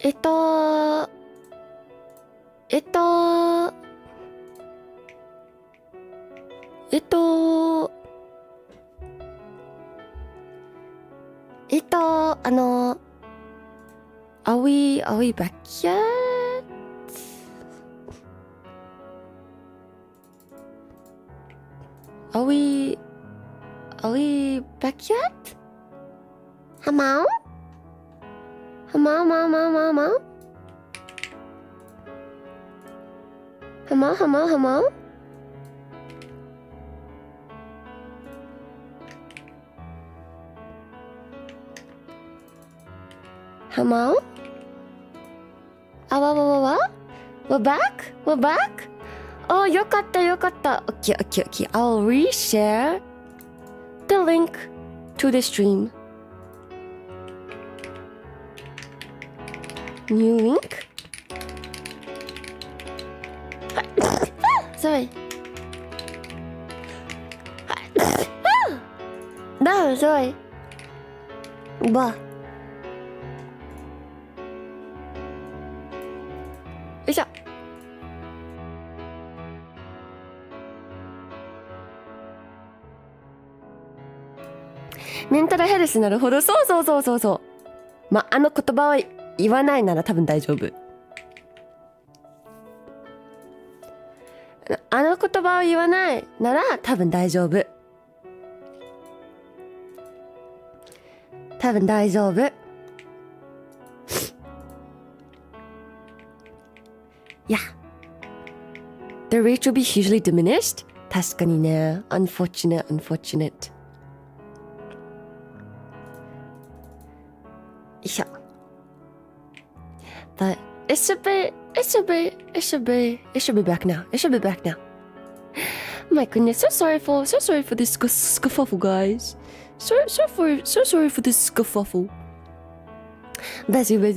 えっとえっとえっとAre we back yet? Are we back yet? Hello? Hello? Hello? What? We're back? Oh, よかった。Okay. I'll reshare the link to the stream. New link? Sorry. No, sorry. Bah.よいしょ。メンタルヘルス、なるほど。そう。ま、あの言葉を言わないなら多分大丈夫。あの言葉を言わないなら多分大丈夫。Yeah. The reach will be hugely diminished? 確かにね。Unfortunate. よいしょ。But it should be back now. My goodness, so sorry for this scuffle, guys. So sorry for this scuffle. Bless you. Thank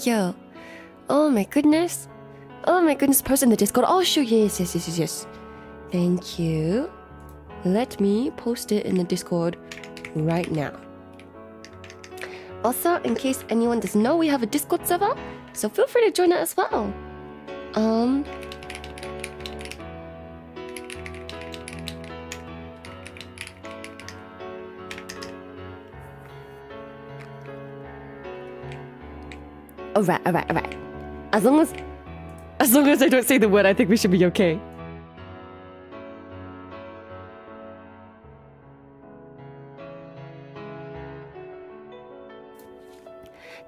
you. Oh my goodness. Post in the Discord. Oh sure, yes. Thank you. Let me post it in the Discord right now. Also, in case anyone doesn't know, we have a Discord server, so feel free to join it as well. Alright. As long as I don't say the word, I think we should be okay.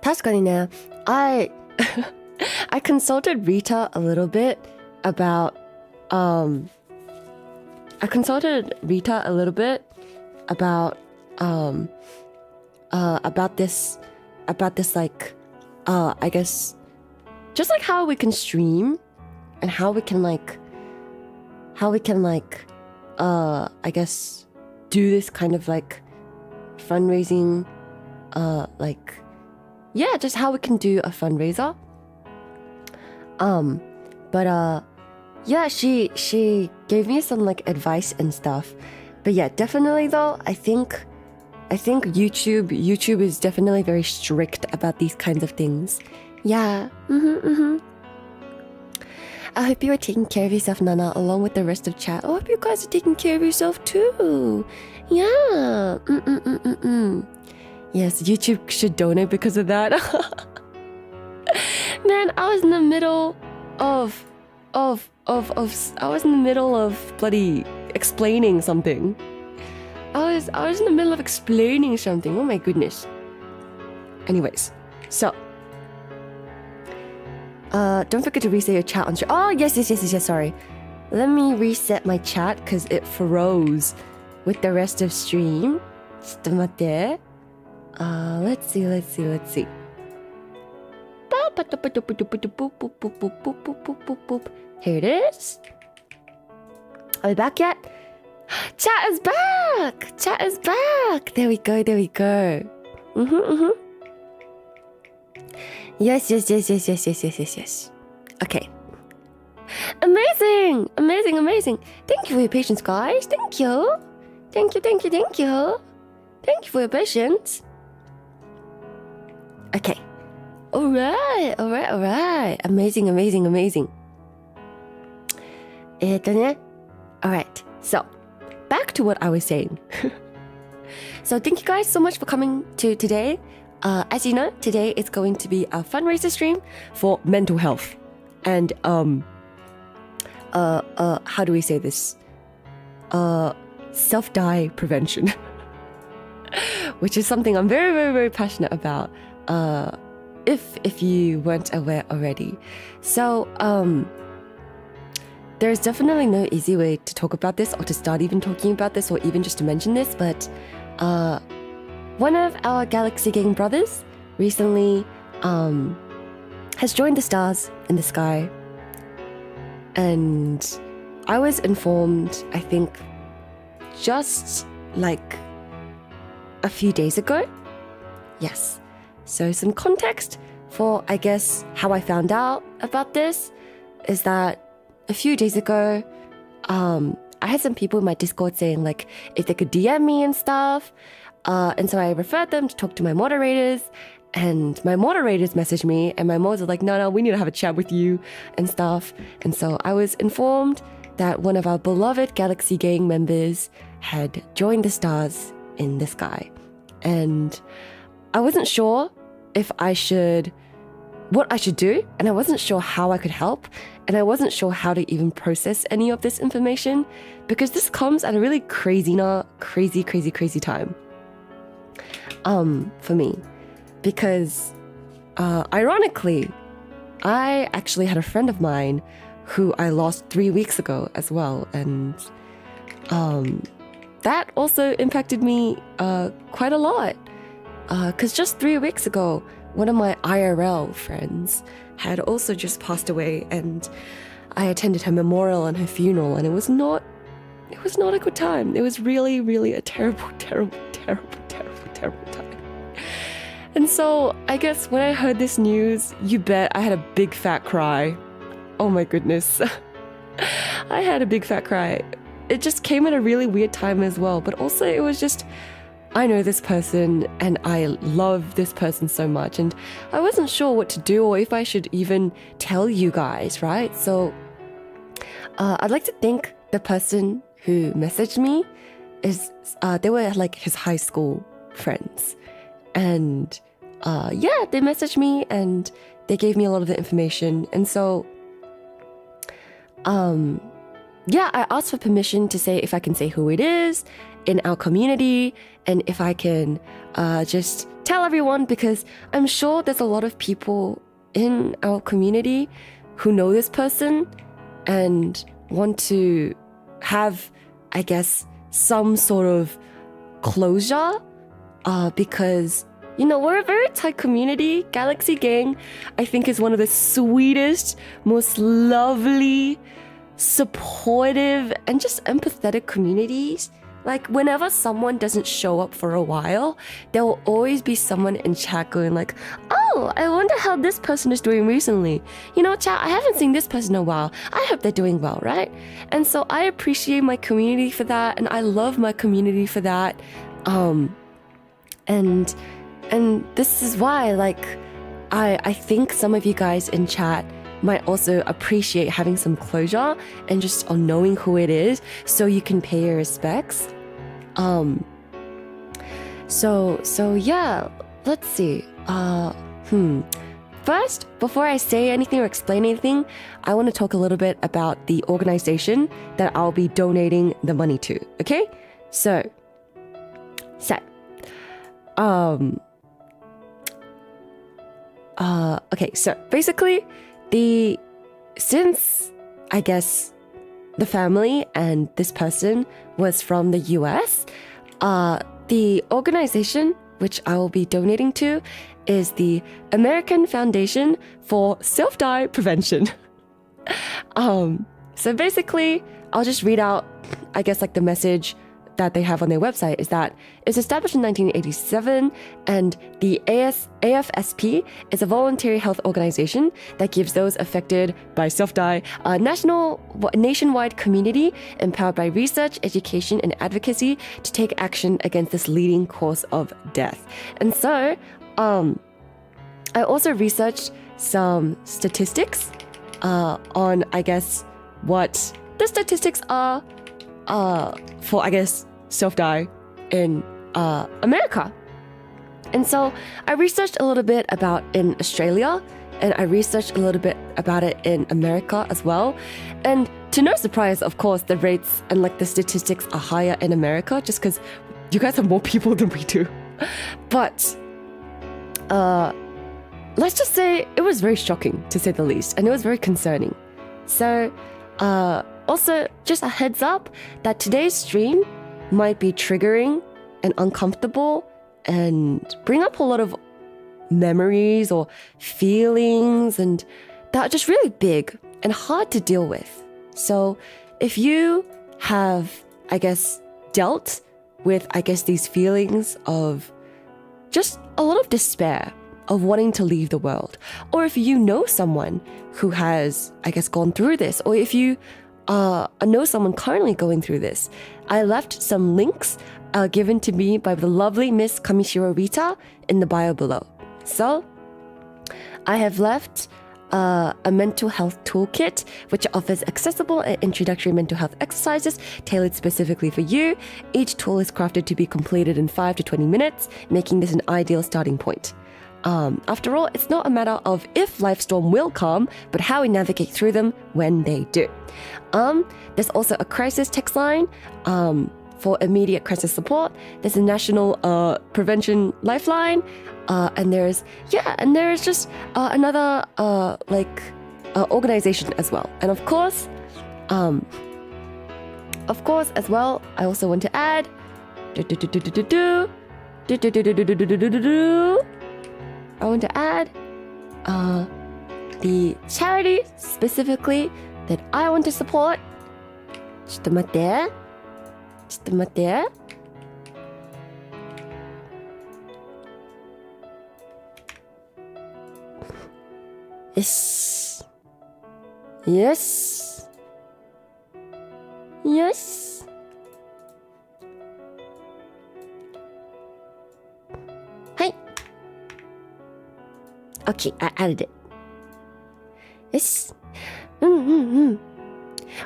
確かにね、I consulted Rita a little bit about this like I guess just like how we can stream and how we can I guess do this kind of like fundraising just how we can do a fundraiser. She gave me some like advice and stuff. But yeah, definitely though, I think YouTube is definitely very strict about these kinds of things. Yeah. I hope you are taking care of yourself, Nana, along with the rest of chat. I hope you guys are taking care of yourself too. Yeah. Yes, YouTube should donate because of that. Man, I was in the middle of bloody explaining something. I was in the middle of explaining something. Oh my goodness. Anyways, so don't forget to reset your chat on stream. Oh yes, sorry. Let me reset my chat because it froze with the rest of stream. ちょっと待って。Let's see. Here it is. Are we back yet? Chat is back. There we go. Yes. Okay. Amazing. Thank you for your patience, guys. Thank you. Thank you for your patience. Okay. Alright. Amazing. Alright. So, back to what I was saying. So thank you guys so much for coming to today. As you know, today is going to be a fundraiser stream for mental health. And, how do we say this? Self-die prevention. Which is something I'm very passionate about. If you weren't aware already. So, there's definitely no easy way to talk about this or to start even talking about this or even just to mention this, but one of our Galaxy Gang brothers recently has joined the stars in the sky. And I was informed, I think, just like a few days ago. Yes. So some context for, I guess, how I found out about this is that a few days ago, I had some people in my Discord saying like if they could DM me and stuff. And so I referred them to talk to my moderators, and my moderators messaged me, and my mods were like, no, we need to have a chat with you and stuff. And so I was informed that one of our beloved Galaxy Gang members had joined the stars in the sky. And I wasn't sure what I should do, and I wasn't sure how I could help, and I wasn't sure how to even process any of this information, because this comes at a really crazy time for me. Because ironically, I actually had a friend of mine who I lost 3 weeks ago as well, and that also impacted me quite a lot, because just 3 weeks ago, one of my IRL friends had also just passed away, and I attended her memorial and her funeral, and it was not a good time. It was really a terrible time. And so I guess when I heard this news, you bet I had a big fat cry. Oh my goodness. I had a big fat cry. It just came at a really weird time as well, but also it was just, I know this person and I love this person so much, and I wasn't sure what to do or if I should even tell you guys, right? So I'd like to thank the person who messaged me. They were like his high school friends, and they messaged me and they gave me a lot of the information. And so I asked for permission to say if I can say who it is in our community, and if I can just tell everyone, because I'm sure there's a lot of people in our community who know this person and want to have, I guess, some sort of closure, because, you know, we're a very tight community. Galaxy Gang, I think, is one of the sweetest, most lovely, supportive, and just empathetic communities. Like, whenever someone doesn't show up for a while, there will always be someone in chat going like, oh, I wonder how this person is doing recently. You know, chat, I haven't seen this person in a while. I hope they're doing well, right? And so I appreciate my community for that, and I love my community for that. And this is why, like, I think some of you guys in chat might also appreciate having some closure and just on knowing who it is, so you can pay your respects. So yeah, let's see. First, before I say anything or explain anything, I want to talk a little bit about the organization that I'll be donating the money to, okay? So basically, since I guess the family and this person was from the US, the organization which I will be donating to is the American Foundation for Self-Die Prevention. So basically, I'll just read out, I guess, like the message that they have on their website is that it's established in 1987, and the AFSP is a voluntary health organization that gives those affected by self-die a nationwide community empowered by research, education, and advocacy to take action against this leading cause of death. And so, I also researched some statistics on, I guess, what the statistics are for, I guess, self-die in America. And so I researched a little bit about in Australia, and I researched a little bit about it in America as well. And to no surprise, of course, the rates and like the statistics are higher in America just because you guys have more people than we do. But let's just say it was very shocking, to say the least, and it was very concerning. So also just a heads up that today's stream might be triggering and uncomfortable and bring up a lot of memories or feelings, and that are just really big and hard to deal with. So if you have, I guess, dealt with, I guess, these feelings of just a lot of despair, of wanting to leave the world, or if you know someone who has, I guess, gone through this, or if you know someone currently going through this, I left some links given to me by the lovely Miss Kamishiro Rita in the bio below. So I have left a mental health toolkit, which offers accessible and introductory mental health exercises tailored specifically for you. Each tool is crafted to be completed in 5 to 20 minutes, making this an ideal starting point. After all, it's not a matter of if life storm will come, but how we navigate through them when they do. There's also a crisis text line for immediate crisis support. There's a national prevention lifeline, and there's just another organization as well. And of course as well, I also want to add the charity specifically that I want to support. ちょっと待って。よし。よし。よし。はい。Okay, I added it. よし。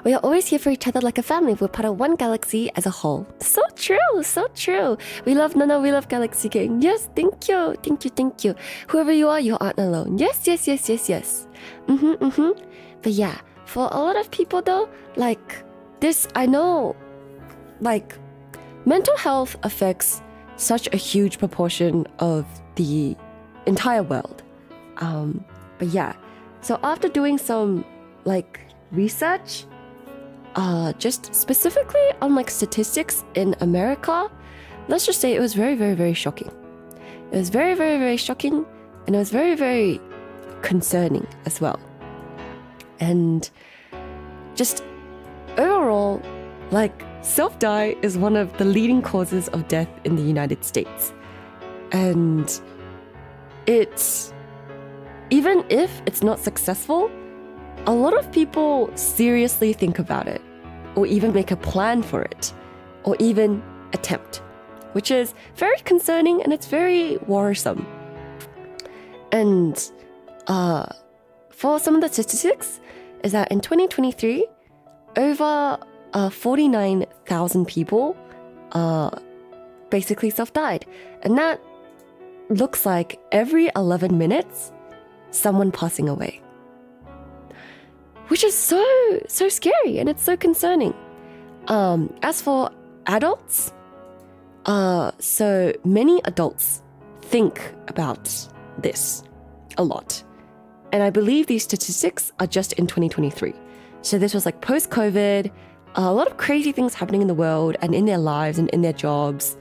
We are always here for each other like a family. We're part of one galaxy as a whole. So true, so true. We love Nana, we love Galaxy Gang. Yes, thank you. Whoever you aren't alone. Yes. But yeah, for a lot of people though, like this, I know, like mental health affects such a huge proportion of the entire world. But yeah, so after doing some like research, just specifically on like statistics in America, let's just say it was very, very, very shocking. It was very, very, very shocking, and it was very, very concerning as well. And just overall, like self-die is one of the leading causes of death in the United States. And it's, even if it's not successful, a lot of people seriously think about it, or even make a plan for it, or even attempt, which is very concerning and it's very worrisome. And for some of the statistics, is that in 2023, over 49,000 people basically self-died. And that looks like every 11 minutes, someone passing away. Which is so scary, and it's so concerning. As for adults, so many adults think about this a lot. And I believe these statistics are just in 2023. So this was like post-COVID, a lot of crazy things happening in the world and in their lives and in their jobs.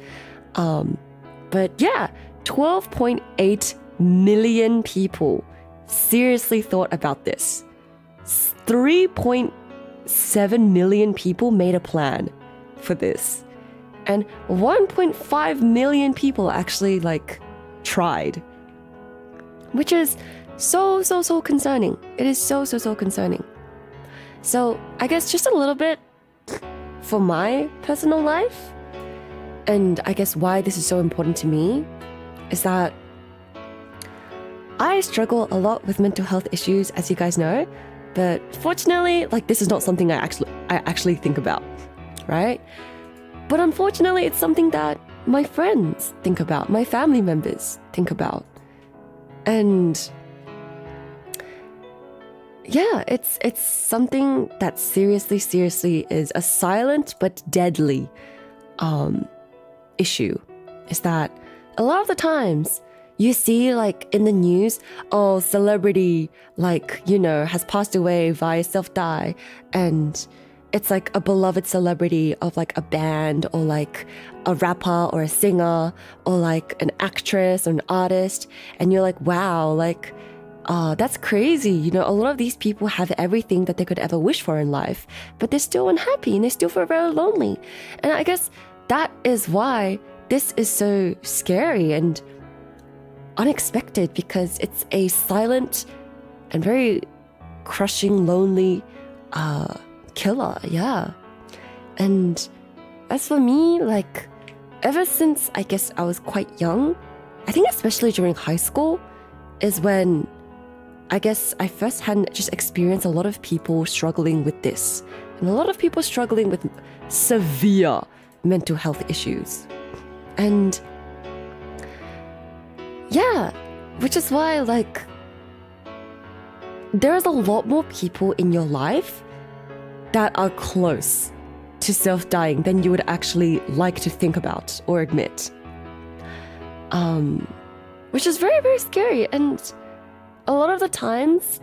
But yeah, 12.8 million people seriously thought about this. 3.7 million people made a plan for this. And 1.5 million people actually like tried. Which is so concerning. It is so concerning. So I guess just a little bit for my personal life, and I guess why this is so important to me, is that I struggle a lot with mental health issues, as you guys know, but fortunately, like this is not something I actually think about, right? But unfortunately, it's something that my friends think about, my family members think about. And yeah, it's something that seriously is a silent but deadly issue. Is that a lot of the times you see like in the news, oh, celebrity like, you know, has passed away via self-die, and it's like a beloved celebrity of like a band or like a rapper or a singer or like an actress or an artist, and you're like, wow, like that's crazy. You know, a lot of these people have everything that they could ever wish for in life, but they're still unhappy and they still feel very lonely. And I guess that is why this is so scary and unexpected, because it's a silent and very crushing, lonely killer. Yeah. And as for me, like ever since I guess I was quite young, I think especially during high school is when I guess I firsthand just experienced a lot of people struggling with this, and a lot of people struggling with severe mental health issues. And yeah, which is why like there's a lot more people in your life that are close to self-dying than you would actually like to think about or admit. Which is very scary. And a lot of the times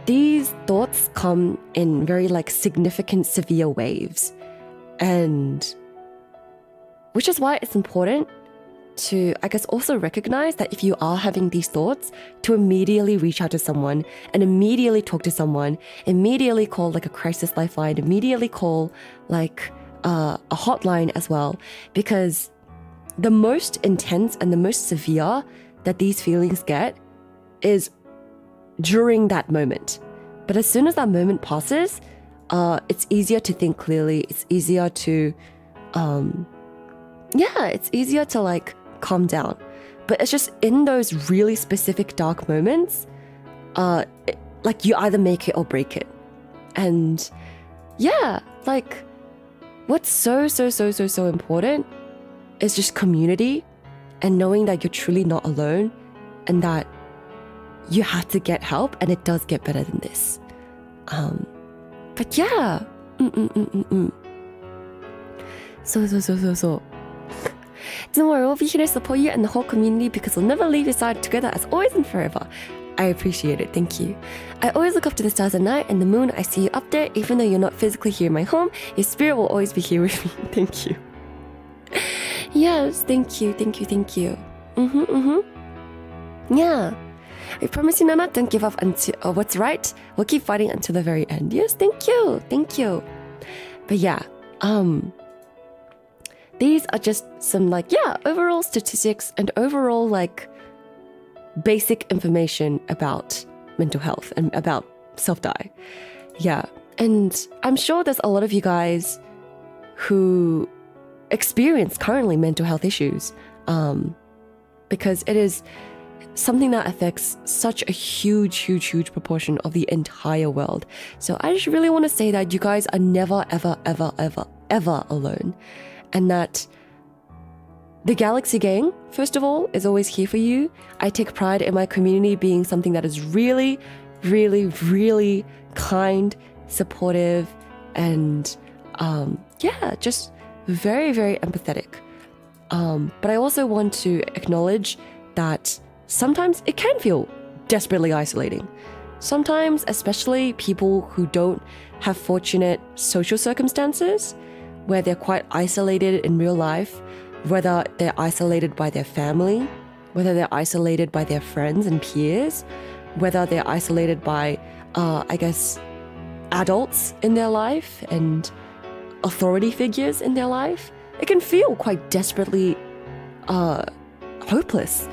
these thoughts come in very like significant, severe waves. And which is why it's important to, I guess, also recognize that if you are having these thoughts, to immediately reach out to someone and immediately talk to someone, immediately call like a crisis lifeline, immediately call like a hotline as well. Because the most intense and the most severe that these feelings get is during that moment. But as soon as that moment passes, it's easier to think clearly. It's easier to, it's easier to like calm down. But it's just in those really specific dark moments, like you either make it or break it. And yeah, like what's so important is just community and knowing that you're truly not alone and that you have to get help, and it does get better than this. But yeah. So. Don't worry, we'll be here to support you and the whole community because we'll never leave your side, together as always and forever. I appreciate it, thank you. I always look up to the stars at night and the moon. I see you up there, even though you're not physically here in my home. Your spirit will always be here with me. Thank you. Yes, thank you. Yeah. I promise you, Nana, don't give up until what's right. We'll keep fighting until the very end. Yes, thank you. But yeah, these are just some like, overall statistics and overall like basic information about mental health and about self-die. Yeah. And I'm sure there's a lot of you guys who experience currently mental health issues, because it is something that affects such a huge proportion of the entire world. So I just really want to say that you guys are never, ever alone. And that the Galaxy Gang, first of all, is always here for you. I take pride in my community being something that is really kind, supportive, and just very empathetic. But I also want to acknowledge that sometimes it can feel desperately isolating. Sometimes, especially people who don't have fortunate social circumstances, where they're quite isolated in real life, whether they're isolated by their family, whether they're isolated by their friends and peers, whether they're isolated by, adults in their life and authority figures in their life. It can feel quite desperately hopeless.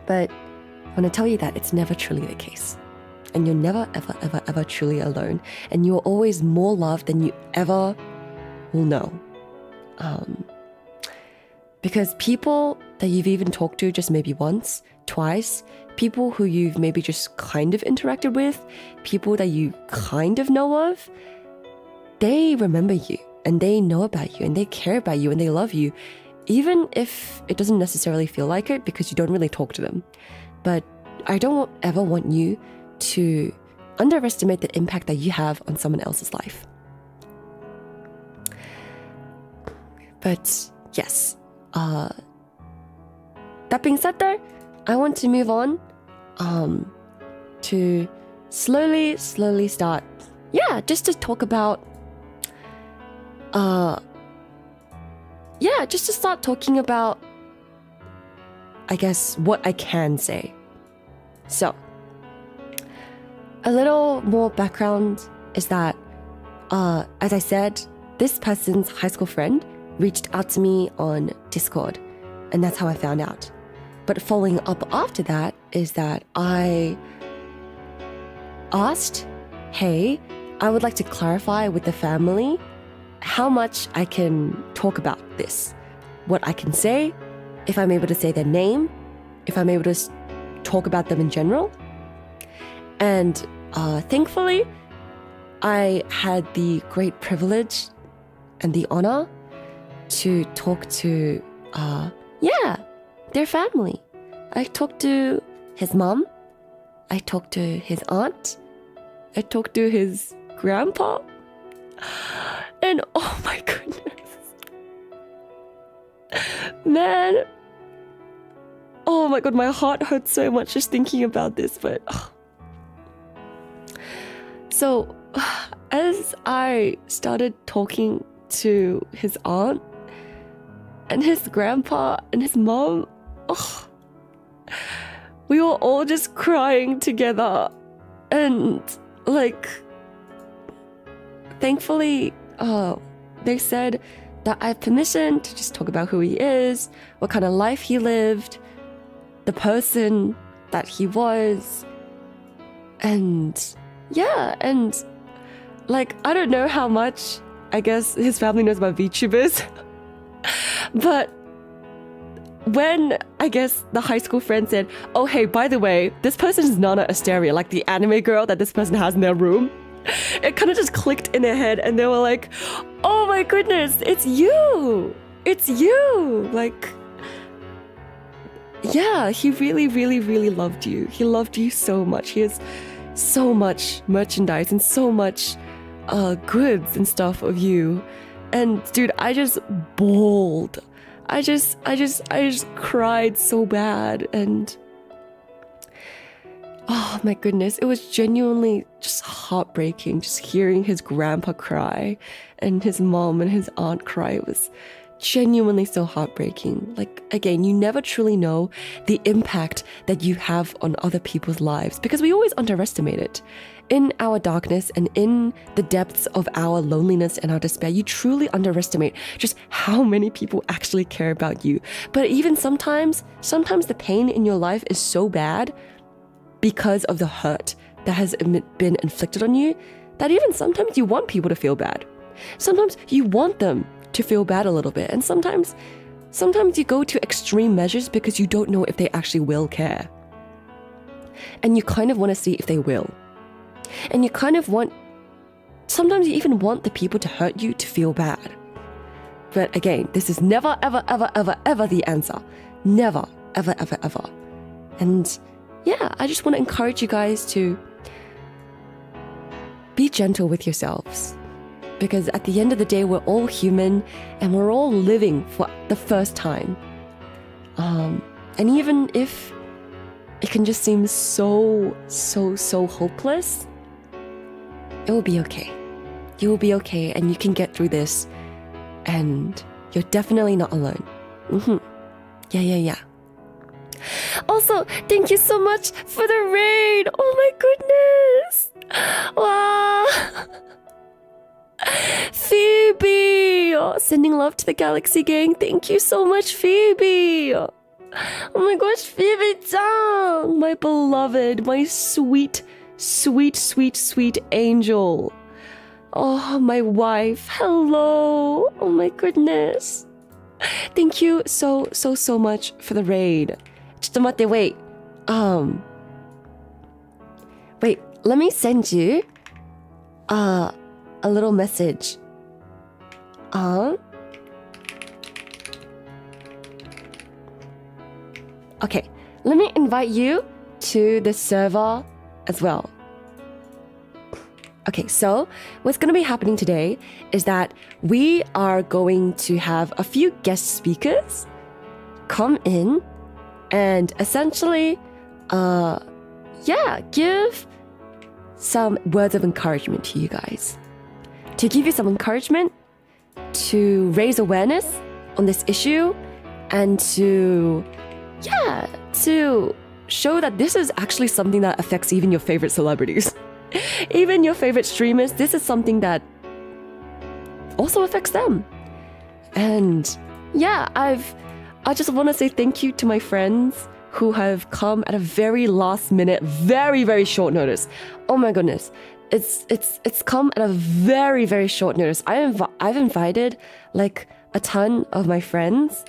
But I want to tell you that it's never truly the case. And you're never, ever truly alone. And you are always more loved than you ever will know. Because people that you've even talked to just maybe once, twice, people who you've maybe just kind of interacted with, people that you kind of know of, they remember you and they know about you and they care about you and they love you, even if it doesn't necessarily feel like it because you don't really talk to them. But I don't ever want you to underestimate the impact that you have on someone else's life. But yes, that being said though, I want to move on to slowly start, just to talk about, just to start talking about, I guess, what I can say. So, a little more background is that, as I said, this person's high school friend reached out to me on Discord, and that's how I found out. But following up after that is that I asked, hey, I would like to clarify with the family how much I can talk about this, what I can say, if I'm able to say their name, if I'm able to talk about them in general. And thankfully, I had the great privilege and the honor to talk to, their family. I talked to his mom, I talked to his aunt, I talked to his grandpa, and oh my goodness, man, oh my god, my heart hurts so much just thinking about this. But so as I started talking to his aunt and his grandpa and his mom, we were all just crying together. And like, thankfully, they said that I have permission to just talk about who he is, what kind of life he lived, the person that he was. And and like, I don't know how much, I guess, his family knows about VTubers. But when, I guess, the high school friend said, oh, hey, by the way, this person is Nana Artsteria, like the anime girl that this person has in their room, it kind of just clicked in their head and they were like, oh my goodness, it's you. It's you. Like, yeah, he really, really, really loved you. He loved you so much. He has so much merchandise and so much goods and stuff of you. And dude, I just bawled. I just cried so bad. And oh my goodness, it was genuinely just heartbreaking just hearing his grandpa cry and his mom and his aunt cry. It was genuinely so heartbreaking. Like, again, you never truly know the impact that you have on other people's lives because we always underestimate it. In our darkness and in the depths of our loneliness and our despair, you truly underestimate just how many people actually care about you. But even sometimes the pain in your life is so bad because of the hurt that has been inflicted on you that even sometimes you want people to feel bad. Sometimes you want them to feel bad a little bit. And sometimes you go to extreme measures because you don't know if they actually will care. And you kind of want to see if they will. And you kind of sometimes you even want the people to hurt you to feel bad. But again, this is never, ever, ever, ever, ever the answer. Never, ever, ever, ever. And yeah, I just want to encourage you guys to be gentle with yourselves. Because at the end of the day, we're all human and we're all living for the first time. And even if it can just seem so hopeless, it will be okay. You will be okay and you can get through this. And you're definitely not alone. Yeah. Also, thank you so much for the raid. Oh my goodness. Wow. Phoebe, sending love to the Galaxy Gang. Thank you so much, Phoebe. Oh my gosh, Phoebe-chan, my beloved, my sweet angel. Oh, my wife. Hello. Oh my goodness. Thank you so much for the raid. ちょっと待って、wait. Wait, let me send you a little message. Okay, let me invite you to the server as well. Okay, so what's going to be happening today is that we are going to have a few guest speakers come in and essentially, give some words of encouragement to you guys. To give you some encouragement, to raise awareness on this issue, and to show that this is actually something that affects even your favorite celebrities. Even your favorite streamers, this is something that also affects them. And I just want to say thank you to my friends who have come at a very last minute, very, very short notice. Oh my goodness. It's come at a very, very short notice. I've invited like a ton of my friends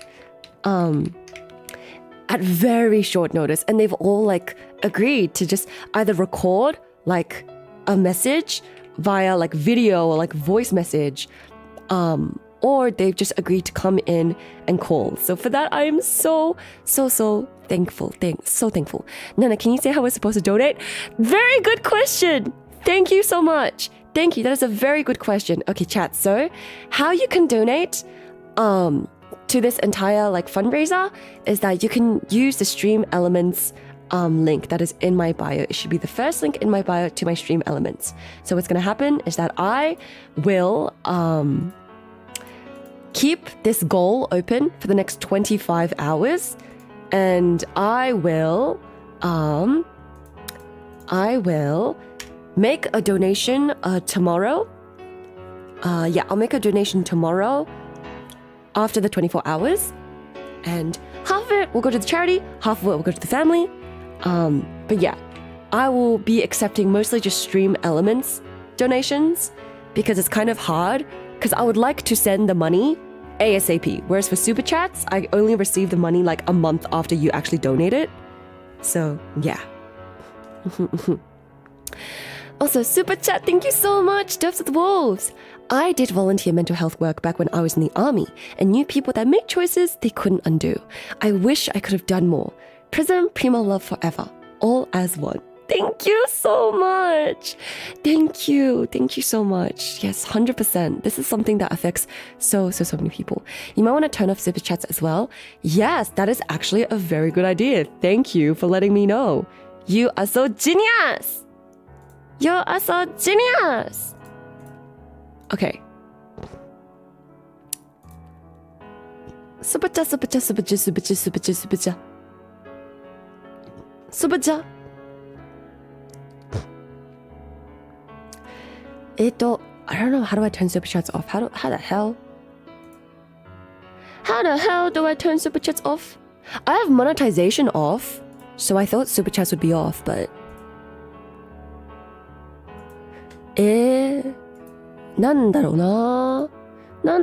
at very short notice, and they've all like agreed to just either record like a message via like video or like voice message, or they've just agreed to come in and call. So for that, I am so thankful. So thankful. Nana, can you say how we're supposed to donate? Very good question. Thank you so much. Thank you. That is a very good question. Okay, chat. So how you can donate to this entire like fundraiser is that you can use the Stream Elements link that is in my bio. It should be the first link in my bio to my Stream Elements. So what's going to happen is that I will keep this goal open for the next 25 hours, and I will make a donation tomorrow. I'll make a donation tomorrow after the 24 hours, and half of it will go to the charity, half of it will go to the family. But yeah, I will be accepting mostly just Stream Elements donations because it's kind of hard, because I would like to send the money ASAP. Whereas for Super Chats, I only receive the money like a month after you actually donate it. So yeah. Also, Super Chat, thank you so much, Doves of the Wolves. I did volunteer mental health work back when I was in the army and knew people that make choices they couldn't undo. I wish I could have done more. Prism, Primo Love forever. All as one. Thank you so much. Thank you so much. Yes, 100%. This is something that affects so many people. You might want to turn off Super Chats as well. Yes, that is actually a very good idea. Thank you for letting me know. You are so genius. You are so genius. Okay. Super Chat. I don't know, how do I turn Super Chats off? How the hell do I turn Super Chats off? I have monetization off, so I thought Super Chats would be off, but...なんだろうな。I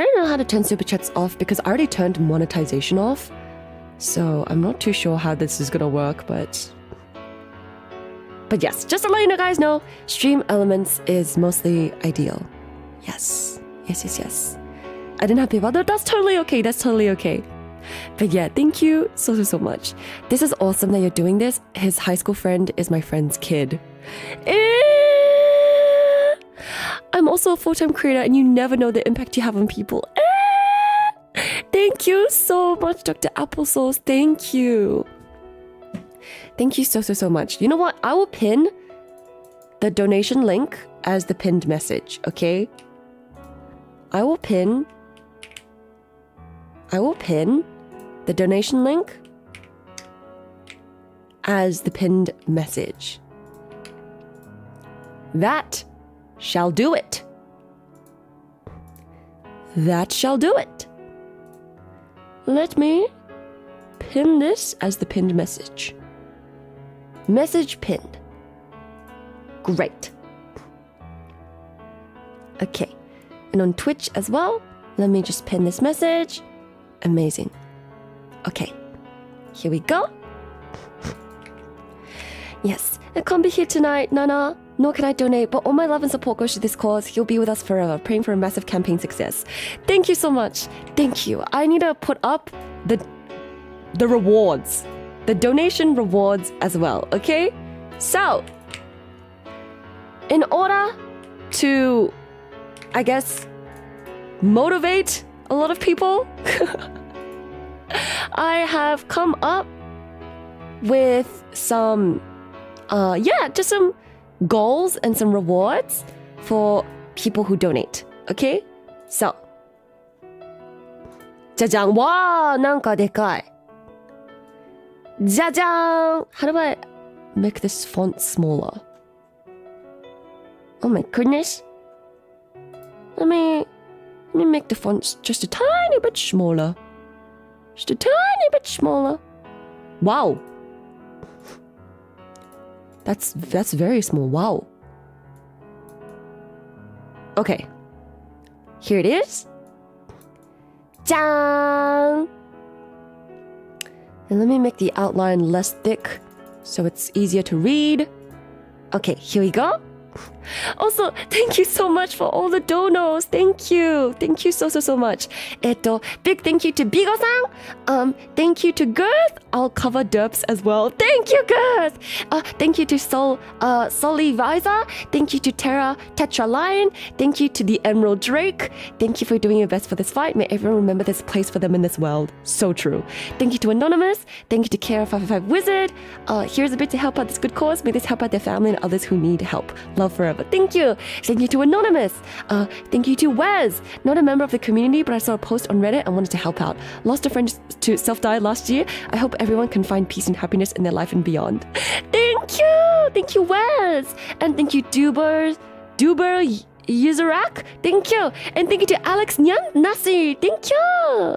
don't know how to turn Super Chats off because I already turned monetization off. So I'm not too sure how this is gonna work, but yes, just to let you guys know, Stream Elements is mostly ideal. Yes. I didn't have PayPal. That's totally okay. But yeah, thank you so much. This is awesome that you're doing this. His high school friend is my friend's kid. I'm also a full-time creator and you never know the impact you have on people. Thank you so much, Dr. Applesauce. Thank you. Thank you so much. You know what? I will pin the donation link as the pinned message, okay? I will pin the donation link as the pinned message. That shall do it. Let me pin this as the pinned message. Message pinned. Great. Okay. and on Twitch as well. Let me just pin this message. Amazing. Okay, here we go. Yes, I can't be here tonight, Nana. Nor can I donate, but all my love and support goes to this cause. He'll be with us forever, praying for a massive campaign success. Thank you so much. Thank you. I need to put up the rewards, the donation rewards as well, okay? So, in order to, I guess, motivate a lot of people, I have come up with some, just some goals and some rewards for people who donate. Okay? So. じゃじゃん。わー、なんかでかい。じゃじゃーん。How do I make this font smaller? Oh my goodness. Let me make the font just a tiny bit smaller. Just a tiny bit smaller. Wow. That's very small. Wow. Okay. Here it is. Jang! And let me make the outline less thick so it's easier to read. Okay, here we go. Also, thank you so much for all the donos. Thank you. Thank you so much. Big thank you to Bigo-san. Thank you to Girth. I'll cover derps as well. Thank you, Girth. Thank you to Soli Visa. Thank you to Tetra Lion. Thank you to the Emerald Drake. Thank you for doing your best for this fight. May everyone remember there's a place for them in this world. So true. Thank you to Anonymous. Thank you to Kara555 Wizard. Here's a bit to help out this good cause. May this help out their family and others who need help. Love forever. Thank you. Thank you to Anonymous. Thank you to Wes. Not a member of the community, but I saw a post on Reddit and wanted to help out. Lost a friend to self-die last year. I hope everyone can find peace and happiness in their life and beyond. Thank you. Thank you, Wes. And thank you, Duber Yuzarak. Thank you. And thank you to Alex Nyanasi. Thank you.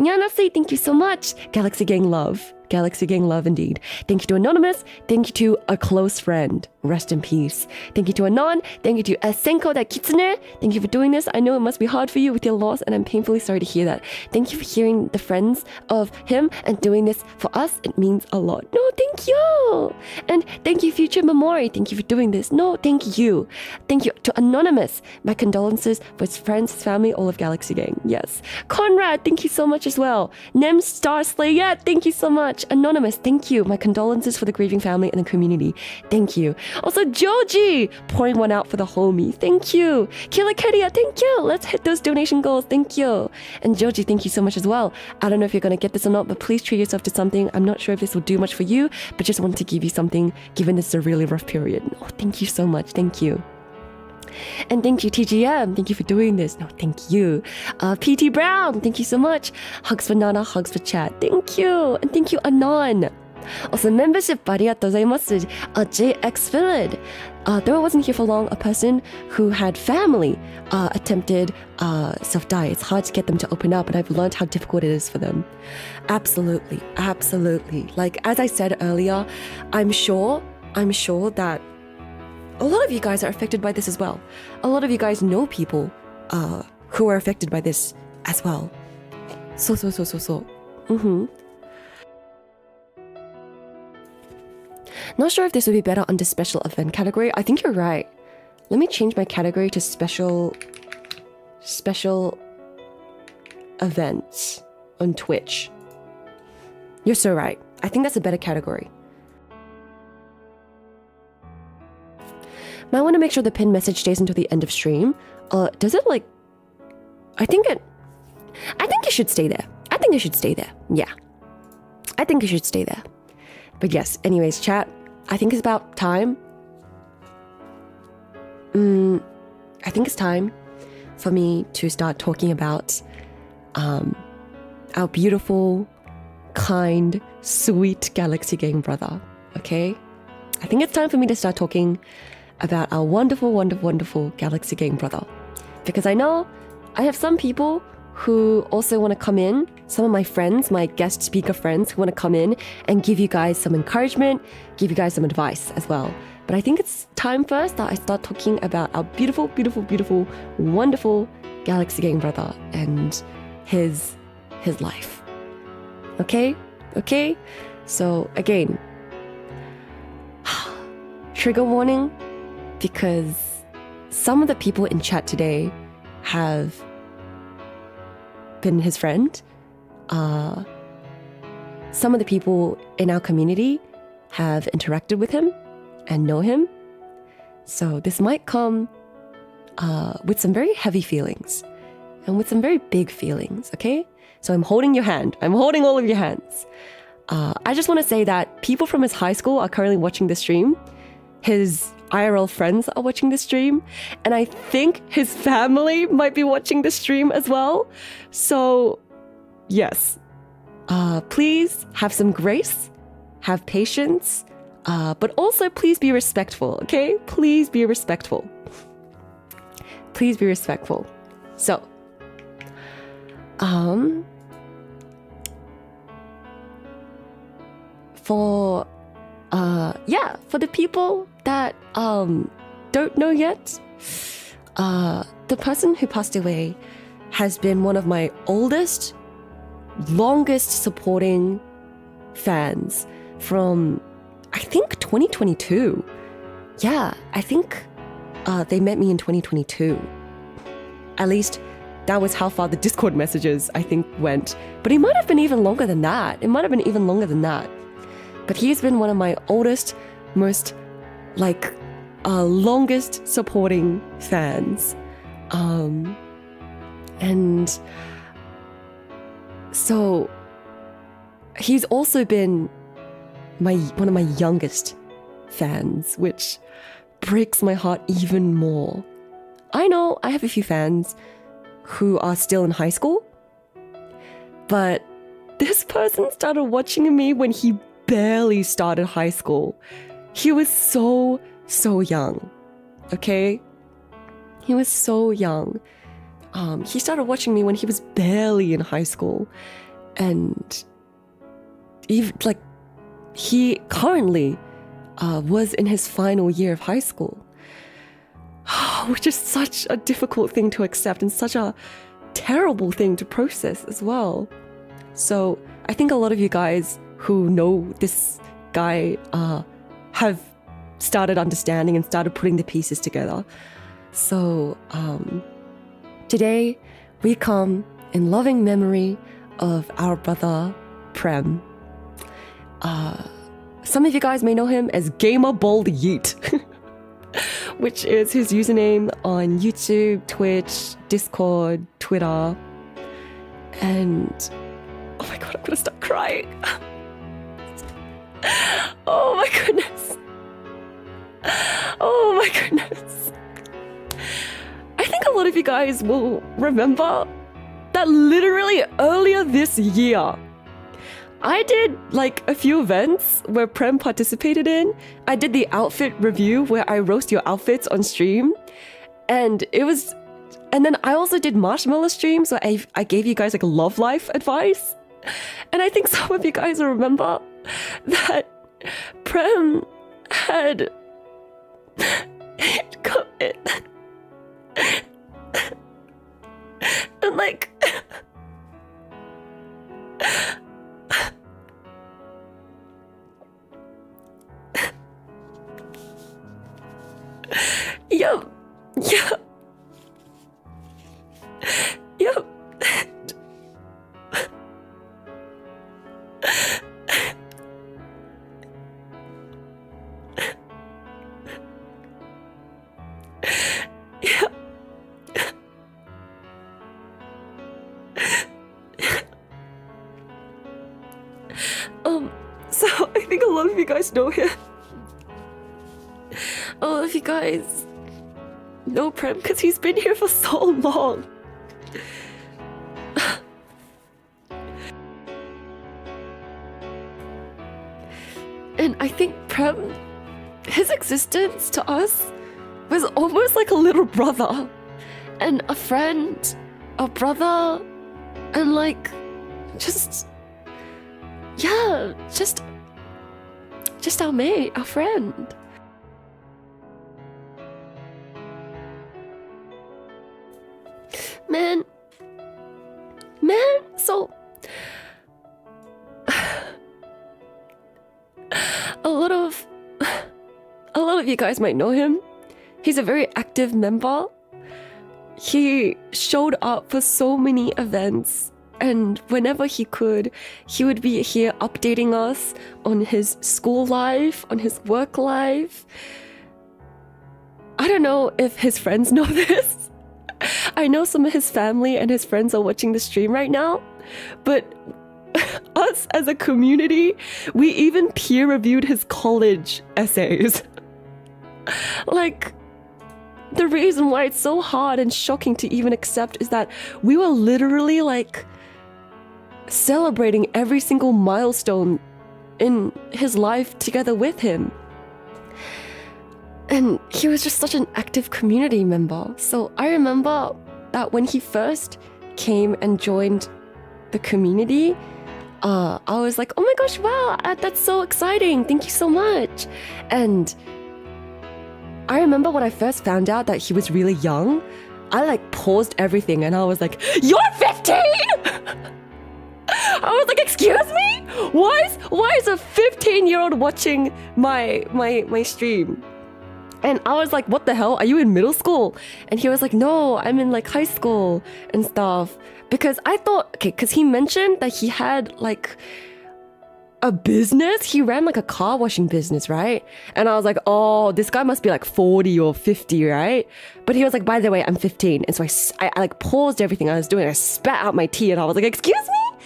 Nyanasi, thank you so much. Galaxy Gang love. Galaxy Gang love indeed. Thank you to Anonymous. Thank you to a close friend. Rest in peace. Thank you to Anon. Thank you to Senko da Kitsune. Thank you for doing this. I know it must be hard for you with your loss, and I'm painfully sorry to hear that. Thank you for hearing the friends of him and doing this for us. It means a lot. No, thank you. And thank you, Future Memori. Thank you for doing this. No, thank you. Thank you to Anonymous. My condolences for his friends, his family, all of Galaxy Gang. Yes. Conrad, thank you so much as well. Nem Star Slayer, thank you so much. Anonymous, thank you. My condolences for the grieving family and the community. Thank you. Also, Joji, pouring one out for the homie. Thank you. Killer Kedia, thank you. Let's hit those donation goals. Thank you. And Joji, thank you so much as well. I don't know if you're going to get this or not, but please treat yourself to something. I'm not sure if this will do much for you, but just wanted to give you something, given this is a really rough period. Oh, thank you so much. Thank you. And thank you, TGM. Thank you for doing this. No, thank you. PT Brown, thank you so much. Hugs for Nana, hugs for chat. Thank you. And thank you, Anon. Also, membership, arigatou gozaimasu. JX Villid. Though I wasn't here for long, a person who had family attempted self-die. It's hard to get them to open up, and I've learned how difficult it is for them. Absolutely. Absolutely. Like, as I said earlier, I'm sure that a lot of you guys are affected by this as well. A lot of you guys know people who are affected by this as well. So. Not sure if this would be better under special event category. I think you're right. Let me change my category to special events on Twitch. You're so right. I think that's a better category. Might want to make sure the pinned message stays until the end of stream. Does it like... I think it should stay there. I think it should stay there. Yeah. I think it should stay there. But yes, anyways, chat, I think it's about time. I think it's time for me to start talking about our beautiful, kind, sweet Galaxy Gang brother, okay? I think it's time for me to start talking about our wonderful, wonderful, wonderful Galaxy Gang brother. Because I know I have some people who also want to come in, some of my friends, my guest speaker friends who want to come in and give you guys some encouragement, give you guys some advice as well. But I think it's time first that I start talking about our beautiful, beautiful, beautiful, wonderful Galaxy Gang brother and his life. Okay? Okay? So again, trigger warning, because some of the people in chat today have been his friend. Some of the people in our community have interacted with him and know him. So this might come with some very heavy feelings and with some very big feelings, okay? So I'm holding your hand. I'm holding all of your hands. I just want to say that people from his high school are currently watching the stream. His IRL friends are watching the stream. And I think his family might be watching the stream as well. So, yes. Please have some grace. Have patience. But also please be respectful, okay? Please be respectful. Please be respectful. So, for the people that don't know yet, the person who passed away has been one of my oldest, longest supporting fans from, I think, 2022. Yeah, I think they met me in 2022. At least that was how far the Discord messages, I think, went. But it might have been even longer than that. But he's been one of my oldest, most, longest supporting fans. And so he's also been one of my youngest fans, which breaks my heart even more. I know I have a few fans who are still in high school, but this person started watching me when he barely started high school. He was so young, okay? He was so young. He started watching me when he was barely in high school. And even, he currently was in his final year of high school. Which is such a difficult thing to accept and such a terrible thing to process as well. So I think a lot of you guys who know this guy have started understanding and started putting the pieces together. So today we come in loving memory of our brother Prem. Some of you guys may know him as Gamer Bold Yeet, which is his username on YouTube, Twitch, Discord, Twitter. And oh my god, I'm gonna start crying. Oh my goodness. Oh my goodness. I think a lot of you guys will remember that literally earlier this year, I did a few events where Prem participated in. I did the outfit review where I roast your outfits on stream. And then I also did marshmallow streams where I gave you guys love life advice. And I think some of you guys will remember that Prem had come in and Yep. So I think a lot of you guys know him. A lot of you guys know Prem because he's been here for so long. And I think Prem, his existence to us was almost like a little brother and a friend, a brother, and just our mate, our friend. So a lot of you guys might know him. He's a very active member. He showed up for so many events, and whenever he could, he would be here updating us on his school life, on his work life. I don't know if his friends know this. I know some of his family and his friends are watching the stream right now, but us as a community, we even peer-reviewed his college essays. Like, the reason why it's so hard and shocking to even accept is that we were literally like celebrating every single milestone in his life together with him. And he was just such an active community member. So I remember that when he first came and joined the community, I was like, oh my gosh, wow, that's so exciting. Thank you so much. And I remember when I first found out that he was really young, I like paused everything and I was like, you're 15? I was like, excuse me? Why is a 15-year-old watching my stream? And I was like, what the hell? Are you in middle school? And he was like, no, I'm in like high school and stuff. Because I thought, okay, because he mentioned that he had like a business. He ran like a car washing business, right? And I was like, oh, this guy must be like 40 or 50, right? But he was like, by the way, I'm 15. And so I like paused everything I was doing. I spat out my tea and I was like, excuse me?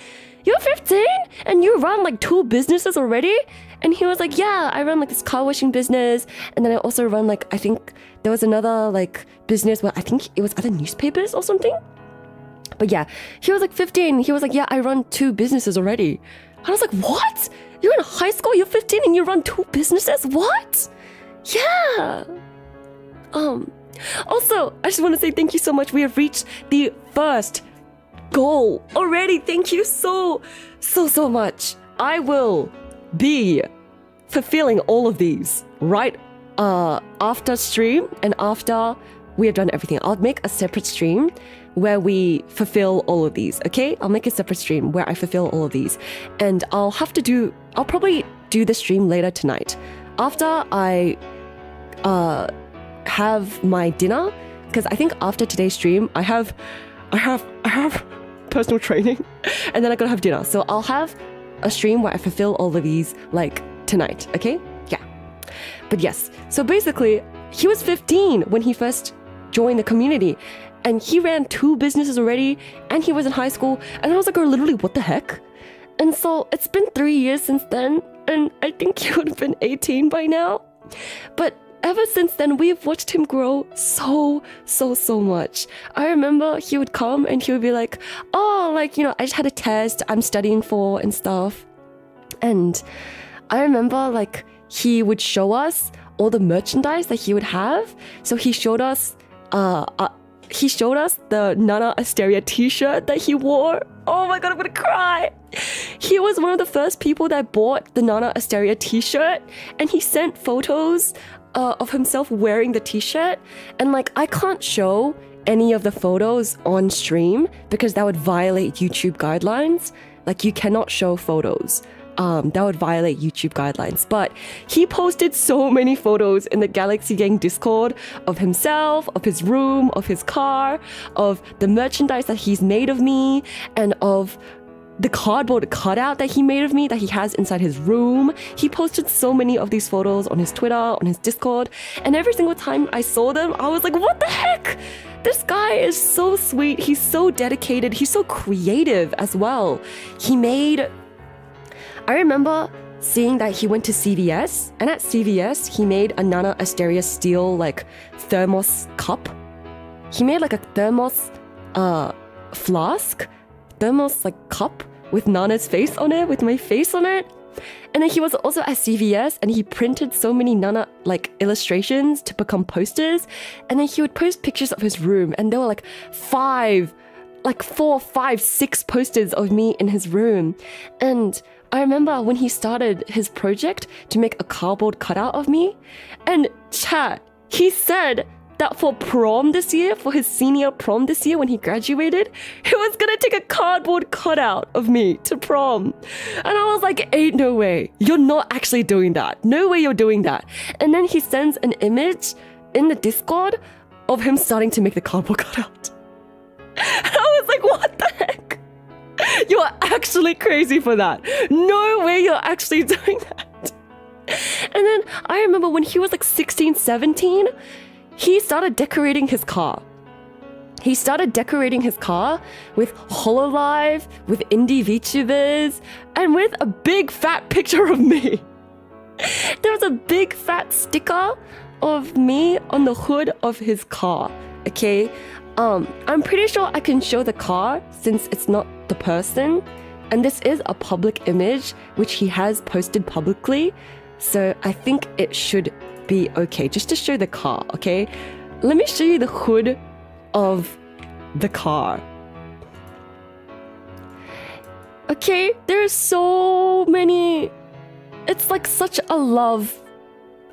You're 15 and you run like 2 businesses already? And he was like, yeah, I run like this car washing business. And then I also run like, I think there was another like business where I think it was other newspapers or something. But yeah, he was like 15. He was like, yeah, I run 2 businesses already. I was like, what? You're in high school, you're 15 and you run 2 businesses? What? Yeah. Also, I just want to say thank you so much. We have reached the first goal already. Thank you so much. I will be fulfilling all of these right after stream and after we have done everything. I'll make a separate stream where we fulfill all of these, okay? I'll make a separate stream where I fulfill all of these. And I'll probably do the stream later tonight. After I have my dinner, because I think after today's stream, I have personal training, and then I gotta have dinner. So I'll have a stream where I fulfill all of these like tonight, okay? Yeah. But yes, so basically, he was 15 when he first joined the community. And he ran 2 businesses already, and he was in high school, and I was like, oh, literally, what the heck? And so it's been 3 years since then, and I think he would have been 18 by now. But ever since then, we've watched him grow so much. I remember he would come and he would be like, oh, like, you know, I just had a test I'm studying for and stuff. And I remember like he would show us all the merchandise that he would have. So he showed us the Nana Artsteria t-shirt that he wore. Oh my god, I'm gonna cry. He was one of the first people that bought the Nana Artsteria t-shirt, and he sent photos of himself wearing the t-shirt. And like, I can't show any of the photos on stream because that would violate YouTube guidelines. Like, you cannot show photos. That would violate YouTube guidelines. But he posted so many photos in the Galaxy Gang Discord of himself, of his room, of his car, of the merchandise that he's made of me, and of the cardboard cutout that he made of me that he has inside his room. He posted so many of these photos on his Twitter, on his Discord, and every single time I saw them, I was like, what the heck? This guy is so sweet. He's so dedicated. He's so creative as well. I remember seeing that he went to CVS, and at CVS, he made a Nana Artsteria steel, like, thermos cup. He made, like, a thermos, cup with Nana's face on it, with my face on it. And then he was also at CVS, and he printed so many Nana, like, illustrations to become posters. And then he would post pictures of his room, and there were, like, 4, 5, 6 posters of me in his room. And I remember when he started his project to make a cardboard cutout of me, and chat, he said that for prom this year, for his senior prom this year when he graduated, he was gonna take a cardboard cutout of me to prom. And I was like, ain't no way. You're not actually doing that. No way you're doing that. And then he sends an image in the Discord of him starting to make the cardboard cutout. And I was like, what the heck? You're actually crazy for that. No way you're actually doing that. And then I remember when he was like 16, 17, he started decorating his car. He started decorating his car with Hololive, with indie VTubers, and with a big fat picture of me. There was a big fat sticker of me on the hood of his car, okay? I'm pretty sure I can show the car since it's not the person. And this is a public image, which he has posted publicly. So I think it should be okay, just to show the car, okay? Let me show you the hood of the car. Okay, there's so many. It's like such a love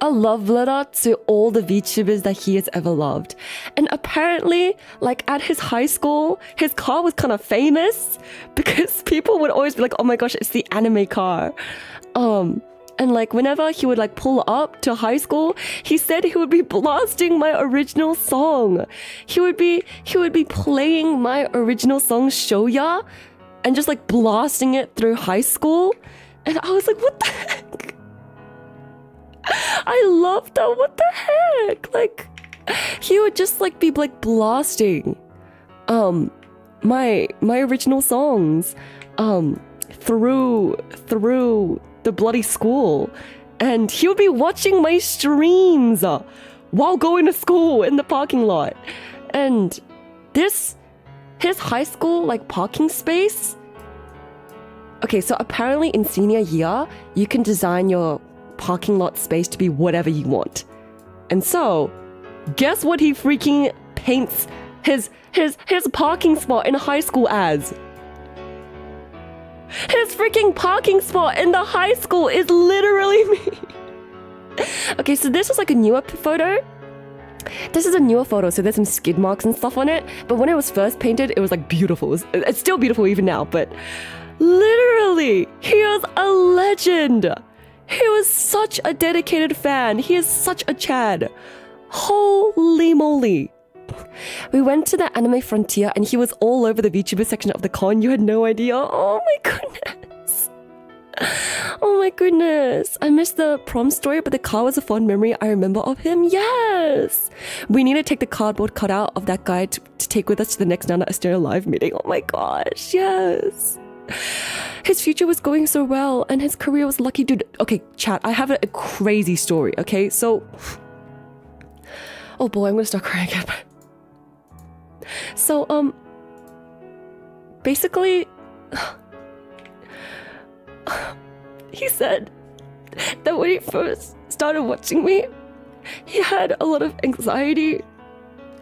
letter to all the VTubers that he has ever loved. And apparently, like at his high school, his car was kind of famous because people would always be like, oh my gosh, it's the anime car. And like whenever he would like pull up to high school, he said he would be blasting my original song. He would be playing my original song Shoya and just like blasting it through high school. And I was like, what the heck? I love that. What the heck? Like he would just like be like blasting my original songs through the bloody school, and he would be watching my streams while going to school in the parking lot. And his high school like parking space, okay, so apparently in senior year you can design your parking lot space to be whatever you want. And so guess what he freaking paints his parking spot in high school as? His freaking parking spot in the high school is literally me. Okay, so this is like a newer photo. This is a newer photo, so there's some skid marks and stuff on it. But when it was first painted, it was like beautiful. It's still beautiful even now, but literally, he was a legend. He was such a dedicated fan. He is such a Chad. Holy moly. We went to the Anime Frontier and he was all over the VTuber section of the con. You had no idea. Oh my goodness. Oh my goodness. I missed the prom story, but the car was a fond memory I remember of him. Yes. We need to take the cardboard cutout of that guy to take with us to the next NAMI HelpLine live meeting. Oh my gosh. Yes. His future was going so well and his career was lucky, dude. Okay, chat, I have a crazy story, okay? So, oh boy, I'm gonna start crying again. So, basically, he said that when he first started watching me, he had a lot of anxiety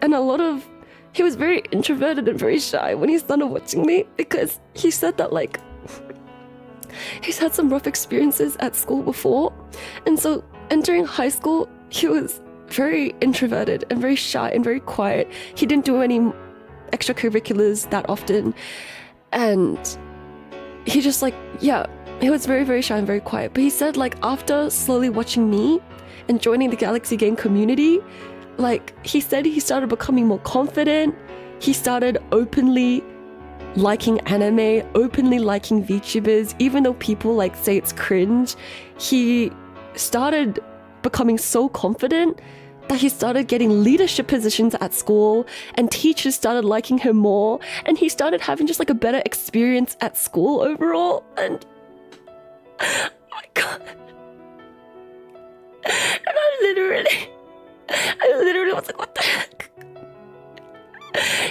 and he was very introverted and very shy when he started watching me, because he said that like he's had some rough experiences at school before, and so entering high school he was very introverted and very shy and very quiet. He didn't do any extracurriculars that often, and he just like, yeah, he was very, very shy and very quiet. But he said like after slowly watching me and joining the Galaxy Game community, like he said he started becoming more confident. He started openly liking anime, openly liking VTubers, even though people like say it's cringe. He started becoming so confident that he started getting leadership positions at school, and teachers started liking him more, and he started having just like a better experience at school overall. And oh my god. And I literally was like, what the heck?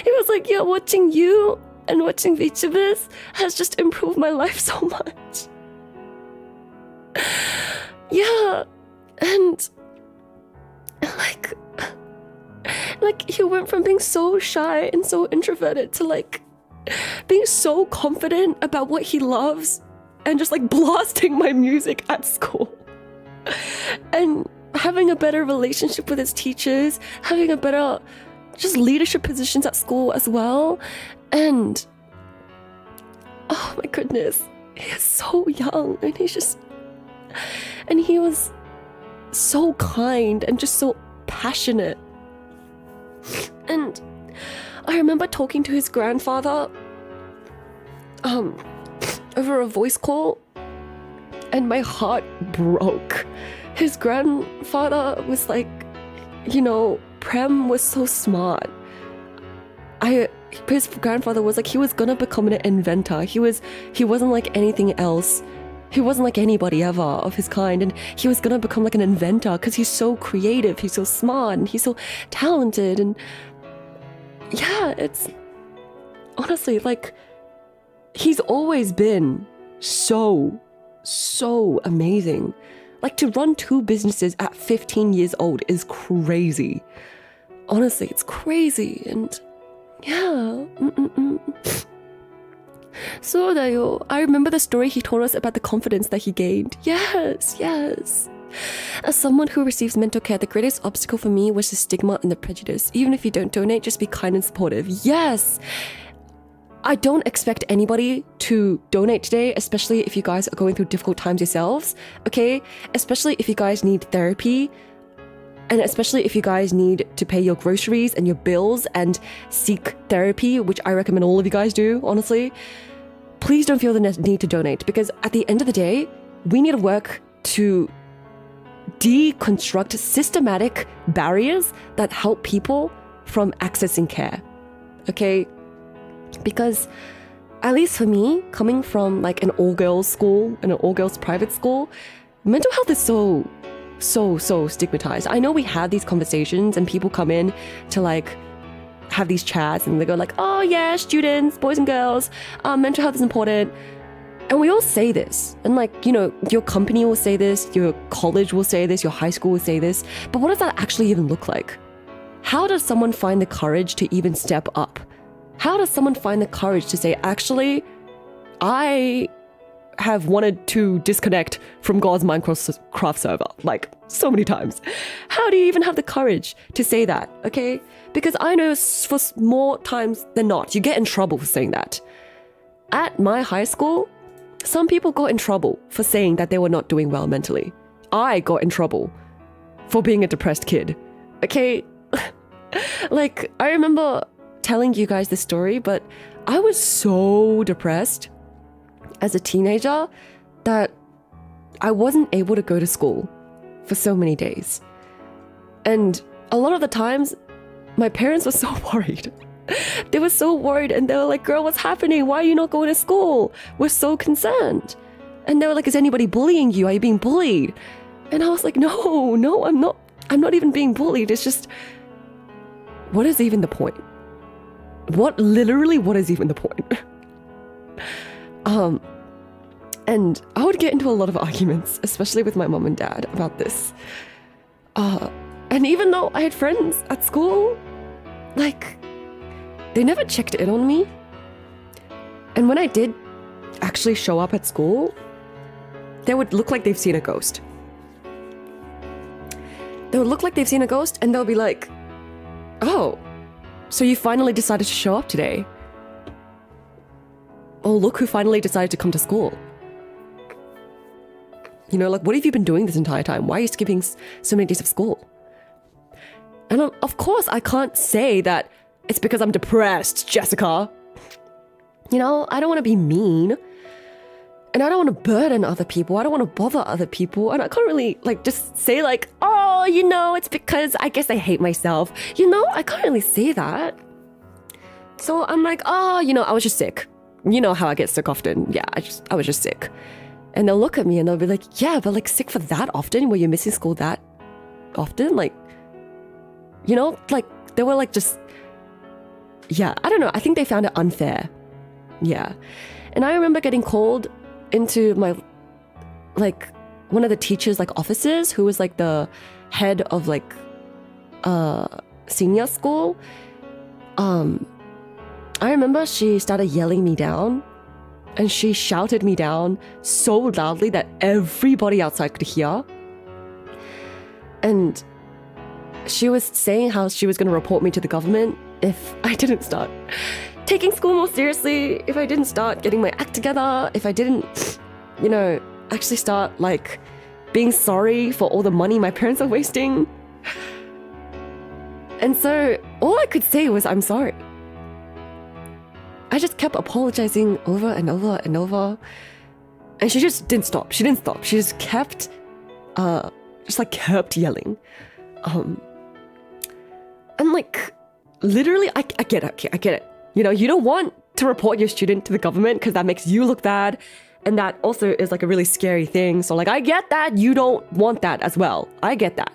He was like, yeah, watching you and watching VTubers has just improved my life so much. Yeah, and like he went from being so shy and so introverted to like being so confident about what he loves and just like blasting my music at school. And having a better relationship with his teachers, having a better just leadership positions at school as well. And oh my goodness, he is so young and he was so kind and just so passionate. And I remember talking to his grandfather over a voice call, and my heart broke. His grandfather was like, Prem was so smart. His grandfather was like, he was gonna become an inventor. He wasn't like anything else. He wasn't like anybody ever of his kind, and he was gonna become like an inventor because he's so creative, he's so smart, and he's so talented. And yeah, it's honestly like he's always been so amazing. Like, to run 2 businesses at 15 years old is crazy. Honestly, it's crazy. And yeah. So I remember the story he told us about the confidence that he gained. Yes. As someone who receives mental care, the greatest obstacle for me was the stigma and the prejudice. Even if you don't donate, just be kind and supportive. Yes. I don't expect anybody to donate today, especially if you guys are going through difficult times yourselves, okay? Especially if you guys need therapy, and especially if you guys need to pay your groceries and your bills and seek therapy, which I recommend all of you guys do, honestly. Please don't feel the need to donate, because at the end of the day, we need to work to deconstruct systematic barriers that help people from accessing care, okay? Because at least for me, coming from like an all-girls school and an all-girls private school, mental health is so stigmatized. I know we have these conversations and people come in to like have these chats and they go like, oh yeah, students, boys and girls, mental health is important. And we all say this, and like, your company will say this, your college will say this, your high school will say this, but what does that actually even look like? How does someone find the courage to even step up? How does someone find the courage to say, I have wanted to disconnect from God's Minecraft server, like so many times. How do you even have the courage to say that, okay? Because I know for more times than not, you get in trouble for saying that. At my high school, some people got in trouble for saying that they were not doing well mentally. I got in trouble for being a depressed kid, okay? Like, I remember telling you guys this story, but I was so depressed as a teenager that I wasn't able to go to school for so many days. And a lot of the times, my parents were so worried. They were so worried, and they were like, girl, what's happening? Why are you not going to school? We're so concerned. And they were like, is anybody bullying you? Are you being bullied? And I was like, no, I'm not. I'm not even being bullied. It's just, what is even the point? What is even the point? And I would get into a lot of arguments, especially with my mom and dad about this. And even though I had friends at school, like, they never checked in on me. And when I did actually show up at school, they would look like they've seen a ghost. They would look like they've seen a ghost, and they'll be like, oh, so you finally decided to show up today. Oh, look who finally decided to come to school. Like, what have you been doing this entire time? Why are you skipping so many days of school? And of course, I can't say that it's because I'm depressed, Jessica. I don't want to be mean. And I don't want to burden other people. I don't want to bother other people. And I can't really, just say, oh, it's because I guess I hate myself. I can't really say that. So I'm like, oh, I was just sick. You know how I get sick often. Yeah, I was just sick. And they'll look at me and they'll be like, yeah, but sick for that often? Were you missing school that often? They were just, yeah, I don't know. I think they found it unfair. Yeah. And I remember getting called into my, one of the teachers' offices, who was the head of senior school. I remember she started yelling me down, and she shouted me down so loudly that everybody outside could hear. And she was saying how she was going to report me to the government if I didn't start taking school more seriously, if I didn't start getting my act together, if I didn't, actually start like being sorry for all the money my parents are wasting. And so all I could say was, I'm sorry. I just kept apologizing over and over and over. And she just didn't stop. She didn't stop. She just kept, kept yelling. And like, literally, I get it. Okay, I get it. You don't want to report your student to the government because that makes you look bad. And that also is like a really scary thing. So like, I get that you don't want that as well. I get that.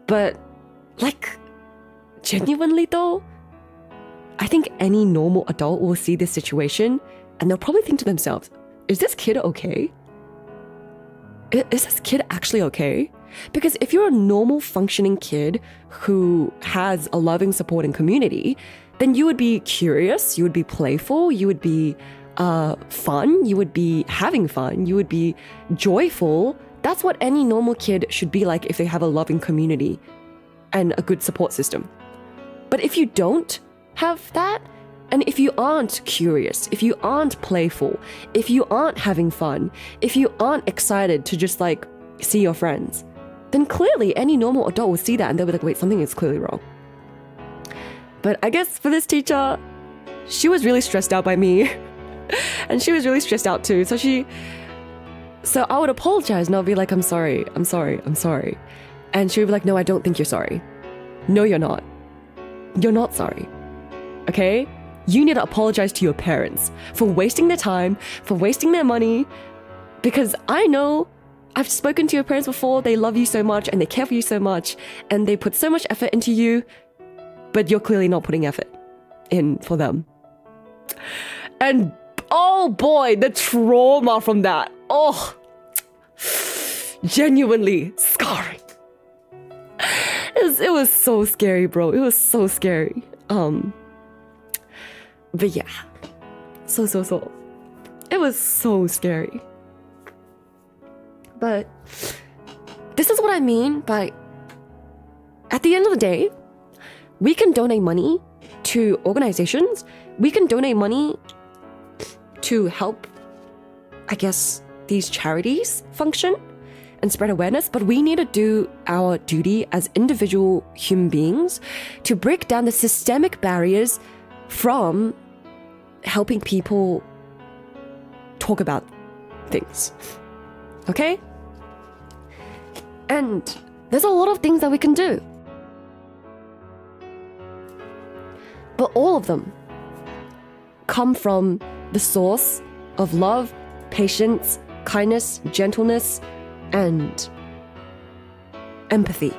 But like, genuinely though, I think any normal adult will see this situation and they'll probably think to themselves, is this kid okay? Is this kid actually okay? Because if you're a normal functioning kid who has a loving, supporting community, then you would be curious, you would be playful, you would be fun, you would be having fun, you would be joyful. That's what any normal kid should be like if they have a loving community and a good support system. But if you don't have that, and if you aren't curious, if you aren't playful, if you aren't having fun, if you aren't excited to just like see your friends, then clearly any normal adult will see that and they'll be like, wait, something is clearly wrong. But I guess for this teacher, she was really stressed out by me and she was really stressed out too. So I would apologize and I'll be like, I'm sorry. And she would be like, no, I don't think you're sorry. No, you're not. You're not sorry. Okay? You need to apologize to your parents for wasting their time, for wasting their money, because I know I've spoken to your parents before. They love you so much and they care for you so much and they put so much effort into you, but you're clearly not putting effort in for them. And oh boy, the trauma from that. Oh, genuinely scarring. It was so scary, bro. It was so scary. But yeah, so. It was so scary. But this is what I mean by, at the end of the day, we can donate money to organizations. We can donate money to help, I guess, these charities function and spread awareness, but we need to do our duty as individual human beings to break down the systemic barriers from helping people talk about things. Okay? And there's a lot of things that we can do. But all of them come from the source of love, patience, kindness, gentleness, and empathy.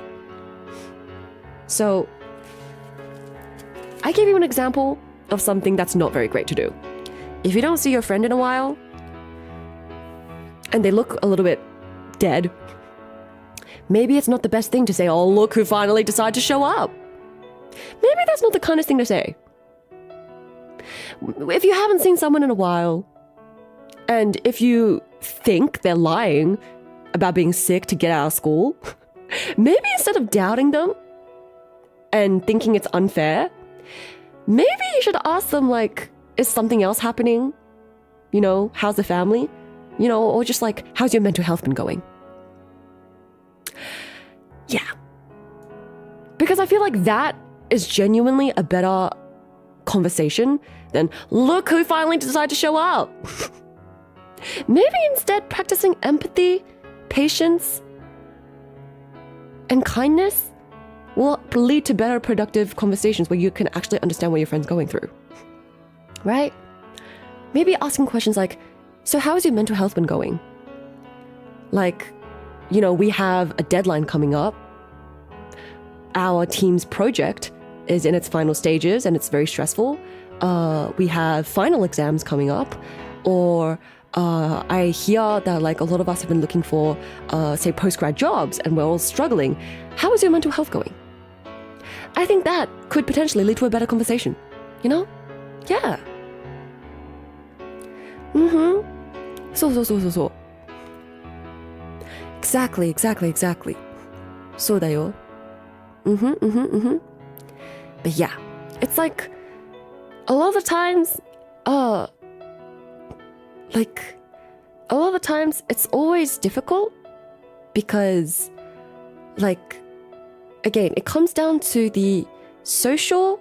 So, I gave you an example of something that's not very great to do. If you don't see your friend in a while, and they look a little bit dead, maybe it's not the best thing to say, oh, look who finally decided to show up. Maybe that's not the kindest thing to say. If you haven't seen someone in a while, and if you think they're lying about being sick to get out of school, maybe instead of doubting them and thinking it's unfair, maybe you should ask them, like, is something else happening? How's the family? Or just like, how's your mental health been going? Yeah. Because I feel like that is genuinely a better conversation than, look who finally decided to show up. Maybe instead practicing empathy, patience, and kindness will lead to better productive conversations where you can actually understand what your friend's going through. Right? Maybe asking questions like, so how has your mental health been going? Like, we have a deadline coming up. Our team's project is in its final stages and it's very stressful. We have final exams coming up. Or I hear that like a lot of us have been looking for, say, post-grad jobs and we're all struggling. How is your mental health going? I think that could potentially lead to a better conversation. Yeah. So. Exactly. そうだよ。But yeah, it's like a lot of the times, like a lot of the times it's always difficult because, like, again, it comes down to the social,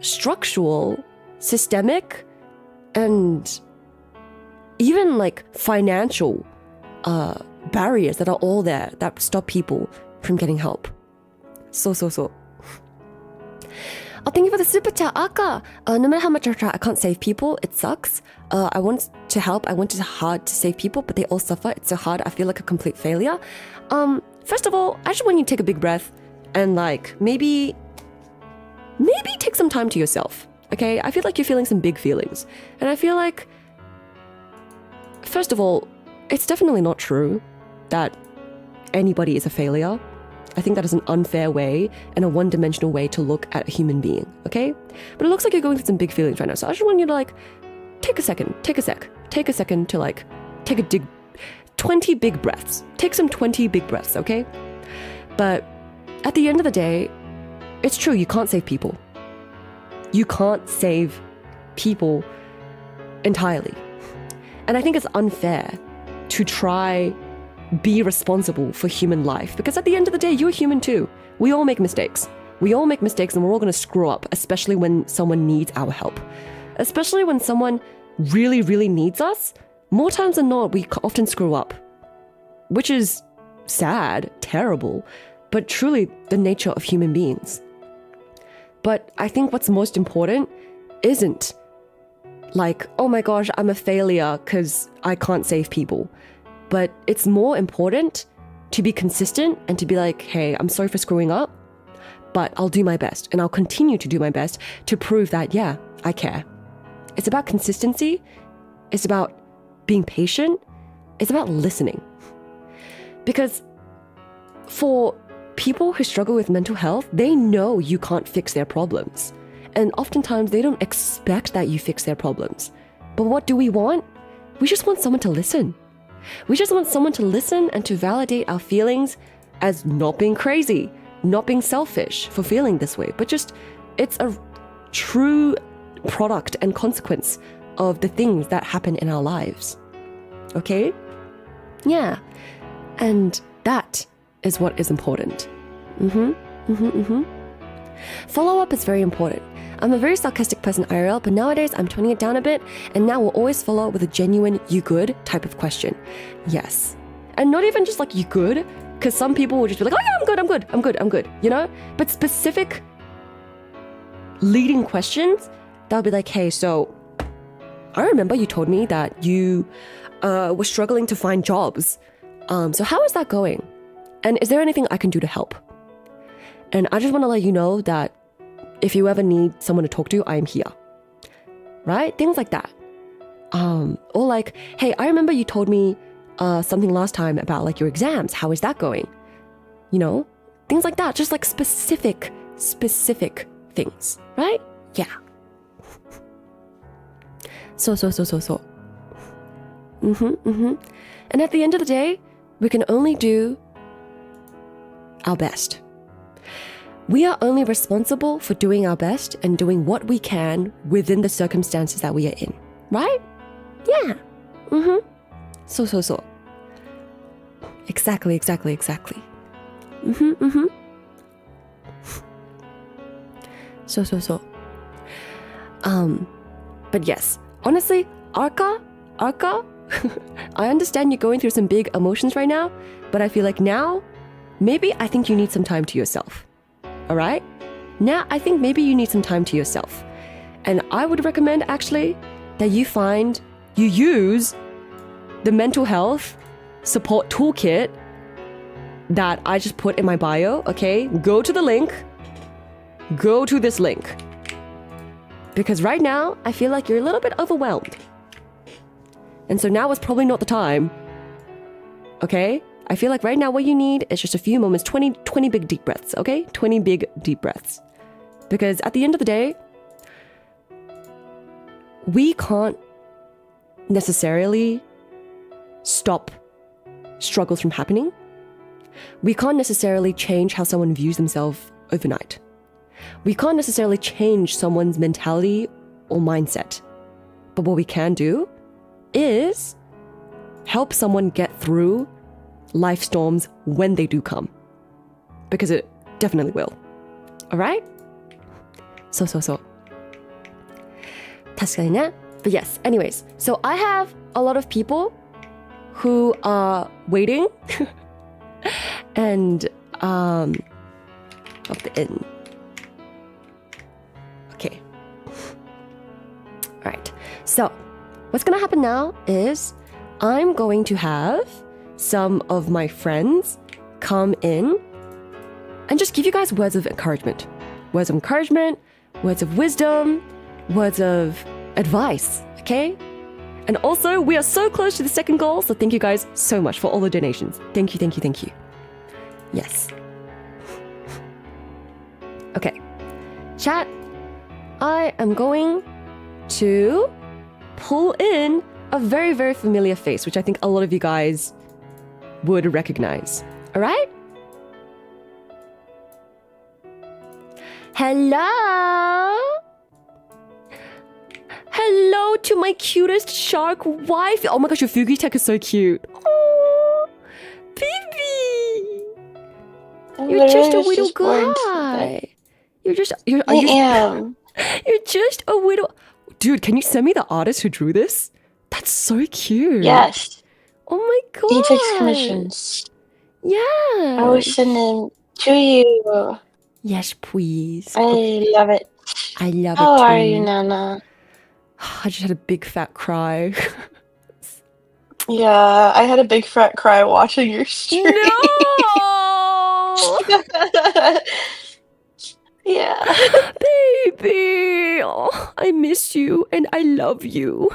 structural, systemic, and even like financial barriers that are all there that stop people from getting help. So. Oh, thank you for the super chat, Aka. No matter how much I try, I can't save people. It sucks. I want to help. I want it hard to save people, but they all suffer. It's so hard. I feel like a complete failure. First of all, I just want you to take a big breath and like maybe take some time to yourself. Okay? I feel like you're feeling some big feelings. And I feel like, first of all, it's definitely not true that anybody is a failure. I think that is an unfair way and a one-dimensional way to look at a human being, okay? But it looks like you're going through some big feelings right now. So I just want you to like, take a second to like, take 20 big breaths. Take some 20 big breaths, okay? But at the end of the day, it's true, you can't save people. You can't save people entirely. And I think it's unfair to try be responsible for human life, because at the end of the day, you're human too. We all make mistakes. We all make mistakes and we're all going to screw up, especially when someone needs our help. Especially when someone really, really needs us, more times than not, we often screw up, which is sad, terrible, but truly the nature of human beings. But I think what's most important isn't like, oh my gosh, I'm a failure because I can't save people. But it's more important to be consistent and to be like, hey, I'm sorry for screwing up, but I'll do my best and I'll continue to do my best to prove that, yeah, I care. It's about consistency. It's about being patient. It's about listening. Because for people who struggle with mental health, they know you can't fix their problems. And oftentimes they don't expect that you fix their problems. But what do we want? We just want someone to listen. We just want someone to listen and to validate our feelings as not being crazy, not being selfish for feeling this way, but just it's a true product and consequence of the things that happen in our lives. Okay? Yeah. And that is what is important. Follow-up is very important. I'm a very sarcastic person IRL, but nowadays I'm toning it down a bit, and now we'll always follow up with a genuine "you good" type of question. Yes. And not even just like "you good," because some people will just be like, oh yeah, I'm good, you know? But specific leading questions, they'll be like, hey, so I remember you told me that you were struggling to find jobs. So how is that going? And is there anything I can do to help? And I just want to let you know that if you ever need someone to talk to, I am here. Right? Things like that. Or like, hey, I remember you told me something last time about like your exams. How is that going? You know? Things like that. Just like specific things. Right? Yeah. So. And at the end of the day, we can only do our best. We are only responsible for doing our best and doing what we can within the circumstances that we are in. Right? Yeah. So. Exactly. So. But yes, honestly, Arka, I understand you're going through some big emotions right now, but I feel like now, maybe I think you need some time to yourself. All right? Now, I think maybe you need some time to yourself. And I would recommend actually that you use the mental health support toolkit that I just put in my bio, okay? Go to the link. Go to this link. Because right now, I feel like you're a little bit overwhelmed. And so now is probably not the time. Okay? I feel like right now what you need is just a few moments, 20 big deep breaths, okay? 20 big deep breaths. Because at the end of the day, we can't necessarily stop struggles from happening. we can't necessarily change how someone views themselves overnight. We can't necessarily change someone's mentality or mindset. But what we can do is help someone get through life storms when they do come. Because it definitely will. Alright? So. 確かにね. But yes, anyways. So I have a lot of people who are waiting and up in. Okay. Alright. So what's gonna happen now is I'm going to have some of my friends come in and just give you guys words of encouragement. Words of encouragement, words of wisdom, words of advice, okay? And also, we are so close to the second goal, so thank you guys so much for all the donations. Thank you. Yes. Okay. Chat, I am going to pull in a very, very familiar face, which I think a lot of you guys would recognize. All right? Hello? Hello to my cutest shark wife. Oh my gosh, your Fugi tech is so cute. Oh, baby. You're just a little guy. You're just a little... Dude, can you send me the artist who drew this? That's so cute. Yes. Oh my god. He takes commissions. Yeah. I will send them to you. Yes, please. I love it. I love it How too. are you, Nana? I just had a big fat cry. Yeah, I had a big fat cry watching your stream. No! Yeah. Baby! Oh, I miss you and I love you.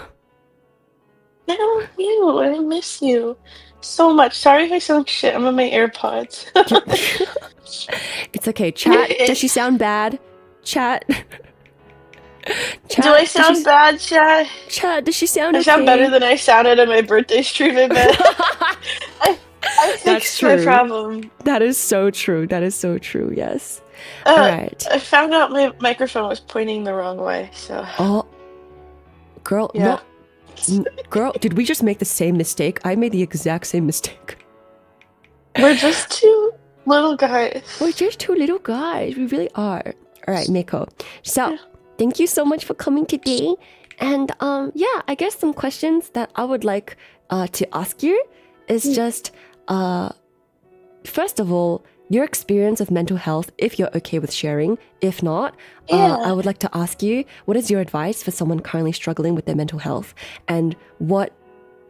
I love you and I miss you so much. Sorry if I sound like shit. I'm on my AirPods. It's okay. Chat, does she sound bad? Chat. Do I sound bad, Chat? Chat, does she sound I okay? sound better than I sounded at my birthday stream, I bet. I fixed my problem. That is so true. Yes. All right. I found out my microphone was pointing the wrong way, so... Oh. Girl, yeah. No. Girl, did we just make the same mistake? I made the exact same mistake. We're just two little guys. We're just two little guys. We really are. All right, Miko. So, thank you so much for coming today. And yeah, I guess some questions that I would like to ask you is just, first of all, your experience of mental health, if you're okay with sharing. If not, I would like to ask you, what is your advice for someone currently struggling with their mental health? And what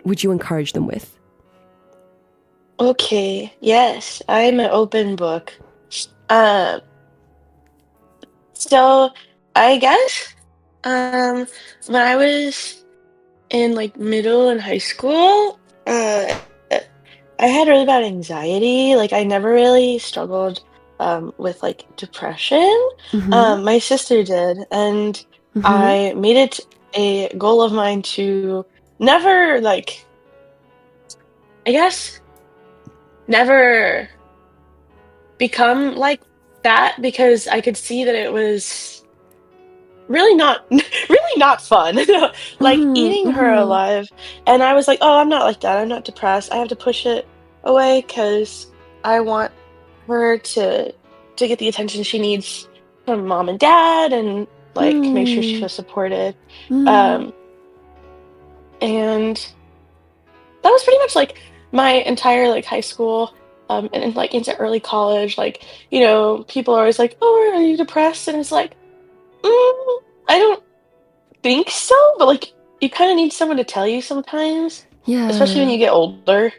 would you encourage them with? Okay, yes, I'm an open book. So I guess when I was in like middle and high school, I had really bad anxiety. Like I never really struggled with like depression. My sister did, and I made it a goal of mine to never never become like that, because I could see that it was really not fun. Like eating her alive, and I was like, oh, I'm not like that, I'm not depressed, I have to push it away because I want her to get the attention she needs from mom and dad, and like make sure she feels supported. And that was pretty much like my entire like high school, and like into early college. Like, you know, people are always like, oh, are you depressed? And it's like, I don't think so, but like you kind of need someone to tell you sometimes, especially when you get older.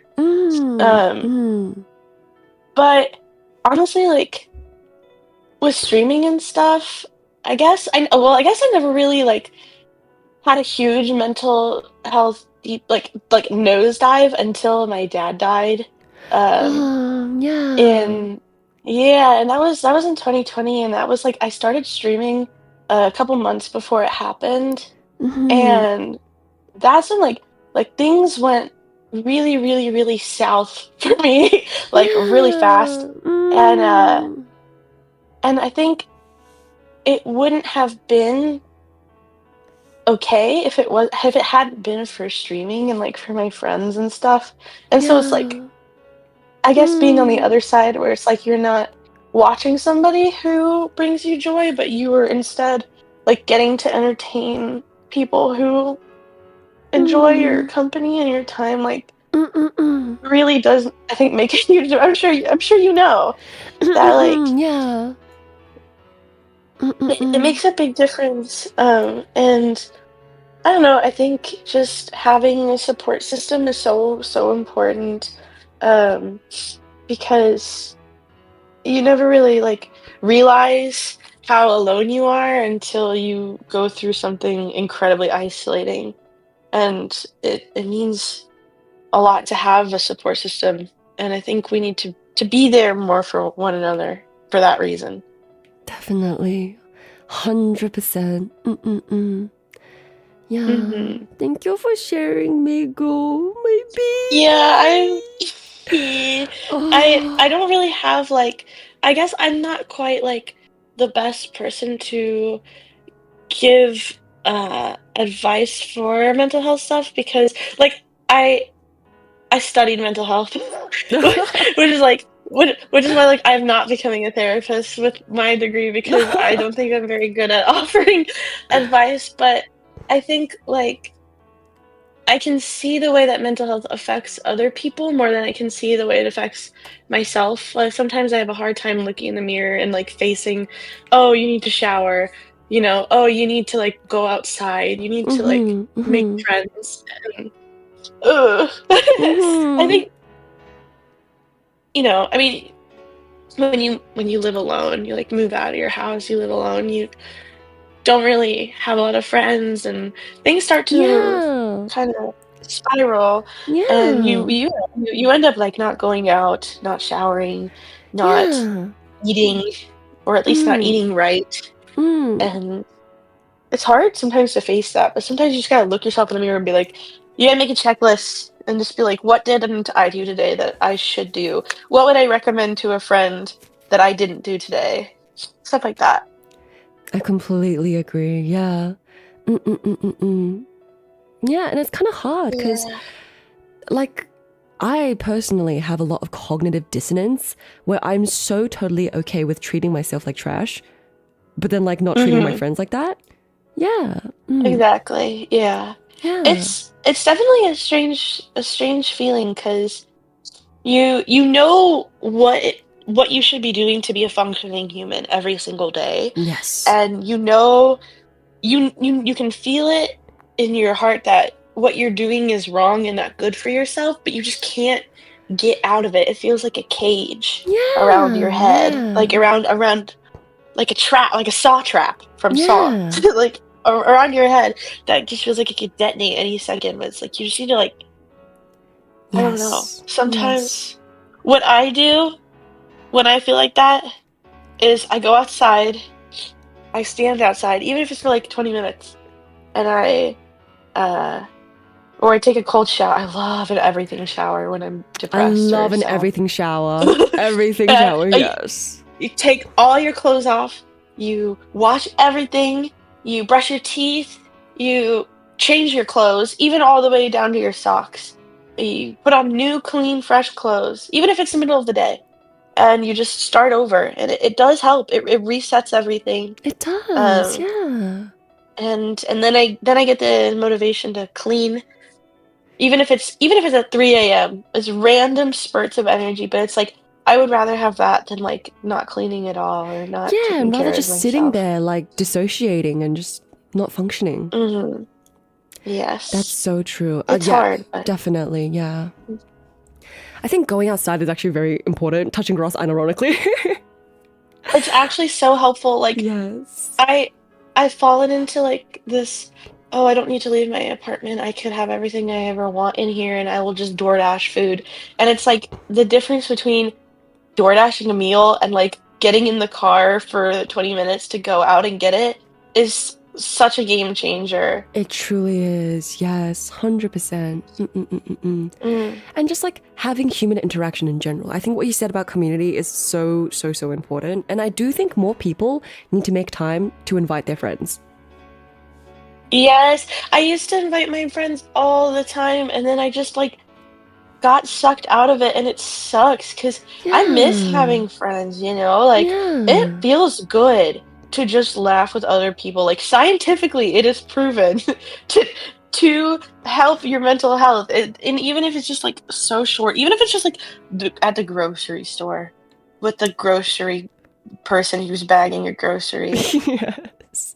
But honestly, like with streaming and stuff, I guess I never really like had a huge mental health deep like nosedive until my dad died. And that was in 2020, and that was like I started streaming a couple months before it happened, and that's when like things went really, really, really south for me, like really fast. Yeah. And and I think it wouldn't have been okay if it hadn't been for streaming and like for my friends and stuff. And so it's like Yeah. I guess being on the Mm. other side where it's like you're not watching somebody who brings you joy, but you are instead like getting to entertain people who enjoy your Mm. company and your time, like Mm-mm-mm. really does I think make a huge I'm sure you know that like Mm-mm-mm. Yeah. it Mm-mm-mm. makes a big difference. And I don't know, I think just having a support system is so, so important. Um, because you never really like realize how alone you are until you go through something incredibly isolating. And it means a lot to have a support system. And I think we need to be there more for one another for that reason. Definitely. 100%. Mm-mm-mm. Yeah. Hmm. Thank you for sharing, Mego. My Yeah, baby. I Oh. don't really have like I guess I'm not quite like the best person to give advice for mental health stuff because like I I studied mental health which is like which is why like I'm not becoming a therapist with my degree because I don't think I'm very good at offering advice, but I think like I can see the way that mental health affects other people more than I can see the way it affects myself. Like sometimes I have a hard time looking in the mirror and like facing, oh, you need to shower, oh, you need to like go outside, you need to like Mm-hmm. make Mm-hmm. friends. And, ugh. I Mm-hmm. think, I mean, when you live alone, you like move out of your house, you live alone, you don't really have a lot of friends and things start to Yeah. kind of spiral and Yeah. you end up like not going out, not showering, not Yeah. eating, or at least not Mm. eating right. Mm. And it's hard sometimes to face that, but sometimes you just gotta look yourself in the mirror and be like, you gotta make a checklist and just be like, what didn't I do today that I should do? What would I recommend to a friend that I didn't do today? Stuff like that. I completely agree. Yeah. Mm-mm-mm-mm-mm. Yeah, and it's kind of hard because, Yeah. like, I personally have a lot of cognitive dissonance where I'm so totally okay with treating myself like trash, but then, like, not treating my Hmm. friends like that. Yeah. Mm. Exactly, yeah. Yeah. It's definitely a strange feeling because you know what you should be doing to be a functioning human every single day, Yes. and you know you can feel it in your heart that what you're doing is wrong and not good for yourself, but you just can't get out of it. It feels like a cage around your Yeah. head, like Yeah. around like a trap, like a saw trap from Saw, Yeah. like around your head that just feels like it could detonate any second. But it's like you just need to like I don't know. Yes. Yes. Sometimes what I do when I feel like that is I go outside, I stand outside, even if it's for like 20 minutes, and uh, or I take a cold shower. I love an everything shower when I'm I depressed or love an sad. everything shower. Everything uh, shower, I, yes. you take all your clothes off, you wash everything, you brush your teeth, you change your clothes, even all the way down to your socks. You put on new, clean, fresh clothes, even if it's the middle of the day, and you just start over. And it does help. It resets everything. It does, Um, yeah. and then I get the motivation to clean, even if it's at 3 a.m. It's random spurts of energy, but it's like I would rather have that than like not cleaning at all or not Yeah, taking and rather care of just sitting myself. there, like, dissociating and just not functioning. Hmm. That's Yes. so true. It's Yeah, hard, but definitely, yeah. I think going outside is actually very important, touching grass unironically. it's actually so helpful. Like Yes. I I've fallen into like this, oh, I don't need to leave my apartment. I could have everything I ever want in here and I will just DoorDash food. And it's like the difference between DoorDashing a meal and like getting in the car for 20 minutes to go out and get it is such a game changer. It truly is. Yes, 100%. And just like having human interaction in general. I think what you said about community is so important. And I do think more people need to make time to invite their friends. Yes, I used to invite my friends all the time, and then I just like got sucked out of it, and it sucks because I miss having friends, you know? Like, it Yeah. feels good to just laugh with other people. Like, scientifically, it is proven to to help your mental health. And even if it's just like so short, even if it's just like at the grocery store with the grocery person who's bagging your groceries. Yes.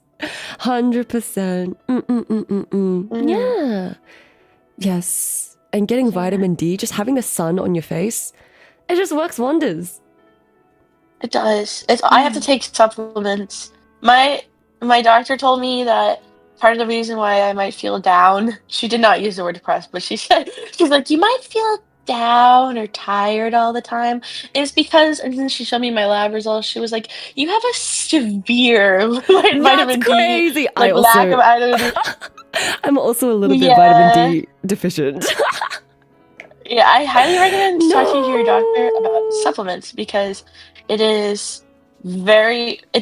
100%. Mm, Yeah. Yes. And getting yeah. vitamin D, just having the sun on your face, it just works wonders. It does. I have to take supplements. My doctor told me that part of the reason why I might feel down, she did not use the word depressed, but she said she's like, "You might feel down or tired all the time," is because and then she showed me my lab results. She was like, "You have a severe That's vitamin D, crazy. like lack of vitamin D." I'm also a little bit vitamin Yeah. D deficient. Yeah, I highly recommend talking to your doctor about No. supplements because it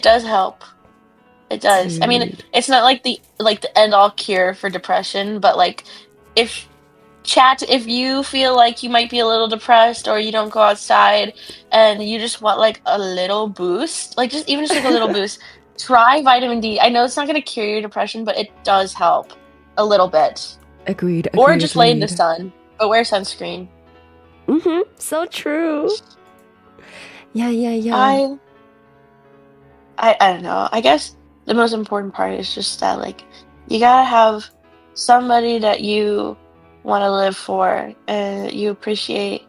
does help. It does. I mean, Dude. it's not like the end all cure for depression, but like if if you feel like you might be a little depressed or you don't go outside and you just want like a little boost, like just like a little boost, try vitamin D. I know it's not going to cure your depression, but it does help a little bit. Agreed. Or just lay in the sun, but wear sunscreen. So true. Yeah. I I don't know. I guess the most important part is just that like you gotta have somebody that you want to live for and you appreciate,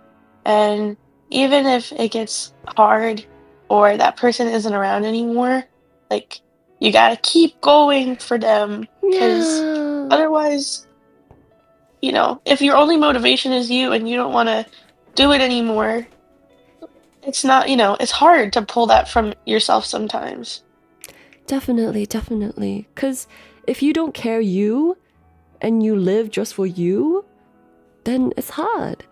and even if it gets hard or that person isn't around anymore, like you gotta keep going for them because Yeah. otherwise, if your only motivation is you and you don't want to do it anymore, it's not, it's hard to pull that from yourself sometimes. Definitely. Because if you don't care you and you live just for you, then it's hard.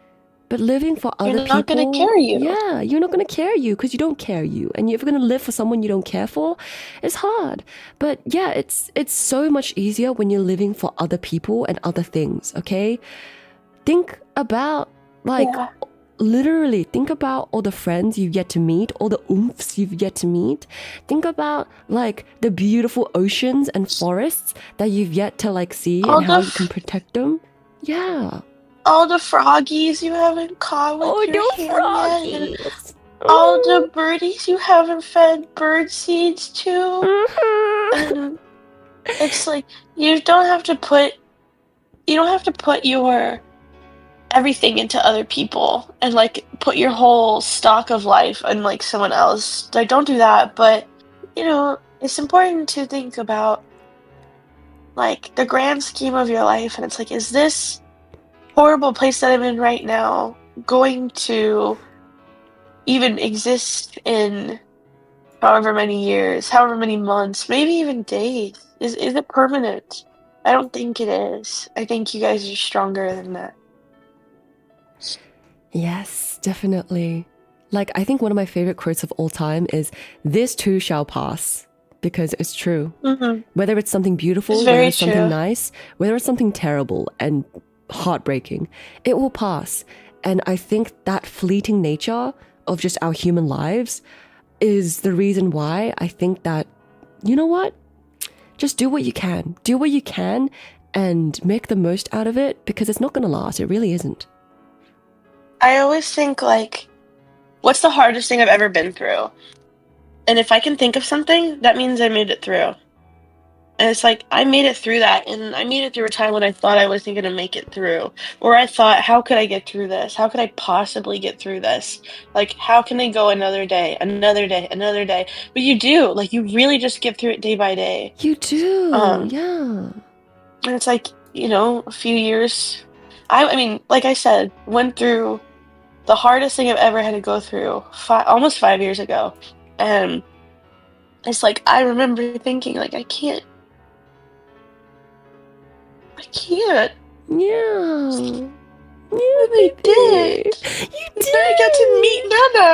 But living for other You're not going to people, carry you. yeah, you're not going to care you because you don't care you. And if you're going to live for someone you don't care for, it's hard. But yeah, it's so much easier when you're living for other people and other things, okay? Think about, like, Yeah. literally think about all the friends you've yet to meet, all the oomphs you've yet to meet. Think about like the beautiful oceans and forests that you've yet to like see All and how the you can protect them. Yeah. all the froggies you haven't caught with Oh, your no hand yet, and froggies. all the birdies you haven't fed bird seeds to. And it's like you don't have to put your everything into other people and like put your whole stock of life in like someone else. Like don't do that, but it's important to think about like the grand scheme of your life, and it's like, is this horrible place that I'm in right now going to even exist in however many years, however many months, maybe even days? Is it permanent? I don't think it is. I think you guys are stronger than that. Yes, definitely. Like, I think one of my favorite quotes of all time is, "This too shall pass," because it's true. Mm-hmm. Whether it's something beautiful, It's whether very it's something true. nice, whether it's something terrible and heartbreaking, it will pass. And I think that fleeting nature of just our human lives is the reason why I think that, you know what? Just do what you can. Do what you can and make the most out of it because it's not going to last. It really isn't. I always think like, what's the hardest thing I've ever been through? And if I can think of something, that means I made it through. And it's like, I made it through that, and I made it through a time when I thought I wasn't going to make it through. Or I thought, how could I get through this? How could I possibly get through this? Like, how can I go another day, another day, another day? But you do. Like, you really just get through it day by day. You do, yeah. And it's like, a few years. I mean, like I said, went through the hardest thing I've ever had to go through almost 5 years ago. And it's like, I remember thinking, like, I can't I can't. Yeah. And I did. You And then I got to meet Nana.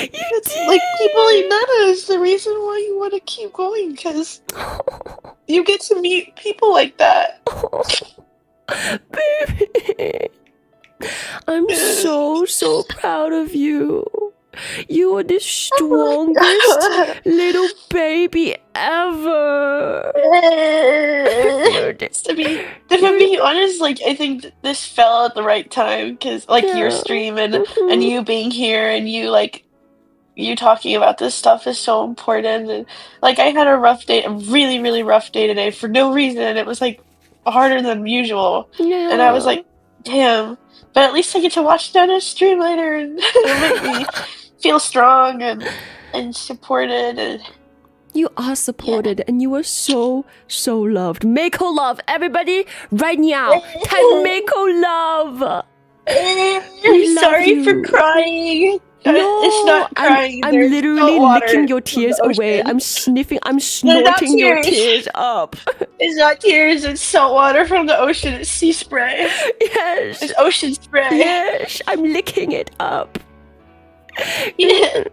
You It's did. like people like Nana is the reason why you want to keep going, because you get to meet people like that. Baby. I'm so proud of you. You are the strongest little baby ever. To be honest, like I think this fell at the right time, because like your stream and you being here and you talking about this stuff is so important. And like I had a really rough day today for no reason. It was like harder than usual, and I was like, damn. But at least I get to watch Nana's stream later, and it'll make me feel strong and supported. And you are supported, and you are so loved. Mako love, everybody, right now. Type Mako love. I'm sorry for crying. No, it's not crying. I'm literally licking your tears away. I'm snorting your tears up. It's not tears, it's salt water from the ocean. It's sea spray. Yes. It's ocean spray. Yes, I'm licking it up. Yeah.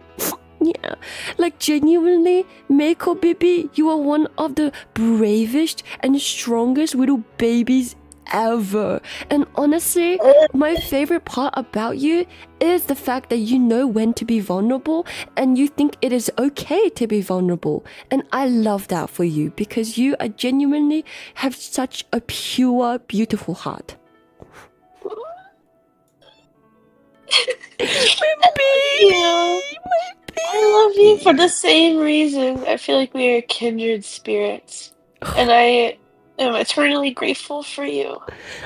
Yeah. Like genuinely, Mako baby, you are one of the bravest and strongest little babies ever. And honestly, my favorite part about you is the fact that you know when to be vulnerable and you think it is okay to be vulnerable. And I love that for you, because you are genuinely have such a pure, beautiful heart. My baby, my baby. I love you for the same reason. I feel like we are kindred spirits. And I am eternally grateful for you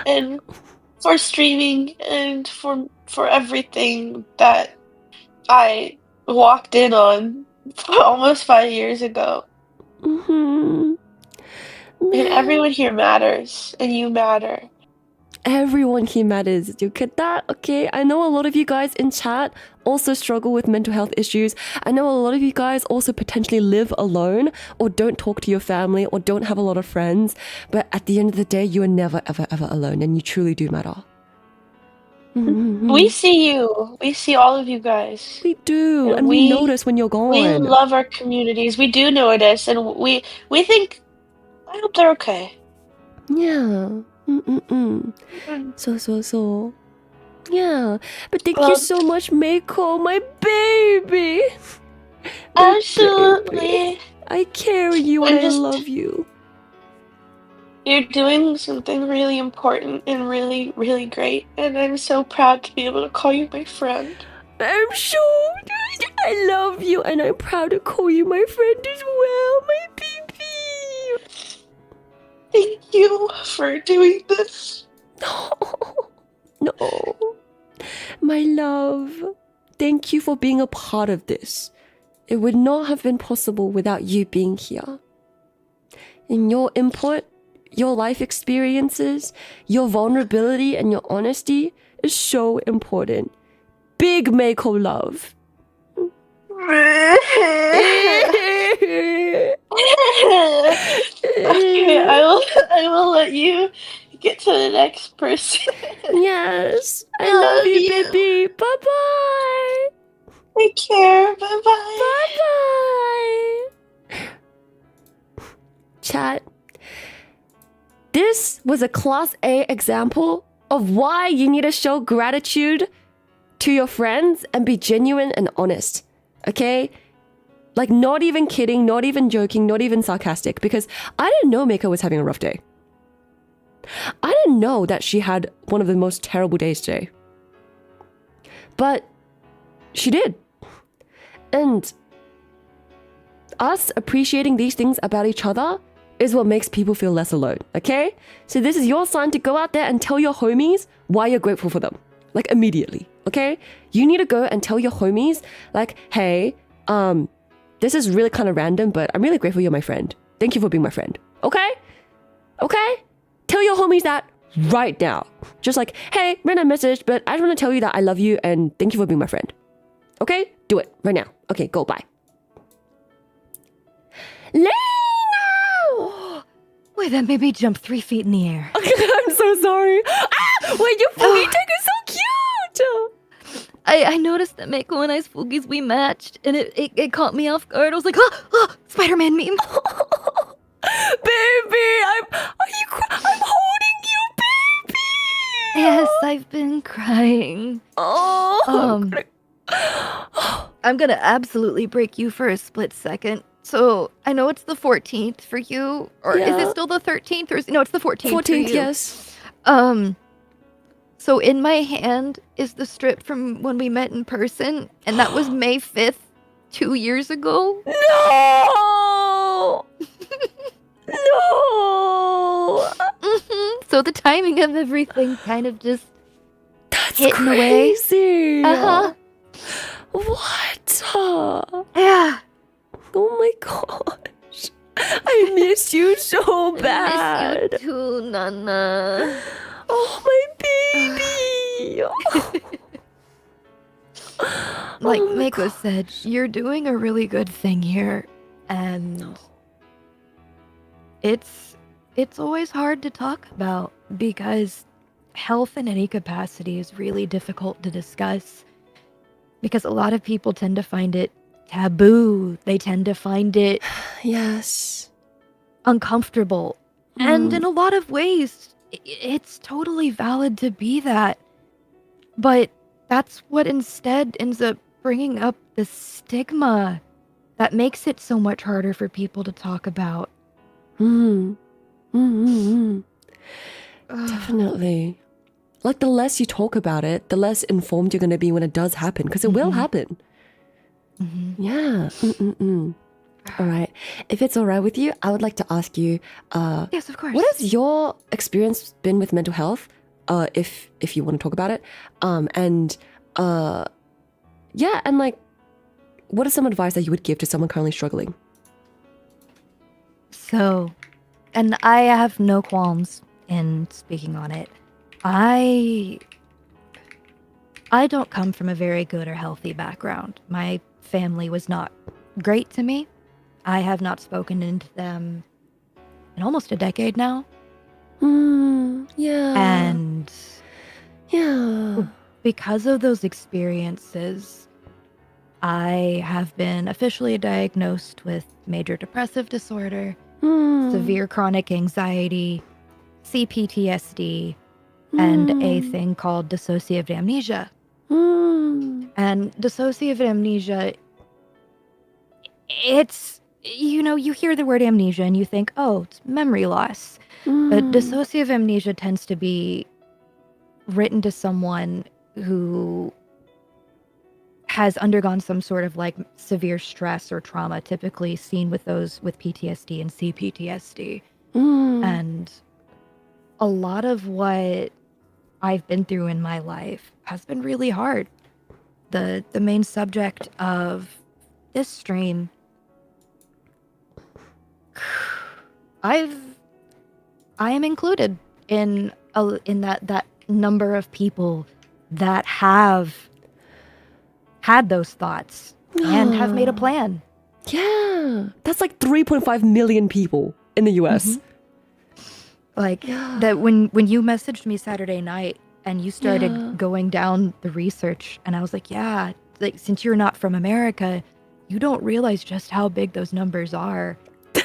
and for streaming and for everything that I walked in on almost 5 years ago. Mm-hmm. And everyone here matters, and you matter. Everyone here matters. You get that? Okay, I know a lot of you guys in chat also struggle with mental health issues. I know a lot of you guys also potentially live alone or don't talk to your family or don't have a lot of friends. But at the end of the day, you are never, ever, ever alone, and you truly do matter. Mm-hmm. We see you. We see all of you guys. We do, and we notice when you're gone. We love our communities. We do notice, and we think, I hope they're okay. Yeah. So. Yeah. But thank you so much, Mako, my baby. Absolutely. Baby. I carry you and I love you. You're doing something really important and really, really great. And I'm so proud to be able to call you my friend. I'm so... I love you and I'm proud to call you my friend as well, my baby. Thank you for doing this. No. My love, thank you for being a part of this. It would not have been possible without you being here. And your input, your life experiences, your vulnerability and your honesty is so important. Big Mako love. Okay, I will let you get to the next person. Yes, I love you, baby. Bye-bye. Take care. Bye-bye. Bye-bye. Chat. This was a Class A example of why you need to show gratitude to your friends and be genuine and honest. Okay? Like, not even kidding, not even joking, not even sarcastic, because I didn't know Mako was having a rough day. I didn't know that she had one of the most terrible days today. But she did. And us appreciating these things about each other is what makes people feel less alone, okay? So this is your sign to go out there and tell your homies why you're grateful for them. Like, immediately, okay? You need to go and tell your homies, like, hey, this is really kind of random, but I'm really grateful you're my friend. Thank you for being my friend. Okay? Okay? Tell your homies that right now. Just like, hey, random message, but I just want to tell you that I love you and thank you for being my friend. Okay? Do it right now. Okay, go, bye. Lena! Wait, that made me jump 3 feet in the air. I'm so sorry. Wait, your Fugi tag is so cute. I noticed that Mako and I's Fugis, we matched, and it caught me off guard. I was like, Spider-Man meme. Baby, I'm holding you, baby. Yes, I've been crying. Oh. I'm gonna absolutely break you for a split second. So, I know it's the 14th for you, or is it still the 13th? No, it's the 14th 14th, for you. yes. So in my hand is the strip from when we met in person, and that was May 5th, 2 years ago. No! No! So the timing of everything kind of just That's hit in a way. crazy. Uh-huh. What? Yeah. Oh my gosh. I miss you so bad. Miss you too, Nana. Oh, my baby. Like Oh my Mako said, you're doing a really good thing here, and it's always hard to talk about because health in any capacity is really difficult to discuss because a lot of people tend to find it taboo. They tend to find it Yes. uncomfortable. And in a lot of ways, it's totally valid to be that. But that's what instead ends up bringing up the stigma that makes it so much harder for people to talk about. Definitely. Like, the less you talk about it, the less informed you're going to be when it does happen, because it will happen. Yeah. All right. If it's all right with you, I would like to ask you, Yes, of course. what has your experience been with mental health? If you want to talk about it. And like, what is some advice that you would give to someone currently struggling? So, and I have no qualms in speaking on it. I don't come from a very good or healthy background. My family was not great to me. I have not spoken into them in almost a decade now. Yeah. And yeah. because of those experiences, I have been officially diagnosed with major depressive disorder, severe chronic anxiety, CPTSD, and a thing called dissociative amnesia. And dissociative amnesia, it's, you hear the word amnesia and you think, oh, it's memory loss. But dissociative amnesia tends to be written to someone who has undergone some sort of like severe stress or trauma, typically seen with those with PTSD and CPTSD. And a lot of what I've been through in my life has been really hard. The main subject of this stream, I am included in that number of people that have had those thoughts and have made a plan. Yeah. That's like 3.5 million people in the US. Like that when you messaged me Saturday night and you started going down the research, and I was like, yeah, like since you're not from America, you don't realize just how big those numbers are.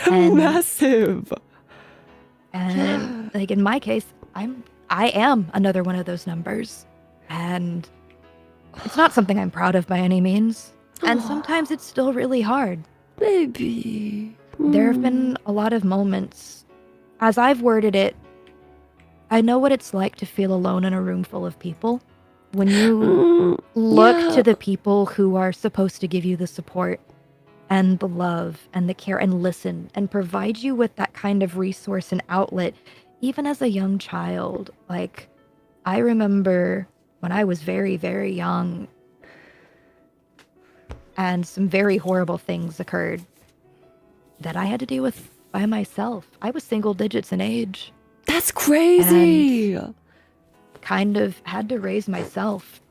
And, Massive. And like in my case, I am another one of those numbers. And it's not something I'm proud of by any means. And sometimes it's still really hard. Baby. There have been a lot of moments. As I've worded it, I know what it's like to feel alone in a room full of people. When you look to the people who are supposed to give you the support and the love and the care and listen and provide you with that kind of resource and outlet, even as a young child. Like, I remember when I was very, very young and some very horrible things occurred that I had to deal with by myself. I was single digits in age. That's crazy. And kind of had to raise myself.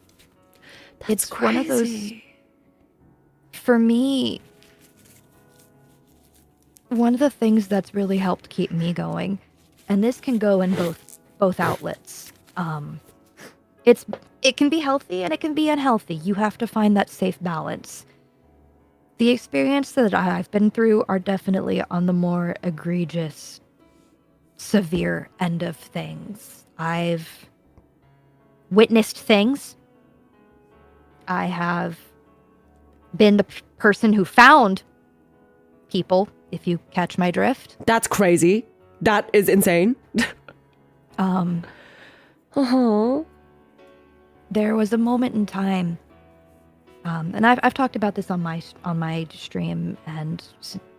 That's crazy. One of those, for me, one of the things that's really helped keep me going, and this can go in both outlets. It can be healthy and it can be unhealthy. You have to find that safe balance. The experience that I've been through are definitely on the more egregious, severe end of things. I've witnessed things. I have been the person who found people, if you catch my drift. That's crazy. That is insane. There was a moment in time, and I've talked about this on my stream, and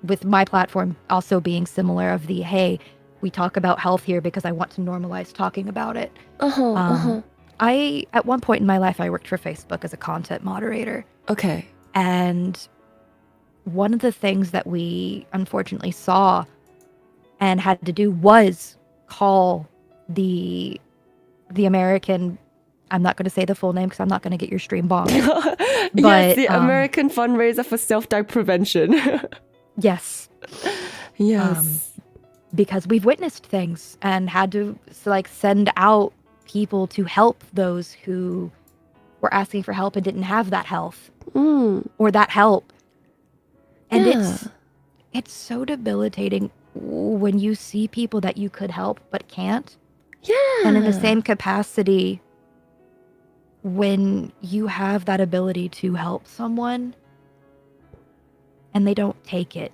with my platform also being similar of the, hey, we talk about health here because I want to normalize talking about it. At one point in my life, I worked for Facebook as a content moderator. Okay. And one of the things that we unfortunately saw and had to do was call the American, I'm not going to say the full name because I'm not going to get your stream bombed. Yes, the American Fundraiser for Self-Doubt Prevention. Yes. Yes. Because we've witnessed things and had to send out people to help those who were asking for help and didn't have that health or that help. And it's so debilitating when you see people that you could help but can't. Yeah. And in the same capacity, when you have that ability to help someone and they don't take it.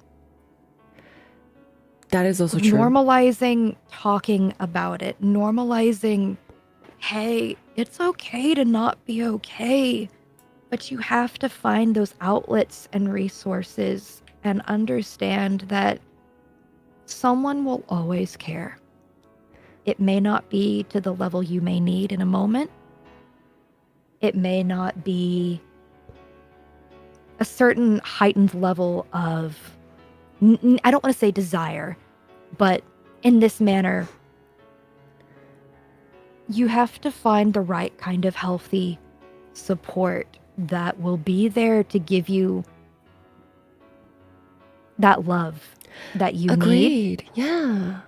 That is also true. Normalizing talking about it. Normalizing, hey, it's okay to not be okay. But you have to find those outlets and resources and understand that someone will always care. It may not be to the level you may need in a moment. It may not be a certain heightened level of, I don't want to say desire, but in this manner, you have to find the right kind of healthy support that will be there to give you that love that you need. Agreed. Yeah.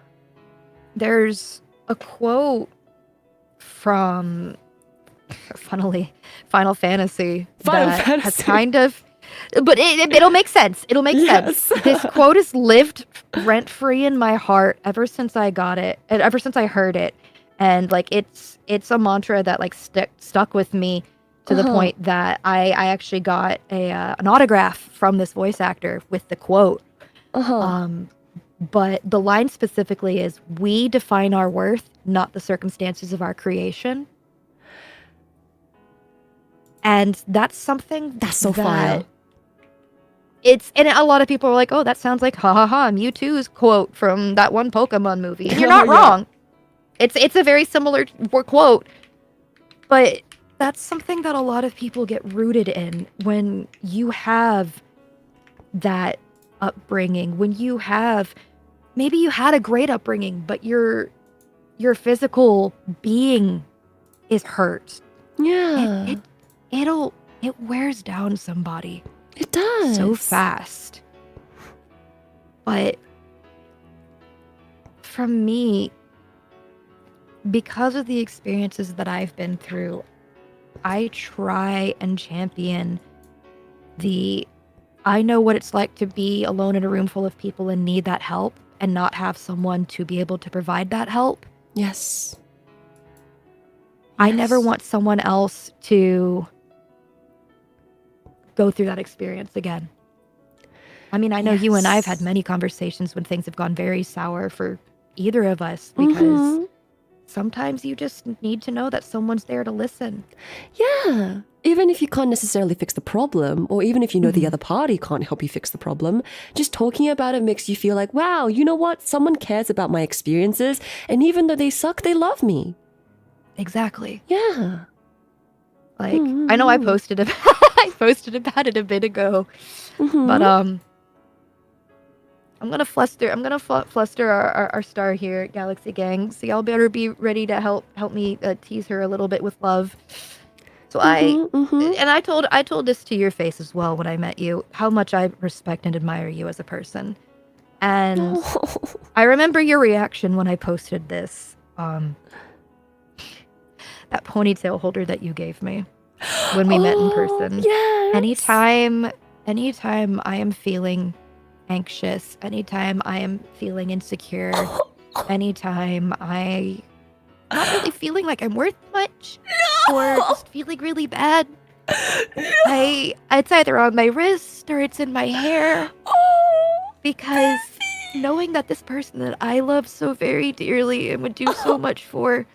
There's a quote from, funnily, Final Fantasy has kind of, but it'll make sense. It'll make sense. This quote has lived rent-free in my heart ever since I got it, and ever since I heard it. And it's a mantra that stuck with me to the point that I actually got an autograph from this voice actor with the quote. But the line specifically is, "We define our worth, not the circumstances of our creation." And that's something that's so fire. And a lot of people are like, "Oh, that sounds like Mewtwo's quote from that one Pokemon movie." And you're not wrong. It's a very similar quote, but that's something that a lot of people get rooted in when you have that upbringing, when you have, maybe you had a great upbringing, but your physical being is hurt. Yeah. It wears down somebody. It does. So fast. But from me, because of the experiences that I've been through, I try and champion I know what it's like to be alone in a room full of people and need that help and not have someone to be able to provide that help. Yes. I never want someone else to go through that experience again. I mean, I know you and I have had many conversations when things have gone very sour for either of us, because sometimes you just need to know that someone's there to listen. Yeah. Even if you can't necessarily fix the problem, or even if you know the other party can't help you fix the problem, just talking about it makes you feel like, wow, you know what? Someone cares about my experiences, and even though they suck, they love me. Exactly. Yeah. Like, I know I posted about it a bit ago, but I'm gonna fluster our star here, Galaxy Gang. So y'all better be ready to help me tease her a little bit with love. So I told this to your face as well when I met you, how much I respect and admire you as a person. And I remember your reaction when I posted this. That ponytail holder that you gave me when we met in person. Yes. Anytime I am feeling anxious, anytime I am feeling insecure, anytime I'm not really feeling like I'm worth much, or just feeling really bad, it's either on my wrist or it's in my hair. Because knowing that this person that I love so very dearly and would do so much for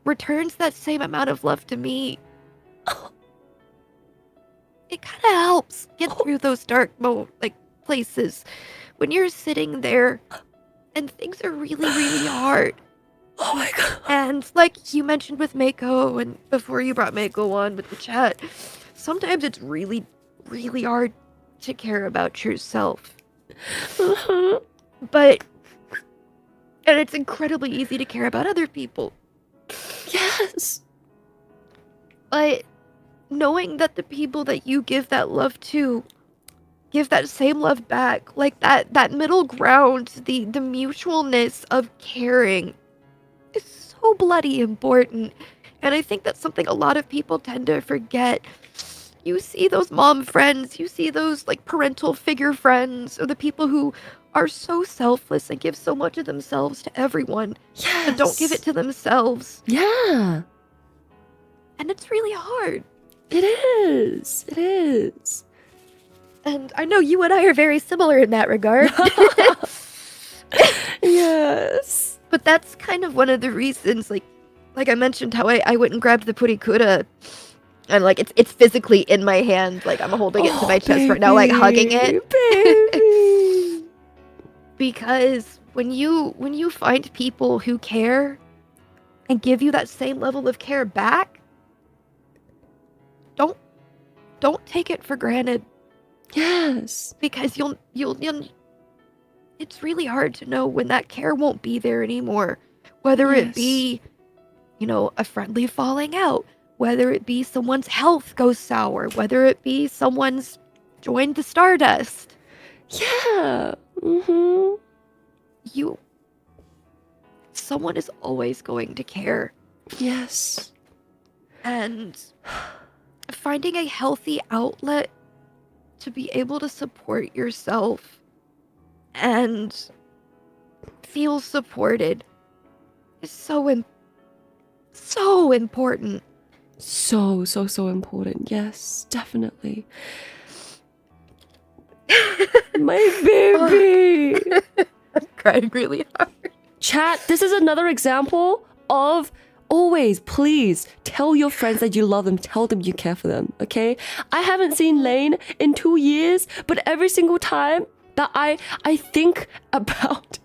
returns that same amount of love to me, it kind of helps get through those dark places when you're sitting there and things are really, really hard. Oh my god. And like you mentioned with Mako, and before you brought Mako on with the chat, sometimes it's really, really hard to care about yourself. And it's incredibly easy to care about other people. Yes. But knowing that the people that you give that love to give that same love back, like that middle ground, the mutualness of caring is so bloody important. And I think that's something a lot of people tend to forget. You see those mom friends, you see those like parental figure friends, or the people who are so selfless and give so much of themselves to everyone. Yes. And don't give it to themselves. Yeah. And it's really hard. It is. It is. And I know you and I are very similar in that regard. Yes. But that's kind of one of the reasons, like I mentioned, how I went and grabbed the purikura, and like it's physically in my hand, like I'm holding it to my chest right now, like hugging it. Baby. Because when you find people who care and give you that same level of care back, don't take it for granted. Yes. Because you'll it's really hard to know when that care won't be there anymore. Whether it be, a friendly falling out, whether it be someone's health goes sour, whether it be someone's joined the Stardust. Yeah. Mm-hmm. Someone is always going to care. Yes. And finding a healthy outlet to be able to support yourself and feel supported is so important. So important. Yes, definitely. My baby. I'm crying really hard. Chat, this is another example of always, please, tell your friends that you love them. Tell them you care for them, okay? I haven't seen Lane in 2 years, but every single time that I think about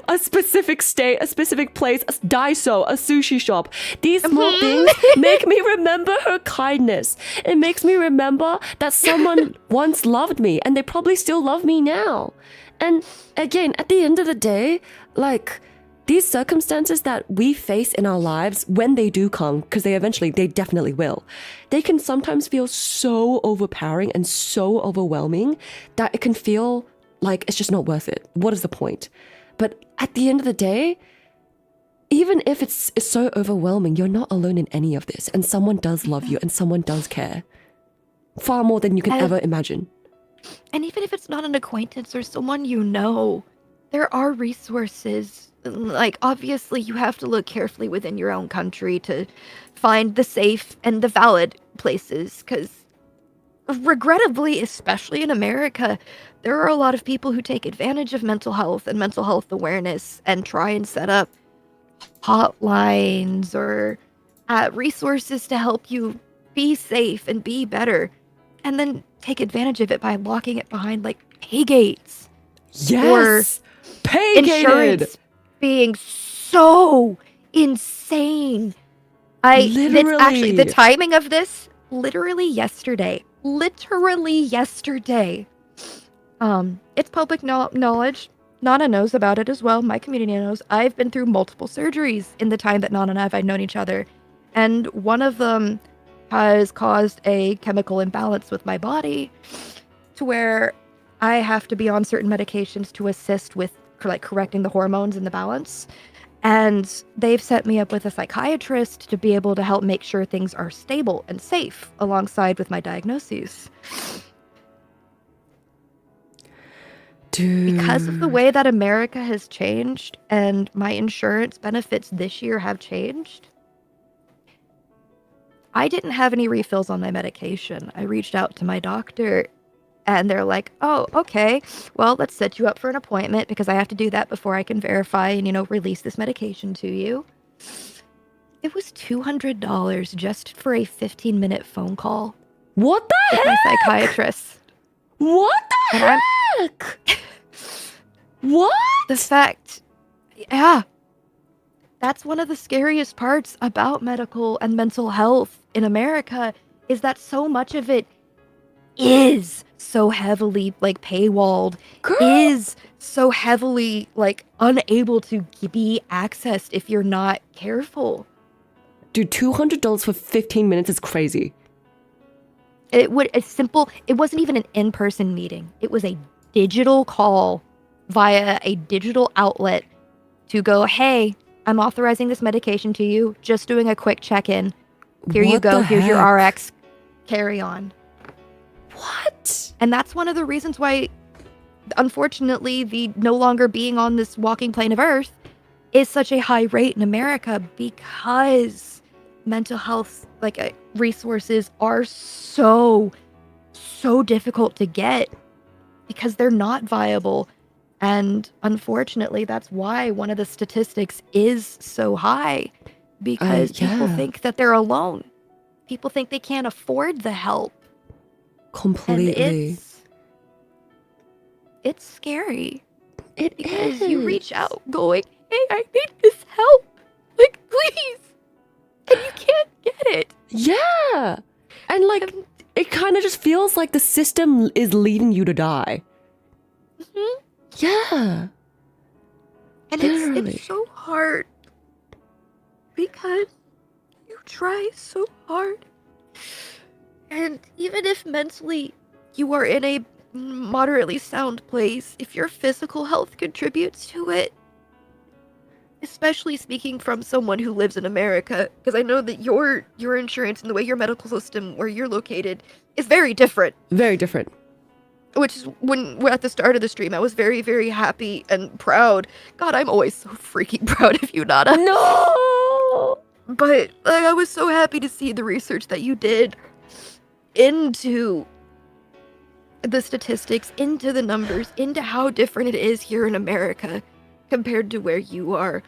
a specific state, a specific place, a Daiso, a sushi shop, these small things make me remember her kindness. It makes me remember that someone once loved me, and they probably still love me now. And again, at the end of the day, like, these circumstances that we face in our lives, when they do come, because they definitely will, they can sometimes feel so overpowering and so overwhelming that it can feel like it's just not worth it. What is the point? But at the end of the day, even if it's so overwhelming, you're not alone in any of this. And someone does love you and someone does care. Far more than you can ever imagine. And even if it's not an acquaintance or someone you know, there are resources. Like, obviously, you have to look carefully within your own country to find the safe and the valid places. Because, regrettably, especially in America, there are a lot of people who take advantage of mental health and mental health awareness and try and set up hotlines or resources to help you be safe and be better, and then take advantage of it by locking it behind, like, pay gates. Yes! Pay Insurance being so insane. Literally. Actually, the timing of this, literally yesterday. It's public knowledge. Nana knows about it as well. My community knows. I've been through multiple surgeries in the time that Nana and I have known each other. And one of them has caused a chemical imbalance with my body to where I have to be on certain medications to assist with like correcting the hormones and the balance. And they've set me up with a psychiatrist to be able to help make sure things are stable and safe alongside with my diagnoses. Dude. Because of the way that America has changed and my insurance benefits this year have changed, I didn't have any refills on my medication. I reached out to my doctor and they're like, oh, okay, well, let's set you up for an appointment because I have to do that before I can verify and, release this medication to you. It was $200 just for a 15-minute phone call. What the with heck? My psychiatrist. What the heck? What? The fact, yeah. That's one of the scariest parts about medical and mental health in America is that so much of it is so heavily like paywalled, Girl. is so heavily like unable to be accessed if you're not careful. Dude, $200 for 15 minutes is crazy. It wasn't even an in-person meeting. It was a digital call via a digital outlet to go, hey, I'm authorizing this medication to you, just doing a quick check-in. Here you What go, the here's your heck? RX, carry on. What? And that's one of the reasons why, unfortunately, the no longer being on this walking plane of earth is such a high rate in America, because mental health resources are so difficult to get because they're not viable. And unfortunately, that's why one of the statistics is so high, because people yeah. think that they're alone. People think they can't afford the help. Completely. And it's scary. It Because is. you reach out going, hey, I need this help. Like, please. And you can't get it. Yeah. And like, it kind of just feels like the system is leading you to die. Mhm. Yeah. And Literally. it's so hard. Because you try so hard. And even if mentally you are in a moderately sound place, if your physical health contributes to it, especially speaking from someone who lives in America, because I know that your insurance and the way your medical system where you're located is very different. Very different. Which is when we're at the start of the stream, I was very, very happy and proud. God, I'm always so freaking proud of you, Nada. No. But I was so happy to see the research that you did into the statistics, into the numbers, into how different it is here in America compared to where you are.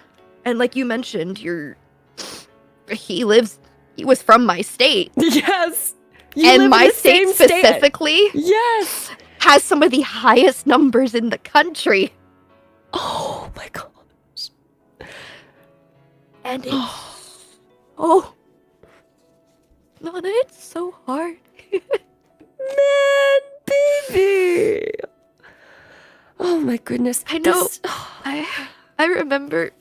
And like you mentioned, he was from my state. Yes. You live And in my the same state specifically Yes. has some of the highest numbers in the country. Oh my gosh. And it's Nana, it's so hard. Man, baby. Oh my goodness. I know. This- I remember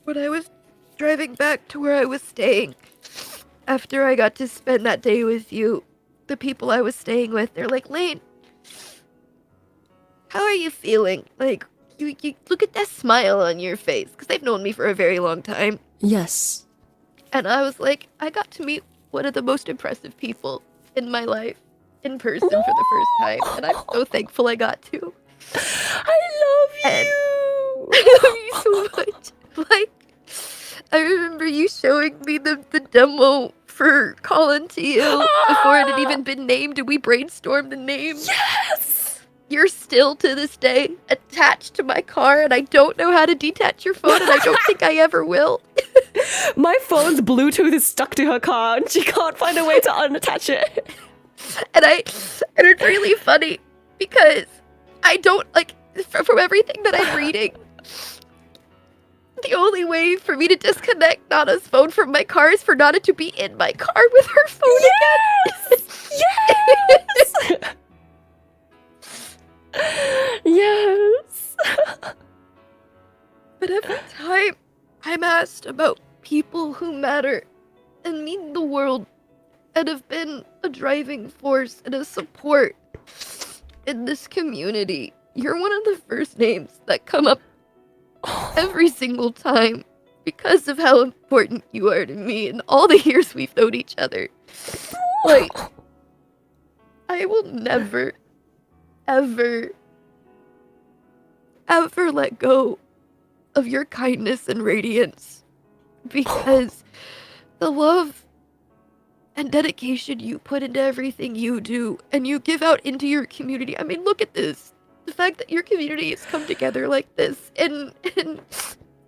when I was driving back to where I was staying after I got to spend that day with you. The people I was staying with, they're like, Lane, how are you feeling? Like, you look at that smile on your face, because they've known me for a very long time. Yes. And I was like, I got to meet one of the most impressive people in my life in person for the first time. And I'm so thankful I got to. I love And- you. I love you so much. Like, I remember you showing me the demo for Calling to You before it had even been named, and we brainstormed the name. Yes. You're still to this day attached to my car, and I don't know how to detach your phone, and I don't think I ever will. My phone's Bluetooth is stuck to her car and she can't find a way to unattach it. And it's really funny because I don't from everything that I'm reading, the only way for me to disconnect Nana's phone from my car is for Nana to be in my car with her phone again. Yes. Yes. But every time I'm asked about people who matter and mean the world and have been a driving force and a support in this community, you're one of the first names that come up every single time because of how important you are to me and all the years we've known each other. Like, I will never, ever, ever let go of your kindness and radiance because the love and dedication you put into everything you do and you give out into your community. I mean, look at this. The fact that your community has come together like this in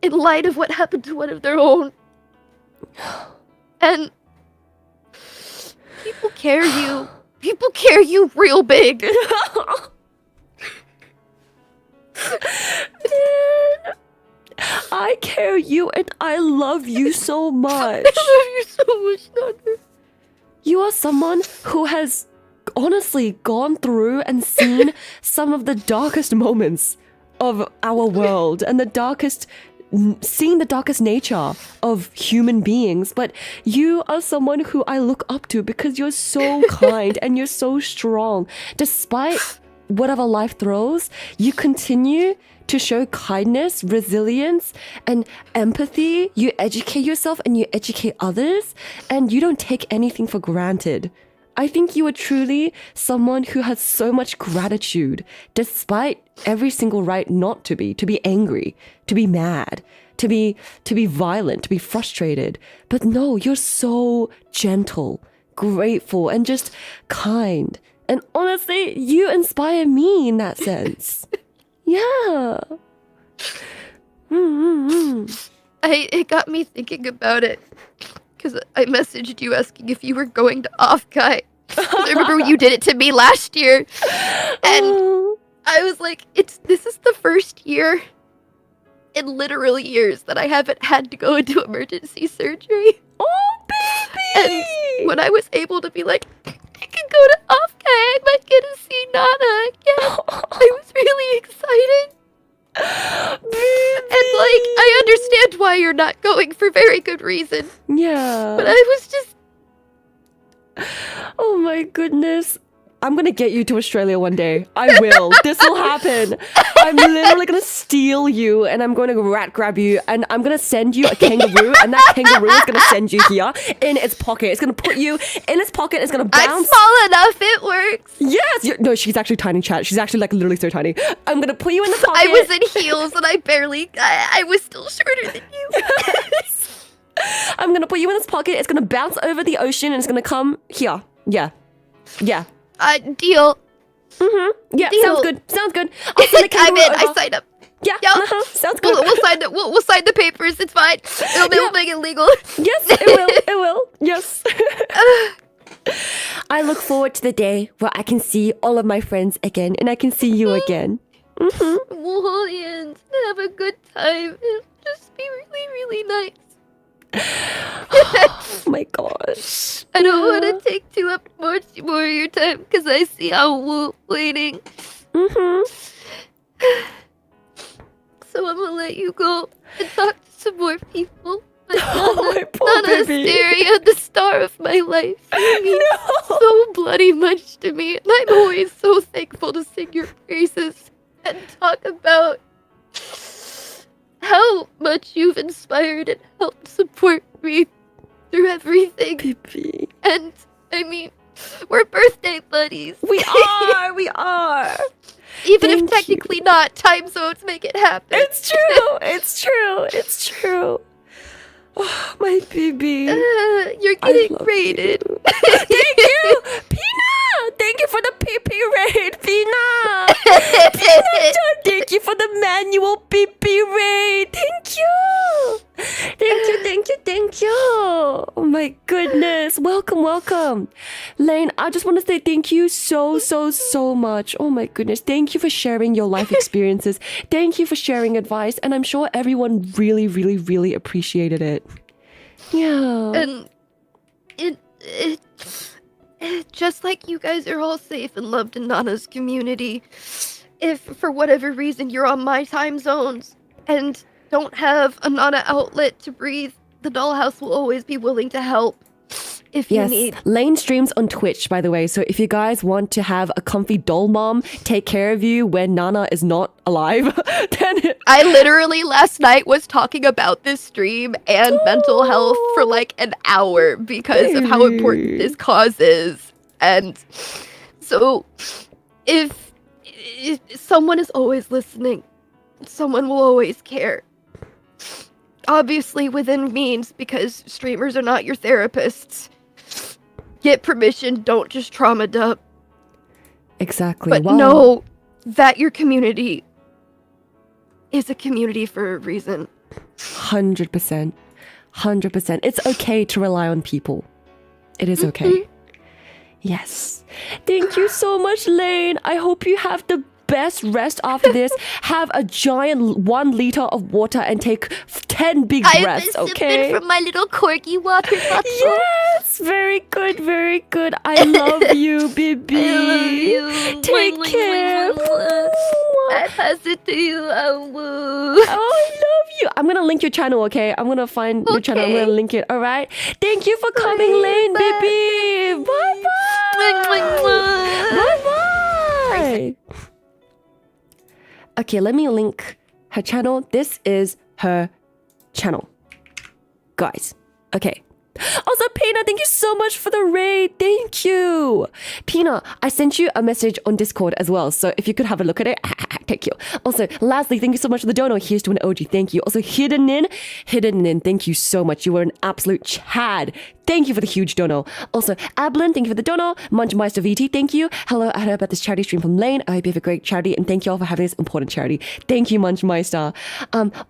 light of what happened to one of their own. And people care you. People care you real big. I care you and I love you so much. I love you so much, Nana. You are someone who has honestly gone through and seen some of the darkest moments of our world and seeing the darkest nature of human beings. But you are someone who I look up to because you're so kind and you're so strong. Despite whatever life throws, you continue to show kindness, resilience, and empathy. You educate yourself and you educate others, and you don't take anything for granted. I think you are truly someone who has so much gratitude, despite every single right not to be angry, to be mad, to be violent, to be frustrated. But no, you're so gentle, grateful, and just kind. And honestly, you inspire me in that sense. Yeah. It got me thinking about it because I messaged you asking if you were going to off-kai. I remember when you did it to me last year, and I was like, this is the first year in literal years that I haven't had to go into emergency surgery. Oh, baby! And when I was able to be like, I can go to off-kai, I might get to see Nana again, I was really excited. And like, I understand why you're not going for very good reason. Yeah. But I was just... Oh my goodness. I'm gonna get you to Australia one day. I will. This will happen. I'm literally gonna steal you and I'm going to rat grab you and I'm gonna send you a kangaroo and that kangaroo is gonna send you here in its pocket. It's gonna put you in its pocket. It's gonna bounce. I'm small enough. It works. Yes. No, she's actually tiny, chat. She's actually like literally so tiny. I'm gonna put you in the pocket. I was in heels and I was still shorter than you. Yes. I'm gonna put you in this pocket. It's gonna bounce over the ocean and it's gonna come here. Yeah. Yeah. Deal. Mm-hmm. Yeah, Deal. sounds good. Sounds good. I'll send the I'm kangaroo in. over. I signed up. Yeah. Yeah. Sounds good. We'll sign the papers. It's fine. It'll make it legal. Yes, it will. It will. Yes. I look forward to the day where I can see all of my friends again and I can see you again. Mm-hmm. We'll hold hands and have a good time. It'll just be really, really nice. Oh my gosh. I don't want to take too up much more of your time because I see how waiting. Mm-hmm. So I'm gonna let you go and talk to some more people. But Oh, my poor Nana baby. Artsteria, the star of my life, you mean No. so bloody much to me, and I'm always so thankful to sing your praises and talk about how much you've inspired and helped support me through everything. Baby. And I mean, we're birthday buddies. We are. We are. Even Thank if technically not, time zones make it happen. It's true. It's true. It's true. Oh, my baby. You're I getting love rated. you. Thank you, Pina. Thank you for the PP raid, Pina. Pina, thank you for the manual PP raid. Thank you. Thank you, thank you, thank you. Oh my goodness. Welcome, welcome. Lane, I just want to say thank you so much. Oh my goodness. Thank you for sharing your life experiences. Thank you for sharing advice. And I'm sure everyone really appreciated it. Yeah. And it just like you guys are all safe and loved in Nana's community, if for whatever reason you're on my time zones and don't have a Nana outlet to breathe, the dollhouse will always be willing to help. if you need. Lane streams on Twitch, by the way. So if you guys want to have a comfy doll mom take care of you when Nana is not alive, then I literally last night was talking about this stream and mental health for like an hour because of how important this cause is. And so if someone is always listening, someone will always care. Obviously within means, because streamers are not your therapists. Get permission, don't just trauma dump. Exactly. But know that your community is a community for a reason. 100%. 100%. It's okay to rely on people. It is okay. Yes. Thank you so much, Lane. I hope you have the best rest after this. Have a giant 1 liter of water and take 10 big breaths, I've been okay? sipping from my little corgi water bottle. Yes, very good, very good. I love you, baby. I love you. Take care. I pass it to you. Oh, I love you. I'm gonna link your channel, okay? I'm gonna find your channel. I'm gonna link it. All right. Thank you for coming, Lane, baby. Bye bye. Bye bye. Okay, let me link her channel. This is her channel, guys. Okay. Also, Pina, thank you so much for the raid. Thank you. Pina, I sent you a message on Discord as well. So if you could have a look at it, thank you. Also, lastly, thank you so much for the dono. Here's to an OG. Thank you. Also, Hidden In, thank you so much. You were an absolute Chad. Thank you for the huge dono. Also, Ablin, thank you for the dono. Munchmeister VT, thank you. Hello, I heard about this charity stream from Lane. I hope you have a great charity, and thank you all for having this important charity. Thank you, Munchmeister.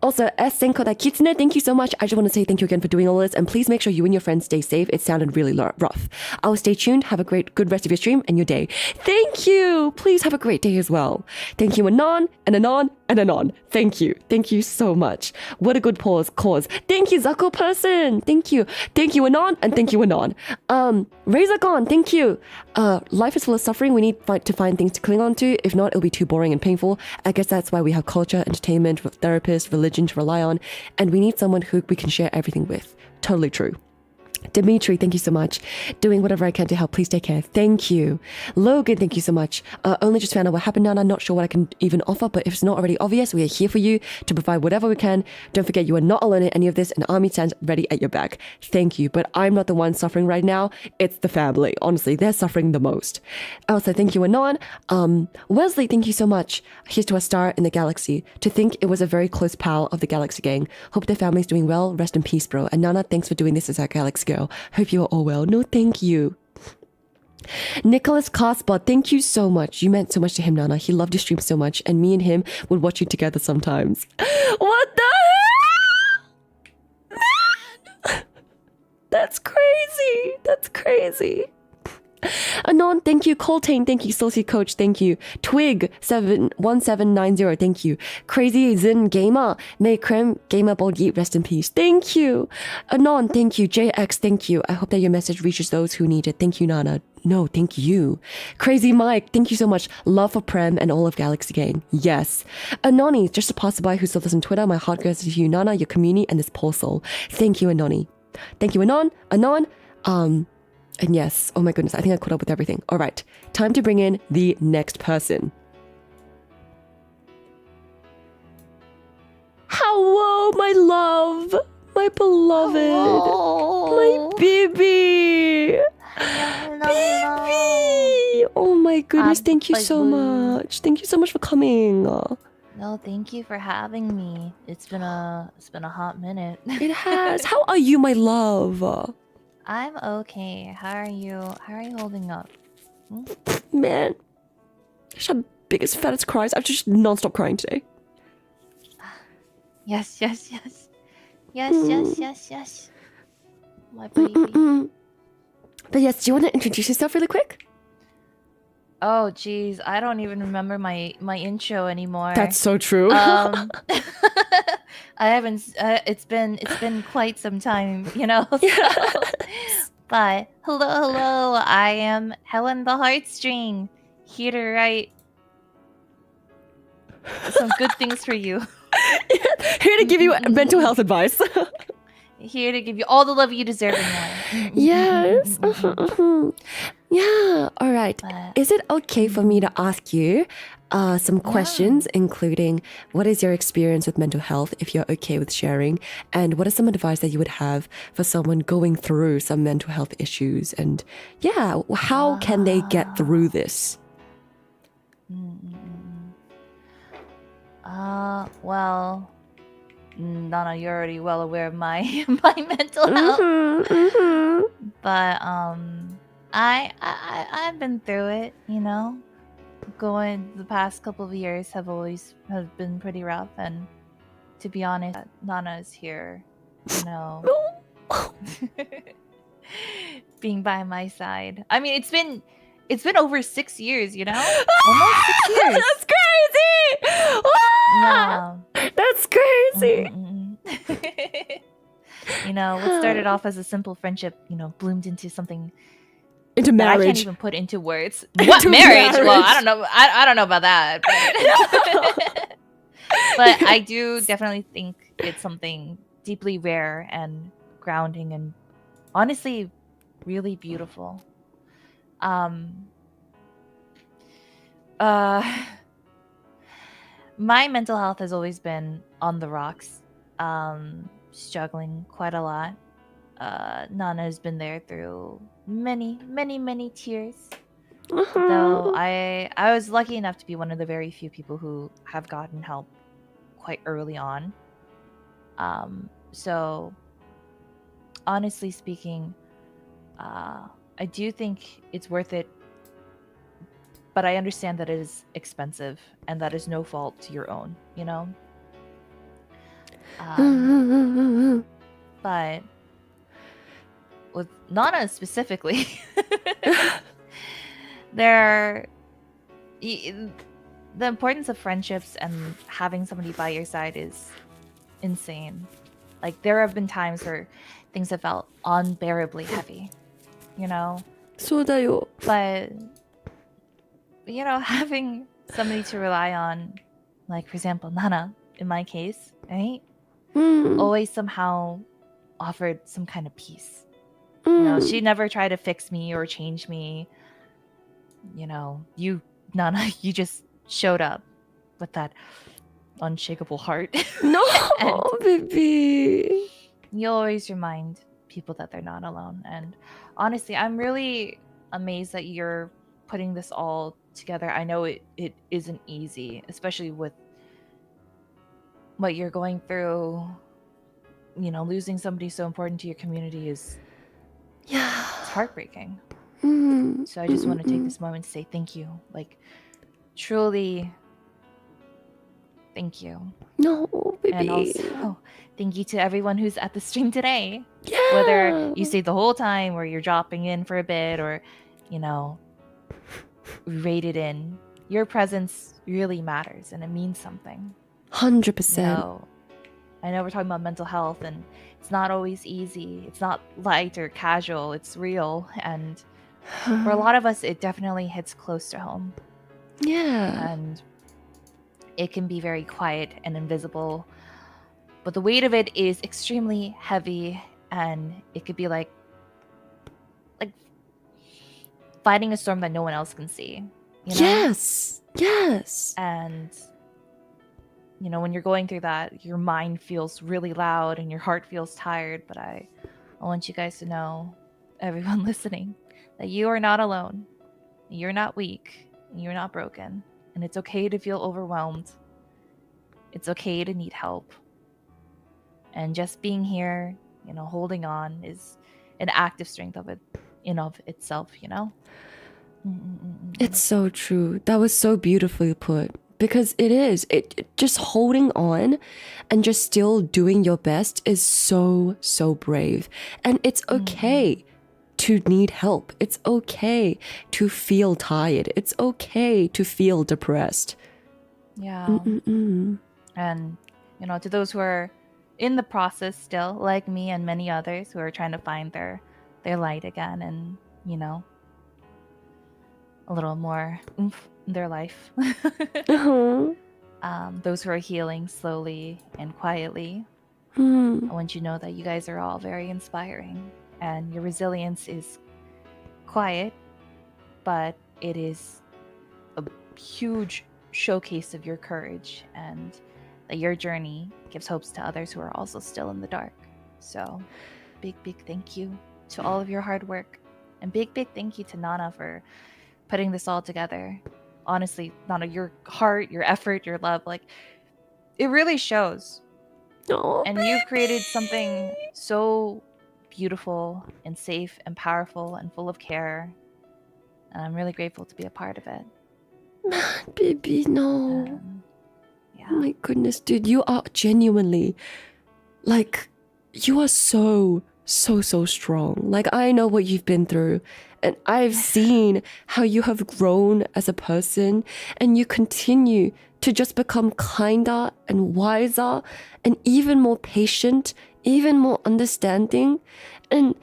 Also, S. Senko Da Kitsune, thank you so much. I just want to say thank you again for doing all this, and please make sure you and your friends stay safe. It sounded really rough. I will stay tuned. Have a good rest of your stream and your day. Thank you. Please have a great day as well. Thank you, Anon, and Anon, and Anon. Thank you. Thank you so much. What a good cause. Thank you, Zucko person. Thank you. Thank you, Anon, and thank you, Anon. Razorgon, thank you. Life is full of suffering. We need to find things to cling on to. If not, it'll be too boring and painful. I guess that's why we have culture, entertainment, therapists, religion to rely on. And we need someone who we can share everything with. Totally true. Dimitri, thank you so much. Doing whatever I can to help. Please take care. Thank you. Logan, thank you so much. Only just found out what happened now, and I'm not sure what I can even offer, but if it's not already obvious, we are here for you to provide whatever we can. Don't forget, you are not alone in any of this, and Army stands ready at your back. Thank you. But I'm not the one suffering right now. It's the family. Honestly, they're suffering the most. Also, thank you, Anon. Wesley, thank you so much. Here's to a star in the galaxy. To think it was a very close pal of the Galaxy Gang. Hope their family's doing well. Rest in peace, bro. And Nana, thanks for doing this as our Galaxy Girl. Hope you are all well. No, thank you. Nicholas Carspot, thank you so much. You meant so much to him, Nana. He loved your stream so much, and me and him would watch you together sometimes. What the hell? Man! That's crazy. That's crazy. Anon, thank you. Coltane, thank you. Saucy Coach, thank you. Twig1790, thank you. Crazy Zin Gamer, May Creme Gamer Ball Yeet, rest in peace. Thank you. Anon, thank you. JX, thank you. I hope that your message reaches those who need it. Thank you, Nana. No, thank you. Crazy Mike, thank you so much. Love for Prem and all of Galaxy Gang. Yes. Anoni, just a passerby who still does on Twitter. My heart goes to you, Nana, your community, and this poor soul. Thank you, Anoni. Thank you, Anon. And yes, oh my goodness, I think I caught up with everything. All right, time to bring in the next person. Hello, my love, my beloved, my baby. Baby! Oh my goodness, thank you so much. Thank you so much for coming. No, thank you for having me. It's been a hot minute. It has. How are you, my love? I'm okay. How are you? How are you holding up? Man, I just had the biggest, fattest cries. I've just non-stop crying today. Yes. My baby. But yes, do you want to introduce yourself really quick? Oh, geez, I don't even remember my intro anymore. That's so true. I haven't. It's been quite some time, you know. So. But hello. I am Helen the Heartstring, here to write some good things for you. Here to give you mental health advice. Here to give you all the love you deserve in life. Yes. Yeah. All right. But Is it okay for me to ask you some questions, including what is your experience with mental health, if you're okay with sharing, and what is some advice that you would have for someone going through some mental health issues? And yeah, how can they get through this? Well, Nana, you're already well aware of my my mental health. But I've been through it, you know. Going the past couple of years have been pretty rough, and to be honest, Nana is here, you know, being by my side. I mean, it's been over 6 years, you know, almost 6 years. That's crazy! Yeah. That's crazy! You know, what started off as a simple friendship, you know, bloomed into something Into that I can't marriage. even put into words. What marriage? Well, I don't know. I don't know about that. But, but I do definitely think it's something deeply rare and grounding and honestly really beautiful. My mental health has always been on the rocks. Struggling quite a lot. Nana has been there through many tears. Though I was lucky enough to be one of the very few people who have gotten help quite early on. So honestly speaking, I do think it's worth it, but I understand that it is expensive and that is no fault to your own, you know? But with Nana specifically, the importance of friendships and having somebody by your side is insane. Like, there have been times where things have felt unbearably heavy, you know? そうだよ. But, you know, having somebody to rely on, like, for example, Nana, in my case, right? Always somehow offered some kind of peace. You know, she never tried to fix me or change me. You know, Nana, you just showed up with that unshakable heart. No, baby. You always remind people that they're not alone. And honestly, I'm really amazed that you're putting this all together. I know it isn't easy, especially with what you're going through. You know, losing somebody so important to your community is it's heartbreaking. So I just want to take this moment to say thank you. Like, truly, thank you. No, baby. And also, thank you to everyone who's at the stream today. Yeah. Whether you stayed the whole time or you're dropping in for a bit or, you know, rated in, your presence really matters and it means something. 100%. You know, I know we're talking about mental health and it's not always easy. It's not light or casual. It's real. And for a lot of us, it definitely hits close to home. Yeah. And it can be very quiet and invisible. But the weight of it is extremely heavy. And it could be like fighting a storm that no one else can see. You know? Yes. Yes. And you know, when you're going through that, your mind feels really loud and your heart feels tired. But I want you guys to know, everyone listening, that you are not alone. You're not weak. You're not broken. And it's okay to feel overwhelmed. It's okay to need help. And just being here, you know, holding on is an act of strength in of itself, you know? It's so true. That was so beautifully put. Because it is. It just holding on and just still doing your best is so, so brave. And it's okay to need help. It's okay to feel tired. It's okay to feel depressed. Yeah. And, you know, to those who are in the process still, like me and many others who are trying to find their light again and, you know, a little more oomph in their life. Those who are healing slowly and quietly. I want you to know that you guys are all very inspiring, and your resilience is quiet, but it is a huge showcase of your courage, and that your journey gives hopes to others who are also still in the dark. So, big thank you to all of your hard work, and big thank you to Nana for putting this all together. Honestly, Nana, your heart, your effort, your love, like, it really shows. Oh, And you've created something so beautiful and safe and powerful and full of care. And I'm really grateful to be a part of it. baby, no. Yeah. Oh my goodness, dude, you are genuinely, like, you are so strong. Like, I know what you've been through, and I've seen how you have grown as a person, and you continue to just become kinder and wiser and even more patient, even more understanding. And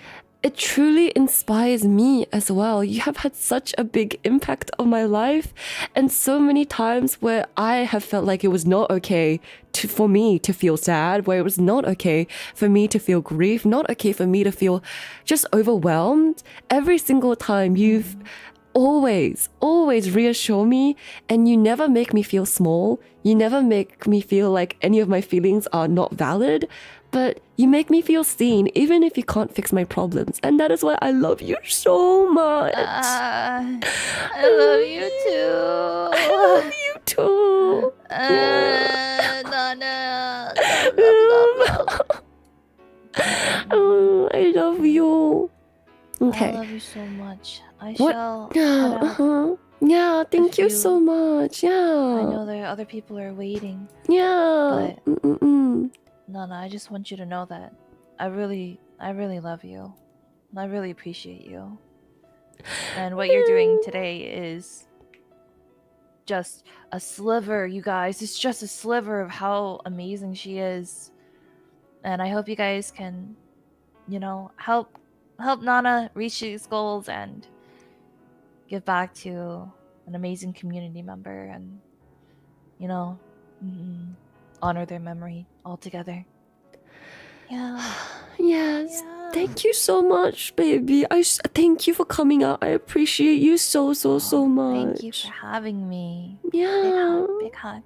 it truly inspires me as well. You have had such a big impact on my life, and so many times where I have felt like it was not okay for me to feel sad, where it was not okay for me to feel grief, not okay for me to feel just overwhelmed. Every single time you've always reassure me, and you never make me feel small. You never make me feel like any of my feelings are not valid, but you make me feel seen, even if you can't fix my problems. And that is why I love you so much. I love you too. I love you too. Nana. Oh, I love you. Okay. I love you so much. I What? shall Yeah, head out. Yeah, thank If you you- so much. I Yeah. know there are other people who are waiting. Yeah. But- Nana, I just want you to know that I really love you. And I really appreciate you. And what you're doing today is just a sliver, you guys. It's just a sliver of how amazing she is. And I hope you guys can, help Nana reach these goals and give back to an amazing community member and, honor their memory altogether. Yeah. Yes. Yeah. Thank you so much, baby. Thank you for coming out. I appreciate you so much. Thank you for having me. Yeah. Big hug.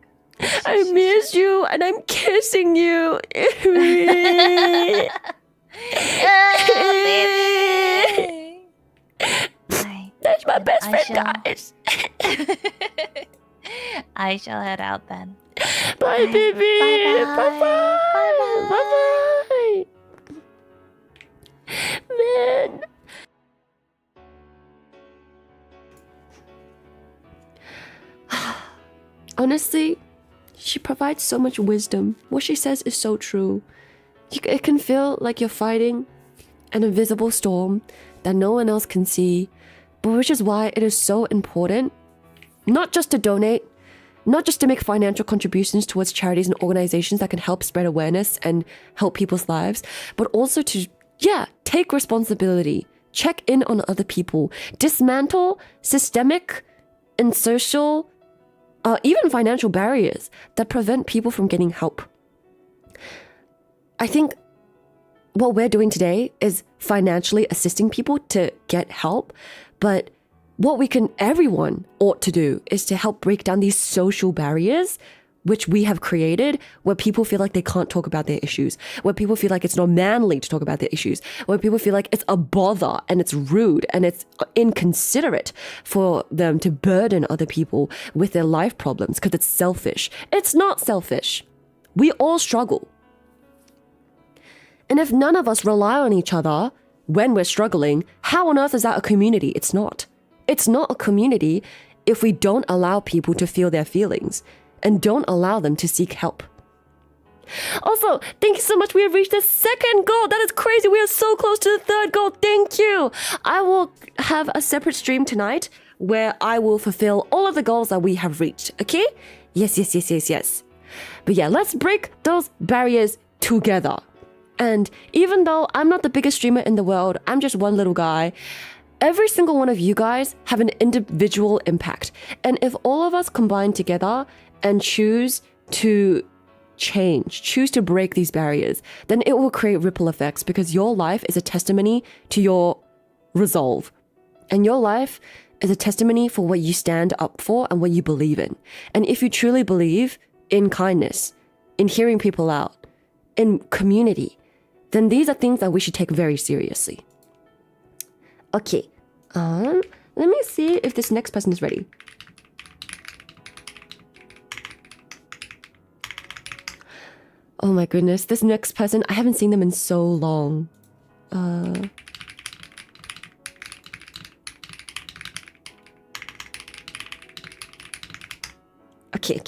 I miss you, and I'm kissing you. Baby. That's my best I friend, shall- guys. I shall head out then. Bye, baby. Bye-bye. Bye-bye. Bye-bye. Man. Honestly, she provides so much wisdom. What she says is so true. It can feel like you're fighting an invisible storm that no one else can see, but which is why it is so important not just to donate, not just to make financial contributions towards charities and organizations that can help spread awareness and help people's lives, but also to, take responsibility, check in on other people, dismantle systemic and social, even financial barriers that prevent people from getting help. I think what we're doing today is financially assisting people to get help, but what everyone ought to do is to help break down these social barriers which we have created, where people feel like they can't talk about their issues, where people feel like it's not manly to talk about their issues, where people feel like it's a bother and it's rude and it's inconsiderate for them to burden other people with their life problems because it's selfish. It's not selfish. We all struggle. And if none of us rely on each other when we're struggling, how on earth is that a community? It's not. It's not a community if we don't allow people to feel their feelings and don't allow them to seek help. Also, thank you so much. We have reached the second goal. That is crazy. We are so close to the third goal. Thank you. I will have a separate stream tonight where I will fulfill all of the goals that we have reached. Okay? Yes. But yeah, let's break those barriers together. And even though I'm not the biggest streamer in the world, I'm just one little guy, every single one of you guys have an individual impact. And if all of us combine together and choose to change, choose to break these barriers, then it will create ripple effects because your life is a testimony to your resolve. And your life is a testimony for what you stand up for and what you believe in. And if you truly believe in kindness, in hearing people out, in community, then these are things that we should take very seriously. Okay, let me see if this next person is ready. Oh my goodness, this next person, I haven't seen them in so long. Okay.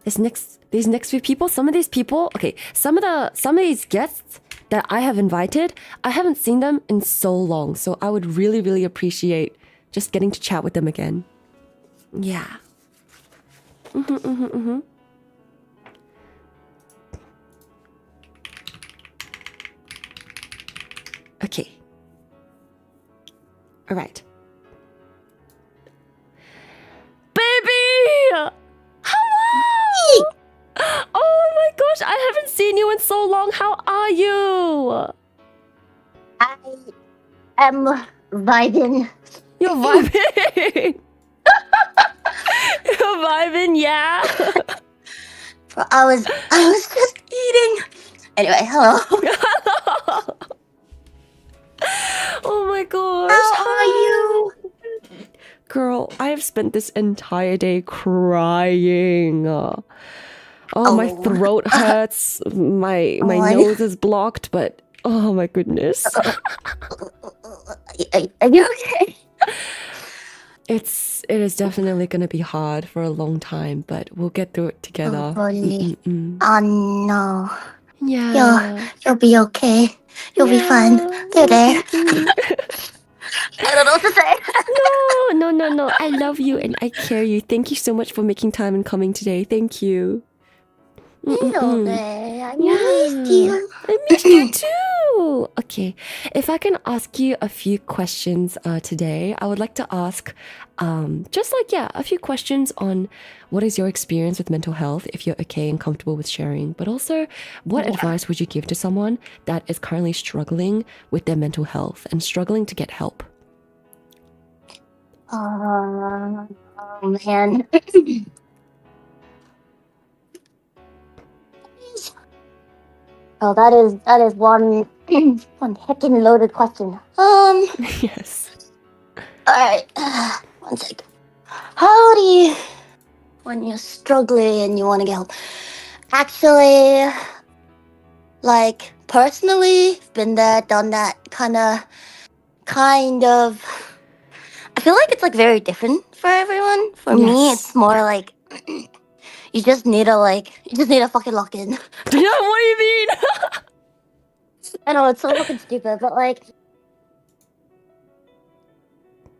These next few people, some of these people, okay, some of these guests that I have invited, I haven't seen them in so long, so I would really, really appreciate just getting to chat with them again. Yeah. Okay. All right. Baby! Hello! Oh my gosh, I haven't seen you in so long. How are you? I am vibing. You're vibing. You're vibing, yeah. I was just eating. Anyway, hello. Oh my gosh. How are you? Girl, I have spent this entire day crying. My throat hurts. My nose is blocked, but oh my goodness. Are you okay? It is definitely going to be hard for a long time, but we'll get through it together. Hopefully. Oh no. Yeah. You'll be okay. You'll be fine. You're there. I don't know what to say. No. I love you and I care you. Thank you so much for making time and coming today. Thank you. I missed you. I missed you too. Okay, if I can ask you a few questions today, I would like to ask a few questions on what is your experience with mental health, if you're okay and comfortable with sharing, but also what advice would you give to someone that is currently struggling with their mental health and struggling to get help? Oh man. Oh, that is one heckin' loaded question. Yes. Alright. One sec. How do you, when you're struggling and you want to get help? Actually, like, personally, been there, done that, kind of. I feel like it's, like, very different for everyone. For me, it's more like, you just need a fucking lock in. Yeah, what do you mean? I know, it's so fucking stupid, but, like,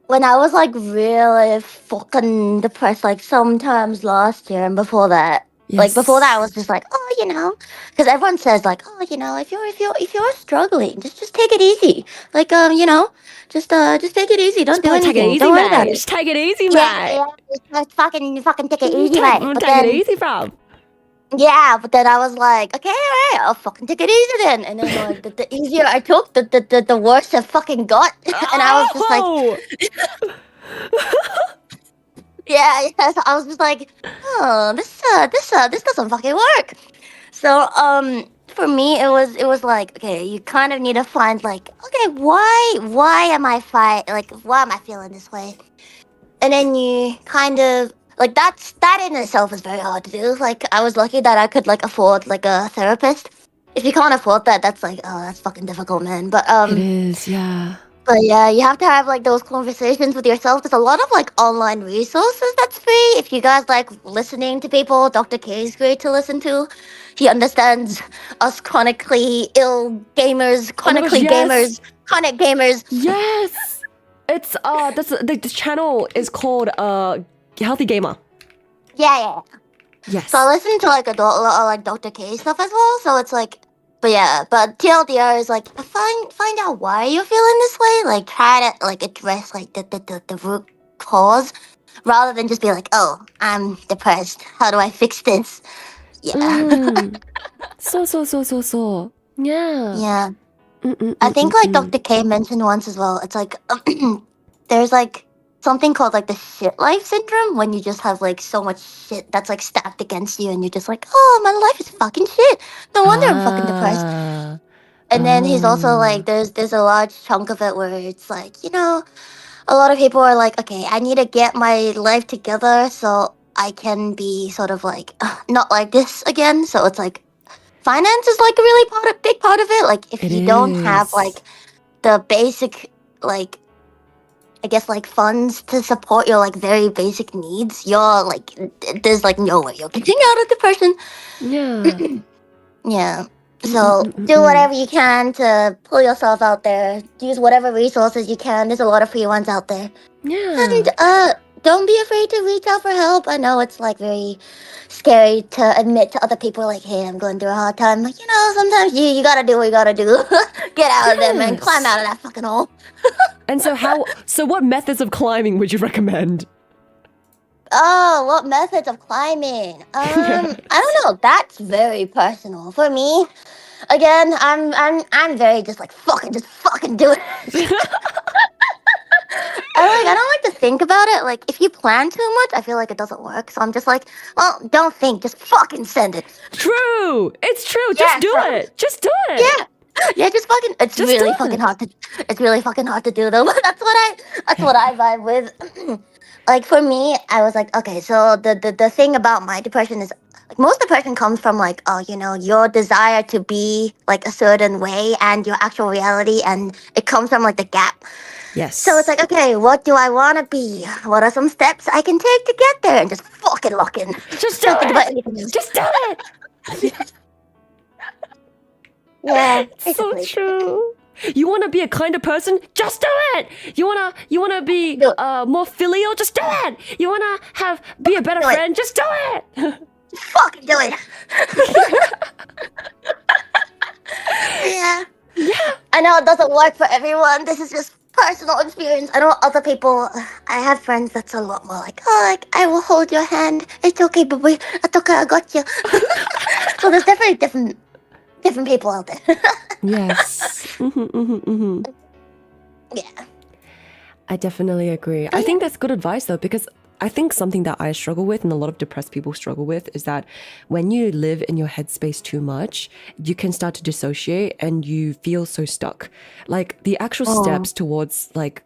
when I was, like, really fucking depressed, like, sometimes last year and before that, like, before that, I was just like, oh, you know, because everyone says, like, oh, you know, if you're struggling, just take it easy. Like, you know, just take it easy. Don't do anything. Take it easy, Don't worry about mate. it. Just take it easy, mate. Yeah, just fucking take it easy, mate. But Take then, it easy, fam. yeah, but then I was like, okay, all right, I'll fucking take it easy then. And then like the easier I took, the worse it fucking got. And I was just like, yeah, so I was just like, oh, this doesn't fucking work. So for me it was like, okay, you kind of need to find like, okay, why am I feeling this way? And then you kind of like that in itself is very hard to do. Like I was lucky that I could like afford like a therapist. If you can't afford that, that's like, oh, that's fucking difficult, man. But It is, yeah. But yeah, you have to have like those conversations with yourself. There's a lot of like online resources that's free. If you guys like listening to people, Dr. K is great to listen to. He understands us chronically ill gamers, chronic gamers. Yes. It's the channel is called Healthy Gamer. Yeah. Yes. So I listen to like a lot of like Dr. K stuff as well. So it's like, but TLDR is like find out why you're feeling this way. Like try to like address like the root cause, rather than just be like, oh, I'm depressed. How do I fix this? Yeah. So. Yeah. Yeah. I think like Dr. K mentioned once as well. It's like there's like something called like the shit life syndrome when you just have like so much shit that's like stacked against you and you're just like, oh, my life is fucking shit. No wonder I'm fucking depressed. And then he's also like, there's a large chunk of it where it's like, you know, a lot of people are like, okay, I need to get my life together so I can be sort of like not like this again. So it's like finance is like a really big part of it. Like if It you don't have is. like the basic like I guess like funds to support your like very basic needs, you're like there's like no way you're getting out of depression. Yeah. Yeah. So do whatever you can to pull yourself out there. Use whatever resources you can. There's a lot of free ones out there. Yeah. And don't be afraid to reach out for help. I know it's like very scary to admit to other people like, hey, I'm going through a hard time. Like, you know, sometimes you gotta do what you gotta do. Get out of there, man. Climb out of that fucking hole. And so what methods of climbing would you recommend? Oh, what methods of climbing? I don't know. That's very personal for me. Again, I'm very just like fucking do it. I don't like to think about it. Like if you plan too much, I feel like it doesn't work. So I'm just like, well, don't think, just fucking send it. True. It's true. Yeah, Just do so- it. Just do it. Yeah, just fucking. It's Just really do fucking it. hard to. It's really fucking hard to do though. That's what I vibe with. Like for me, I was like, okay, so the thing about my depression is like most depression comes from like, oh, you know, your desire to be like a certain way and your actual reality, and it comes from like the gap. Yes. So it's like, okay, what do I want to be? What are some steps I can take to get there? And just fucking lock in. Just do Don't think about it. anything else. Just do it. Yeah, So basically. true. You want to be a kinder person? Just do it. You wanna be Do it. more filial? Just do it. You wanna be a better Do it. friend? Just do it. Fucking do it. Yeah. I know it doesn't work for everyone. This is just personal experience. I know other people. I have friends that's a lot more like, oh, like I will hold your hand. It's okay, baby. It's okay. I got you. So there's definitely different people out there. Yes. Yeah. I definitely agree. I think that's good advice though, because I think something that I struggle with and a lot of depressed people struggle with is that when you live in your headspace too much, you can start to dissociate and you feel so stuck. Like the actual steps towards like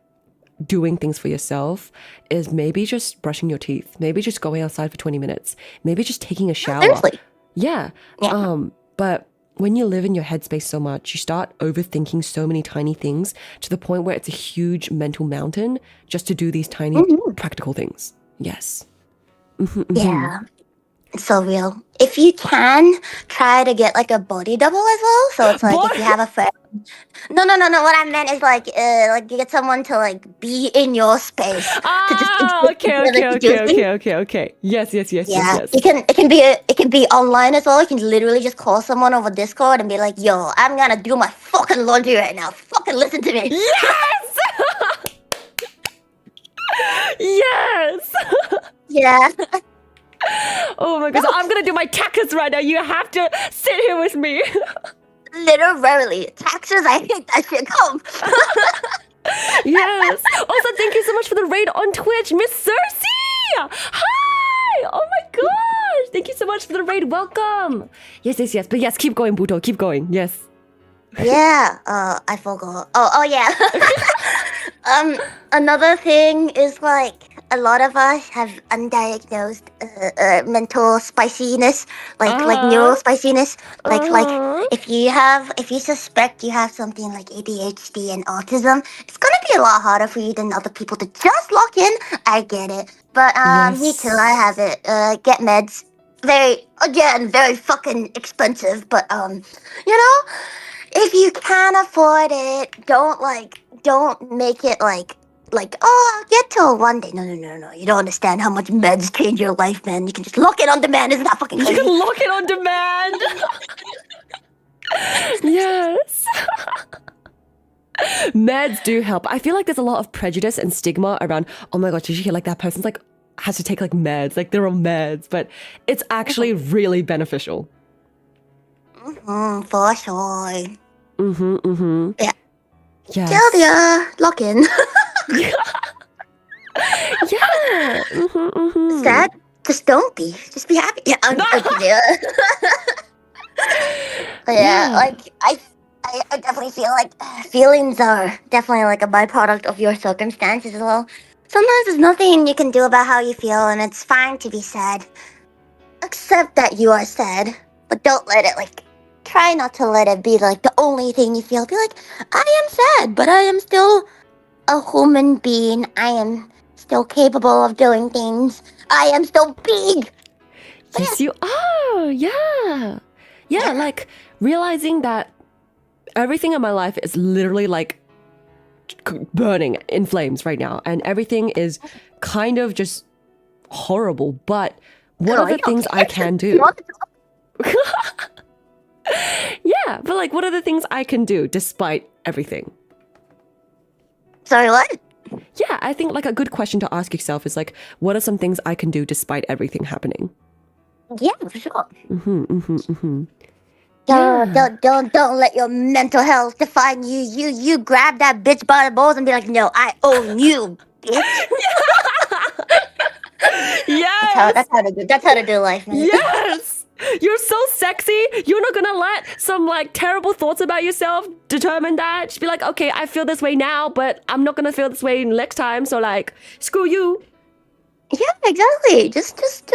doing things for yourself is maybe just brushing your teeth, maybe just going outside for 20 minutes, maybe just taking a shower. Seriously. Yeah. Yeah. But when you live in your headspace so much, you start overthinking so many tiny things to the point where it's a huge mental mountain just to do these tiny practical things. Yes. Yeah. It's so real. If you can, try to get like a body double as well. So it's like if you have a friend. No. What I meant is like get someone to like be in your space. Okay. Yes. Yeah. It can be online as well. You can literally just call someone over Discord and be like, yo, I'm gonna do my fucking laundry right now. Fucking listen to me. Yes! Yes! Yeah. Oh my god, so I'm gonna do my taxes right now. You have to sit here with me. Literally. Taxes, I hate that shit. Come. Yes. Also, thank you so much for the raid on Twitch, Miss Cersei. Hi. Oh my gosh. Thank you so much for the raid. Welcome. Yes. But yes, keep going, Buto. Keep going. Yes. Yeah. I forgot. Oh yeah. Another thing is like a lot of us have undiagnosed mental spiciness, like neurospiciness. Like if you suspect you have something like ADHD and autism, it's gonna be a lot harder for you than other people to just lock in. I get it, but me too. I have it. Get meds. Very fucking expensive, but you know, if you can afford it, don't make it like oh, I'll get to it one day. No. You don't understand how much meds change your life, man. You can just lock it on demand. Isn't that fucking You crazy? can lock it on demand. Yes. Meds do help. I feel like there's a lot of prejudice and stigma around, oh my gosh, did you hear like that person's like has to take like meds, like they're on meds, but it's actually really beneficial. For sure. Yeah. Yes. Sylvia, lock in. Yeah. Sad? Just don't be. Just be happy. Yeah, I'm yeah. Yeah. Like I definitely feel like feelings are definitely like a byproduct of your circumstances as well. Sometimes there's nothing you can do about how you feel, and it's fine to be sad. Accept that you are sad, but don't let it like. Try not to let it be like the only thing you feel. Be like, I am sad, but I am still a human being. I am still capable of doing things. I am still big. Yes, you are. Yeah. Yeah, like realizing that everything in my life is literally like burning in flames right now, and everything is kind of just horrible. But what are the things I can do? Yeah, but like, what are the things I can do despite everything? Sorry, what? Yeah, I think like a good question to ask yourself is like, what are some things I can do despite everything happening? Yeah, for sure. Don't let your mental health define you. You grab that bitch by the balls and be like, no, I own you, bitch. Yes. That's how to do life, man. Yes. You're so sexy. You're not gonna let some like terrible thoughts about yourself determine that. Just be like, okay, I feel this way now, but I'm not gonna feel this way next time. So like, screw you. Yeah, exactly. Just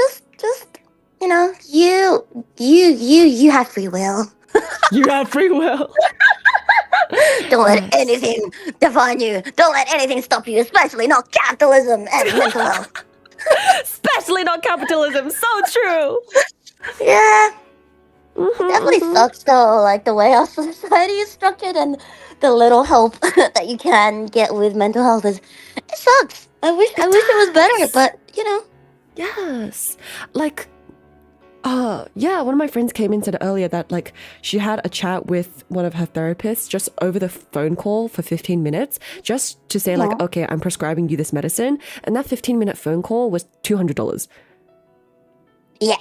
you know, you have free will. You have free will. Don't let anything define you. Don't let anything stop you, especially not capitalism and mental health. Especially not capitalism. So true. Yeah. It definitely sucks though, like the way our society is structured and the little help that you can get with mental health is it sucks. I wish it was better, but you know. Yes. Like, yeah, one of my friends came in and said earlier that like she had a chat with one of her therapists just over the phone call for 15 minutes just to say like, okay, I'm prescribing you this medicine. And that 15-minute phone call was $200. Yeah.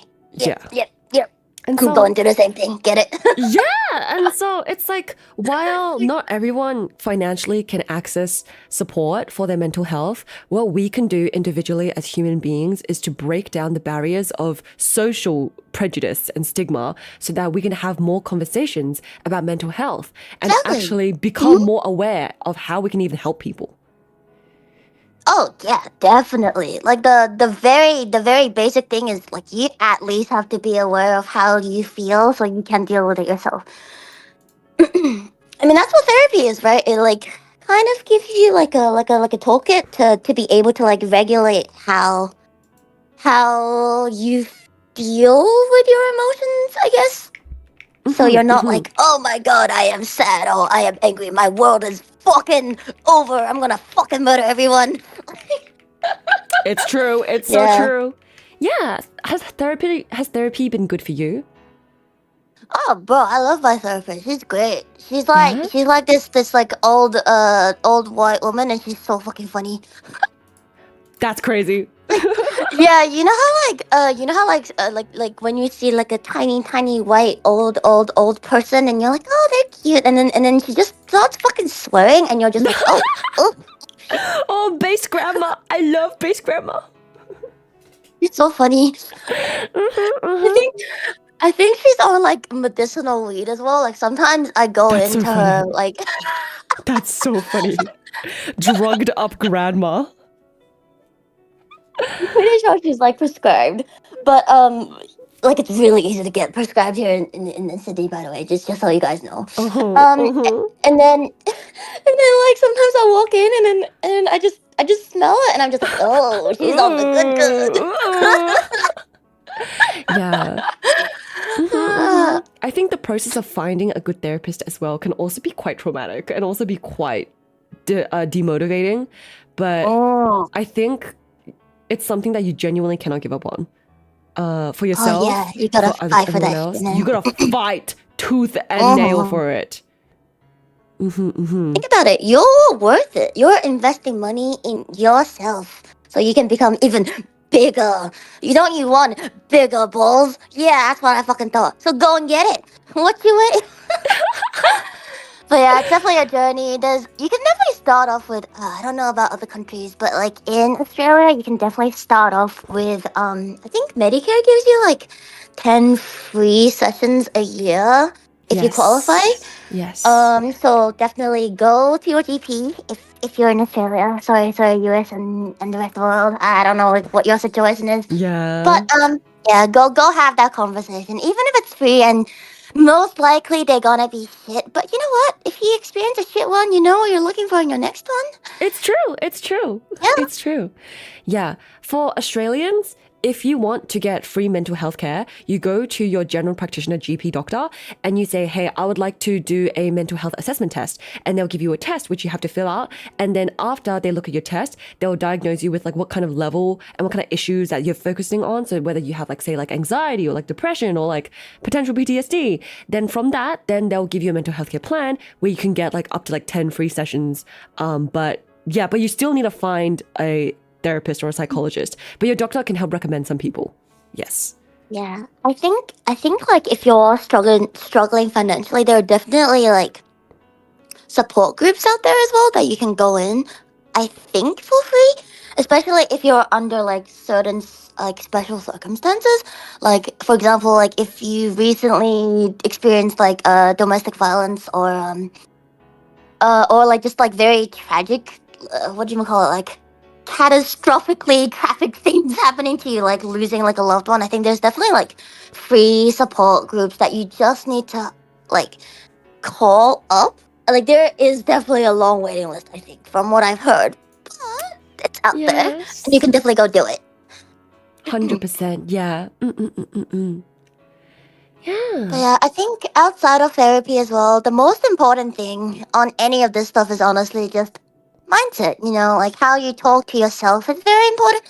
And I'm so, going through the same thing. Get it? yeah. And so it's like, while not everyone financially can access support for their mental health, what we can do individually as human beings is to break down the barriers of social prejudice and stigma so that we can have more conversations about mental health and actually become more aware of how we can even help people. Oh yeah, definitely. Like the very basic thing is like you at least have to be aware of how you feel so you can deal with it yourself. I mean that's what therapy is, right? It like kind of gives you like a toolkit to be able to like regulate how you deal with your emotions, I guess. So you're not like, oh my god, I am sad, oh I am angry, my world is fucking over, I'm gonna fucking murder everyone. It's true. It's so true. Yeah. Has therapy been good for you? Oh bro, I love my therapist. She's great. She's like this like old white woman and she's so fucking funny. That's crazy. Yeah, you know how like when you see like a tiny white old person and you're like, oh they're cute, and then she just starts fucking swearing and you're just like, oh Oh, bass grandma. I love bass grandma. it's so funny. I think she's on like medicinal weed as well. Like sometimes I go That's into so her funny. like That's so funny. Drugged up grandma. I'm pretty sure she's like prescribed, but like it's really easy to get prescribed here in the city, by the way, just so you guys know. And then like sometimes I walk in and then I just smell it and I'm just like, oh, she's on the good. Yeah. I think the process of finding a good therapist as well can also be quite traumatic and also be quite demotivating, but I think it's something that you genuinely cannot give up on. For yourself, yeah, you gotta fight for that. Else, You know? you gotta fight tooth and nail for it. Think about it. You're worth it. You're investing money in yourself so you can become even bigger. You want bigger balls? Yeah, that's what I fucking thought. So go and get it. What you wait? But yeah, it's definitely a journey. You can definitely start off with I don't know about other countries, but like in Australia, you can definitely start off with I think Medicare gives you like 10 free sessions a year if you qualify. Yes. So definitely go to your GP if you're in Australia. Sorry, US and the rest of the world. I don't know what your situation is. Yeah. But yeah, go have that conversation. Even if it's free, and most likely they're gonna be shit. But you know what? If you experience a shit one, you know what you're looking for in your next one. It's true. It's true. Yeah. It's true. Yeah. For Australians, if you want to get free mental health care, you go to your general practitioner GP doctor and you say, hey, I would like to do a mental health assessment test. And they'll give you a test, which you have to fill out. And then after they look at your test, they'll diagnose you with like what kind of level and what kind of issues that you're focusing on. So whether you have like, say, like anxiety or like depression or like potential PTSD, then from that, then they'll give you a mental health care plan where you can get like up to like 10 free sessions. But you still need to find a therapist or a psychologist, but your doctor can help recommend some people. Yes. Yeah, I think like if you're struggling financially, there are definitely like support groups out there as well that you can go in. I think for free, especially if you're under like certain like special circumstances. Like for example, like if you recently experienced like domestic violence or like just like very tragic, what do you call it, like catastrophically traffic things happening to you, like losing like a loved one. I think there's definitely like free support groups that you just need to like call up. Like there is definitely a long waiting list, I think, from what I've heard, but it's out there and you can definitely go do it. 100%. Yeah. Yeah. But yeah, I think outside of therapy as well, the most important thing on any of this stuff is honestly just mindset. You know, like how you talk to yourself is very important.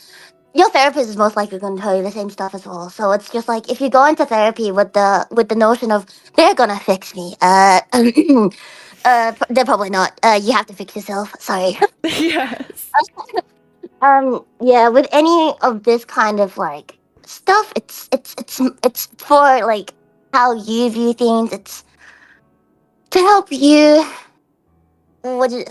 Your therapist is most likely going to tell you the same stuff as well. So it's just like if you go into therapy with the notion of they're gonna fix me, they're probably not. You have to fix yourself. Sorry. Yes. Yeah, with any of this kind of like stuff, it's for like how you view things. It's to help you. What do you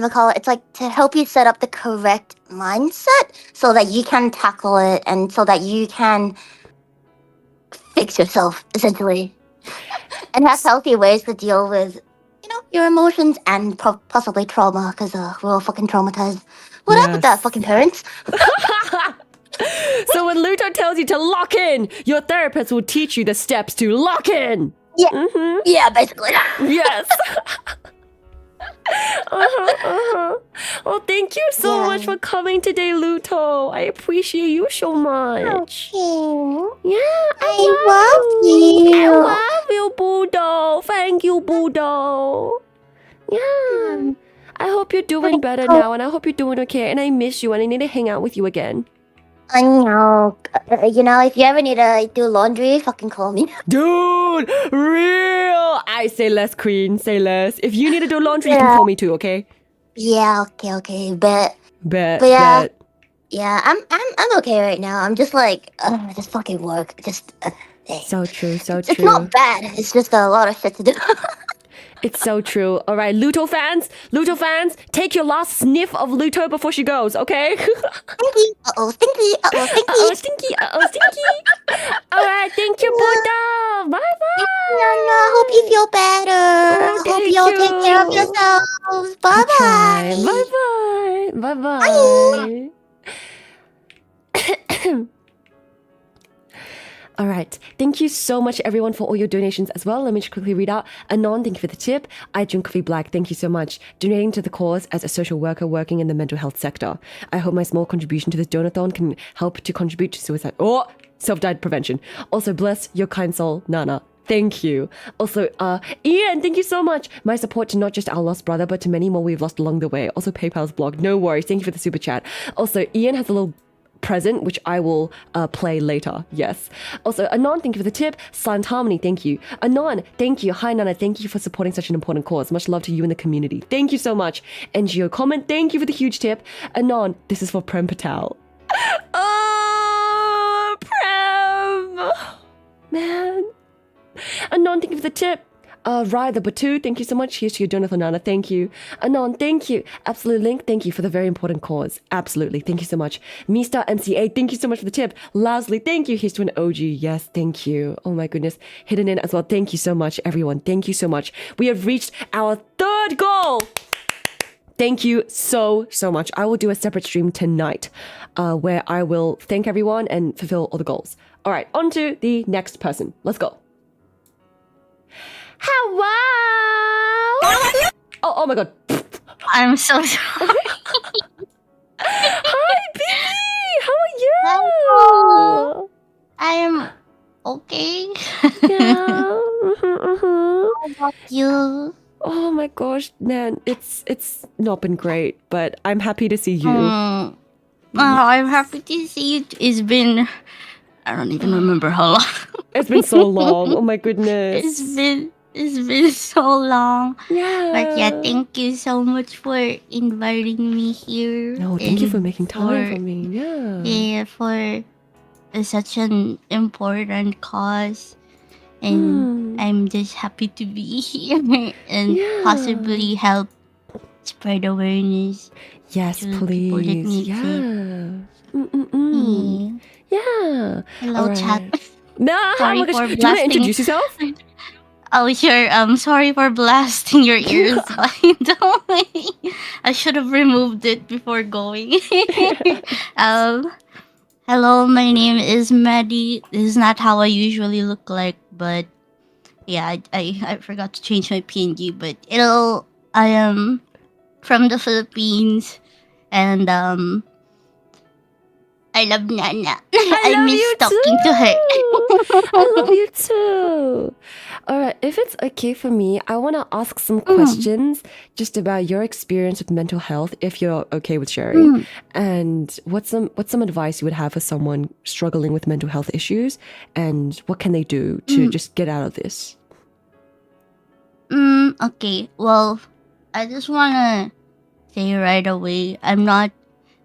call it? It's like to help you set up the correct mindset so that you can tackle it and so that you can fix yourself essentially, and have healthy ways to deal with, you know, your emotions and possibly trauma, because we're all fucking traumatized. What up with that, fucking parents? So when Luto tells you to lock in, your therapist will teach you the steps to lock in. Yeah, Mm-hmm. yeah, basically. Yes. Well, thank you so much for coming today, Luto. I appreciate you so much. Yeah, I love you. I love you, Budo. Thank you, Budo. Yeah. I hope you're doing better now, and I hope you're doing okay. And I miss you, and I need to hang out with you again. I know. You know, if you ever need to do laundry, fucking call me. Dude, real. I say less, queen. Say less. If you need to do laundry, you can call me too, okay? Yeah, okay. Bet. Bet. Yeah, I'm okay right now. I'm just like, just fucking work. Just. So true. It's not bad. It's just a lot of shit to do. It's so true. All right, Luto fans, take your last sniff of Luto before she goes, okay? Stinky. Uh-oh, stinky. Stinky. All right, thank you, Buddha. Bye-bye. No, hope you feel better. Oh, Hope thank you all you. take care of yourselves. Bye-bye. Okay, bye-bye. All right. Thank you so much, everyone, for all your donations as well. Let me just quickly read out. Anon, thank you for the tip. I Drink Coffee Black, thank you so much. Donating to the cause as a social worker working in the mental health sector. I hope my small contribution to this donathon can help to contribute to self-diet prevention. Also, bless your kind soul, Nana. Thank you. Also, Ian, thank you so much. My support to not just our lost brother, but to many more we've lost along the way. Also, PayPal's blog. No worries. Thank you for the super chat. Also, Ian has a little present, which I will play later. Yes. Also, Anon, thank you for the tip. Silent Harmony, thank you. Anon, thank you. Hi, Nana, thank you for supporting such an important cause. Much love to you and the community. Thank you so much. NGO comment, thank you for the huge tip. Anon, this is for Prem Patel. Oh! man. Anon, thank you for the tip. Ride the Batu, thank you so much. Here's to your Jonathan Nana, thank you. Anon, thank you. Absolute Link, thank you for the very important cause. Absolutely, thank you so much. Mista MCA, thank you so much for the tip. Leslie, thank you. Here's to an OG, yes, thank you. Oh my goodness. Hidden in as well, thank you so much, everyone. Thank you so much. We have reached our third goal. Thank you so much. I will do a separate stream tonight where I will thank everyone and fulfill all the goals. All right, on to the next person. Let's go. Hello. Oh my god. I'm so sorry. Hi, baby. How are you? Hello. I am okay. Yeah. How about you? Oh my gosh, man. It's not been great, but I'm happy to see you. Oh, I'm happy to see you. It's been, I don't even remember how long. It's been so long. Oh my goodness. It's been so long. Yeah. But yeah, thank you so much for inviting me here. No, thank you for making time for- for me. Yeah. Yeah, for such an important cause. And I'm just happy to be here and Yeah. possibly help spread awareness. Yes, to people that please. needs it. Yeah. Yeah. Hello, All right. chat. No, oh Sorry my gosh. for Do you want to blasting. introduce yourself? Oh, sure. Sorry for blasting your ears. By the way, I should have removed it before going. Hello, my name is Maddie. This is not how I usually look like, but yeah, I forgot to change my PNG. But I am from the Philippines, and I love Nana. I love miss you talking to her. I love you too. All right, if it's okay for me, I want to ask some questions just about your experience with mental health, if you're okay with sharing, and what's some advice you would have for someone struggling with mental health issues, and what can they do to just get out of this? Okay. Well, I just wanna say right away, I'm not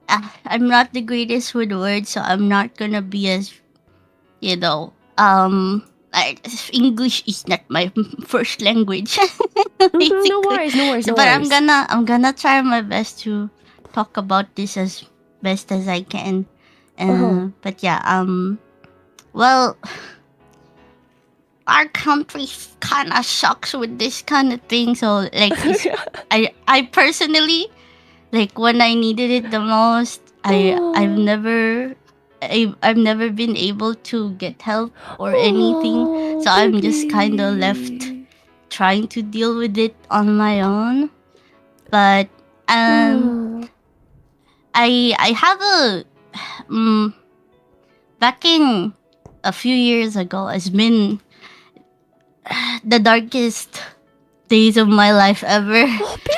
the greatest with words, so I'm not gonna be as, English is not my first language. No basically. worries. But I'm gonna try my best to talk about this as best as I can. But yeah, well, our country kind of sucks with this kind of thing. So like, I personally, like when I needed it the most, I've never been able to get help or anything. So I'm just kind of left trying to deal with it on my own. But I have a back in a few years ago has been the darkest days of my life ever.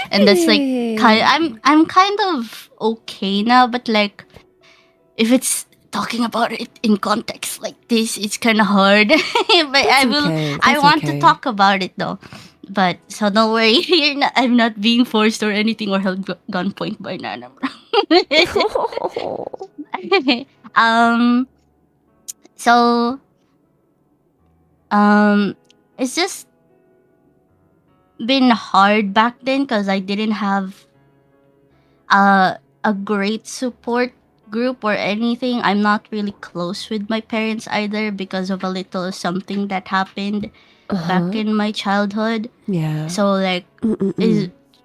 And that's like I'm kind of okay now, but like if it's talking about it in context like this, it's kind of hard. But I want to talk about it though. But so don't worry, I'm not being forced or anything or held gunpoint by Nana. So it's just been hard back then because I didn't have a great support group or anything. I'm not really close with my parents either because of a little something that happened back in my childhood. Yeah. So like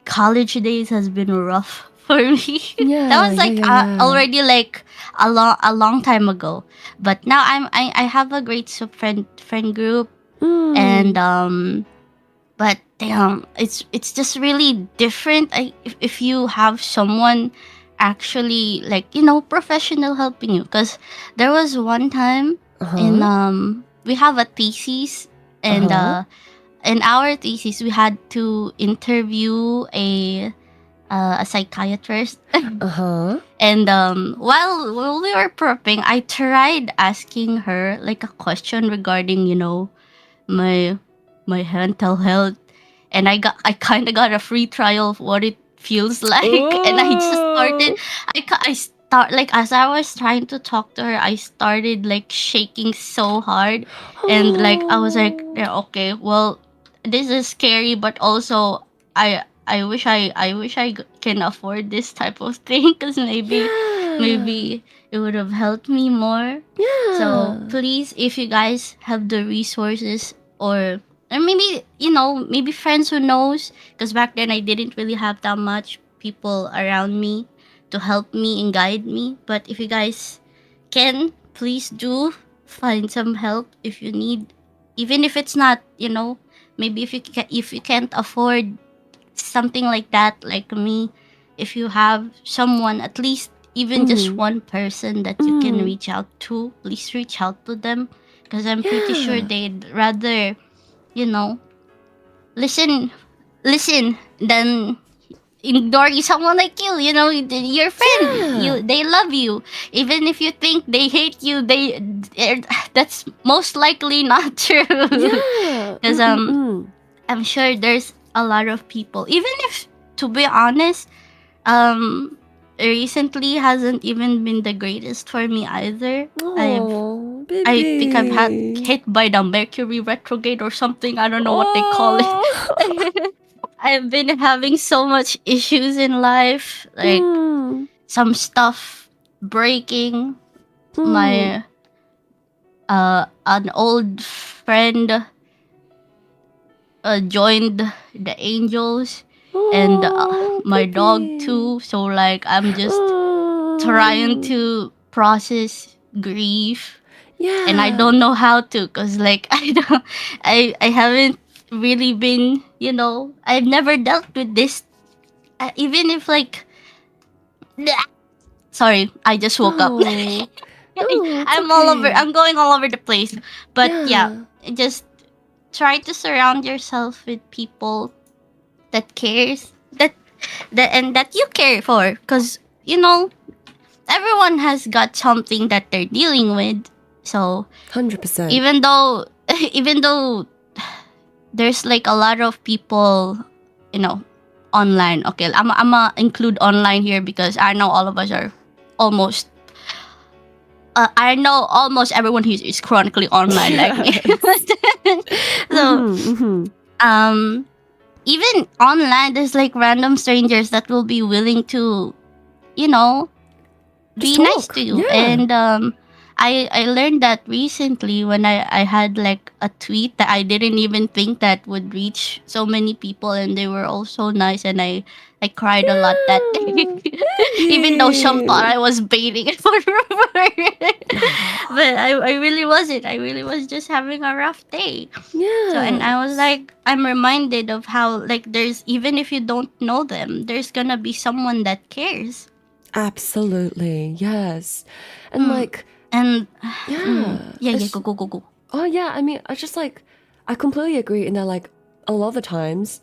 college days has been rough for me. Yeah, That was like yeah. already like a long time ago. But now I have a great friend group and but damn, it's just really different. If you have someone actually like professional helping you, because there was one time in we have a thesis and in our thesis we had to interview a psychiatrist. And while we were prepping, I tried asking her like a question regarding my mental health, and I kind of got a free trial of what it feels like. And I just started like as I was trying to talk to her, I started like shaking so hard, and like I was like, yeah, okay, well, this is scary, but also I wish I can afford this type of thing, because maybe it would have helped me more. So please, if you guys have the resources, or maybe maybe friends who knows, because back then I didn't really have that much people around me to help me and guide me. But if you guys can, please do find some help if you need, even if it's not, maybe if you can't afford something like that, like me, if you have someone, at least even just one person that you can reach out to, please reach out to them, because I'm pretty sure they'd rather, listen than ignoring someone like you. Your friend, they love you, even if you think they hate you. That's most likely not true. Because I'm sure there's a lot of people, even if, to be honest, recently hasn't even been the greatest for me either. I think I've had hit by the Mercury retrograde or something. I don't know what they call it. I've been having so much issues in life, like some stuff breaking. My an old friend joined the angels, and my dog too. So like I'm just trying to process grief, and I don't know how to, cause like I haven't really been, I've never dealt with this. Even if like, sorry, I just woke up. I'm going all over the place. But yeah, just try to surround yourself with people that cares, and that you care for, because everyone has got something that they're dealing with. So 100%. even though there's like a lot of people, online. Okay, I'm include online here, because I know all of us are almost. I know almost everyone here is chronically online like me. So even online, there's like random strangers that will be willing to, be nice to you. And I learned that recently when I had like a tweet that I didn't even think that would reach so many people, and they were all so nice, and I cried a lot that day. Even though some thought I was baiting it for but I really wasn't. I really was just having a rough day. So, and I was like, I'm reminded of how, like, there's, even if you don't know them, there's gonna be someone that cares. Absolutely, yes. And like, and yeah, go. Oh yeah, I mean, I completely agree in that, like, a lot of the times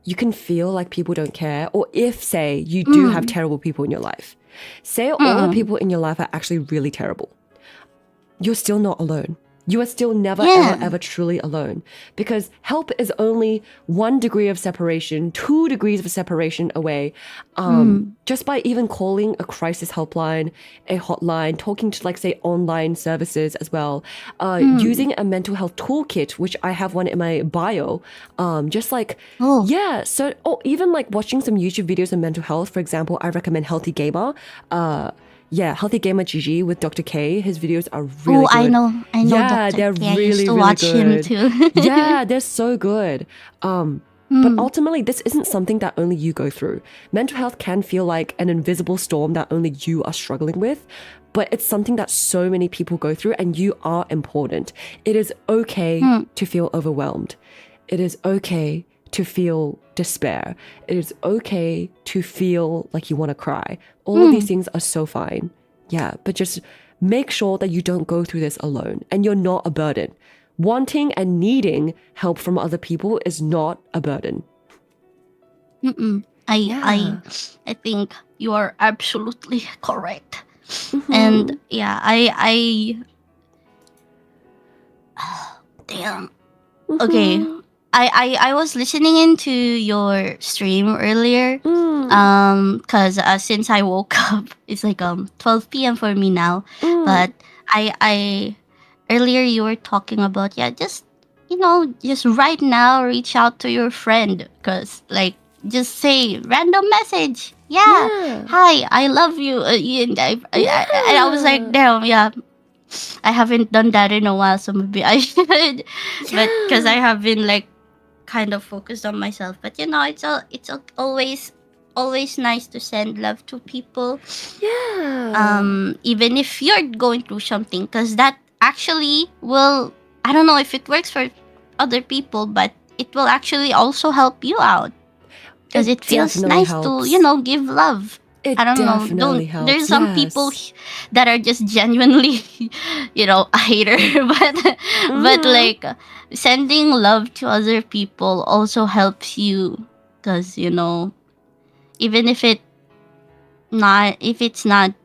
you can feel like people don't care, or if, say, you do have terrible people in your life, say all the people in your life are actually really terrible, you're still not alone. You are still never, ever truly alone, because help is only 1 degree of separation, 2 degrees of separation away. Just by even calling a crisis helpline, a hotline, talking to, like, say, online services as well, using a mental health toolkit, which I have one in my bio. Just like, even like watching some YouTube videos on mental health. For example, I recommend Healthy Gamer. Healthy Gamer GG with Dr. K. His videos are really good. I know. Yeah, Dr. they're K. I really, used to really watch good. him too. Yeah, they're so good. But ultimately, this isn't something that only you go through. Mental health can feel like an invisible storm that only you are struggling with, but it's something that so many people go through, and you are important. It is okay to feel overwhelmed. It is okay to feel despair. It is okay to feel like you want to cry. All of these things are so fine. Yeah, but just make sure that you don't go through this alone, and you're not a burden. Wanting and needing help from other people is not a burden. I think you are absolutely correct. And yeah, I damn. Okay. I was listening into your stream earlier, Cause since I woke up, it's like 12 p.m. for me now. But I earlier you were talking about just just right now reach out to your friend, cause like just say random message. Yeah. Hi, I love you. And I was like, damn, I haven't done that in a while, so maybe I should. But because I have been like kind of focused on myself. But always nice to send love to people. Even if you're going through something, because that actually will, I don't know if it works for other people, but it will actually also help you out. Because it feels nice helps. to, give love. I don't know. Helps. There's some people that are just genuinely, a hater, but like sending love to other people also helps you, because even if it's not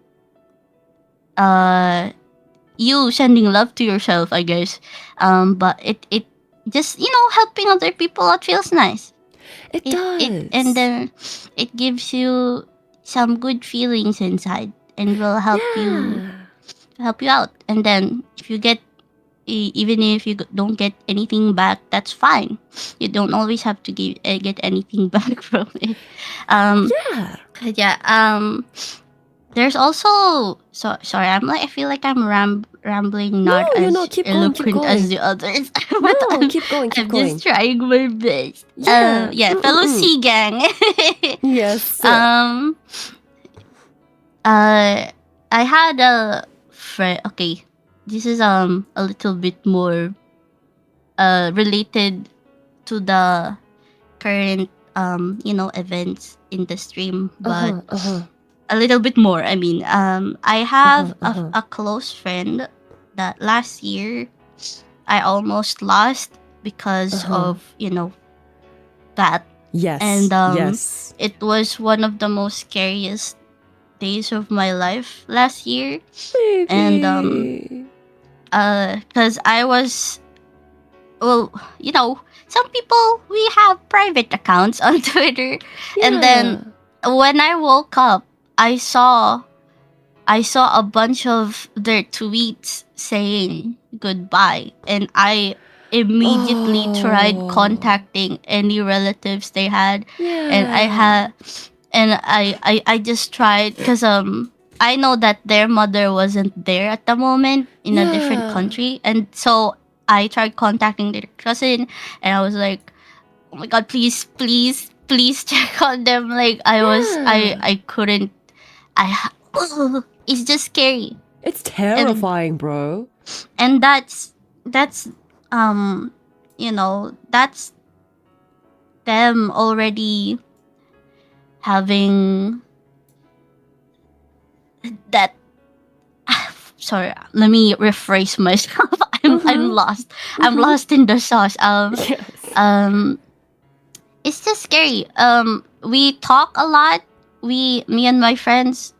you sending love to yourself, I guess, but it just helping other people out feels nice. It does. And then it gives you some good feelings inside, and will help you out. And then if you get, even if you don't get anything back, that's fine. You don't always have to get anything back from it. There's also, sorry, I feel like I'm rambling, not as keep eloquent going. as the others. Keep going. I'm just trying my best. Fellow C gang. Yes. I had a friend. Okay, this is a little bit more related to the current events in the stream, but a little bit more. I mean, I have a close friend that last year I almost lost because of that. Yes. And yes. it was one of the most scariest days of my life last year. Baby. And because I was, well, some people, we have private accounts on Twitter, and then when I woke up, I saw a bunch of their tweets saying goodbye, and I immediately tried contacting any relatives they had, and I just tried, because I know that their mother wasn't there at the moment in a different country, and so I tried contacting their cousin, and I was like, oh my god, please check on them. Like I couldn't. It's just scary. It's terrifying, bro. And that's that's them already having that. Sorry, let me rephrase myself. I'm lost. I'm lost in the sauce. It's just scary. We talk a lot. Me and my friends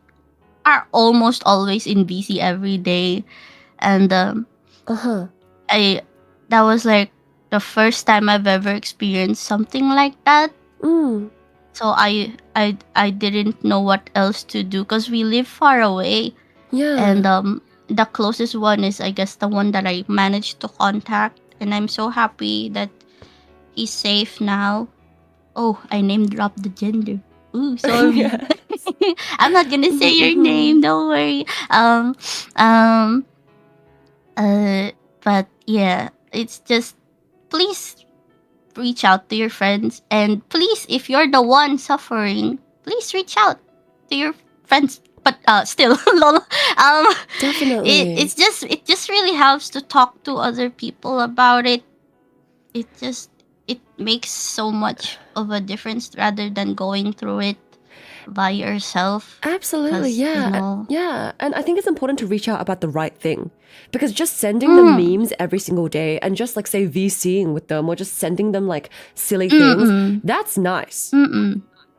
are almost always in BC every day, and that was like the first time I've ever experienced something like that. So I didn't know what else to do, because we live far away. And the closest one is, I guess, the one that I managed to contact, and I'm so happy that he's safe now. Oh, I name dropped the gender. Ooh, sorry. I'm not gonna say your name, don't worry. But yeah, it's just, please reach out to your friends, and please, if you're the one suffering, please reach out to your friends. But still, Definitely. it just really helps to talk to other people about it. It makes so much of a difference rather than going through it by yourself. Absolutely, 'Cause, yeah. And I think it's important to reach out about the right thing. Because just sending them memes every single day and just like say VCing with them or just sending them like silly things, that's nice.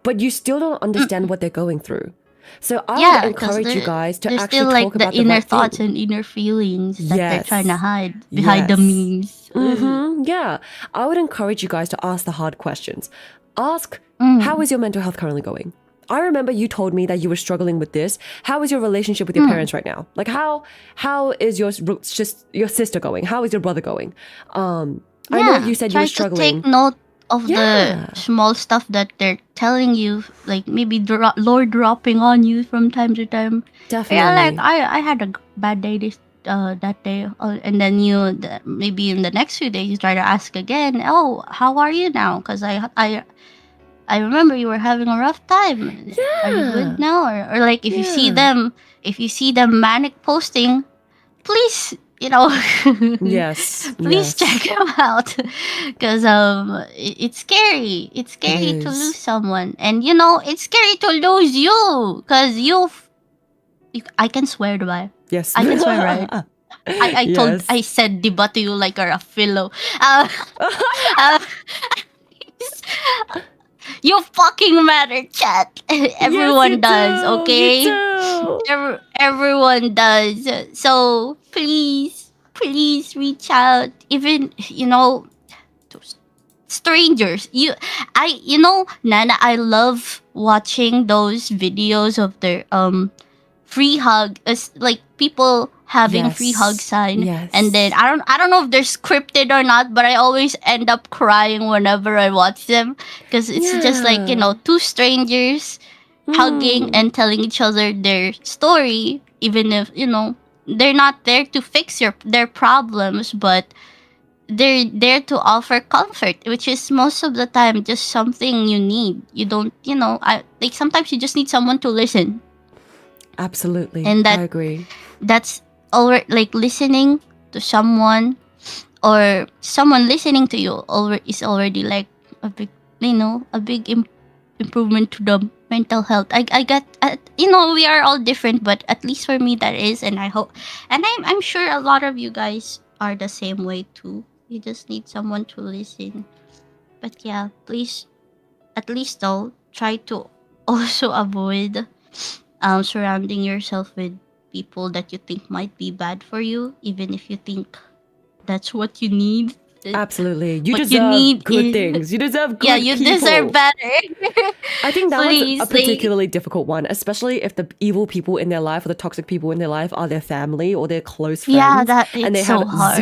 But you still don't understand what they're going through. So I would encourage you guys to actually still, like, talk about the inner right thoughts thing. and inner feelings that they're trying to hide behind the Yes. memes. Yeah, I would encourage you guys to ask the hard questions. Ask, how is your mental health currently going? I remember you told me that you were struggling with this. How is your relationship with your parents right now? Like how is your sister going? How is your brother going? I know you said you were struggling. Try to take note of Yeah. the small stuff that they're telling you, like maybe Lord dropping on you from time to time. Definitely. Yeah, like I had a bad day that day, and then maybe in the next few days you try to ask again. Oh, how are you now? Because I remember you were having a rough time. Are you good now? Or like if you see them manic posting, please, Yes. please check them out, because it's scary. It's scary It to is. lose someone, and it's scary to lose you, because I can swear, diba? Yes. I can swear, right? I said diba to you like you're a fellow. Uh, uh, you fucking matter, chat. Everyone does, okay? Everyone does. So please reach out. Even to strangers. Nana, I love watching those videos of their free hug, like people having free hug sign. Yes. And then I don't know if they're scripted or not, but I always end up crying whenever I watch them, because it's just like two strangers hugging and telling each other their story, even if they're not there to fix their problems, but they're there to offer comfort, which is most of the time just something you need. You don't like sometimes you just need someone to listen. Absolutely. And I agree. That's already, like, listening to someone, or someone listening to you is already like a big improvement to the mental health. I got we are all different, but at least for me that is, and I hope, and I'm sure a lot of you guys are the same way too. You just need someone to listen. But yeah, please, at least though, try to also avoid surrounding yourself with people that you think might be bad for you, even if you think that's what you need. Absolutely. You What deserve you need good is- things. You deserve good Yeah, you people. deserve better. I think that Please, was a particularly difficult one, especially if the evil people in their life or the toxic people in their life are their family or their close friends. Yeah, and they it's so have hard.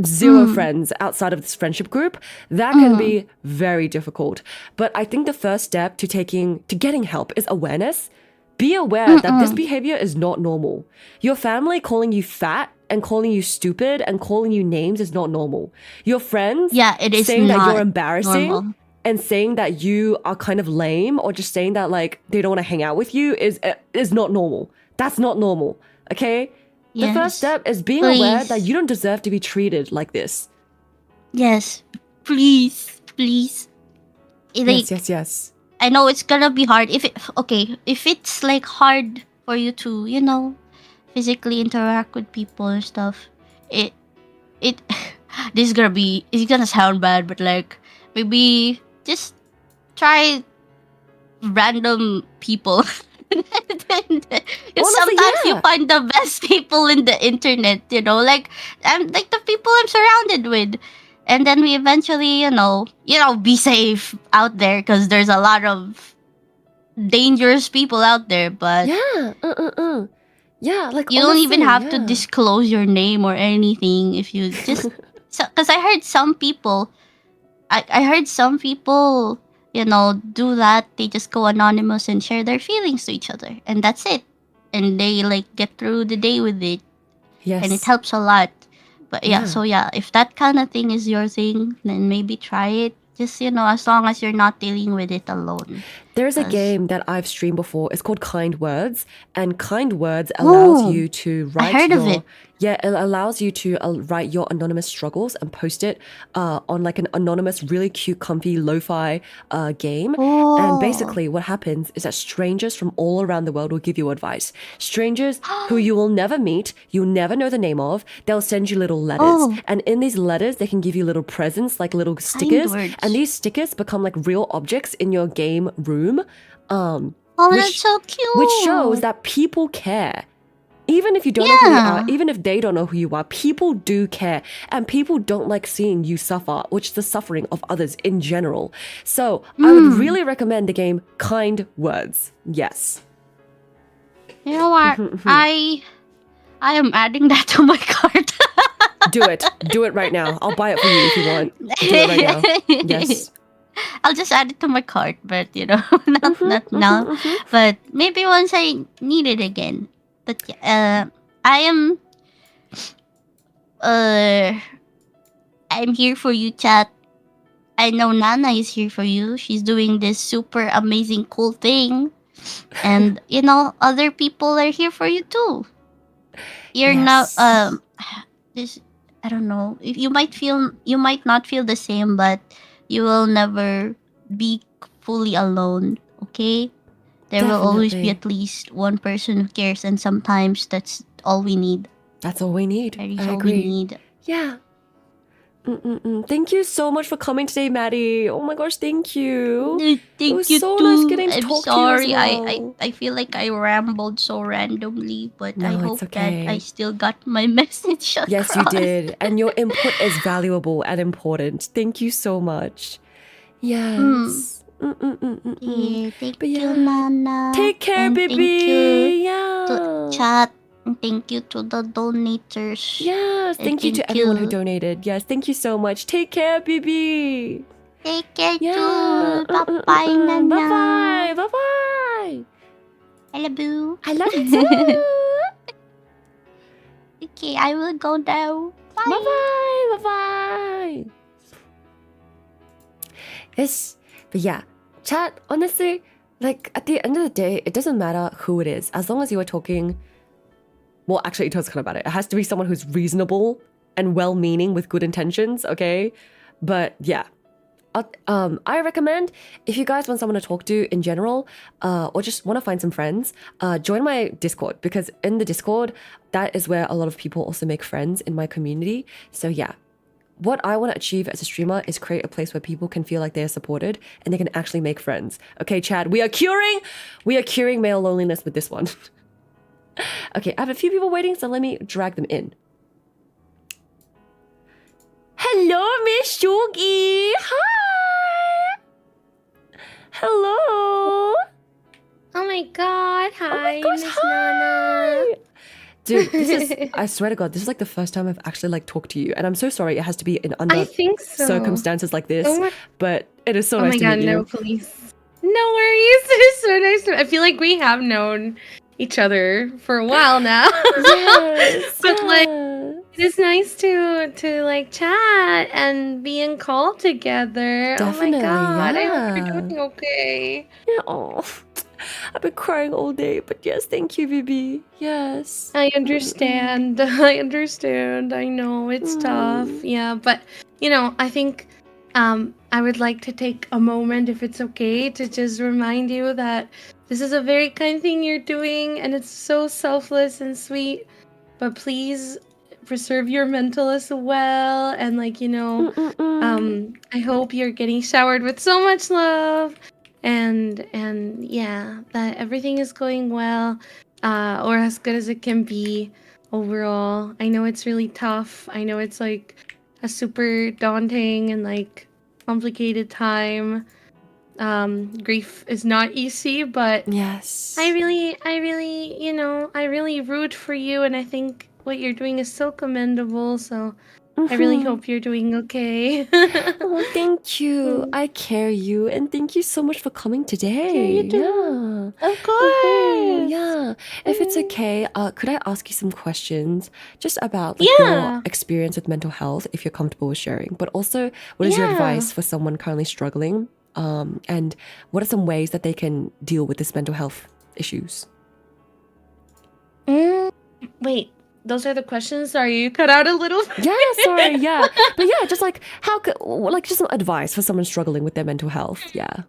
zero friends outside of this friendship group. That can be very difficult. But I think the first step to getting help is awareness. Be aware that this behavior is not normal. Your family calling you fat and calling you stupid and calling you names is not normal. Your friends It is saying that not you're embarrassing normal. and saying that you are kind of lame, or just saying that like they don't want to hang out with you is not normal. That's not normal. Okay? The first Yes. step is being aware Please. that you don't deserve to be treated like this. Yes, please. Like, Yes. I know it's gonna be hard. If it's like hard for you to, physically interact with people and stuff, it it's gonna sound bad, but like maybe just try random people. Because sometimes you find the best people in the internet, like the people I'm surrounded with. And then we eventually, be safe out there, because there's a lot of dangerous people out there. But Yeah, like you don't even honestly, have to disclose your name or anything if you just. Because I heard some people, do that. They just go anonymous and share their feelings to each other, and that's it. And they like get through the day with it, Yes. and it helps a lot. But so if that kind of thing is your thing, then maybe try it. Just, as long as you're not dealing with it alone. There's a 'Cause- game that I've streamed before. It's called Kind Words, and Kind Words allows you to write heard of it. Yeah, it allows you to write your anonymous struggles and post it on like an anonymous, really cute, comfy lo-fi game. And basically what happens is that strangers from all around the world will give you advice. Strangers who you will never meet, you'll never know the name of, they'll send you little letters. And in these letters, they can give you little presents, like little stickers. words. And these stickers become like real objects in your game room. Oh, that's so cute. Which shows that people care. Even if you don't know who you are, even if they don't know who you are, people do care. And people don't like seeing you suffer, which is the suffering of others in general. So I would really recommend the game Kind Words. Yes. You know what? I am adding that to my cart. Do it. Do it right now. I'll buy it for you if you want. Do it right now. Yes. I'll just add it to my cart, but not now. But maybe once I need it again. But I am I'm here for you, chat. I know Nana is here for you. She's doing this super amazing cool thing. And other people are here for you too. You're Yes. not this I don't know. If you might not feel the same, but you will never be fully alone, okay? There will always be Definitely. at least one person who cares, and sometimes that's all we need. That's all we need. That is I all we agree. need. Yeah. Thank you so much for coming today, Maddie. Oh my gosh, thank you. Thank was you so too. nice getting to I'm talk to you as sorry. well. I feel like I rambled so randomly, but I No, hope it's that I okay. still got my message across. Yes, you did. And your input is valuable and important. Thank you so much. Yes. Yeah, thank But you, yeah. Nana. Take care, and baby. Thank you Yeah. to chat. And thank you to the donators. Yes. And Thank you to everyone who donated. Yes. Thank you so much. Take care, baby. Take care Yeah. too. Bye-bye, Nana. Bye-bye. Bye-bye. I love you. I love you too. Okay, I will go now. Bye. Bye-bye. Bye-bye. Yes. But yeah, chat, honestly, like at the end of the day, it doesn't matter who it is. As long as you are talking, well, actually, it does kind of matter. It has to be someone who's reasonable and well-meaning with good intentions, okay? But yeah, I recommend if you guys want someone to talk to in general, or just want to find some friends, join my Discord, because in the Discord, that is where a lot of people also make friends in my community. So yeah, what I want to achieve as a streamer is create a place where people can feel like they're supported and they can actually make friends. Okay, Chad, we are curing male loneliness with this one. Okay, I have a few people waiting, so let me drag them in. Hello, Miss Shugi. Hi. Hello. Oh my god, hi, Oh my gosh, Miss hi. Nana. Dude, this is, I swear to God, this is like the first time I've actually like talked to you. And I'm so sorry it has to be in I under think so. circumstances like this. Oh my, But it is so oh nice my to god, meet no, you. please. No worries. It's so nice to I feel like we have known each other for a while now. Yes. But like yes. it is nice to like chat and be in call together. Definitely, oh my god. I hope yeah. you're doing okay. Yeah, oh, I've been crying all day, but yes, thank you, Bibi. Yes. I understand. I understand. I know it's tough. Yeah, but I think I would like to take a moment, if it's okay, to just remind you that this is a very kind thing you're doing and it's so selfless and sweet. But please preserve your mental as well, and I hope you're getting showered with so much love and yeah, that everything is going well, or as good as it can be overall. I know it's really tough. I know it's like a super daunting and like complicated time. Grief is not easy, but Yes. I really root for you, and I think what you're doing is so commendable. So I really hope you're doing okay. Oh, thank you. I care you, and thank you so much for coming today. you too. Yeah. Of course. Yeah. If it's okay, could I ask you some questions just about Yeah. your experience with mental health, if you're comfortable with sharing, but also what is your Yeah. advice for someone currently struggling? And what are some ways that they can deal with this mental health issues? Wait, those are the questions? Sorry, you cut out a little. Yeah, sorry, yeah. But yeah, just like just some advice for someone struggling with their mental health. Yeah.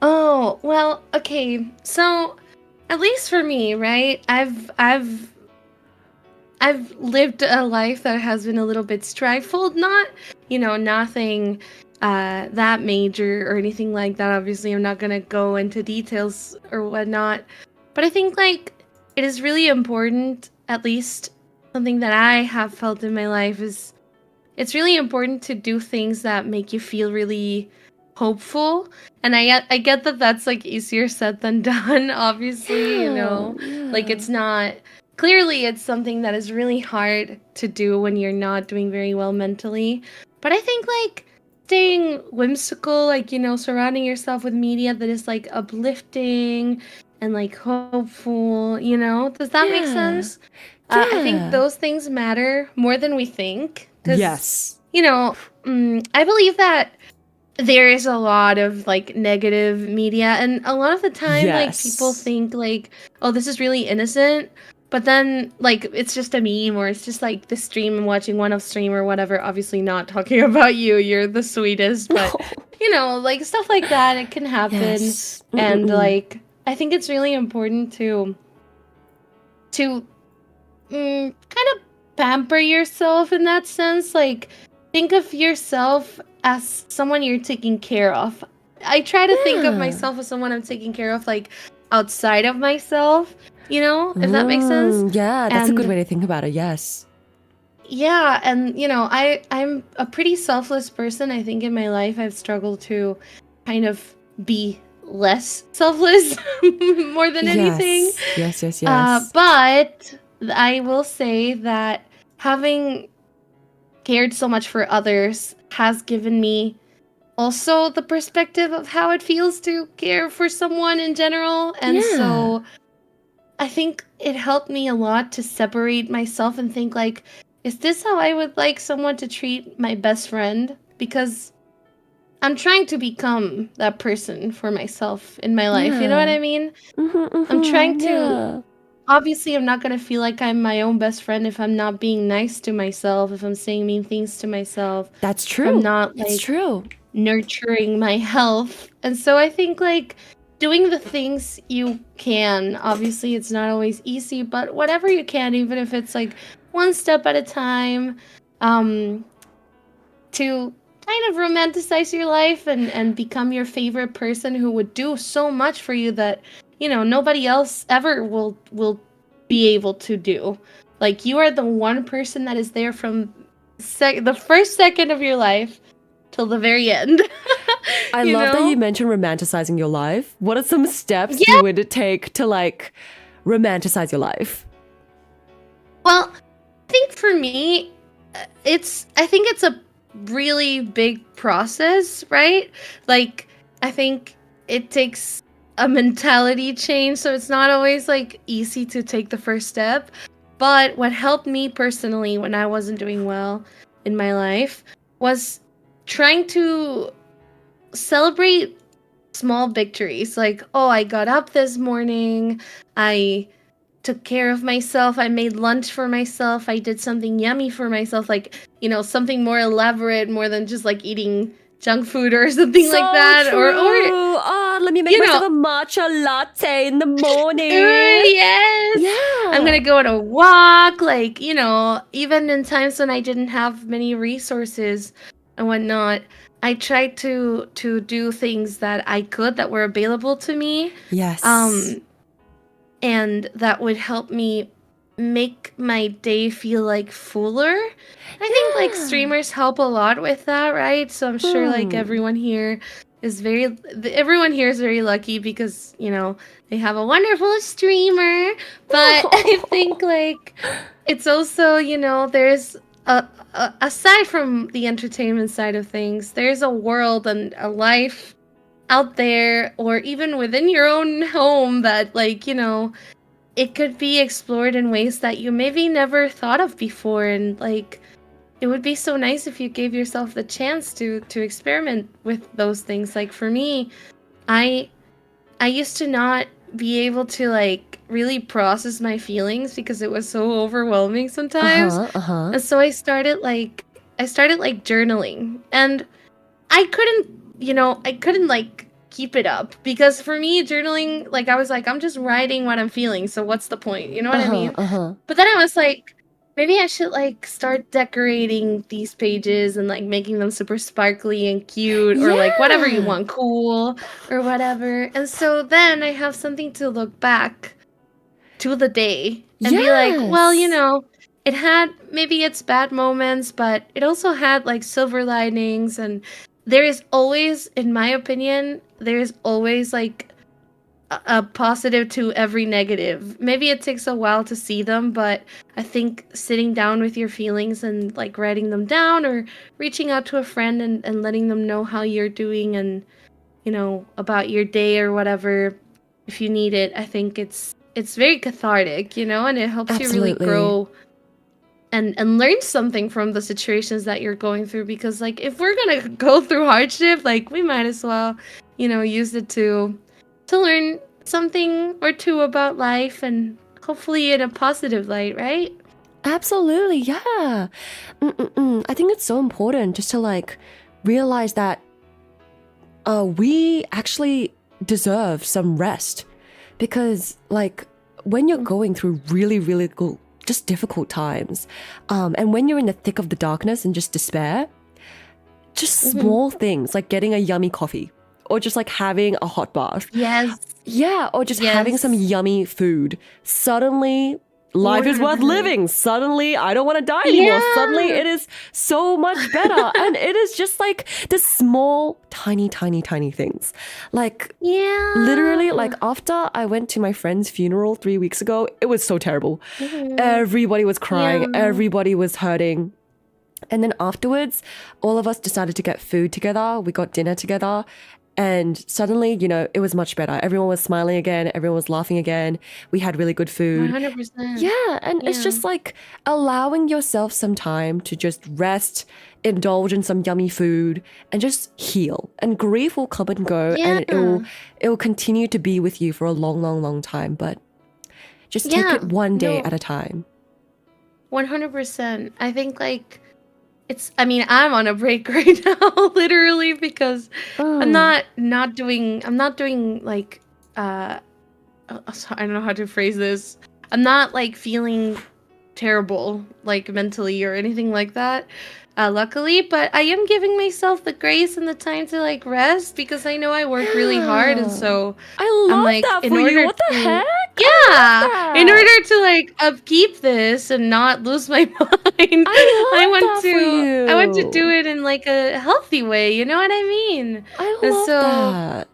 Oh, well, okay. So, at least for me, right? I've lived a life that has been a little bit strifeful. Not, nothing that major or anything like that. Obviously, I'm not gonna go into details or whatnot. But I think like it is really important, at least something that I have felt in my life is it's really important to do things that make you feel really hopeful. And I get that that's like easier said than done, obviously, like it's not clearly it's something that is really hard to do when you're not doing very well mentally. But I think like staying whimsical, like, surrounding yourself with media that is like uplifting and like hopeful, does that make sense? I think those things matter more than we think. 'Cause, Yes. I believe that there is a lot of like negative media, and a lot of the time like people Yes. think like, oh, this is really innocent, but then like it's just a meme, or it's just like the stream and watching one of stream or whatever, obviously not talking about you, you're the sweetest, but like stuff like that, it can happen. Yes. And like I think it's really important to kind of pamper yourself in that sense. Like, think of yourself as someone you're taking care of. I try to think of myself as someone I'm taking care of, like, outside of myself, if that makes sense. Yeah, that's a good And- way to think about it. Yes. Yeah, and I'm a pretty selfless person. I think in my life I've struggled to kind of be less selfless more than anything. Yes. But I will say that having cared so much for others has given me also the perspective of how it feels to care for someone in general. And so I think it helped me a lot to separate myself and think like, is this how I would like someone to treat my best friend? Because I'm trying to become that person for myself in my life. You know what I mean? I'm trying to... Obviously, I'm not going to feel like I'm my own best friend if I'm not being nice to myself, if I'm saying mean things to myself. That's if true. I'm not, It's like, true. nurturing my health. And so I think, like, doing the things you can, obviously it's not always easy, but whatever you can, even if it's, like, one step at a time, to kind of romanticize your life and become your favorite person who would do so much for you that nobody else ever will be able to do. Like, you are the one person that is there from the first second of your life till the very end. I love that you mentioned romanticizing your life. What are some steps Yeah. you would take to like romanticize your life? Well, I think for me, I think it's a really big process, right? Like, I think it takes a mentality change, so it's not always like easy to take the first step. But what helped me personally when I wasn't doing well in my life was trying to celebrate small victories. Like, oh, I got up this morning, I took care of myself, I made lunch for myself, I did something yummy for myself, like, something more elaborate, more than just like eating junk food or something like that. True. Oh, let me make myself a matcha latte in the morning. Yes. Yeah. I'm gonna go on a walk, like, even in times when I didn't have many resources and whatnot, I tried to do things that I could that were available to me. Yes. And that would help me make my day feel like fuller. I think like streamers help a lot with that, right? So I'm sure like everyone here is very lucky because, they have a wonderful streamer. But I think like it's also, there's aside from the entertainment side of things, there's a world and a life out there, or even within your own home, that like, it could be explored in ways that you maybe never thought of before. And like, it would be so nice if you gave yourself the chance to experiment with those things. Like for me, I used to not be able to like really process my feelings because it was so overwhelming sometimes. And so I started journaling, and I couldn't like keep it up, because for me journaling, like I was like, I'm just writing what I'm feeling, so what's the point, you know what I mean? But then I was like, maybe I should like start decorating these pages and like making them super sparkly and cute, or like whatever you want, cool or whatever. And so then I have something to look back to the day and be like, well, you Yes. know, it had maybe its bad moments, but it also had like silver linings. And there is always, in my opinion, there is always like a positive to every negative. Maybe it takes a while to see them, but I think sitting down with your feelings and like writing them down or reaching out to a friend and letting them know how you're doing and, you know, about your day or whatever, if you need it, I think it's very cathartic, you know, and it helps you really Absolutely. grow and learn something from the situations that you're going through. Because like if we're gonna go through hardship, like we might as well, you know, use it to learn something or two about life, and hopefully in a positive light, right? Absolutely, yeah. I think it's so important just to like realize that we actually deserve some rest, because like when you're going through really, really just difficult times, and when you're in the thick of the darkness and just despair, just small things like getting a yummy coffee or just like having a hot bath. Yes. Yeah, or just having some yummy food. Suddenly, life is worth 100%. living. Suddenly, I don't want to die anymore. Yeah. Suddenly, it is so much better. And it is just like the small, tiny things. Like, Yeah. literally, like after I went to my friend's funeral 3 weeks ago, it was so terrible. Everybody was crying. Yeah. Everybody was hurting. And then afterwards, all of us decided to get food together. We got dinner together. And suddenly, you know, it was much better. Everyone was smiling again. Everyone was laughing again. We had really good food. 100%. Yeah, and it's just like allowing yourself some time to just rest, indulge in some yummy food, and just heal. And grief will come and go, and it will continue to be with you for a long time. But just take it one day at a time. 100%. I think like I mean, I'm on a break right now, literally, because I'm not doing like I don't know how to phrase this. I'm not like feeling terrible like mentally or anything like that. Luckily, but I am giving myself the grace and the time to like rest, because I know I work really hard, and so I love I'm like, that in for you. order What the to- heck? yeah, in order to like upkeep this and not lose my mind, I love want that for you. I want to do it in like a healthy way. You know what I mean? I And love so, that.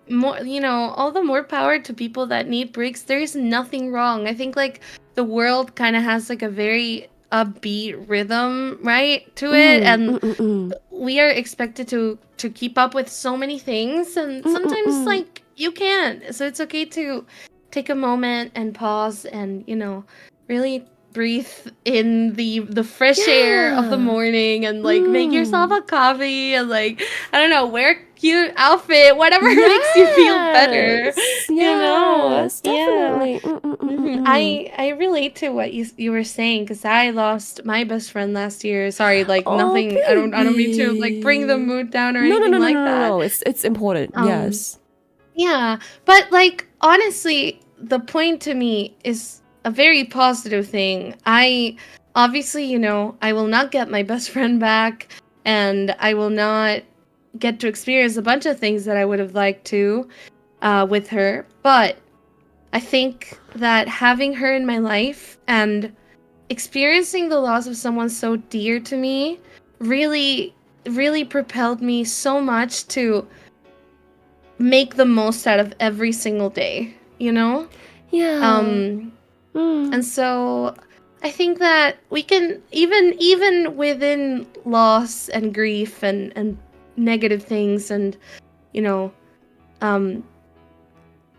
more, you know, all the more power to people that need breaks. There is nothing wrong. I think like the world kind of has like a very upbeat rhythm, right, to it, and we are expected to keep up with so many things, and sometimes like you can't. So it's okay to take a moment and pause and, you know, really breathe in the fresh air of the morning, and like make yourself a coffee, and like, I don't know, wear a cute outfit, whatever makes you feel better. You know? Definitely. I relate to what you were saying, because I lost my best friend last year. Sorry, like nothing. I don't mean to like bring the mood down or anything like that. No. It's important. Yes. Yeah, but like honestly, the point to me is a very positive thing. I obviously, you know, I will not get my best friend back, and I will not get to experience a bunch of things that I would have liked to with her. But I think that having her in my life and experiencing the loss of someone so dear to me really, really propelled me so much to make the most out of every single day, you know? Yeah. And so I think that we can, even within loss and grief and negative things, and, you know,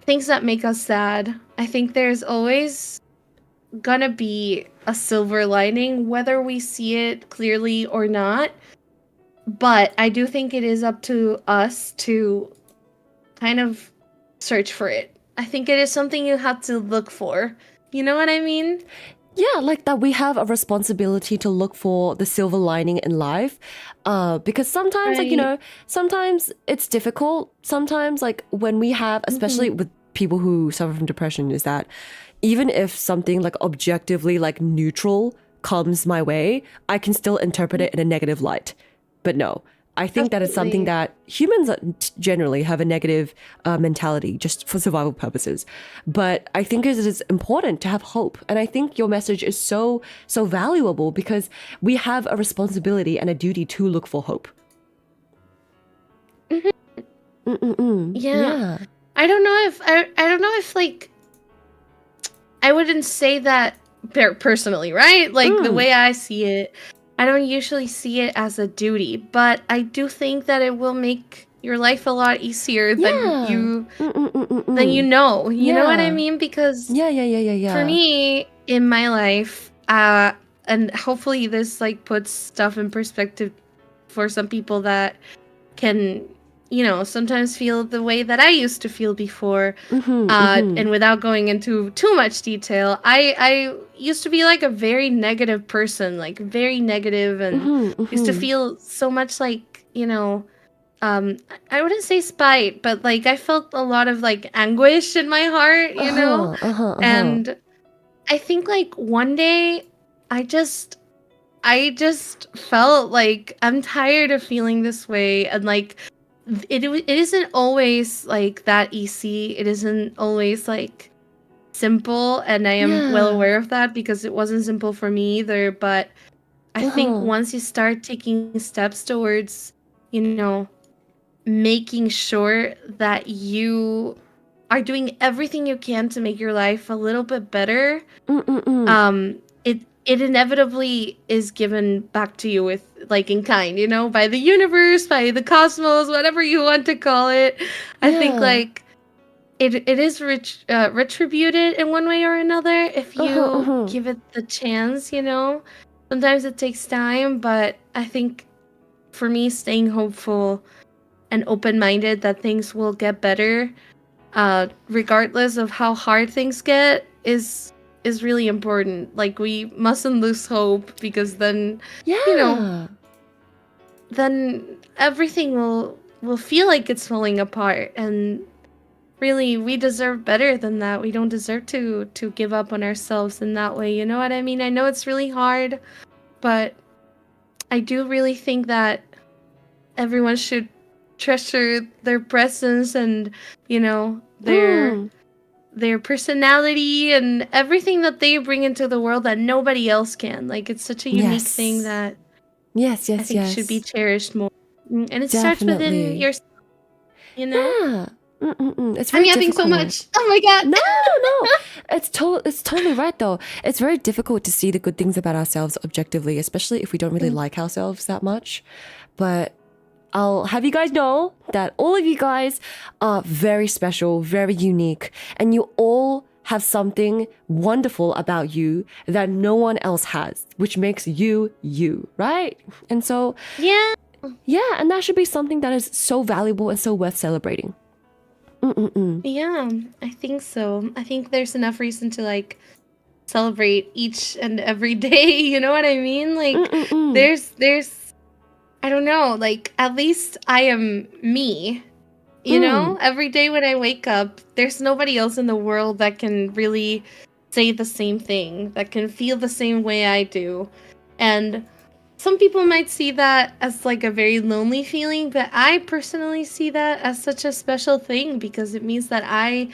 things that make us sad, I think there's always gonna be a silver lining, whether we see it clearly or not. But I do think it is up to us to kind of search for it. I think it is something you have to look for. You know what I mean? Yeah, like that we have a responsibility to look for the silver lining in life. Because sometimes, like, you Right. know, sometimes it's difficult. Sometimes, like, when we have, especially with people who suffer from depression, is that even if something like objectively, like neutral comes my way, I can still interpret it in a negative light. But no, I think that is something that humans generally have a negative mentality just for survival purposes. But I think it is important to have hope. And I think your message is so valuable because we have a responsibility and a duty to look for hope. Yeah. I don't know if like I wouldn't say that personally, right? Like the way I see it, I don't usually see it as a duty, but I do think that it will make your life a lot easier than you know. You know what I mean? Because for me in my life, and hopefully this like puts stuff in perspective for some people that can, you know, sometimes feel the way that I used to feel before. And without going into too much detail, I used to be like a very negative person, like very negative, and used to feel so much like, you know, I wouldn't say spite, but like I felt a lot of like anguish in my heart, you know? And I think like one day I just felt like I'm tired of feeling this way, and like it isn't always like that easy. It isn't always like simple, and I am well aware of that because it wasn't simple for me either. But I think once you start taking steps towards, you know, making sure that you are doing everything you can to make your life a little bit better, it inevitably is given back to you with like in kind, you know, by the universe, by the cosmos, whatever you want to call it. I think like it is retributed in one way or another if you give it the chance, you know. Sometimes it takes time, but I think for me, staying hopeful and open-minded that things will get better, regardless of how hard things get, is really important. Like we mustn't lose hope, because then you know, then everything will feel like it's falling apart, and really we deserve better than that. We don't deserve to give up on ourselves in that way, you know what I mean? I know it's really hard, but I do really think that everyone should treasure their presence and, you know, their personality and everything that they bring into the world that nobody else can. Like it's such a unique thing that I think should be cherished more. And it starts within yourself, you know? It's very I'm yapping so much. Oh my god. No. It's totally right though. It's very difficult to see the good things about ourselves objectively, especially if we don't really like ourselves that much. But I'll have you guys know that all of you guys are very special, very unique, and you all have something wonderful about you that no one else has, which makes you, right? And so, yeah, and that should be something that is so valuable and so worth celebrating. Yeah, I think so. I think there's enough reason to like celebrate each and every day, you know what I mean? Like there's I don't know, like at least I am me. You know, every day when I wake up, there's nobody else in the world that can really say the same thing, that can feel the same way I do. And some people might see that as like a very lonely feeling, but I personally see that as such a special thing, because it means that I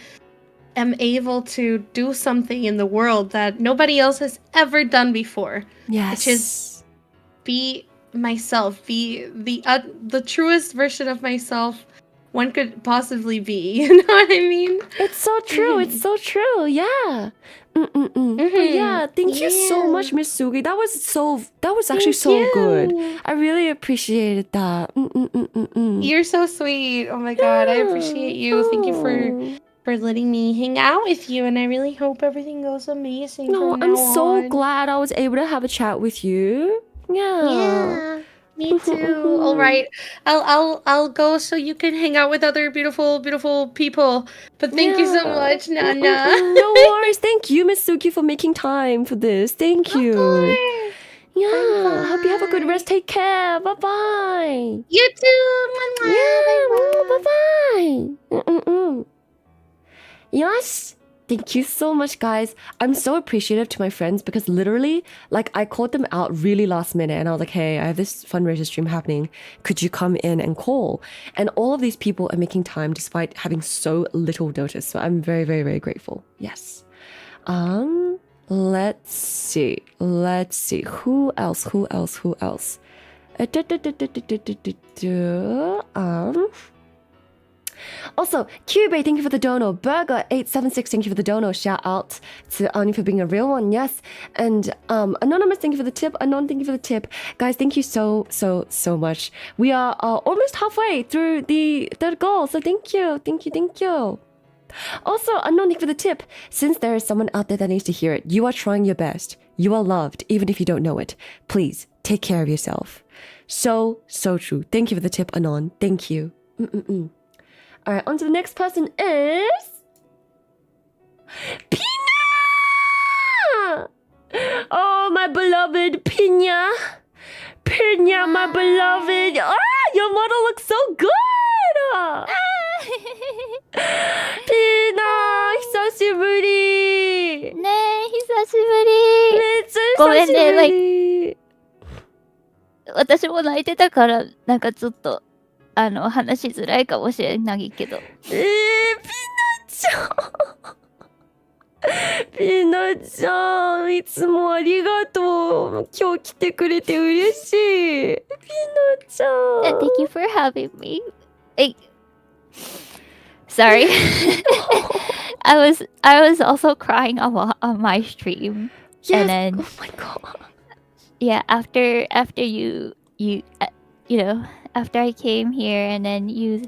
am able to do something in the world that nobody else has ever done before. Yes. Which is be myself, be the truest version of myself one could possibly be. You know what I mean? It's so true. It's so true. Yeah. But yeah, thank you so much, Miss Sugi. That was actually so good. I really appreciated that. You're so sweet. Oh my god, I appreciate you. Thank you for letting me hang out with you, and I really hope everything goes amazing. No, from I'm now so on. glad I was able to have a chat with you. Yeah, me too. All right, I'll go so you can hang out with other beautiful people. But thank you so much, Nana. No worries. Thank you, Miss Suki, for making time for this. Thank you. Of course. Yeah. Bye-bye. Hope you have a good rest. Take care. Bye bye. You too. Yeah. Bye-bye. Bye bye. よし。Thank you so much, guys. I'm so appreciative to my friends because literally, like, I called them out really last minute and I was like, hey, I have this fundraiser stream happening. Could you come in and call? And all of these people are making time despite having so little notice. So I'm very, very, very grateful. Yes. Let's see. Who else? Also, Cube, thank you for the dono. Burger876, thank you for the dono. Shout out to Ani for being a real one, yes. And Anonymous, thank you for the tip. Anon, thank you for the tip. Guys, thank you so much. We are almost halfway through the third goal, so thank you. Also, Anon, thank you for the tip. Since there is someone out there that needs to hear it, you are trying your best. You are loved, even if you don't know it. Please, take care of yourself. So true. Thank you for the tip, Anon. Thank you. All right, on to the next person is Pina! Oh, my beloved Pina. Pina, my beloved. Ah, your model looks so good. Pina, 久しぶり。ねえ、久しぶり。めっちゃごめんね、久しぶり。私も泣いてたから、なんかちょっと、話しづらいかもしれないけど。ピナちゃん。ピナちゃん、いつもありがとう。今日来てくれて嬉しい。ピナちゃん。Thank you for having me. Sorry. I was also crying a lot on my stream. Yes. And then, oh my god. Yeah, after you know, after I came here and then you're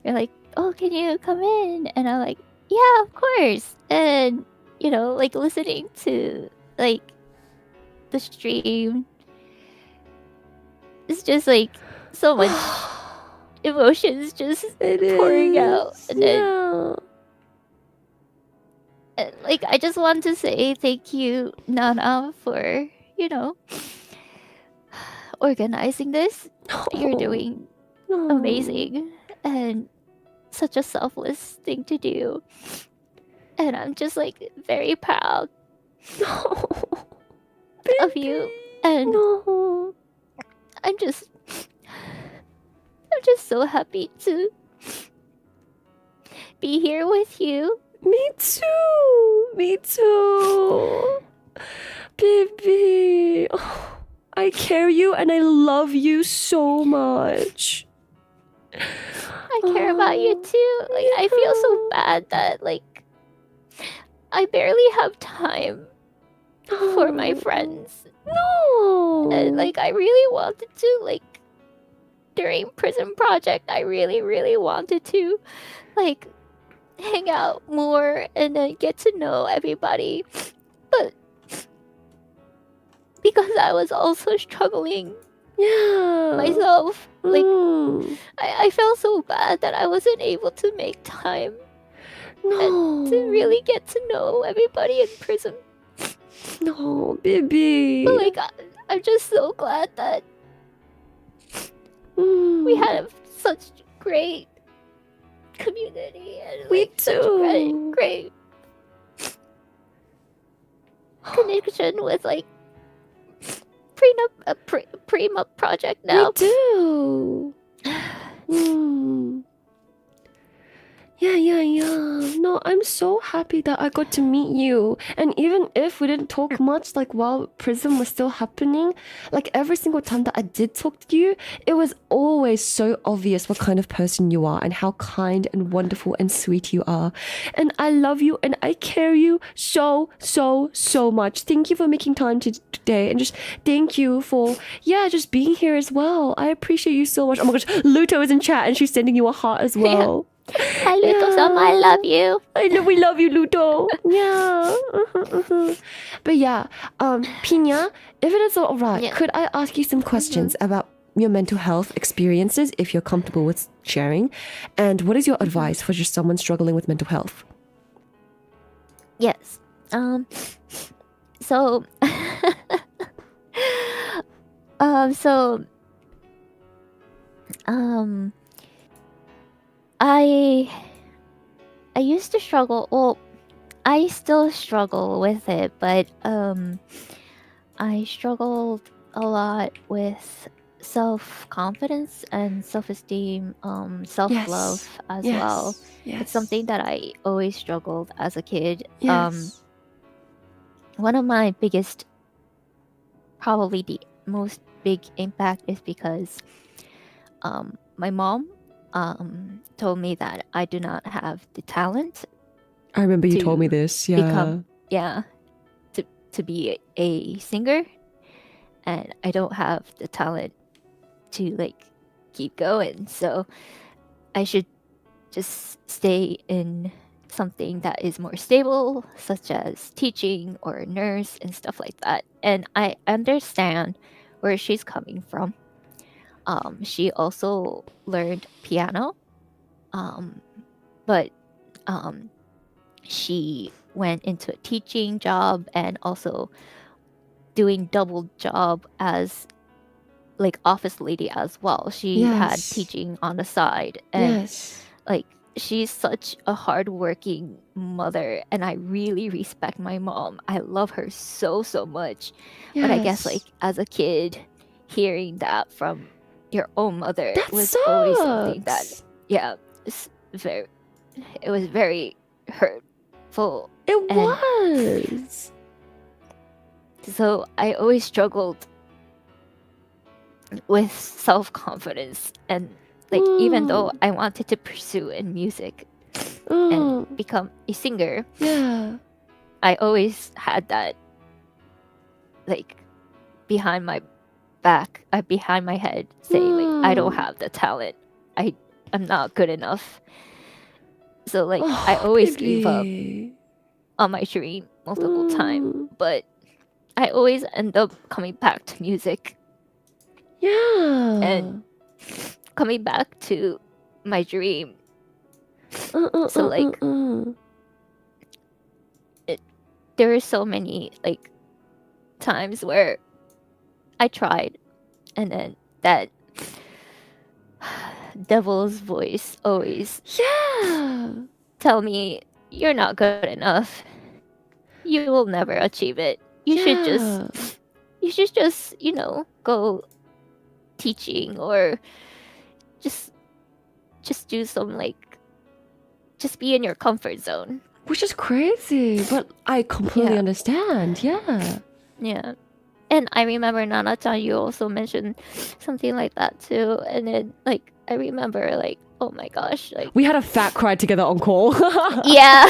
like, oh, can you come in? And I'm like, yeah, of course. And, you know, like listening to like the stream, it's just like so much emotions just pouring out. And then, and, like, I just want to say thank you, Nana, for, you know, organizing this. You're doing amazing and such a selfless thing to do. And I'm just like very proud of you. And I'm just so happy to be here with you. Me too. Baby. Oh, I care you and I love you so much. I care about you too. Like, I feel so bad that like I barely have time for my friends. No. And like I really wanted to, like, during Prison Project, I really wanted to like hang out more and then get to know everybody. But because I was also struggling myself, like I felt so bad that I wasn't able to make time and to really get to know everybody in prison. No, baby. But like I'm just so glad that we had such great community and We like, such too. great connection with like prenup project now. We do. Yeah. No, I'm so happy that I got to meet you. And even if we didn't talk much, like while Prism was still happening, like every single time that I did talk to you, it was always so obvious what kind of person you are and how kind and wonderful and sweet you are. And I love you and I care you so much. Thank you for making time today and just thank you for, just being here as well. I appreciate you so much. Oh my gosh, Luto is in chat and she's sending you a heart as well. Hi, Luto-sama, I love you. I know we love you, Luto. Yeah. But yeah, Pina, if it is all right, could I ask you some questions about your mental health experiences, if you're comfortable with sharing? And what is your advice for just someone struggling with mental health? Yes. So I used to struggle. Well, I still struggle with it, but I struggled a lot with self-confidence and self-esteem, self-love as well. Yes. It's something that I always struggled as a kid. Yes. One of my biggest, probably the most big impact is because my mom told me that I do not have the talent I remember you to told me this. Yeah. to be a singer, and I don't have the talent to like keep going, so I should just stay in something that is more stable, such as teaching or a nurse and stuff like that. And I understand where she's coming from. She also learned piano, but she went into a teaching job and also doing double job as like office lady as well. She had Yes. teaching on the side, and Yes. like she's such a hardworking mother, and I really respect my mom. I love her so much. But I guess like as a kid, hearing that from your own mother that was always something that sucks. it was very hurtful. It and- was. So I always struggled with self-confidence, and like even though I wanted to pursue in music and become a singer, Yeah. I always had that like behind my back, behind my head, saying like I don't have the talent, I'm not good enough. So like I always gave up on my dream multiple times, but I always end up coming back to music Yeah. and coming back to my dream. So like there are so many like times where I tried, and then that devil's voice always tell me you're not good enough. You will never achieve it. You should just, you know, go teaching or just do some like just be in your comfort zone. Which is crazy, but I completely Yeah. understand. Yeah. Yeah. And I remember Nana-chan, you also mentioned something like that too. And then like I remember like, oh my gosh, like We had a fat cry together on call. yeah.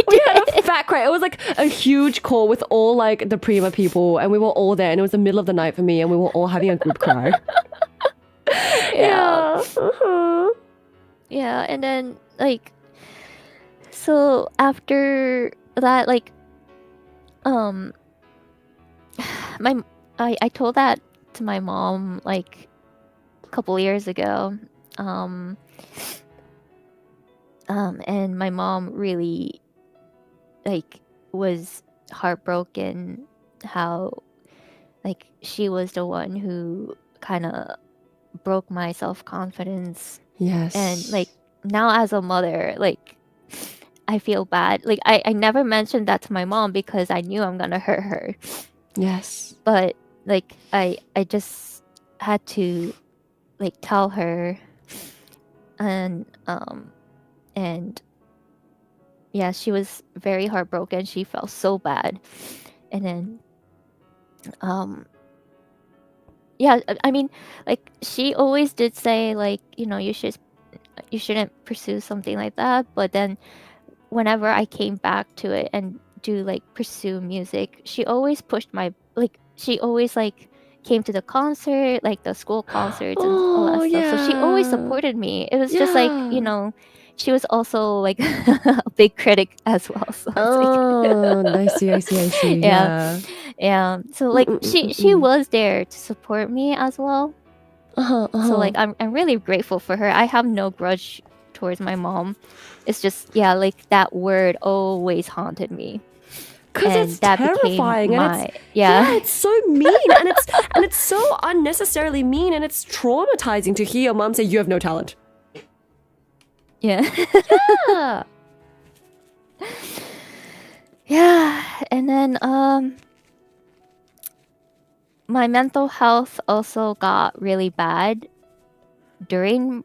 We had a fat cry. It was like a huge call with all like the Prima people, and we were all there, and it was the middle of the night for me, and we were all having a group cry. Yeah. Uh-huh. Yeah, and then like so after that, like I told that to my mom like a couple years ago. And my mom really like was heartbroken how like she was the one who kind of broke my self-confidence. Yes. And like now as a mother, like I feel bad. Like I never mentioned that to my mom because I knew I'm gonna hurt her. Yes. But like I just had to like tell her, and yeah, she was very heartbroken. She felt so bad. And then yeah, I mean like she always did say like, you know, you shouldn't pursue something like that. But then whenever I came back to it and do like pursue music, she always pushed my like she always like came to the concert, like the school concerts and all that stuff. So she always supported me. It was just like, you know, she was also like a big critic as well. So I see. Yeah. Yeah. So like she was there to support me as well. So like I'm really grateful for her. I have no grudge towards my mom. It's just like that word always haunted me. Because it's terrifying, and it's so mean, and it's so unnecessarily mean, and it's traumatizing to hear your mom say you have no talent. Yeah. Yeah. Yeah, and then my mental health also got really bad during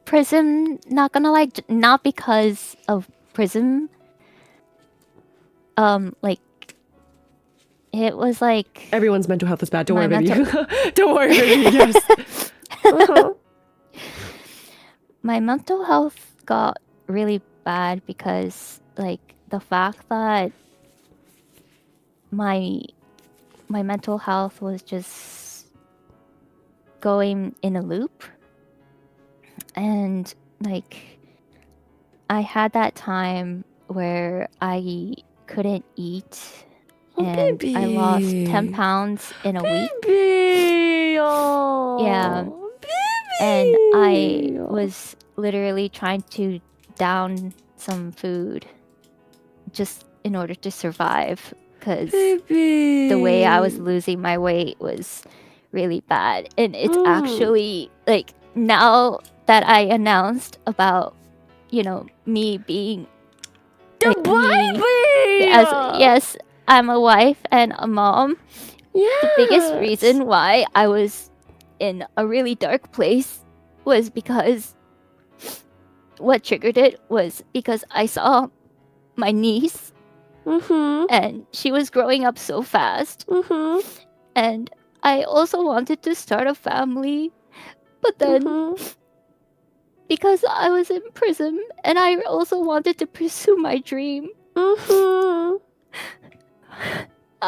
Prism. Not gonna lie, not because of Prism. Like it was like Everyone's mental health is bad. Don't My worry, baby. mental- Don't worry, baby. Yes. my mental health got really bad because like the fact that my mental health was just going in a loop, and like I had that time where I couldn't eat, and I lost 10 pounds in a week. Baby. Oh, Yeah. baby. And I was literally trying to down some food just in order to survive, because Baby. the way I was losing my weight was really bad. And it's actually like, now that I announced about, you know, me being The like, me baby. yes, I'm a wife and a mom. Yeah. The biggest reason why I was in a really dark place was because what triggered it was because I saw my niece, and she was growing up so fast, and I also wanted to start a family, but then because I was in prison and I also wanted to pursue my dream, I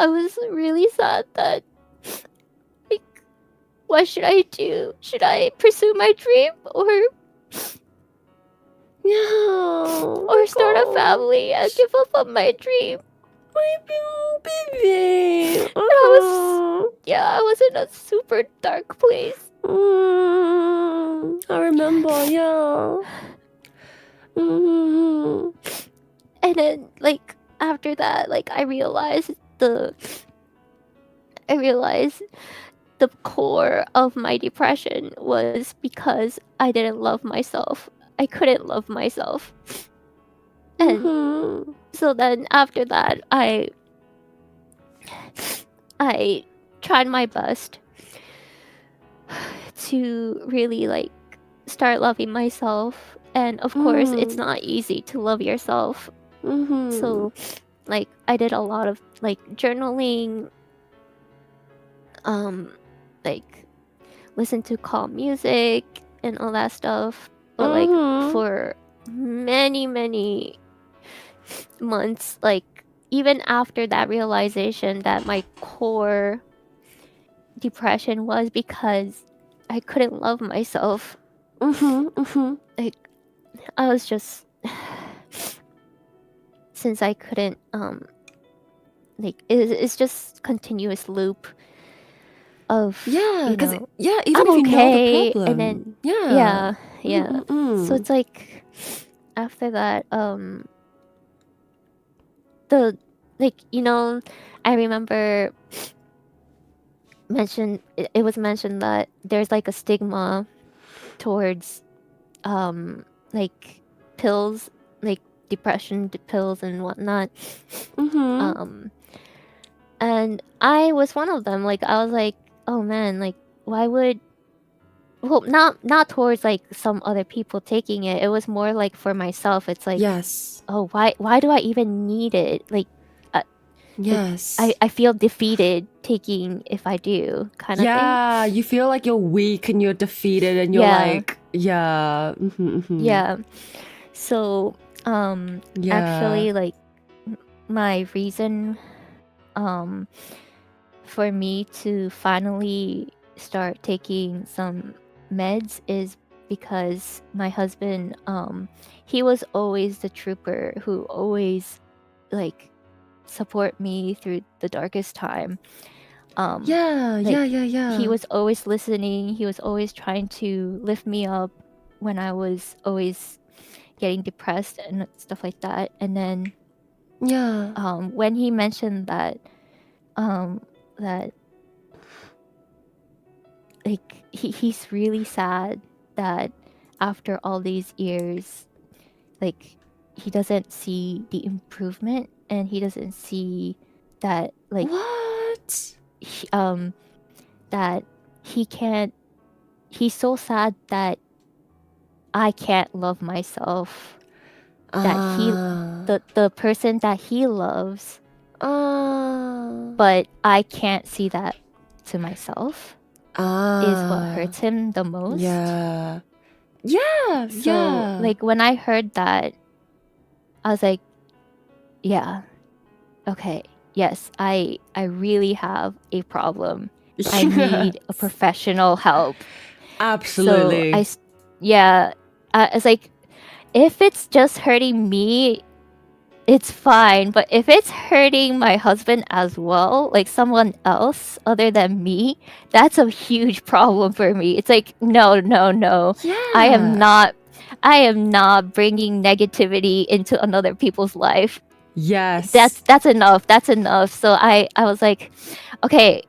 was really sad that, like, what should I do? Should I pursue my dream or start a family and give up on my dream? Baby. I was in a super dark place. I remember, yeah. And then, like, after that, like, I realized the core of my depression was because I didn't love myself. I couldn't love myself. And so then after that, I tried my best to really, like, start loving myself. And of course, it's not easy to love yourself. So, like, I did a lot of, like, journaling, like, listen to calm music and all that stuff. But like, for many months, like, even after that realization that my core depression was because I couldn't love myself, like, I was just since I couldn't like, it's just continuous loop of, Yeah, you because know, even I'm if you know okay, the problem, and then yeah. so it's like after that, the, like, you know, I remember it was mentioned that there's like a stigma towards like pills, like depression pills and whatnot. And I was one of them. Like, I was like, oh man, like, why would, well, not towards like some other people taking it. It was more like for myself. It's like, Yes. oh, why do I even need it? Like, Yes. I feel defeated taking if I do, kind of thing. Yeah, you feel like you're weak and you're defeated and you're like, yeah. Yeah. So, actually, like, my reason, for me to finally start taking some meds is because my husband, he was always the trooper who always, like, support me through the darkest time. He was always listening. He was always trying to lift me up when I was always getting depressed and stuff like that. And then when he mentioned that that, like, he's really sad that after all these years, like, he doesn't see the improvement, and he doesn't see that like What? that he can't. He's so sad that I can't love myself. That he, the person that he loves, but I can't see that to myself. Is what hurts him the most. Yeah. So like when I heard that, I was like, yeah, okay, yes, I really have a problem. I need a professional help. Absolutely. So it's like, if it's just hurting me, it's fine. But if it's hurting my husband as well, like someone else other than me, that's a huge problem for me. It's like, no. Yeah. I am not bringing negativity into another people's life. Yes. That's enough. That's enough. So I was like, okay,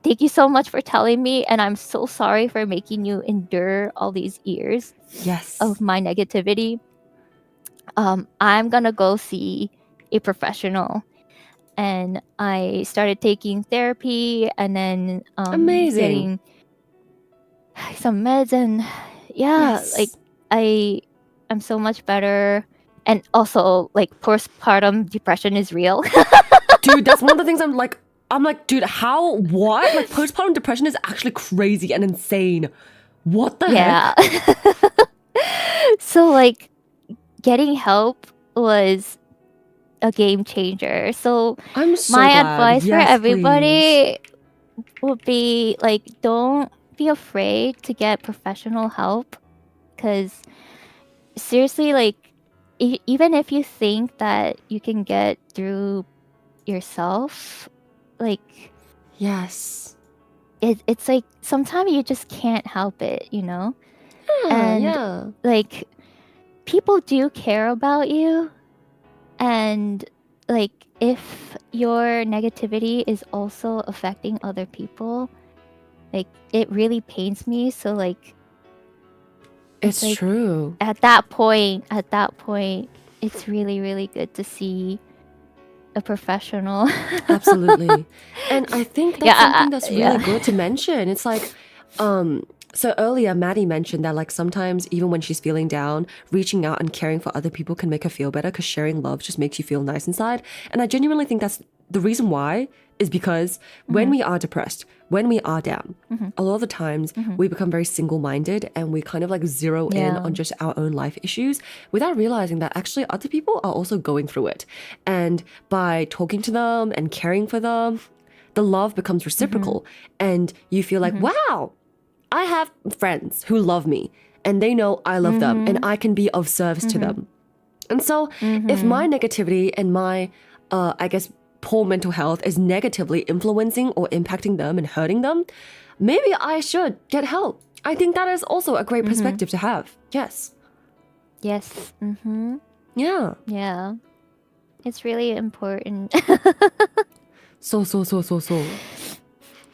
thank you so much for telling me, and I'm so sorry for making you endure all these years Yes. of my negativity. I'm gonna go see a professional. And I started taking therapy, and then Amazing. getting some meds, and like I'm so much better. And also, like, postpartum depression is real. Dude, that's one of the things I'm like, dude, what? Like, postpartum depression is actually crazy and insane. What the heck? So, like, getting help was a game changer. So, I'm so my glad. advice for Yes, everybody would be, like, don't be afraid to get professional help. Because, seriously, like, even if you think that you can get through yourself, like, Yes. it's like sometimes you just can't help it, you know? Yeah, And like, people do care about you, and like, if your negativity is also affecting other people, like, it really pains me. So like, it's like, true. at that point, it's really, really good to see a professional. Absolutely. And I think that's something that's really good to mention. It's like, so earlier Maddie mentioned that, like, sometimes even when she's feeling down, reaching out and caring for other people can make her feel better, because sharing love just makes you feel nice inside. And I genuinely think that's the reason why, is because when we are depressed, when we are down, a lot of the times we become very single-minded, and we kind of like zero in on just our own life issues without realizing that actually other people are also going through it. And by talking to them and caring for them, the love becomes reciprocal, and you feel like, wow, I have friends who love me, and they know I love them, and I can be of service to them. And so if my negativity and my, I guess, poor mental health is negatively influencing or impacting them and hurting them, maybe I should get help. I think that is also a great perspective to have. Yes. Yes. Yeah. Yeah. It's really important. So.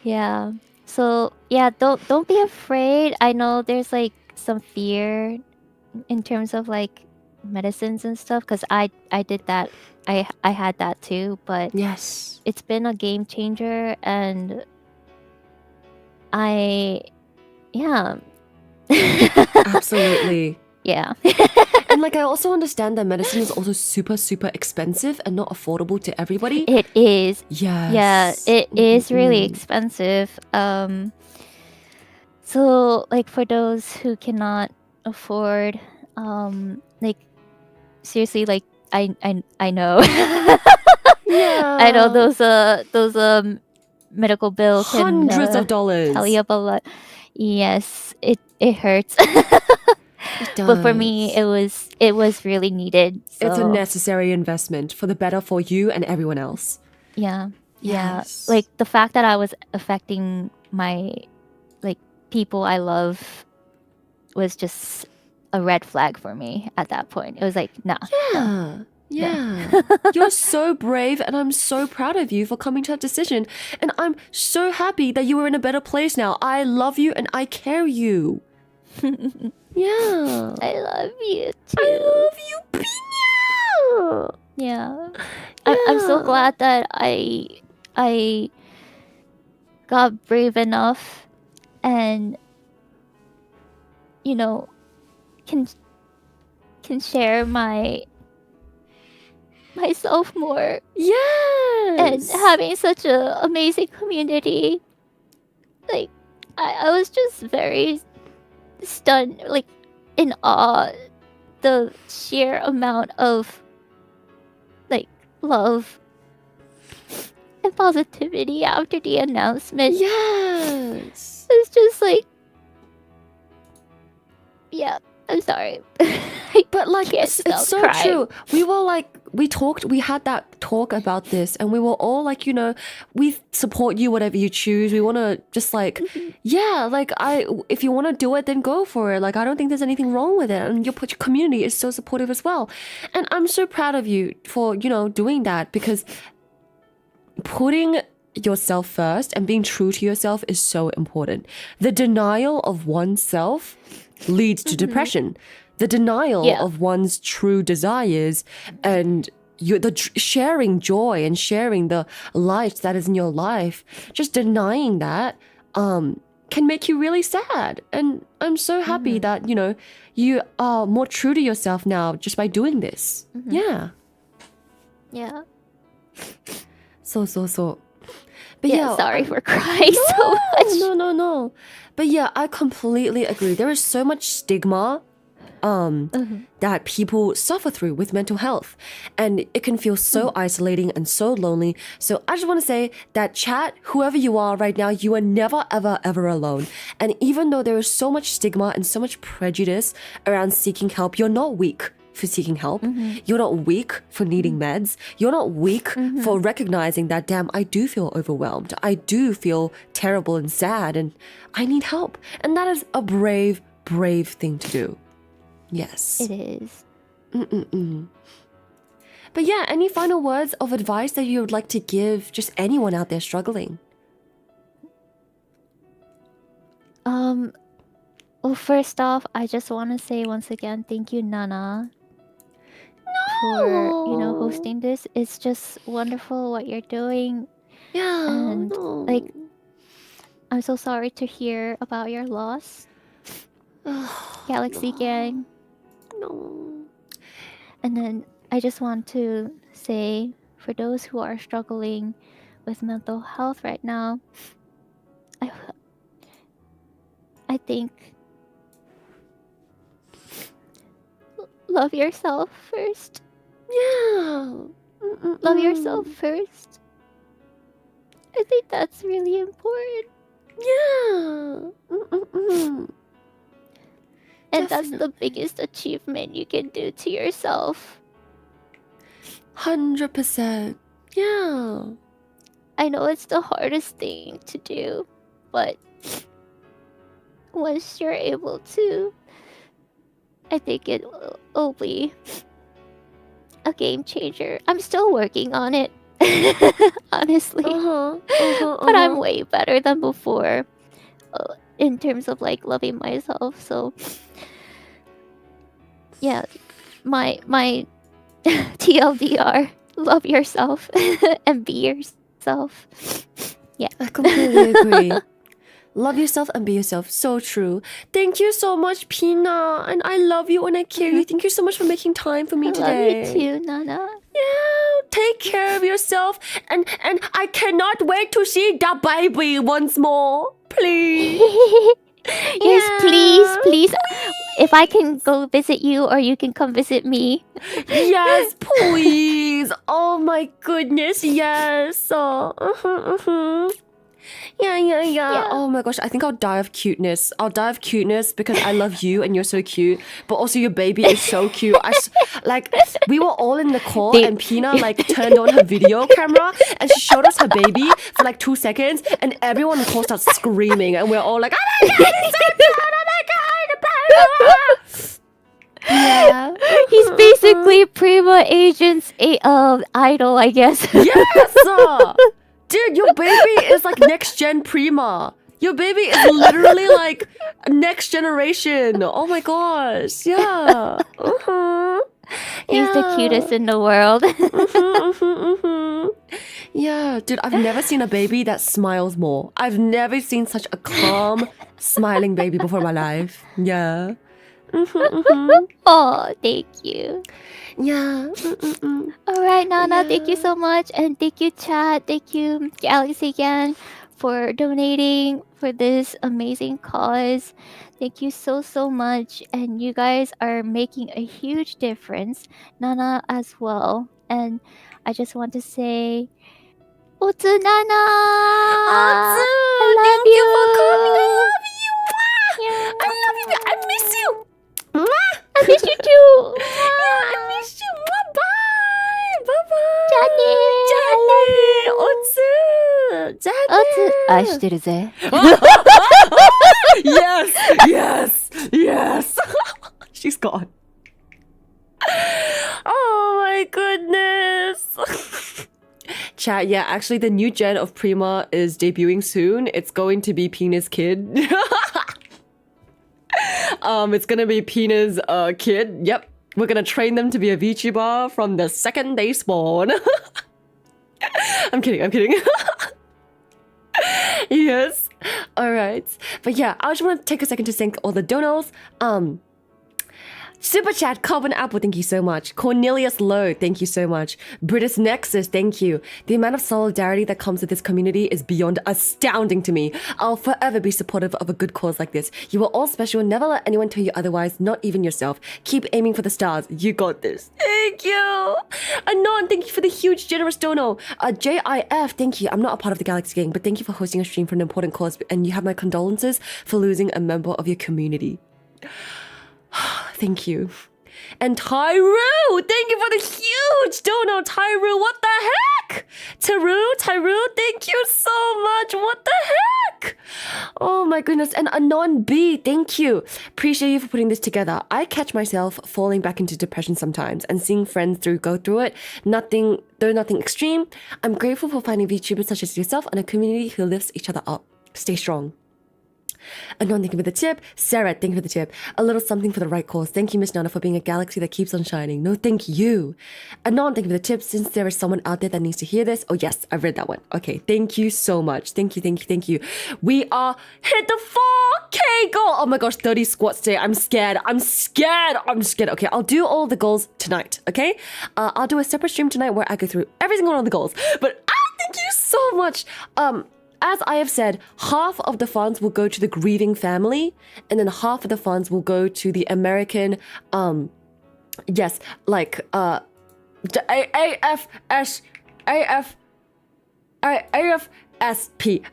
Yeah. So yeah, don't be afraid. I know there's like some fear in terms of like medicines and stuff, because I did that. I had that too, but Yes. it's been a game changer, and Absolutely. Yeah. And like, I also understand that medicine is also super, super expensive and not affordable to everybody. It is. Yes. Yeah, it is really expensive. So like, for those who cannot afford, like, seriously, like, I know. Yeah. I know those medical bills can Hundreds of dollars. tally up a lot. Yes, it hurts. It does. But for me, it was really needed. So. It's a necessary investment for the better for you and everyone else. Yeah. Yes. Like, the fact that I was affecting my, like, people I love was just a red flag for me at that point. It was like, nah. Yeah. You're so brave, and I'm so proud of you for coming to that decision. And I'm so happy that you are in a better place now. I love you and I care you. Yeah. I love you too. I love you, Pinya. Yeah. I'm so Yeah. glad that I got brave enough and you know can share myself more and Yes. having such a amazing community. Like I was just very stunned, like in awe, the sheer amount of like love and positivity after the announcement. Yes. It's just like, yeah, I'm sorry. But like Can't it's stop so crying. true. We had that talk about this, and we were all like, we support you whatever you choose. We want to just like, yeah, like if you want to do it, then go for it. Like I don't think there's anything wrong with it, and your community is so supportive as well. And I'm so proud of you for doing that, because putting yourself first and being true to yourself is so important. The denial of oneself leads to depression. The denial Yeah. of one's true desires and sharing joy and sharing the light that is in your life, just denying that can make you really sad. And I'm so happy that you are more true to yourself now just by doing this. Yeah. Yeah. So. But Yeah, sorry for crying so much. No. But yeah, I completely agree. There is so much stigma that people suffer through with mental health, and it can feel so isolating and so lonely. So I just want to say that, chat, whoever you are right now, you are never ever alone. And even though there is so much stigma and so much prejudice around seeking help, you're not weak for seeking help. You're not weak for needing meds. You're not weak for recognizing that, damn, I do feel overwhelmed. I do feel terrible and sad, and I need help. And that is a brave thing to do. Yes. It is. But yeah, any final words of advice that you would like to give just anyone out there struggling? Well, first off, I just want to say once again, thank you, Nana, for hosting this. It's just wonderful what you're doing, Yeah. and no. like, I'm so sorry to hear about your loss, Galaxy Gang. No. And then I just want to say, for those who are struggling with mental health right now, I think love yourself first. Yeah. Love yourself first. I think that's really important. Yeah. And that's the biggest achievement you can do to yourself. 100%. Yeah. I know it's the hardest thing to do, but once you're able to, I think it will be a game changer. I'm still working on it, honestly. But I'm way better than before in terms of like loving myself. So yeah, my TLDR, love yourself and be yourself. Yeah. I completely agree. Love yourself and be yourself. So true. Thank you so much, Pina. And I love you and I care you. Thank you so much for making time for me today. Love you too, Nana. Yeah, take care of yourself. And I cannot wait to see the baby once more. Please. Yes, please. If I can go visit you or you can come visit me. Yes, please. Oh my goodness, yes. Yeah. Oh my gosh, I think I'll die of cuteness. I'll die of cuteness because I love you and you're so cute. But also your baby is so cute. We were all in the call and Pina turned on her video camera and she showed us her baby for 2 seconds and everyone in the call starts screaming and we're all like, oh my god, it's so cute! Oh my god, Yeah. He's basically Prima Agent's idol, I guess. Yes! Dude, your baby is next gen Prima. Your baby is literally next generation. Oh my gosh. Yeah. He's the cutest in the world. Yeah, dude, I've never seen a baby that smiles more. I've never seen such a calm, smiling baby before in my life. Yeah. Oh, thank you. Yeah. All right, Nana, Yeah. thank you so much. And thank you, chat. Thank you, Galaxy Gang, for donating for this amazing cause. Thank you so, so much. And you guys are making a huge difference. Nana as well. And I just want to say, Otsu Nana! Otsu, I love thank you for coming. I you. love you. Mwah. Yeah. I love you. I miss you. Mwah. I miss you too. Yeah, I miss you. Mwah. Bye. Bye-bye. Johnny, Johnny. Otsu. Johnny. Otsu, 愛してるぜ. Yes. Yes. Yes. She's gone. Oh my goodness. Chat, yeah, actually the new gen of Prima is debuting soon. It's going to be Pina's kid. It's gonna be Pina's kid. Yep. We're gonna train them to be a VTuber from the second they spawn. I'm kidding. Yes. Alright. But yeah, I just want to take a second to thank all the donos. Super Chat, Carbon Apple, thank you so much. Cornelius Lowe, thank you so much. British Nexus, thank you. The amount of solidarity that comes with this community is beyond astounding to me. I'll forever be supportive of a good cause like this. You are all special. Never let anyone tell you otherwise, not even yourself. Keep aiming for the stars. You got this. Thank you. Anon, thank you for the huge generous dono. JIF, thank you. I'm not a part of the Galaxy Gang, but thank you for hosting a stream for an important cause, and you have my condolences for losing a member of your community. Thank you. And Tyru, thank you for the huge dono, Tyru, what the heck? Tyru, thank you so much, what the heck? Oh my goodness, and Anon B, thank you. Appreciate you for putting this together. I catch myself falling back into depression sometimes and seeing friends go through it, nothing extreme. I'm grateful for finding VTubers such as yourself and a community who lifts each other up. Stay strong. Anon, thank you for the tip. Sarah, thank you for the tip. A little something for the right cause. Thank you, Miss Nana, for being a galaxy that keeps on shining. No, thank you. Anon, thank you for the tip. Since there is someone out there that needs to hear this. Oh, yes, I've read that one. Okay, thank you so much. Thank you. We are hit the 4K goal. Oh my gosh, 30 squats today. I'm scared. Okay, I'll do all the goals tonight, okay? I'll do a separate stream tonight where I go through every single one of the goals. But thank you so much. As I have said, half of the funds will go to the grieving family, and then half of the funds will go to the American, AFSP,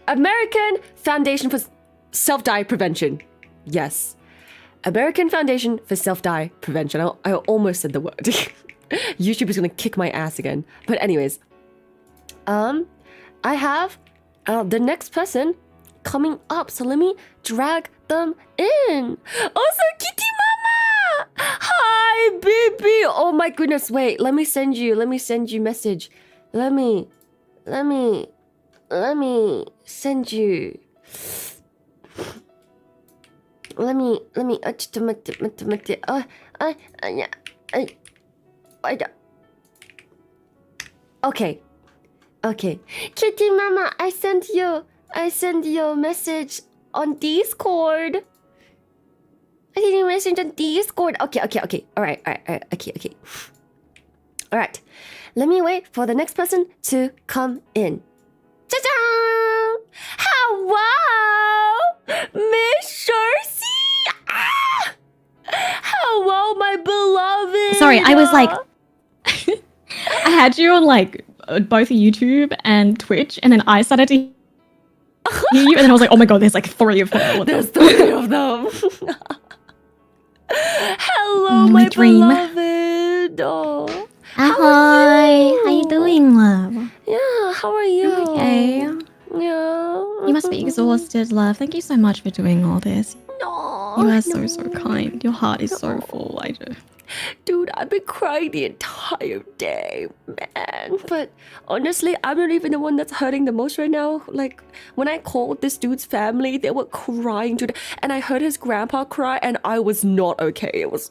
American Foundation for Self-Die Prevention. Yes, American Foundation for Self-Die Prevention. I almost said the word. YouTube is gonna kick my ass again. But anyways, I have the next person coming up, so let me drag them in. Also, Kitty Mama! Hi, baby! Oh my goodness, wait, let me send you message. Let me send you. Let me, Okay. Kitty Mama, I sent you a message on Discord. I sent you a message on Discord. Okay. Alright. Okay. Alright. Let me wait for the next person to come in. Cha-cha! Hello! Miss Shercy! Hello, my beloved! Sorry, I was like... I had you on like both YouTube and Twitch, and then I started to hear you, and then I was like, oh my god, there's like 3 of them. There's 3 of them. Hello, my dream. beloved. Oh. Hi, how you doing, love? Yeah, how are you? Okay. Yeah. You must be exhausted, love. Thank you so much for doing all this. No. You are so kind. Your heart is so full. I do. Dude, I've been crying the entire day, man. But honestly, I'm not even the one that's hurting the most right now. Like, when I called this dude's family, they were crying to and I heard his grandpa cry, and I was not okay. It was,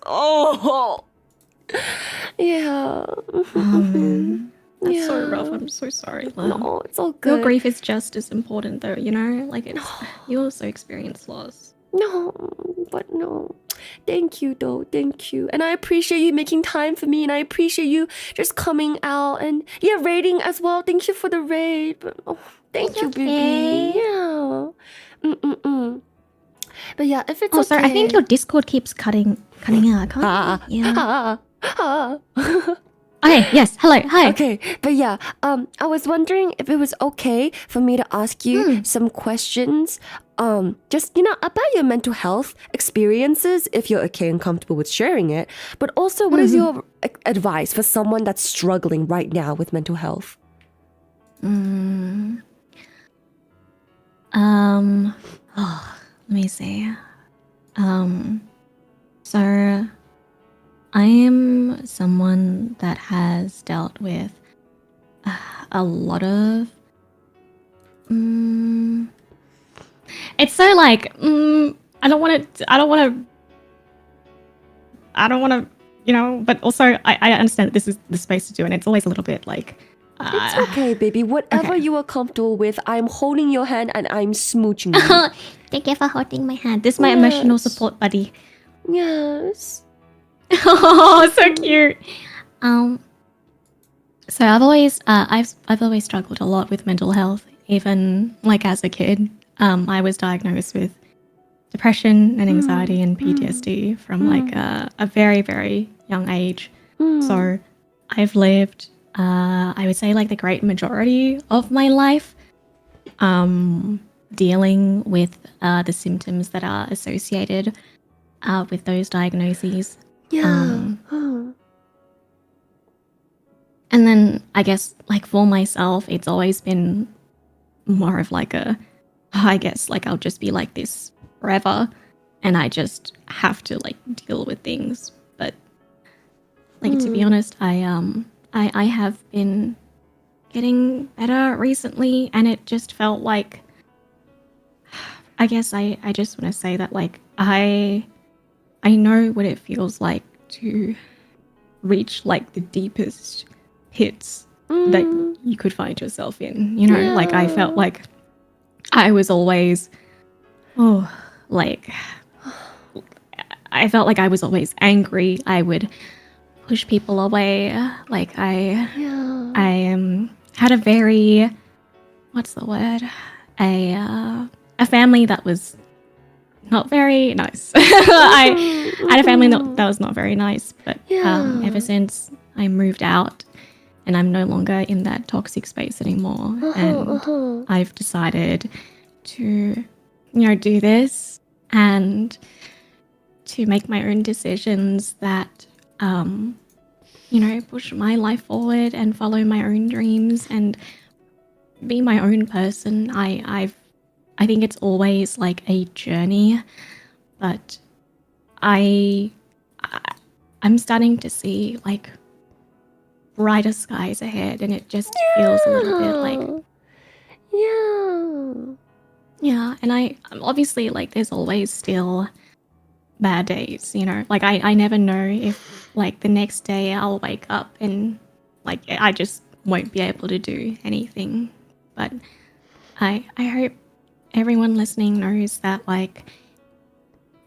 Yeah. Oh man, that's so rough. Yeah. I'm so sorry, love. No, it's all Your good. grief is just as important, though. You know, like it's you also experience loss. No, but no. Thank you, though. Thank you. And I appreciate you making time for me, and I appreciate you just coming out and raiding as well. Thank you for the raid. But thank It's you, okay. baby. Yeah. But yeah, if it's Oh, okay. sorry. I think your Discord keeps cutting out. I can't. Yeah. Okay. Yes. Hello. Hi. Okay, but yeah, I was wondering if it was okay for me to ask you some questions, just about your mental health experiences, if you're okay and comfortable with sharing it. But also, what is your advice for someone that's struggling right now with mental health? Let me see. So I am someone that has dealt with a lot of. It's so like I don't want to, but also I understand that this is the space to do, and it's always a little bit like. It's okay, baby. Whatever okay. you are comfortable with, I'm holding your hand and I'm smooching you. Thank you for holding my hand. This is my emotional support buddy. Yes. Oh, so cute. So I've always struggled a lot with mental health, even like as a kid. I was diagnosed with depression and anxiety and PTSD from like a very, very young age. So I've lived, I would say, like the great majority of my life dealing with the symptoms that are associated with those diagnoses. Yeah. And then I guess like for myself, it's always been more of like I guess like I'll just be like this forever, and I just have to like deal with things. But like to be honest, I have been getting better recently, and it just felt like I guess I just want to say that like I know what it feels like to reach like the deepest pits that you could find yourself in, like I felt like I was always I felt like I was always angry. I would push people away. Like I had a very, what's the word? A family that was not very nice. I had a family that was not very nice, but ever since I moved out and I'm no longer in that toxic space anymore, and I've decided to, do this and to make my own decisions that, push my life forward and follow my own dreams and be my own person. I think it's always like a journey, but I'm starting to see like brighter skies ahead, and it just feels a little bit like and I'm obviously like there's always still bad days, like I never know if like the next day I'll wake up and like I just won't be able to do anything, but I hope everyone listening knows that like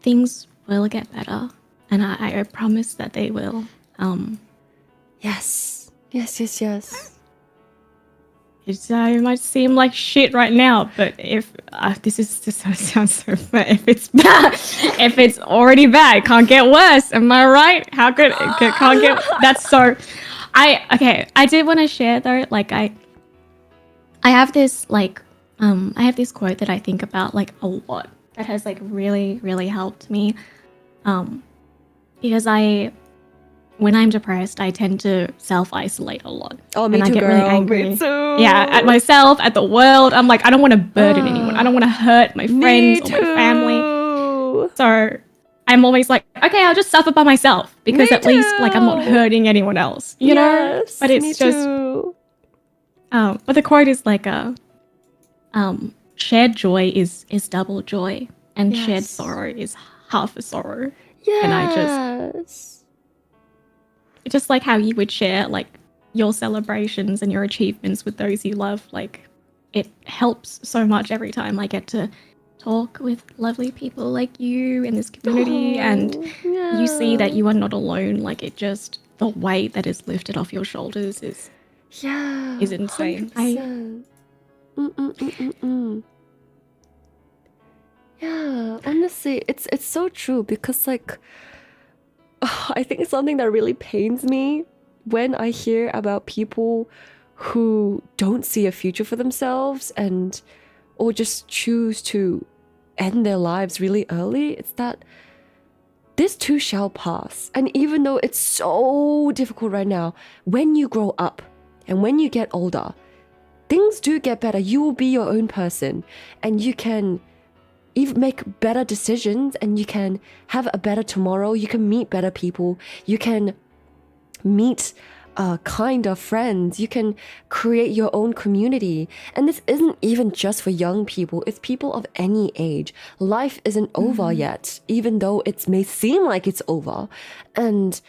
things will get better, and I promise that they will. Yes. It might seem like shit right now, but if this sounds so bad, if it's bad, if it's already bad, it can't get worse. Am I right? How could it can't get? That's so. I did want to share though. Like I have this like I have this quote that I think about like a lot that has like really really helped me, because when I'm depressed, I tend to self-isolate a lot. Oh, me and too, I get girl. really angry. Me too. Yeah, at myself, at the world. I'm like, I don't want to burden anyone. I don't want to hurt my friends or my family. So I'm always like, okay, I'll just suffer by myself, because at least like I'm not hurting anyone else, you know? But it's just but the quote is like shared joy is double joy, and shared sorrow is half a sorrow. And I just just like how you would share like your celebrations and your achievements with those you love, like it helps so much every time I get to talk with lovely people like you in this community, and you see that you are not alone. Like it just, the weight that is lifted off your shoulders is insane. 100%. Yeah, honestly, it's so true because like I think something that really pains me when I hear about people who don't see a future for themselves and or just choose to end their lives really early, it's that this too shall pass. And even though it's so difficult right now, when you grow up and when you get older, things do get better. You will be your own person and you can even make better decisions and you can have a better tomorrow. You can meet better people. You can meet kinder friends. You can create your own community. And this isn't even just for young people. It's people of any age. Life isn't over yet, even though it may seem like it's over. And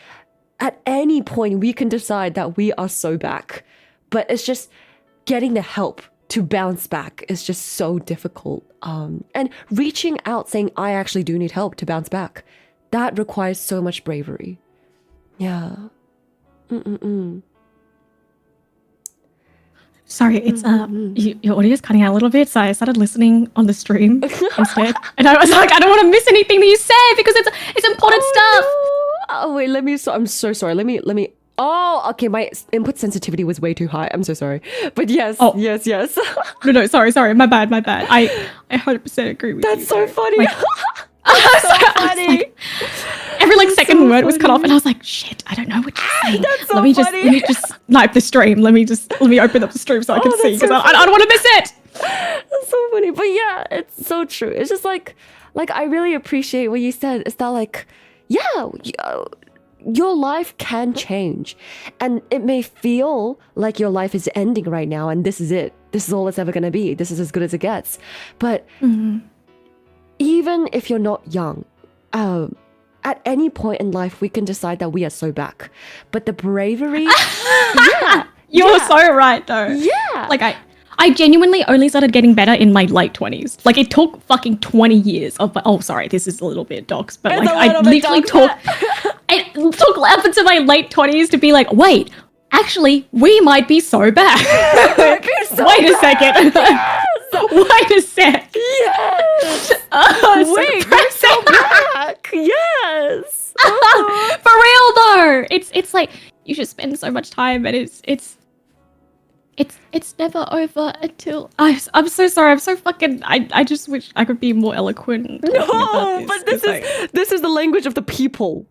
at any point, we can decide that we are so back. But it's just getting the help to bounce back is just so difficult. And reaching out saying, I actually do need help to bounce back. That requires so much bravery. Yeah. Sorry, it's your audio is cutting out a little bit, so I started listening on the stream instead, and I was like, I don't want to miss anything that you say because it's important stuff. No. Oh wait, I'm so sorry. Let me. Oh, okay. My input sensitivity was way too high. I'm so sorry. But yes, yes. No, sorry. My bad. I 100% agree with you. That's so funny. Like, That's so funny. Like, every like second word was cut off, and I was like, "Shit, I don't know what you're saying." That's so let me funny. just snipe the stream. Let me open up the stream so I can see because I don't want to miss it. That's so funny. But yeah, it's so true. It's just like I really appreciate what you said. It's that like, yeah, your life can change, and it may feel like your life is ending right now, and this is it. This is all it's ever gonna be. This is as good as it gets. But even if you're not young, at any point in life, we can decide that we are so back. But the bravery, You're so right, though. Yeah. Like I genuinely only started getting better in my late 20s. Like it took fucking 20 years of. Oh, sorry, this is a little bit docs, but like I literally took. It took up into my late 20s to be like, wait, actually, we might be so back. Wait a second. Yes. Wait a sec. Yes. Wait, we're so back. Yes. For real though. It's like you just spend so much time, and it's never over until I'm so sorry. I'm so fucking. I just wish I could be more eloquent. No, but this is the language of the people.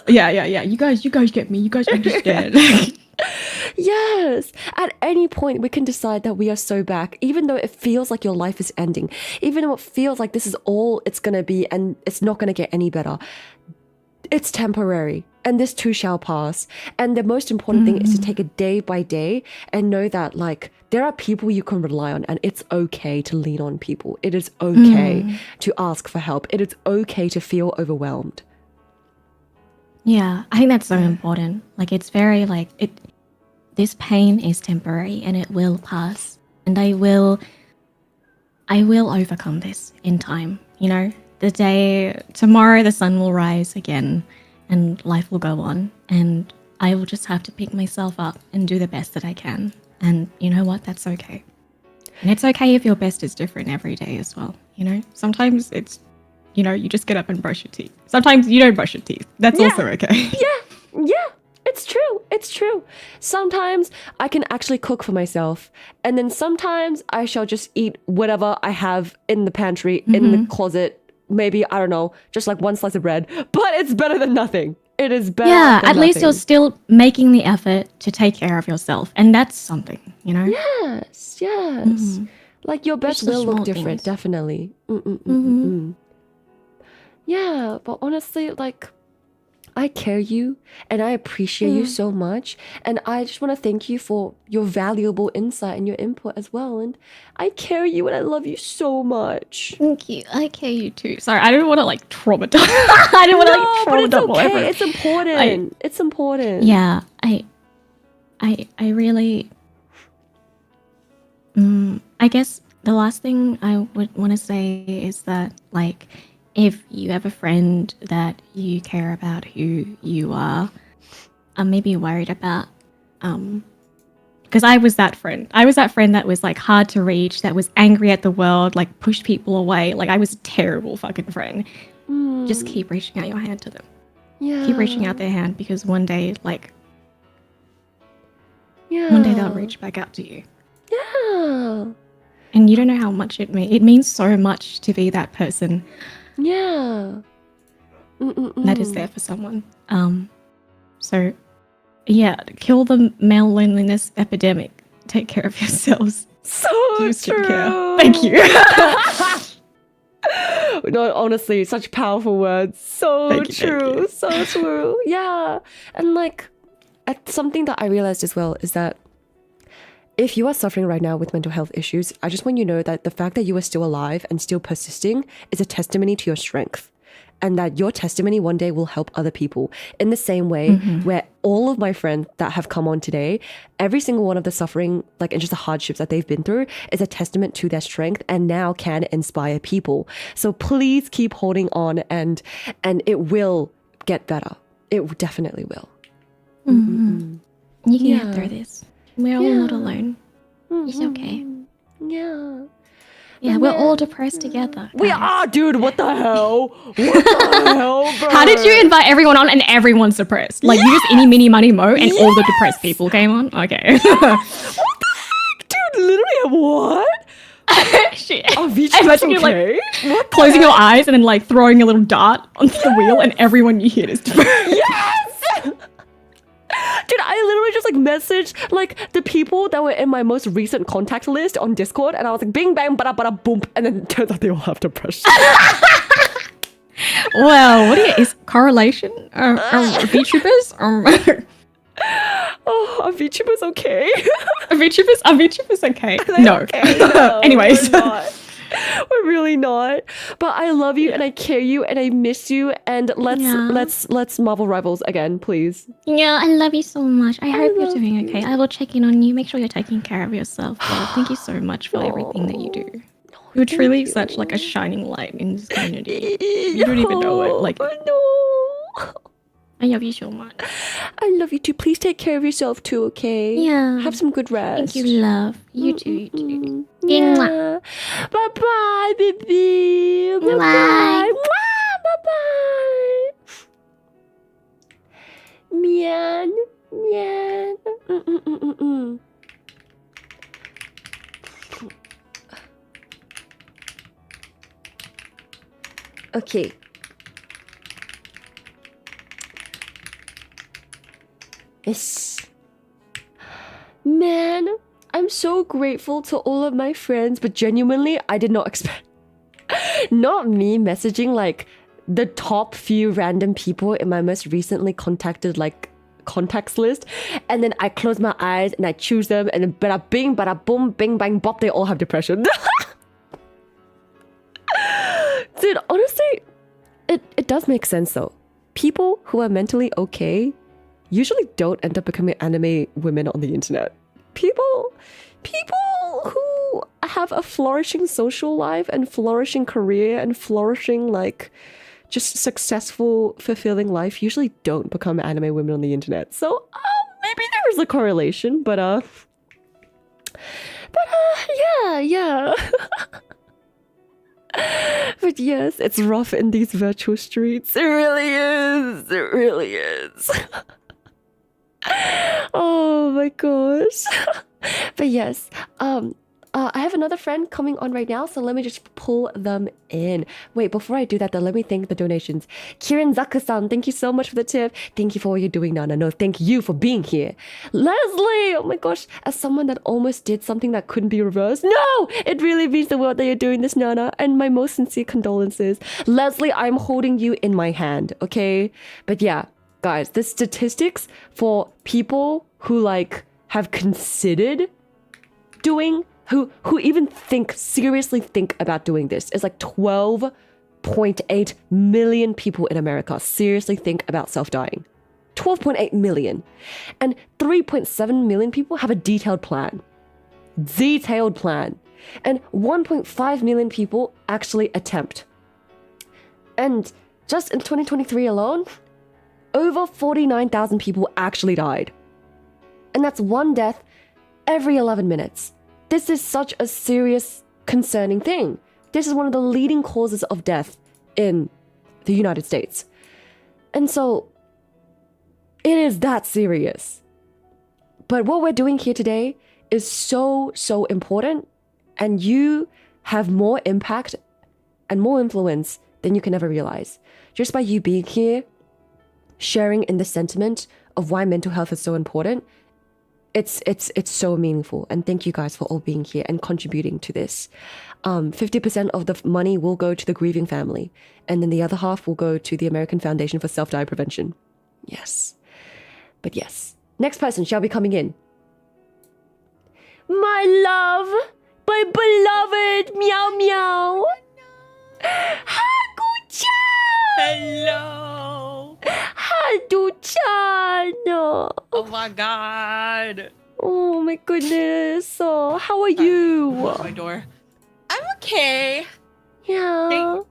Yeah. You guys get me. You guys understand. Yes. At any point, we can decide that we are so back, even though it feels like your life is ending, even though it feels like this is all it's gonna be and it's not gonna get any better. It's temporary, and this too shall pass. And the most important thing is to take it day by day and know that like there are people you can rely on, and it's okay to lean on people. It is okay to ask for help. It is okay to feel overwhelmed. Yeah, I think that's so important. Like it's very like it. This pain is temporary, and it will pass. And I will overcome this in time. You know, tomorrow the sun will rise again, and life will go on. And I will just have to pick myself up and do the best that I can. And you know what? That's okay. And it's okay if your best is different every day as well. You know, sometimes it's. You know, you just get up and brush your teeth. Sometimes you don't brush your teeth. That's also okay. Yeah, it's true. Sometimes I can actually cook for myself. And then sometimes I shall just eat whatever I have in the pantry, in the closet. Maybe, I don't know, just like one slice of bread. But it's better than nothing. It is better than at nothing. least you're still making the effort to take care of yourself. And that's something, you know? Yes. Like your best Just the will look small different, things. definitely. Yeah, but honestly, like, I care you and I appreciate you so much. And I just want to thank you for your valuable insight and your input as well. And I care you and I love you so much. Thank you. I care you too. Sorry, I don't want to like traumatize. I don't want to like but it's traumatize. okay. It's important. It's important. Yeah, I really. I guess the last thing I would want to say is that, like, if you have a friend that you care about who you are, I'm maybe worried about, because I was that friend. I was that friend that was like hard to reach, that was angry at the world, like pushed people away. Like I was a terrible fucking friend. Just keep reaching out your hand to them. Yeah. Keep reaching out their hand, because one day, like, Yeah. one day they'll reach back out to you. Yeah. And you don't know how much it means. It means so much to be that person Yeah. that is there for someone. So, yeah, kill the male loneliness epidemic. Take care of yourselves. So Use true. care. Thank you. No, honestly, such powerful words. So Thank you, thank true. you. So true. Yeah. And like, something that I realized as well is that if you are suffering right now with mental health issues, I just want you to know that the fact that you are still alive and still persisting is a testimony to your strength. And that your testimony one day will help other people in the same way where all of my friends that have come on today, every single one of the suffering, like, and just the hardships that they've been through is a testament to their strength and now can inspire people. So please keep holding on and it will get better. It definitely will. You can Yeah. get through this. We're all not alone. It's okay. Yeah. Yeah, we're all depressed together. We guys. are, dude. What the hell? What the hell, bro? How did you invite everyone on and everyone's depressed? Like, you just any, mini, money, mo, and all the depressed people came on? Okay. What the heck, dude? Literally, what? Shit. Avicii, Imagine you, okay? like, closing your eyes and then, like, throwing a little dart onto the wheel, and everyone you hit is depressed. Yes! Dude, I literally just like messaged like the people that were in my most recent contact list on Discord, and I was like, bing bang, bada bada boom, and then it turns out they all have depression. Well, what is correlation? VTubers? Oh, Avicii was okay. VTubers okay. They're No. okay. No, Anyways. we're not. We're really not. But I love you and I care you and I miss you, and let's Marvel Rivals again, please. Yeah, I love you so much. I hope you're doing okay. I will check in on you. Make sure you're taking care of yourself. Well, thank you so much for everything that you do. You're truly such like a shining light in this community. You don't even know it. Like, no. I love you so much. I love you too. Please take care of yourself too, okay? Yeah. Have some good rest. Thank you, love. You too. You too. Yeah. Bye bye, baby. Bye bye. Bye bye. Mian. Mian. Okay. Yes. Man, I'm so grateful to all of my friends, but genuinely, I did not expect. Not me messaging like the top few random people in my most recently contacted like contacts list, and then I close my eyes and I choose them, and then bada bing, bada boom, bing bang bop, they all have depression. Dude, honestly, it does make sense though. People who are mentally okay usually don't end up becoming anime women on the internet. People who have a flourishing social life and flourishing career and flourishing like just successful, fulfilling life usually don't become anime women on the internet. So maybe there's a correlation, but yeah. But yes, it's rough in these virtual streets. It really is. It really is. Oh my gosh. But yes, I have another friend coming on right now, so let me just pull them in. Wait, before I do that though, let me thank the donations. Kirin Zaku-san, thank you so much for the tip. Thank you for what you're doing, Nana. No, thank you for being here. Leslie, oh my gosh, as someone that almost did something that couldn't be reversed. No, it really means the world that you're doing this, Nana, and my most sincere condolences. Leslie, I'm holding you in my hand, okay? But yeah, guys, the statistics for people who like have considered doing, who even seriously think about doing this is like 12.8 million people in America seriously think about self-dying. 12.8 million. And 3.7 million people have a detailed plan. Detailed plan. And 1.5 million people actually attempt. And just in 2023 alone, over 49,000 people actually died. And that's one death every 11 minutes. This is such a serious, concerning thing. This is one of the leading causes of death in the United States. And so, it is that serious. But what we're doing here today is so, so important. And you have more impact and more influence than you can ever realize. Just by you being here, sharing in the sentiment of why mental health is so important, it's so meaningful. And thank you guys for all being here and contributing to this. 50% of the money will go to the grieving family. And then the other half will go to the American Foundation for Self-Die Prevention. Yes. But yes. Next person shall be coming in. My love, my beloved meow meow. Haku-chan! Hello! Haku-chan! Oh my god! Oh my goodness. Oh, how are you? Close my door. I'm okay. Yeah.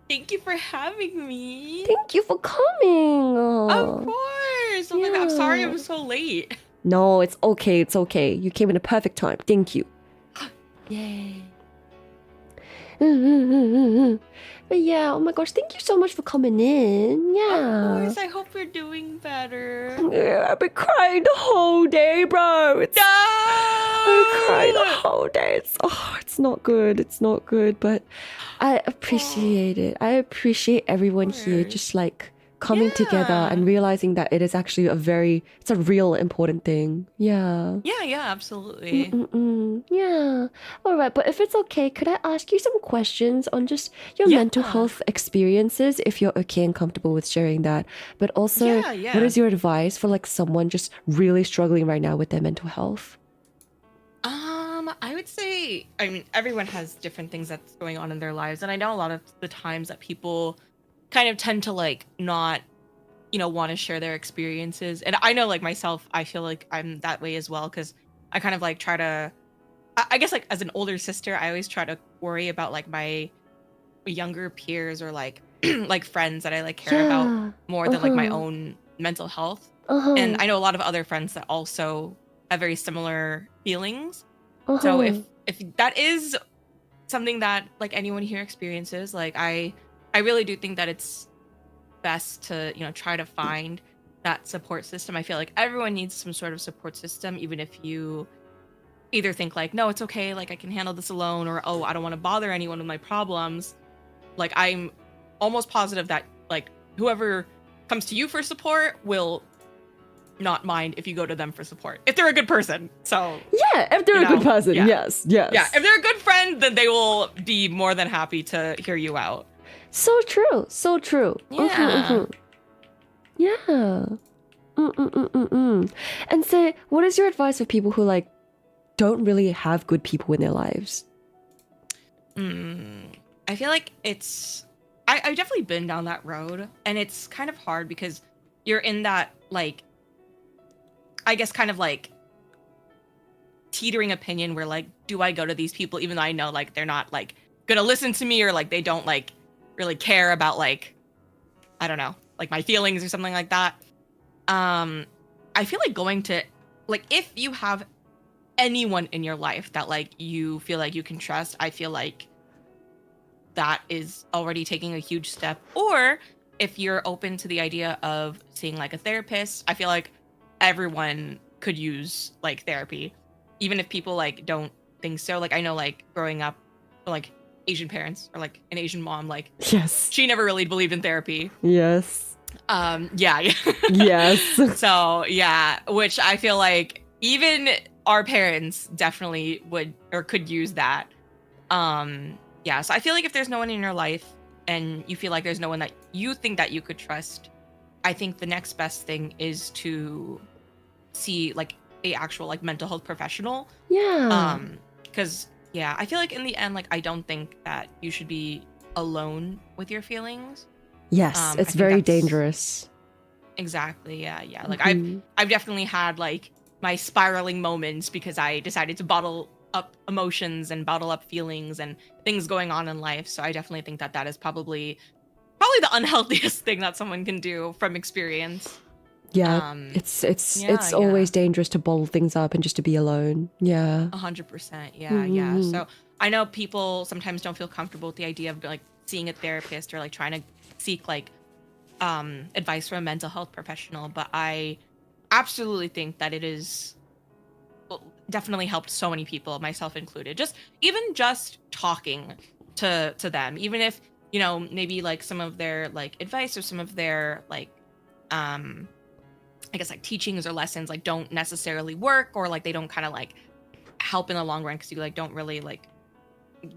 Thank you for having me. Thank you for coming. Of course. Oh my god, I'm sorry Yeah. I'm so late. No, it's okay. It's okay. You came in a perfect time. Thank you. Yay. But yeah, oh my gosh, thank you so much for coming in. Yeah. Of course, I hope you're doing better. Yeah, I've been crying the whole day, bro. It's, No! I cried the whole day. It's not good. It's not good, but I appreciate it. I appreciate everyone here course. just like coming together Yeah. and realizing that it is actually it's a real important thing. Yeah. Yeah, absolutely. Yeah. All right, but if it's okay, could I ask you some questions on just your Yeah. mental health experiences, if you're okay and comfortable with sharing that? But also, Yeah. what is your advice for like someone just really struggling right now with their mental health? I would say, I mean, everyone has different things that's going on in their lives, and I know a lot of the times that people kind of tend to like not, want to share their experiences. And I know like myself, I feel like I'm that way as well, because I kind of like try to, I guess like as an older sister, I always try to worry about like my younger peers or like like friends that I like care about more than like my own mental health. And I know a lot of other friends that also have very similar feelings. So if that is something that like anyone here experiences, like I really do think that it's best to, try to find that support system. I feel like everyone needs some sort of support system, even if you either think like, no, it's okay, like I can handle this alone, or oh, I don't want to bother anyone with my problems. Like I'm almost positive that like whoever comes to you for support will not mind if you go to them for support, if they're a good person. So yeah, if they're a good person, yeah. yes. Yeah, if they're a good friend, then they will be more than happy to hear you out. So true. Yeah. Yeah. And so, what is your advice for people who like don't really have good people in their lives? I feel like I've definitely been down that road, and it's kind of hard because you're in that like, I guess kind of like teetering opinion where like, do I go to these people even though I know like they're not like gonna listen to me, or like they don't like really care about like, I don't know, like my feelings or something like that. I feel like going to like, if you have anyone in your life that like you feel like you can trust, I feel like that is already taking a huge step. Or if you're open to the idea of seeing like a therapist, I feel like everyone could use like therapy, even if people like don't think so. Like I know like growing up like Asian parents or like an Asian mom, like Yes. she never really believed in therapy. Yes. Yeah. Yes. So yeah, which I feel like even our parents definitely would or could use that. Yeah, so I feel like if there's no one in your life and you feel like there's no one that you think that you could trust, I think the next best thing is to see like a actual like mental health professional. Yeah. Because I feel like in the end, like I don't think that you should be alone with your feelings. Yes, I it's think very that's- dangerous. Exactly. Yeah. Like Mhm. I've definitely had like my spiraling moments because I decided to bottle up emotions and bottle up feelings and things going on in life. So I definitely think that that is probably the unhealthiest thing that someone can do from experience. Yeah, it's yeah. always dangerous to bottle things up and just to be alone. Yeah. 100%. Yeah. Mhm. So I know people sometimes don't feel comfortable with the idea of like seeing a therapist or like trying to seek like advice from a mental health professional, but I absolutely think that it is definitely helped so many people, myself included. Even talking to them, even if maybe like some of their like advice or some of their like I guess like teachings or lessons like don't necessarily work, or like they don't kind of like help in the long run because you like don't really like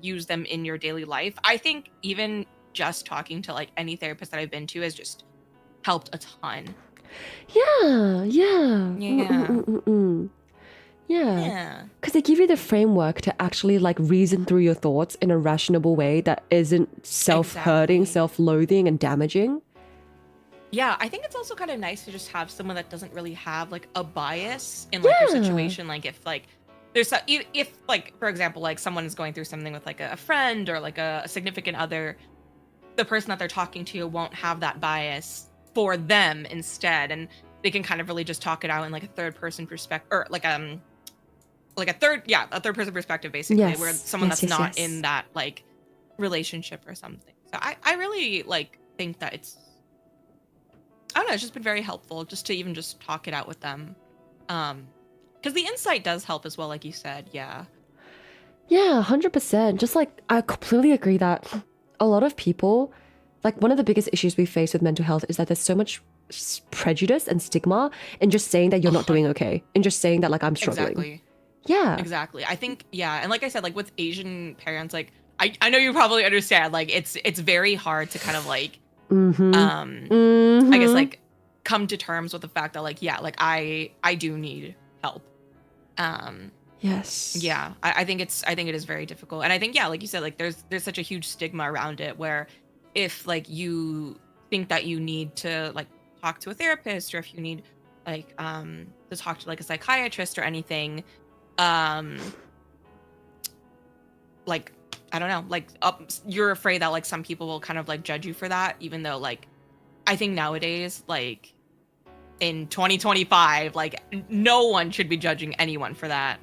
use them in your daily life. I think even just talking to like any therapist that I've been to has just helped a ton. Yeah. Yeah. Yeah. Because they give you the framework to actually like reason through your thoughts in a rational way that isn't self-hurting, Exactly. self-loathing, and damaging. Yeah, I think it's also kind of nice to just have someone that doesn't really have like a bias in like your situation. Like if like there's if like for example like someone is going through something with like a friend or like a significant other, the person that they're talking to won't have that bias for them instead, and they can kind of really just talk it out in like a third person perspective, or like a third person perspective basically, Yes. where someone Yes, that's yes, not yes. in that like relationship or something. So I really like think that it's, I don't know, it's just been very helpful just to even just talk it out with them. Because the insight does help as well, like you said. Yeah. Yeah, 100%. Just like, I completely agree that a lot of people, like one of the biggest issues we face with mental health is that there's so much prejudice and stigma in just saying that you're not doing okay, and just saying that like I'm struggling. Exactly. Yeah. Exactly. I think, and like I said, like with Asian parents, like I know you probably understand, like it's very hard to kind of like I guess like come to terms with the fact that like like I do need help. Yes. Yeah, I think it is very difficult, and I think like you said, like there's such a huge stigma around it, where if like you think that you need to like talk to a therapist, or if you need like to talk to like a psychiatrist or anything, like I don't know, like you're afraid that like some people will kind of like judge you for that, even though like I think nowadays, like in 2025, like no one should be judging anyone for that.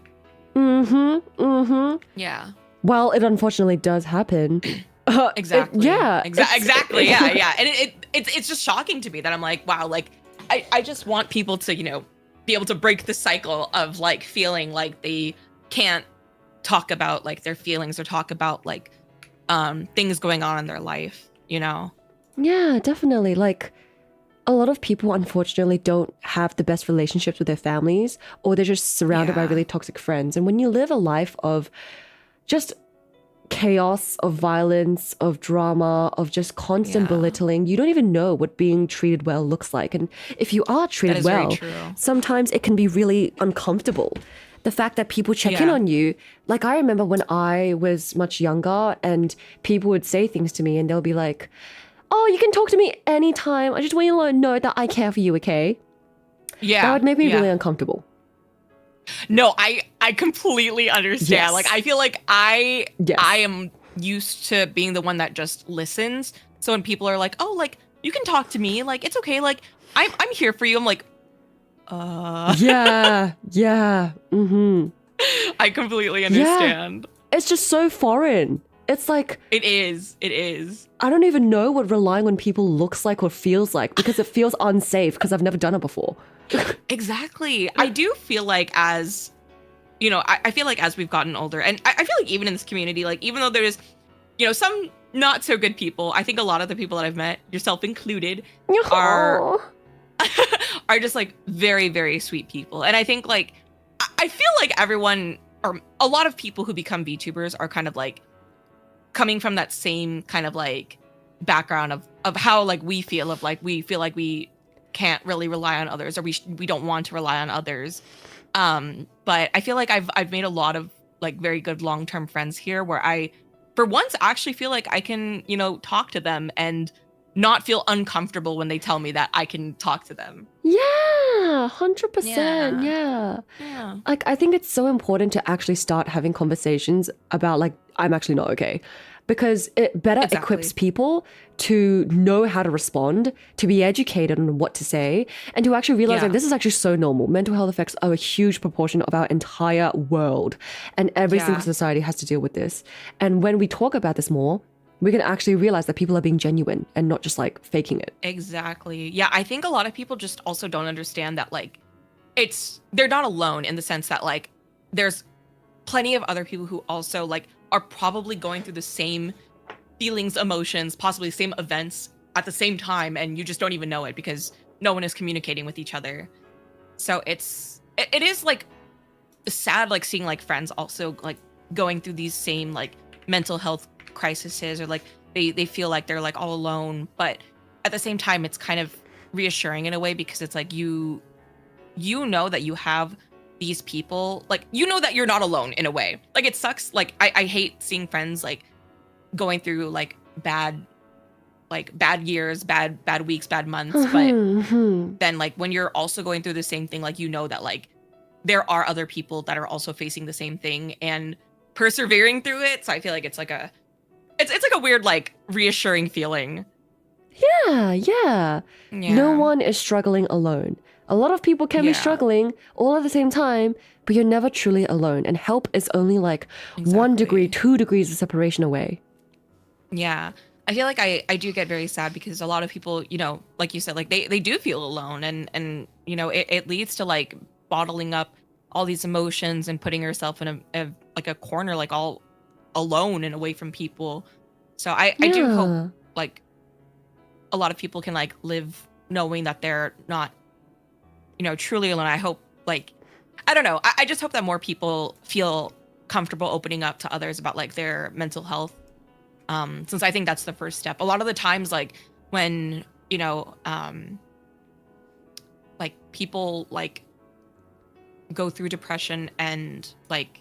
Yeah. Well, it unfortunately does happen. Exactly. Exactly. It's- Yeah. And it's just shocking to me that I'm like, wow, like I just want people to, be able to break the cycle of like feeling like they can't talk about like their feelings or talk about like things going on in their life, Yeah, definitely. Like, a lot of people unfortunately don't have the best relationships with their families, or they're just surrounded by really toxic friends. And when you live a life of just chaos, of violence, of drama, of just constant belittling, you don't even know what being treated well looks like. And if you are treated well, sometimes it can be really uncomfortable. The fact that people check in on you, like I remember when I was much younger and people would say things to me and they'll be like, oh, you can talk to me anytime. I just want you to know that I care for you, okay? Yeah. That would make me really uncomfortable. No, I completely understand. Yes. Like I feel like I am used to being the one that just listens. So when people are like, "Oh, like you can talk to me, like it's okay, like I'm here for you." I'm like, Yeah. I completely understand. Yeah. It's just so foreign. It's like It is. I don't even know what relying on people looks like or feels like, because it feels unsafe because I've never done it before. Exactly. I do feel like as, I feel like as we've gotten older, and I feel like even in this community, like even though there's, some not so good people, I think a lot of the people that I've met, yourself included, are just like very, very sweet people. And I think like, I feel like everyone, or a lot of people who become VTubers are kind of like coming from that same kind of like background of how like we feel like we can't really rely on others, or we don't want to rely on others. But I feel like I've made a lot of like very good long-term friends here, where I, for once, actually feel like I can, you know, talk to them and not feel uncomfortable when they tell me that I can talk to them. Yeah, 100%. Yeah. Yeah. Like, I think it's so important to actually start having conversations about, like, I'm actually not okay. Because it better equips people to know how to respond, to be educated on what to say, and to actually realize that this is actually so normal. Mental health effects are a huge proportion of our entire world, and every single society has to deal with this. And when we talk about this more, we can actually realize that people are being genuine and not just like faking it. Exactly. Yeah, I think a lot of people just also don't understand that like they're not alone, in the sense that like there's plenty of other people who also like are probably going through the same feelings, emotions, possibly same events at the same time, and you just don't even know it because no one is communicating with each other. So it is like sad, like seeing like friends also like going through these same like mental health crises, or like they feel like they're like all alone. But at the same time, it's kind of reassuring in a way, because it's like you know that you have these people, like, you know that you're not alone in a way. Like, it sucks. Like, I hate seeing friends like going through like bad years, bad weeks, bad months. But then like when you're also going through the same thing, like, you know that like there are other people that are also facing the same thing and persevering through it. So I feel like it's like it's like a weird, like, reassuring feeling. Yeah. No one is struggling alone. A lot of people can be struggling all at the same time, but you're never truly alone. And help is only like 1 degree, 2 degrees of separation away. Yeah. I feel like I do get very sad, because a lot of people, you know, like you said, like they do feel alone, and you know, it leads to like bottling up all these emotions and putting yourself in a like a corner, like all alone and away from people. So I do hope like a lot of people can like live knowing that they're not, you know, truly alone. I hope, like, I don't know. I just hope that more people feel comfortable opening up to others about like their mental health. Since I think that's the first step. A lot of the times, like, when, you know, like people like go through depression and like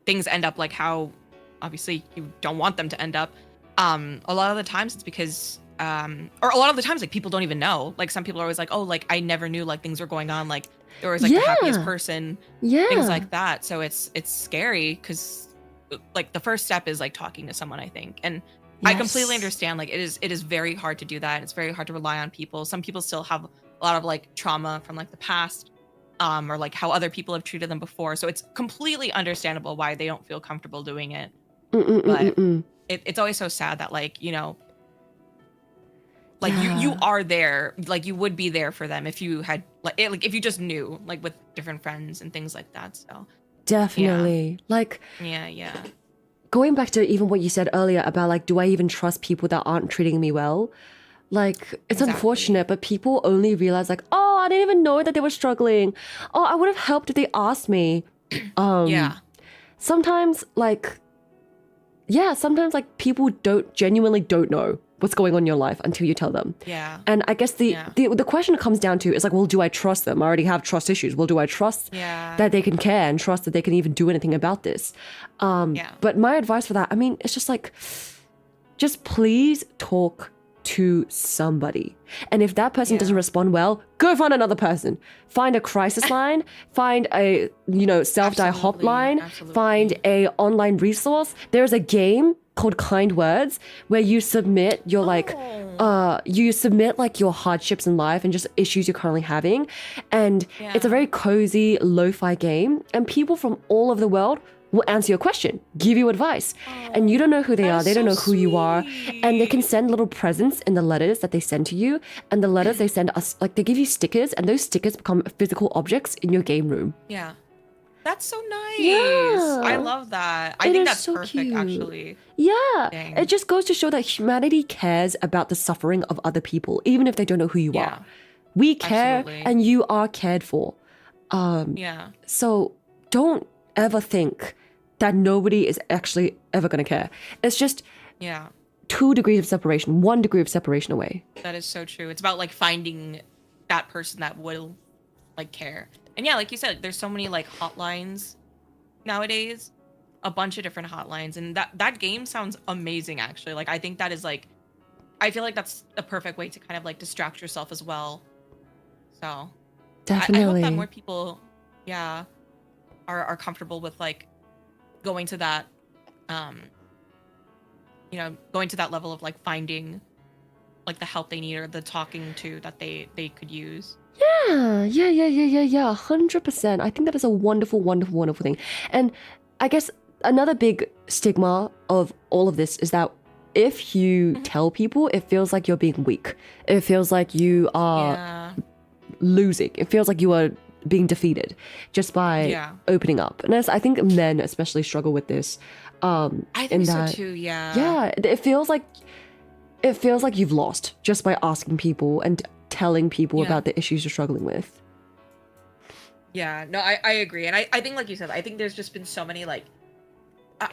things end up like how obviously you don't want them to end up. A lot of the times it's because or a lot of the times like people don't even know. Like, some people are always like, oh, like, I never knew like things were going on, like they were always like the happiest person, things like that. So it's scary, because like the first step is like talking to someone, I think. And I completely understand, like, it is very hard to do that. It's very hard to rely on people. Some people still have a lot of like trauma from like the past, or like how other people have treated them before. So it's completely understandable why they don't feel comfortable doing it. But it's always so sad that, like, you know, like you are there, like you would be there for them if you had like if you just knew, like, with different friends and things like that. So definitely, like, going back to even what you said earlier about like, do I even trust people that aren't treating me well? Like, it's unfortunate, but people only realize like, oh, I didn't even know that they were struggling. Oh, I would have helped if they asked me. Sometimes like people genuinely don't know what's going on in your life until you tell them. And I guess the question comes down to is like, well, do I trust them? I already have trust issues. Well, do I trust that they can care and trust that they can even do anything about this? But my advice for that, I mean, it's just like, just please talk to somebody. And if that person doesn't respond well, go find another person. Find a crisis line, find a, you know, self-die hotline, find a online resource. There's a game called Kind Words where you submit your like your hardships in life and just issues you're currently having. And it's a very cozy lo-fi game, and people from all over the world will answer your question, give you advice. And you don't know who they are, they don't know who you are. And they can send little presents in the letters that they send to you. And the letters they send us, like, they give you stickers, and those stickers become physical objects in your game room. That's so nice. I love that. I think that's so perfect, cute. Actually. Dang. It just goes to show that humanity cares about the suffering of other people, even if they don't know who you are. We care, and you are cared for. So don't ever think that nobody is actually ever going to care. It's just 2 degrees of separation, 1 degree of separation away. That is so true. It's about like finding that person that will like care. And yeah, like you said, there's so many like hotlines nowadays, a bunch of different hotlines, and that game sounds amazing actually. Like I think that is like, I feel like that's a perfect way to kind of like distract yourself as well. So Definitely. I hope that more people, yeah, are comfortable with like going to that, you know, going to that level of like finding like the help they need or the talking to that they could use. Yeah, 100%. I think that is a wonderful, wonderful, wonderful thing. And I guess another big stigma of all of this is that if you tell people, it feels like you're being weak. It feels like you are losing. It feels like you are being defeated just by opening up. And I think men especially struggle with this. I think so too, Yeah, it feels like you've lost just by asking people and telling people about the issues you're struggling with. Yeah, no, I agree. And I think, like you said, I think there's just been so many, like,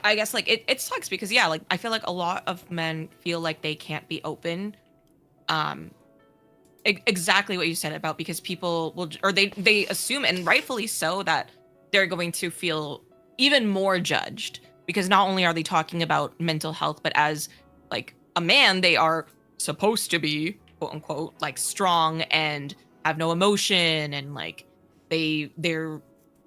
I guess, like, it sucks because, yeah, like, I feel like a lot of men feel like they can't be open. Exactly what you said about because people will, or they assume, and rightfully so, that they're going to feel even more judged because not only are they talking about mental health, but as, like, a man, they are supposed to be, quote unquote, like, strong and have no emotion and, like, they're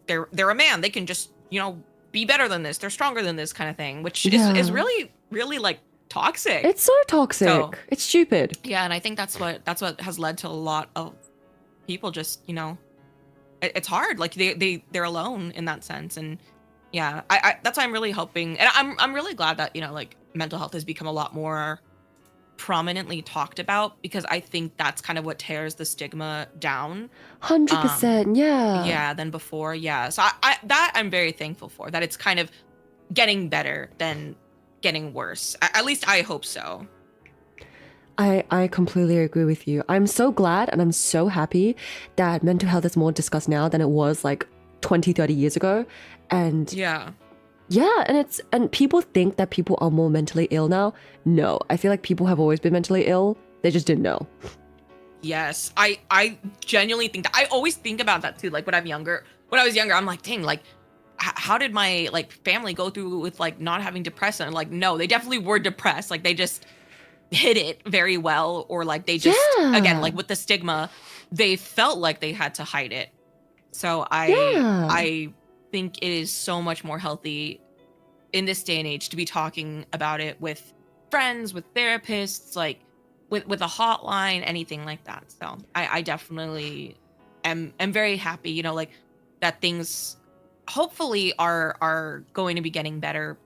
a man. They can just, you know, be better than this. They're stronger than this kind of thing, which is really, really like toxic. It's so toxic. So, it's stupid. Yeah, and I think that's what has led to a lot of people just, you know, it's hard. Like they're alone in that sense. And yeah, I that's why I'm really hoping, and I'm really glad that, you know, like mental health has become a lot more prominently talked about because I think that's kind of what tears the stigma down 100%. Than before. So I I'm very thankful for that. It's kind of getting better than getting worse. At least I hope so. I completely agree with you. I'm so glad and I'm so happy that mental health is more discussed now than it was like 20-30 years ago. And and people think that people are more mentally ill now. No, I feel like people have always been mentally ill. They just didn't know. Yes, I genuinely think that. I always think about that too. Like when I was younger, I'm like, dang, like how did my like family go through with like not having depression? Like, no, they definitely were depressed. Like they just hid it very well, or like they just again, like with the stigma, they felt like they had to hide it. So I think it is so much more healthy in this day and age to be talking about it with friends, with therapists, like with a hotline, anything like that. So I definitely am very happy, you know, like that things hopefully are going to be getting better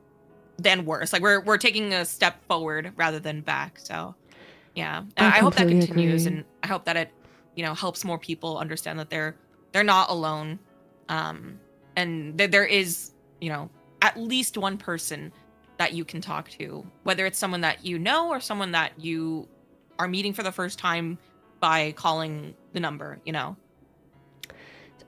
than worse. Like we're taking a step forward rather than back. So yeah, and I hope that continues, and I hope that it, you know, helps more people understand that they're not alone, and that there is, you know, at least one person that you can talk to, whether it's someone that you know or someone that you are meeting for the first time by calling the number, you know.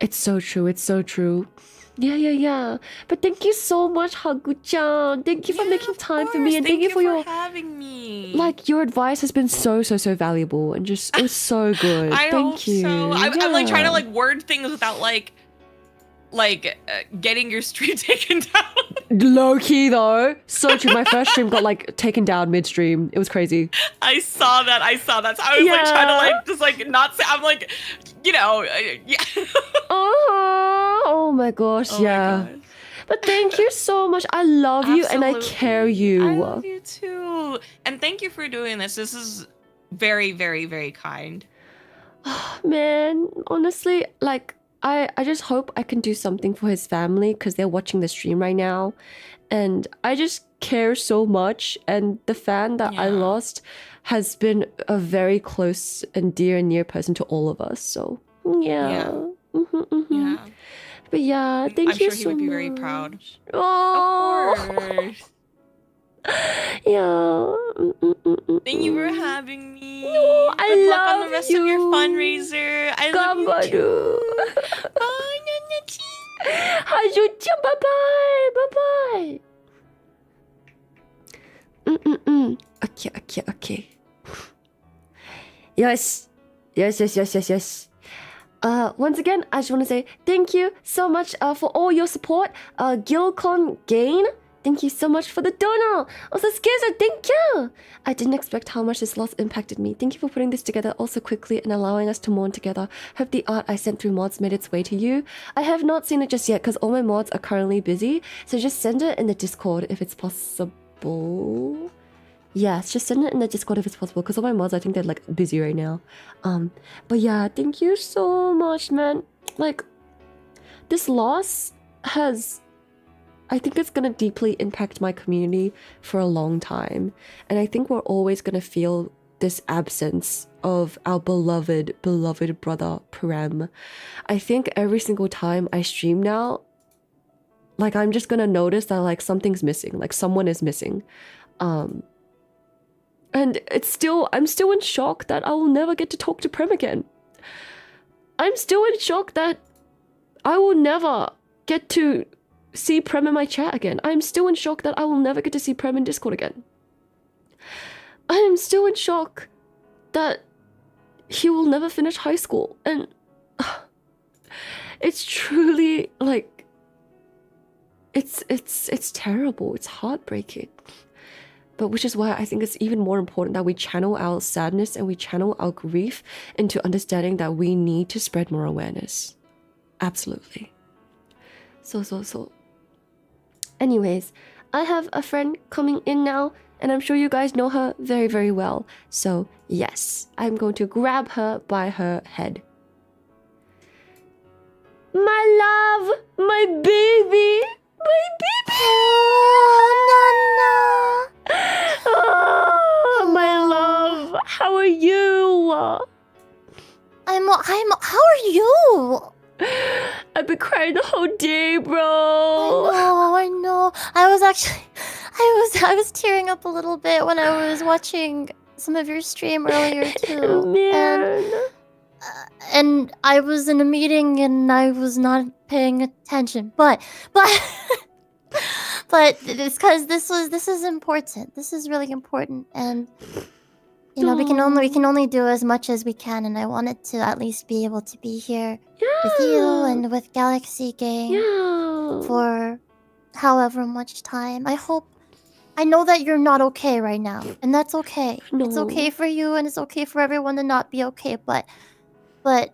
It's so true. It's so true. Yeah. But thank you so much, Hagu-chan. Thank you for making time for me, and thank you for having me. Like your advice has been so valuable, and just it was so good. Thank you. So. I'm like trying to like word things without like getting your stream taken down. Low key though, so true. My first stream got like taken down midstream. It was crazy. I saw that. So I was like trying to like just like not say. I'm like, you know, yeah. Oh my gosh, yeah. My gosh. But thank you so much. I love you and I care you. I love you too. And thank you for doing this. This is very, very, very kind. Man, honestly, like I just hope I can do something for his family because they're watching the stream right now. And I just care so much. And the fan that I lost has been a very close and dear and near person to all of us. So, yeah. Yeah. But yeah, thank you so much. I'm sure he would be very proud. Oh, of course. Yeah. Thank you for having me. No, I Good love luck on the rest of your fundraiser. I love you too. Bye, Haju-chan, bye-bye. Bye-bye. Okay. Yes. Once again, I just want to say thank you so much for all your support. Gilcon Gain, thank you so much for the donor. Also, Skizer, thank you. I didn't expect how much this loss impacted me. Thank you for putting this together also quickly and allowing us to mourn together. Hope the art I sent through mods made its way to you. I have not seen it just yet because all my mods are currently busy. So just send it in the Discord if it's possible. Yes, just send it in the Discord if it's possible, because all my mods, I think they're like busy right now. But yeah, thank you so much, man. Like, this loss has, I think it's gonna deeply impact my community for a long time. And I think we're always gonna feel this absence of our beloved brother, Prem. I think every single time I stream now, like, I'm just gonna notice that like something's missing, like someone is missing. And I'm still in shock that I will never get to talk to Prem again. I'm still in shock that I will never get to see Prem in my chat again. I'm still in shock that I will never get to see Prem in Discord again. I am still in shock that he will never finish high school. And it's truly like, it's terrible. It's heartbreaking. But which is why I think it's even more important that we channel our sadness and we channel our grief into understanding that we need to spread more awareness. Absolutely. So. Anyways, I have a friend coming in now, and I'm sure you guys know her very, very well. So yes, I'm going to grab her by her head. My love, my baby, my baby. Oh, Oh, my love, how are you? I'm. How are you? I've been crying the whole day, bro. I know. I was tearing up a little bit when I was watching some of your stream earlier too. Man. And I was in a meeting and I was not paying attention. But it's because this is important. This is really important, and you know we can only do as much as we can. And I wanted to at least be able to be here with you and with Galaxy Gang for however much time. I know that you're not okay right now, and that's okay. No. It's okay for you, and it's okay for everyone to not be okay. But I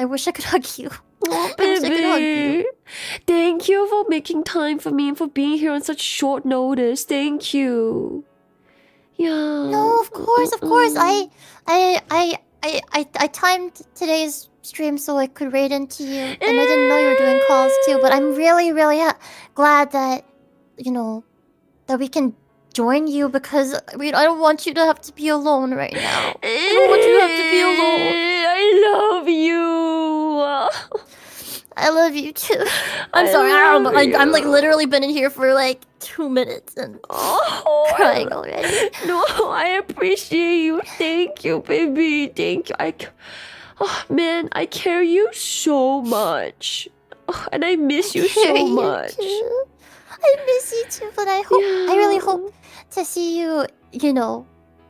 wish I could hug you. Oh, I wish I could hug you. baby. Thank you for making time for me and for being here on such short notice. Thank you. Yeah. No, of course. I timed today's stream so I could raid into you, and I didn't know you were doing calls too. But I'm really, really glad that that we can join you, because I don't want you to have to be alone right now. I don't want you to have to be alone. I love you. I love you too. I'm sorry. I don't know. I'm like literally been in here for like 2 minutes and crying already. No, I appreciate you. Thank you, baby. Thank you. Man, I care you so much. And I miss you so much. I miss you too, but I really hope to see you,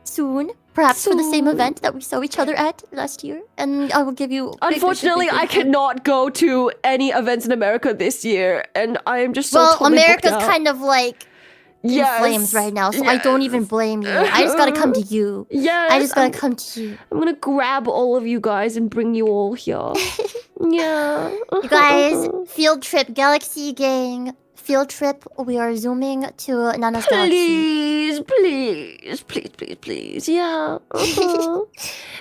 soon. Perhaps for the same event that we saw each other at last year. And I will give you... Unfortunately, I cannot go to any events in America this year. And I am just so totally America's booked out. kind of like in flames right now. So I don't even blame you. I just gotta come to you. Yes. I just gotta come to you. I'm gonna grab all of you guys and bring you all here. Yeah. You guys, field trip, Galaxy Gang. Field trip, we are zooming to Nana's Galaxy. Please. Yeah.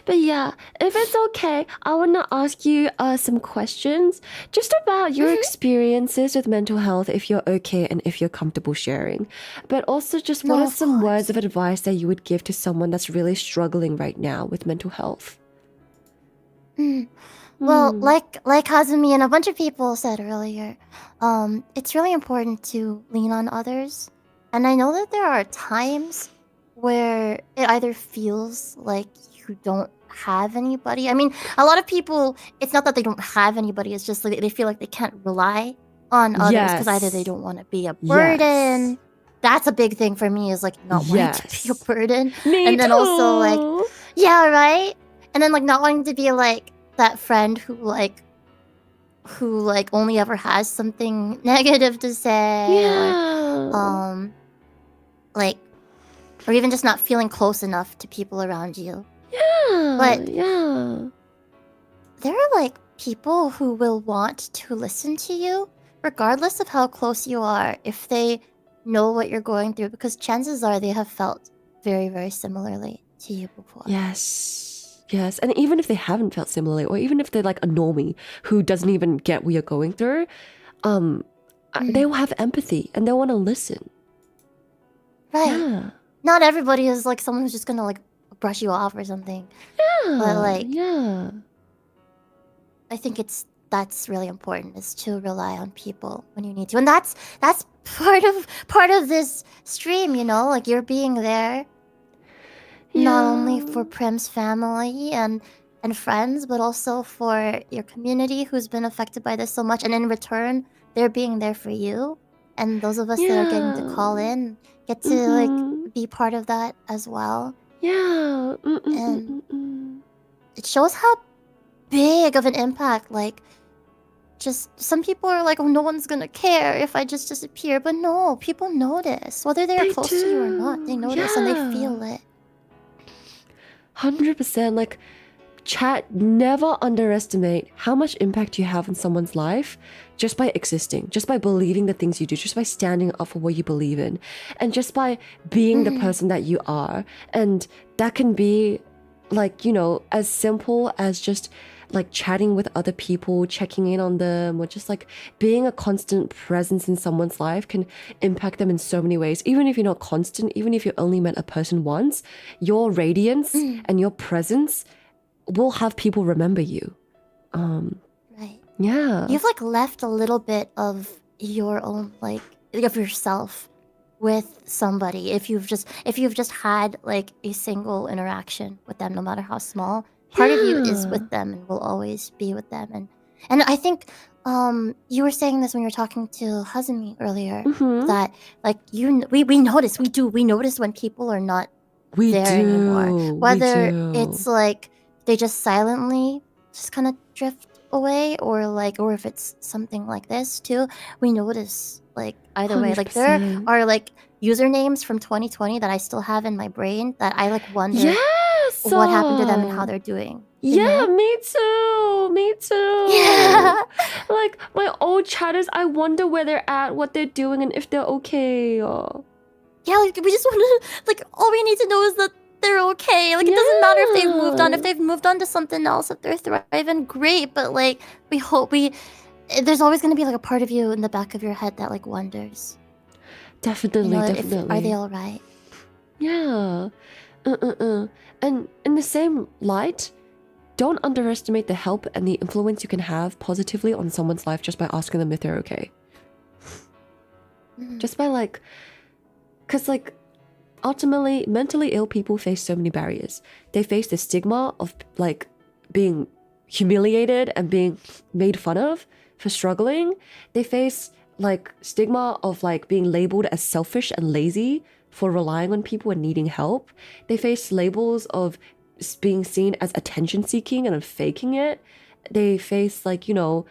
But yeah, if it's okay, I want to ask you some questions just about your experiences with mental health, if you're okay and if you're comfortable sharing. But also just what are some words of advice that you would give to someone that's really struggling right now with mental health? Well, like Kazumi and a bunch of people said earlier, it's really important to lean on others. And I know that there are times where it either feels like you don't have anybody. I mean, a lot of people, it's not that they don't have anybody, it's just like they feel like they can't rely on others because either they don't want to be a burden, that's a big thing for me, is like not wanting to be a Yes. burden. Me And then also, like, too. yeah, right? And then like not wanting to be like that friend who only ever has something negative to say, Yeah. or like, or even just not feeling close enough to people around you. Yeah. But yeah. there are like people who will want to listen to you regardless of how close you are, if they know what you're going through, because chances are they have felt very, very similarly to you before. Yes. Yes. And even if they haven't felt similarly, or even if they're like a normie who doesn't even get what you're going through, they will have empathy and they want to listen. Right. Yeah. Not everybody is like someone who's just gonna like brush you off or something. Yeah. But like, yeah. I think that's really important, is to rely on people when you need to. And that's part of this stream, you know, like you're being there not only for Prim's family and friends, but also for your community who's been affected by this so much. And in return, they're being there for you. And those of us that are getting to call in get to like be part of that as well. Yeah. And it shows how big of an impact, like, just some people are like, oh, no one's gonna care if I just disappear. But no, people notice. Whether they're close to you or not, they notice and they feel it. 100%. Like, chat, never underestimate how much impact you have on someone's life just by existing, just by believing the things you do, just by standing up for what you believe in, and just by being the person that you are. And that can be like, you know, as simple as just like chatting with other people, checking in on them, or just like being a constant presence in someone's life can impact them in so many ways. Even if you're not constant, even if you only met a person once, your radiance and your presence will have people remember you. Right. Yeah. You've like left a little bit of your own, like, of yourself with somebody. If you've just had like a single interaction with them, no matter how small, part of you is with them and will always be with them. And I think you were saying this when you were talking to Hazumi earlier, that like we notice when people are not there anymore. Whether it's like they just silently just kind of drift away, or if it's something like this too, we notice, like, either way. Like, there 100%. are like usernames from 2020 that I still have in my brain that I like wonder Yes. what happened to them and how they're doing. you Yeah, know? me too. Me too. Yeah. Like, my old chatters, I wonder where they're at, what they're doing, and if they're okay. Yeah, like, we just want to, like, all we need to know is that they're okay. Like, it doesn't matter if they've moved on. If they've moved on to something else, if they're thriving, great. But, like, we hope there's always going to be, like, a part of you in the back of your head that, like, wonders. Definitely, You know, definitely. are they all right? Yeah. And in the same light, don't underestimate the help and the influence you can have positively on someone's life just by asking them if they're okay. Just by, like, because, like, ultimately, mentally ill people face so many barriers. They face the stigma of, like, being humiliated and being made fun of for struggling. They face, like, stigma of, like, being labeled as selfish and lazy for relying on people and needing help. They face labels of being seen as attention seeking and faking it. They face, like, you know,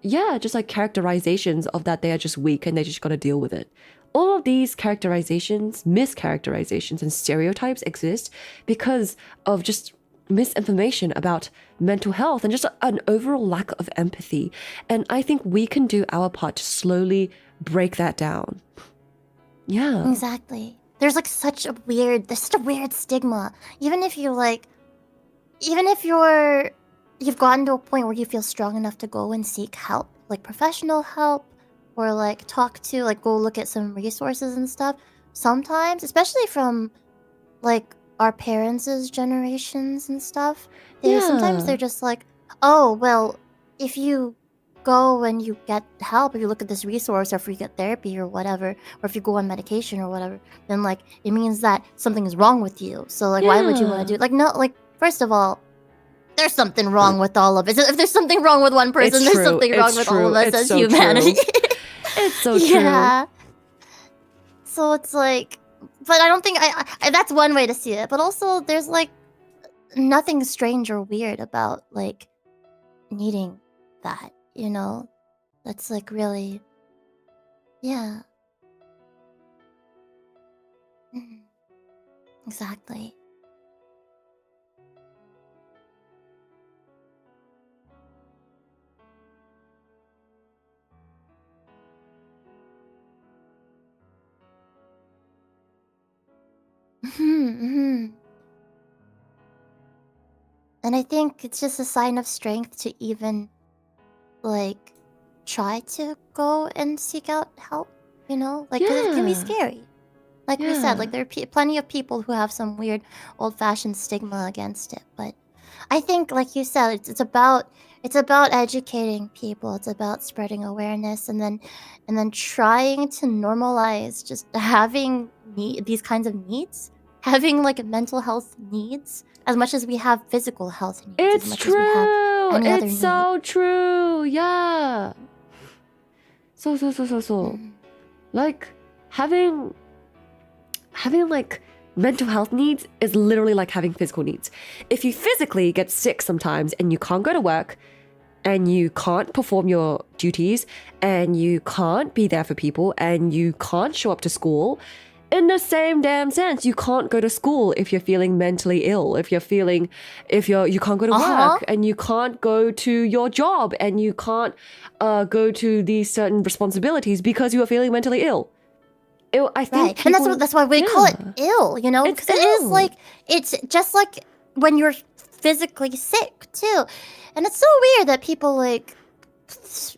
just like characterizations of that they are just weak and they just gotta deal with it. All of these characterizations, mischaracterizations, and stereotypes exist because of just misinformation about mental health and just an overall lack of empathy. And I think we can do our part to slowly break that down. Yeah. Exactly. There's such a weird stigma. Even if you've gotten to a point where you feel strong enough to go and seek help, like professional help, or like talk to, like, go look at some resources and stuff. Sometimes, especially from like our parents' generations and stuff, sometimes they're just like, oh, well, if you go and you get help, or you look at this resource, or if you get therapy or whatever, or if you go on medication or whatever, then like it means that something is wrong with you. So like, why would you want to do it? Like, no, like, first of all, there's something wrong with all of it. If there's something wrong with one person, there's something wrong with all of us as humanity. It's so true. Yeah. also it's like, but I don't think I that's one way to see it. But also, there's like nothing strange or weird about like needing that. You know, that's like really, yeah. Mhm. Exactly. Mhm. And I think it's just a sign of strength to even like try to go and seek out help, you know? Like, 'cause it can be Yeah. scary. Like we said, like Yeah. there are plenty of people who have some weird old-fashioned stigma against it, but I think like you said, it's about educating people. It's about spreading awareness and then trying to normalize just having these kinds of needs, having like mental health needs as much as we have physical health needs, as It's much as we have true. any other It's need. so true. Yeah. So. Mhm. Like having like mental health needs is literally like having physical needs. If you physically get sick sometimes and you can't go to work and you can't perform your duties and you can't be there for people and you can't show up to school, in the same damn sense, you can't go to school if you're feeling mentally ill, if you can't go to work and you can't go to your job and you can't go to these certain responsibilities because you are feeling mentally ill. I think Right, and that's why we call it ill, you know, It's because it is ill. like it's just like when you're physically sick too, and it's so weird that people like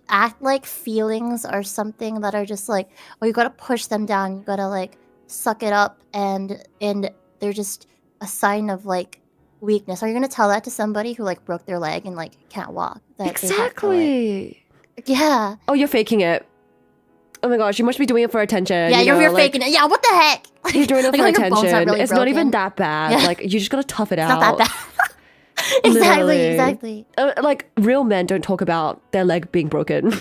act like feelings are something that are just like, oh, you gotta push them down, you gotta like suck it up, and they're just a sign of like weakness. Are you gonna tell that to somebody who like broke their leg and like can't walk? That they have to, like, Exactly. yeah. Oh, you're faking it. Oh my gosh, you must be doing it for attention. Yeah, you know, you're like, faking it. Yeah, what the heck? You're doing it Like, for your bones attention. aren't really It's not even broken. that bad. Yeah. Like, you just gotta tough it It's out. not that bad. Literally. Exactly. Like, real men don't talk about their leg being broken.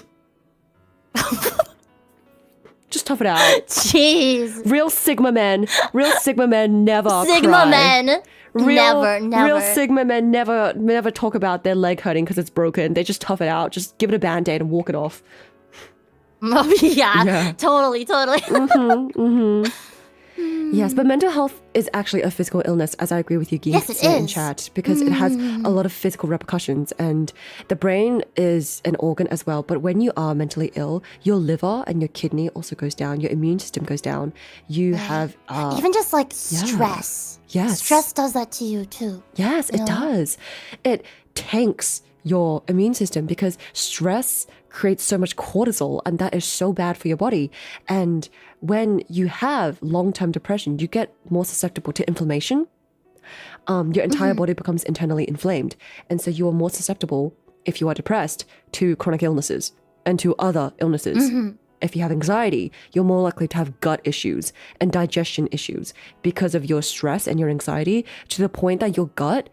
Just tough it out. Jeez. Real Sigma men never Sigma cry. men. Never. Real Sigma men never talk about their leg hurting because it's broken. They just tough it out. Just give it a band-aid and walk it off. Oh, yeah. Yeah. Totally. Yes, but mental health is actually a physical illness, as I agree with you, Geek, Yes, it say in is. chat, because it has a lot of physical repercussions, and the brain is an organ as well. But when you are mentally ill, your liver and your kidney also goes down, your immune system goes down. You have Even just like stress. Yes. Stress does that to you too. Yes, it know? does. It tanks your immune system because stress creates so much cortisol, and that is so bad for your body. And when you have long-term depression, you get more susceptible to inflammation. Your entire body becomes internally inflamed. And so you are more susceptible, if you are depressed, to chronic illnesses and to other illnesses. If you have anxiety, you're more likely to have gut issues and digestion issues because of your stress and your anxiety, to the point that your gut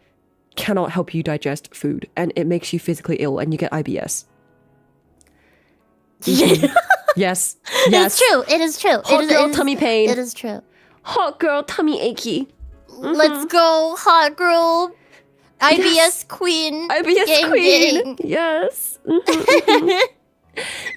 cannot help you digest food, and it makes you physically ill and you get IBS. Yes. It's true. It is true. Hot girl tummy pain. It is true. Hot girl tummy achy. Let's go, hot girl. IBS queen. IBS Gang, queen. gang. Yes.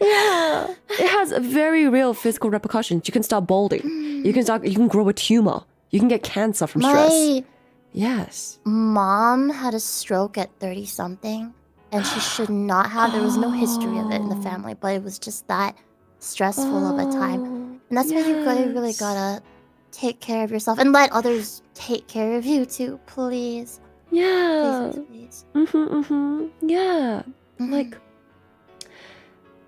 Yeah. It has very real physical repercussions. You can start balding. You can grow a tumor. You can get cancer from stress. My Yes. mom had a stroke at 30 something, and she should not have. There was no history of it in the family, but it was just that stressful of a time. And that's why you really gotta take care of yourself and let others take care of you too, please. Yeah. Please, please. Yeah. Mhm.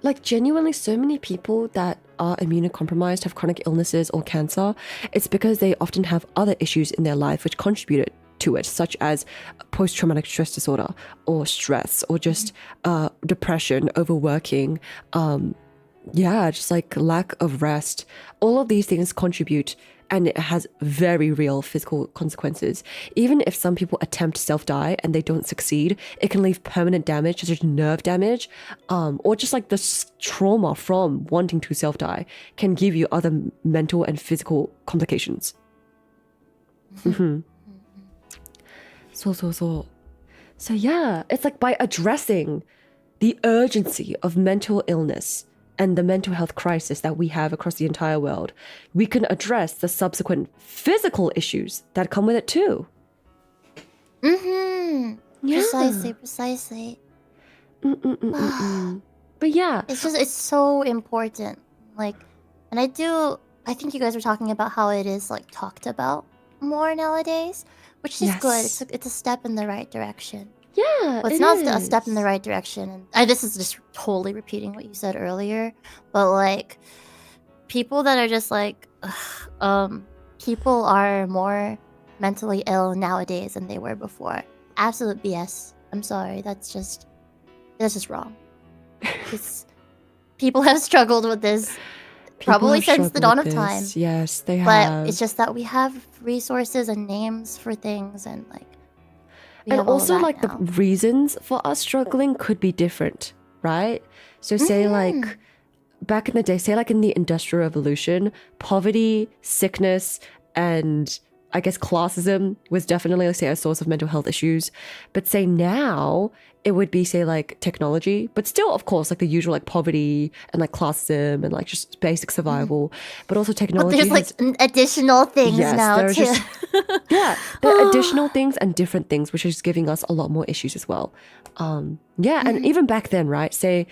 Like genuinely, so many people that are immunocompromised, have chronic illnesses or cancer, it's because they often have other issues in their life which contributed to it, such as post-traumatic stress disorder or stress or just depression, overworking, just like lack of rest. All of these things contribute and it has very real physical consequences. Even if some people attempt self-die and they don't succeed, it can leave permanent damage, such as nerve damage, or just like the trauma from wanting to self-die can give you other mental and physical complications. So yeah, it's like by addressing the urgency of mental illness and the mental health crisis that we have across the entire world, we can address the subsequent physical issues that come with it too. Yeah. Precisely. But yeah, it's so important. Like, and I think you guys were talking about how it is like talked about more nowadays, which is good. It's a step in the right direction. Yeah, But it's not a step in the right direction. And this is just totally repeating what you said earlier. But like, people that are just like, people are more mentally ill nowadays than they were before. Absolute BS. I'm sorry. That's just wrong. People have struggled with this probably since the dawn of time. Yes, they have. But it's just that we have resources and names for things, and like. And also, like, the reasons for us struggling could be different, right? So say, like, back in the day, say, like, in the Industrial Revolution, poverty, sickness, and I guess classism was definitely, say, a source of mental health issues. But say now, it would be, say, like, technology. But still, of course, like, the usual, like, poverty and, like, classism and, like, just basic survival. But also technology But there's, like, additional things now, too. There are additional things and different things, which is giving us a lot more issues as well. And even back then, right? Say,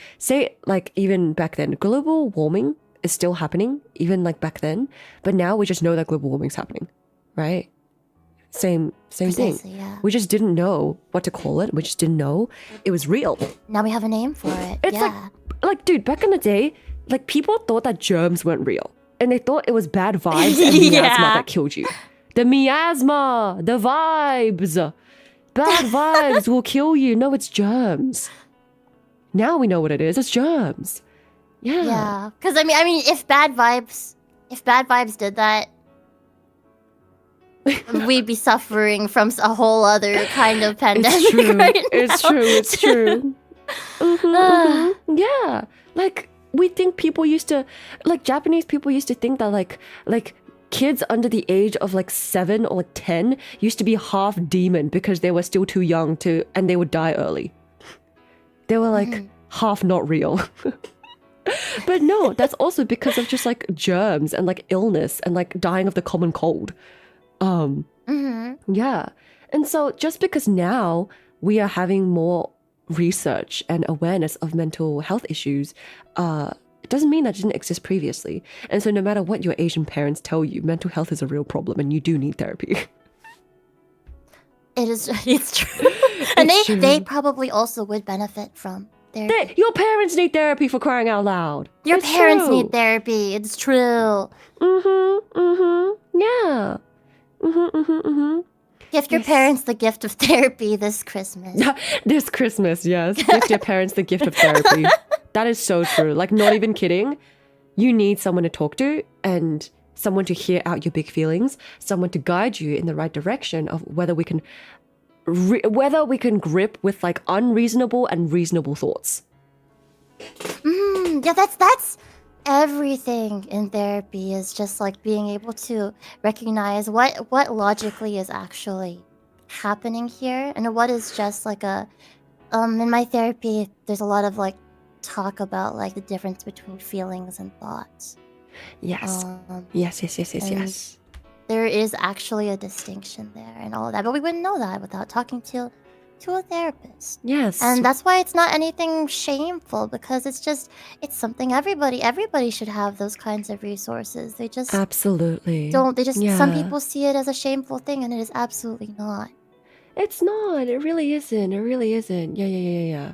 like, even back then, global warming is still happening, even, like, back then. But now we just know that global warming is happening, right? Same thing. Yeah. We just didn't know what to call it. We just didn't know it was real. Now we have a name for it. It's like, dude, back in the day, like, people thought that germs weren't real. And they thought it was bad vibes and miasma that killed you. The miasma, the vibes. Bad vibes will kill you. No, it's germs. Now we know what it is. It's germs. Yeah. Yeah. Because I mean, if bad vibes did that, we'd be suffering from a whole other kind of pandemic. It's true. Right now. It's true. Yeah. Like, we think people used to, like, Japanese people used to think that like kids under the age of like 7 or 10 used to be half demon because they were still too young and they would die early. They were like half not real. But no, that's also because of just like germs and like illness and like dying of the common cold. Yeah. And so just because now we are having more research and awareness of mental health issues, it doesn't mean that didn't exist previously. And so no matter what your Asian parents tell you, mental health is a real problem and you do need therapy. It's true. And they probably also would benefit from therapy. Your parents need therapy, for crying out loud. Your parents need therapy. It's true. Yeah. Gift your parents the gift of therapy this Christmas. This Christmas, yes. Gift your parents the gift of therapy. That is so true. Like, not even kidding. You need someone to talk to and someone to hear out your big feelings, someone to guide you in the right direction of whether we can grip with like unreasonable and reasonable thoughts. Yeah, that's everything in therapy, is just like being able to recognize what logically is actually happening here and what is just like in my therapy there's a lot of like talk about like the difference between feelings and thoughts. Yes. Yes. There is actually a distinction there and all of that, but we wouldn't know that without talking to a therapist. Yes. And that's why it's not anything shameful, because it's something everybody should have those kinds of resources. They just absolutely don't. Some people see it as a shameful thing, and it is absolutely not. It's not. It really isn't. Yeah.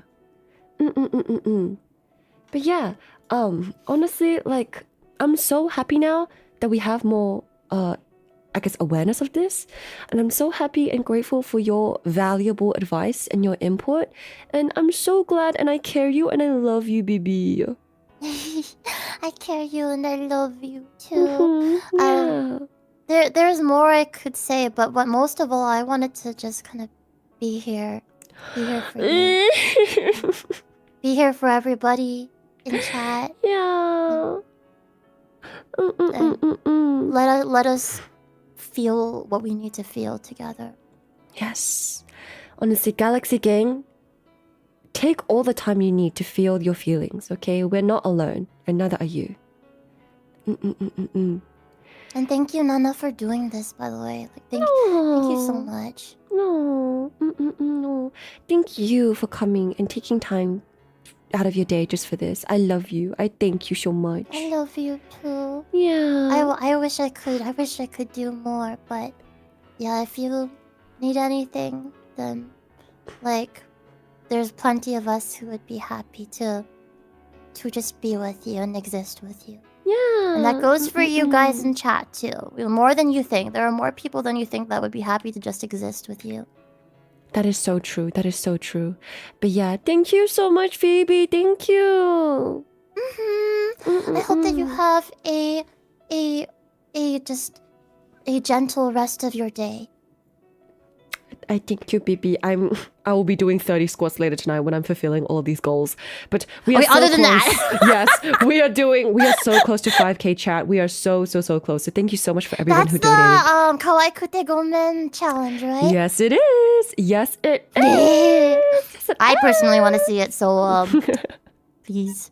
But yeah, honestly, like, I'm so happy now that we have more I guess awareness of this, and I'm so happy and grateful for your valuable advice and your input, and I'm so glad, and I care you and I love you, baby. I care you and I love you too. Yeah. there's more I could say, but most of all, I wanted to just kind of be here for you, be here for everybody in chat. Yeah. Let us feel what we need to feel together. Yes. Honestly, Galaxy Gang, take all the time you need to feel your feelings, okay? We're not alone, and neither are you. And thank you, Nana, for doing this, by the way. Like, thank you so much. No. No. Thank you for coming and taking time out of your day just for this. I love you. I thank you so much. I love you too. Yeah. I wish I could do more, but yeah, if you need anything, then like there's plenty of us who would be happy to just be with you and exist with you. Yeah. And that goes for you guys in chat too. More than you think. There are more people than you think that would be happy to just exist with you. That is so true. That is so true. But yeah, thank you so much, Phoebe. Thank you. I hope that you have a gentle rest of your day. I thank you, BB. I will be doing 30 squats later tonight when I'm fulfilling all of these goals. But we are so other than close. that. Yes, we are so close to 5K chat. We are so close. So thank you so much for everyone who donated. That's the Kawaii Kute Gomen challenge, right? Yes, it is. Yes, it is. I personally want to see it, so please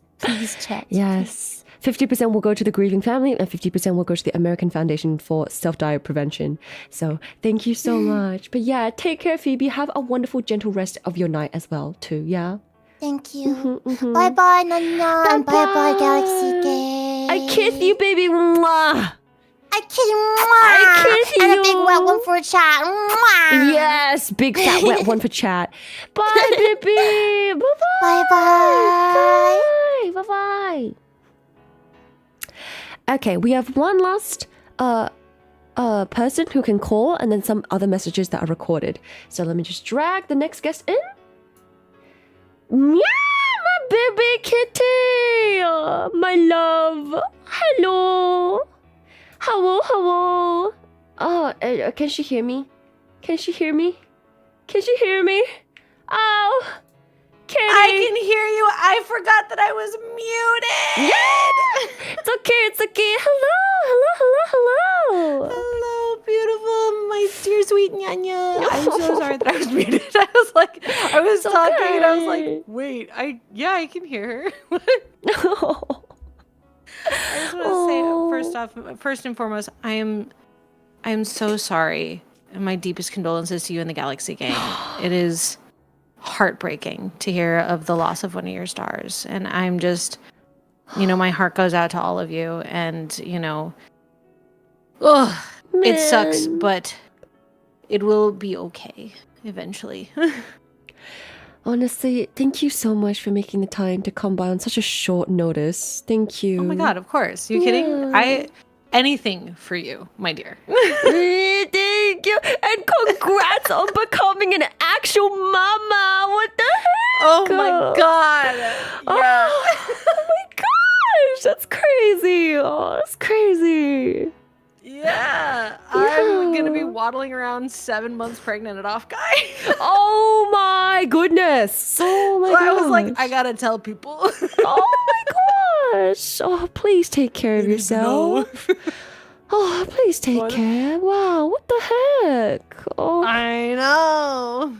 chat. Yes. 50% will go to the grieving family and 50% will go to the American Foundation for Self-Diet Prevention. So thank you so much. But yeah, take care, Phoebe. Have a wonderful, gentle rest of your night as well, too. Yeah? Thank you. Bye-bye, Nana. Bye-bye, Galaxy Gang. I kiss you, baby. Mwah. I kiss you. I kiss and you. a big wet one for chat. Mwah. Yes, big fat wet one for chat. Bye, baby. Bye-bye. Bye-bye. Bye-bye. Okay, we have one last person who can call and then some other messages that are recorded. So let me just drag the next guest in. Yeah, my baby kitty! My love. Hello. Hello. Oh, can she hear me? Can she hear me? Oh, Kitty. I can hear you. I forgot that I was muted. Yeah! It's okay. Hello. Hello, beautiful, my dear sweet Nyanya. I'm so sorry that I was muted. I was talking and I was like, wait, I can hear her. I just want to say, first and foremost, I am so sorry. And my deepest condolences to you and the Galaxy Gang. It is heartbreaking to hear of the loss of one of your stars. And I'm just, my heart goes out to all of you. And, it sucks, but it will be okay eventually. Honestly, thank you so much for making the time to come by on such a short notice. Thank you. Oh my god, of course. You kidding? Anything for you, my dear. Thank you. And congrats on becoming an actual mama. What the heck? Oh my god. Yeah. Oh my gosh. That's crazy. Oh, that's crazy. Yeah. I'm going to be waddling around 7 months pregnant at off guy. Oh my goodness. Oh my gosh. I was like, I got to tell people. Oh my gosh. Oh, please take care of yourself. Oh, please take care. Wow, what the heck? Oh, I know.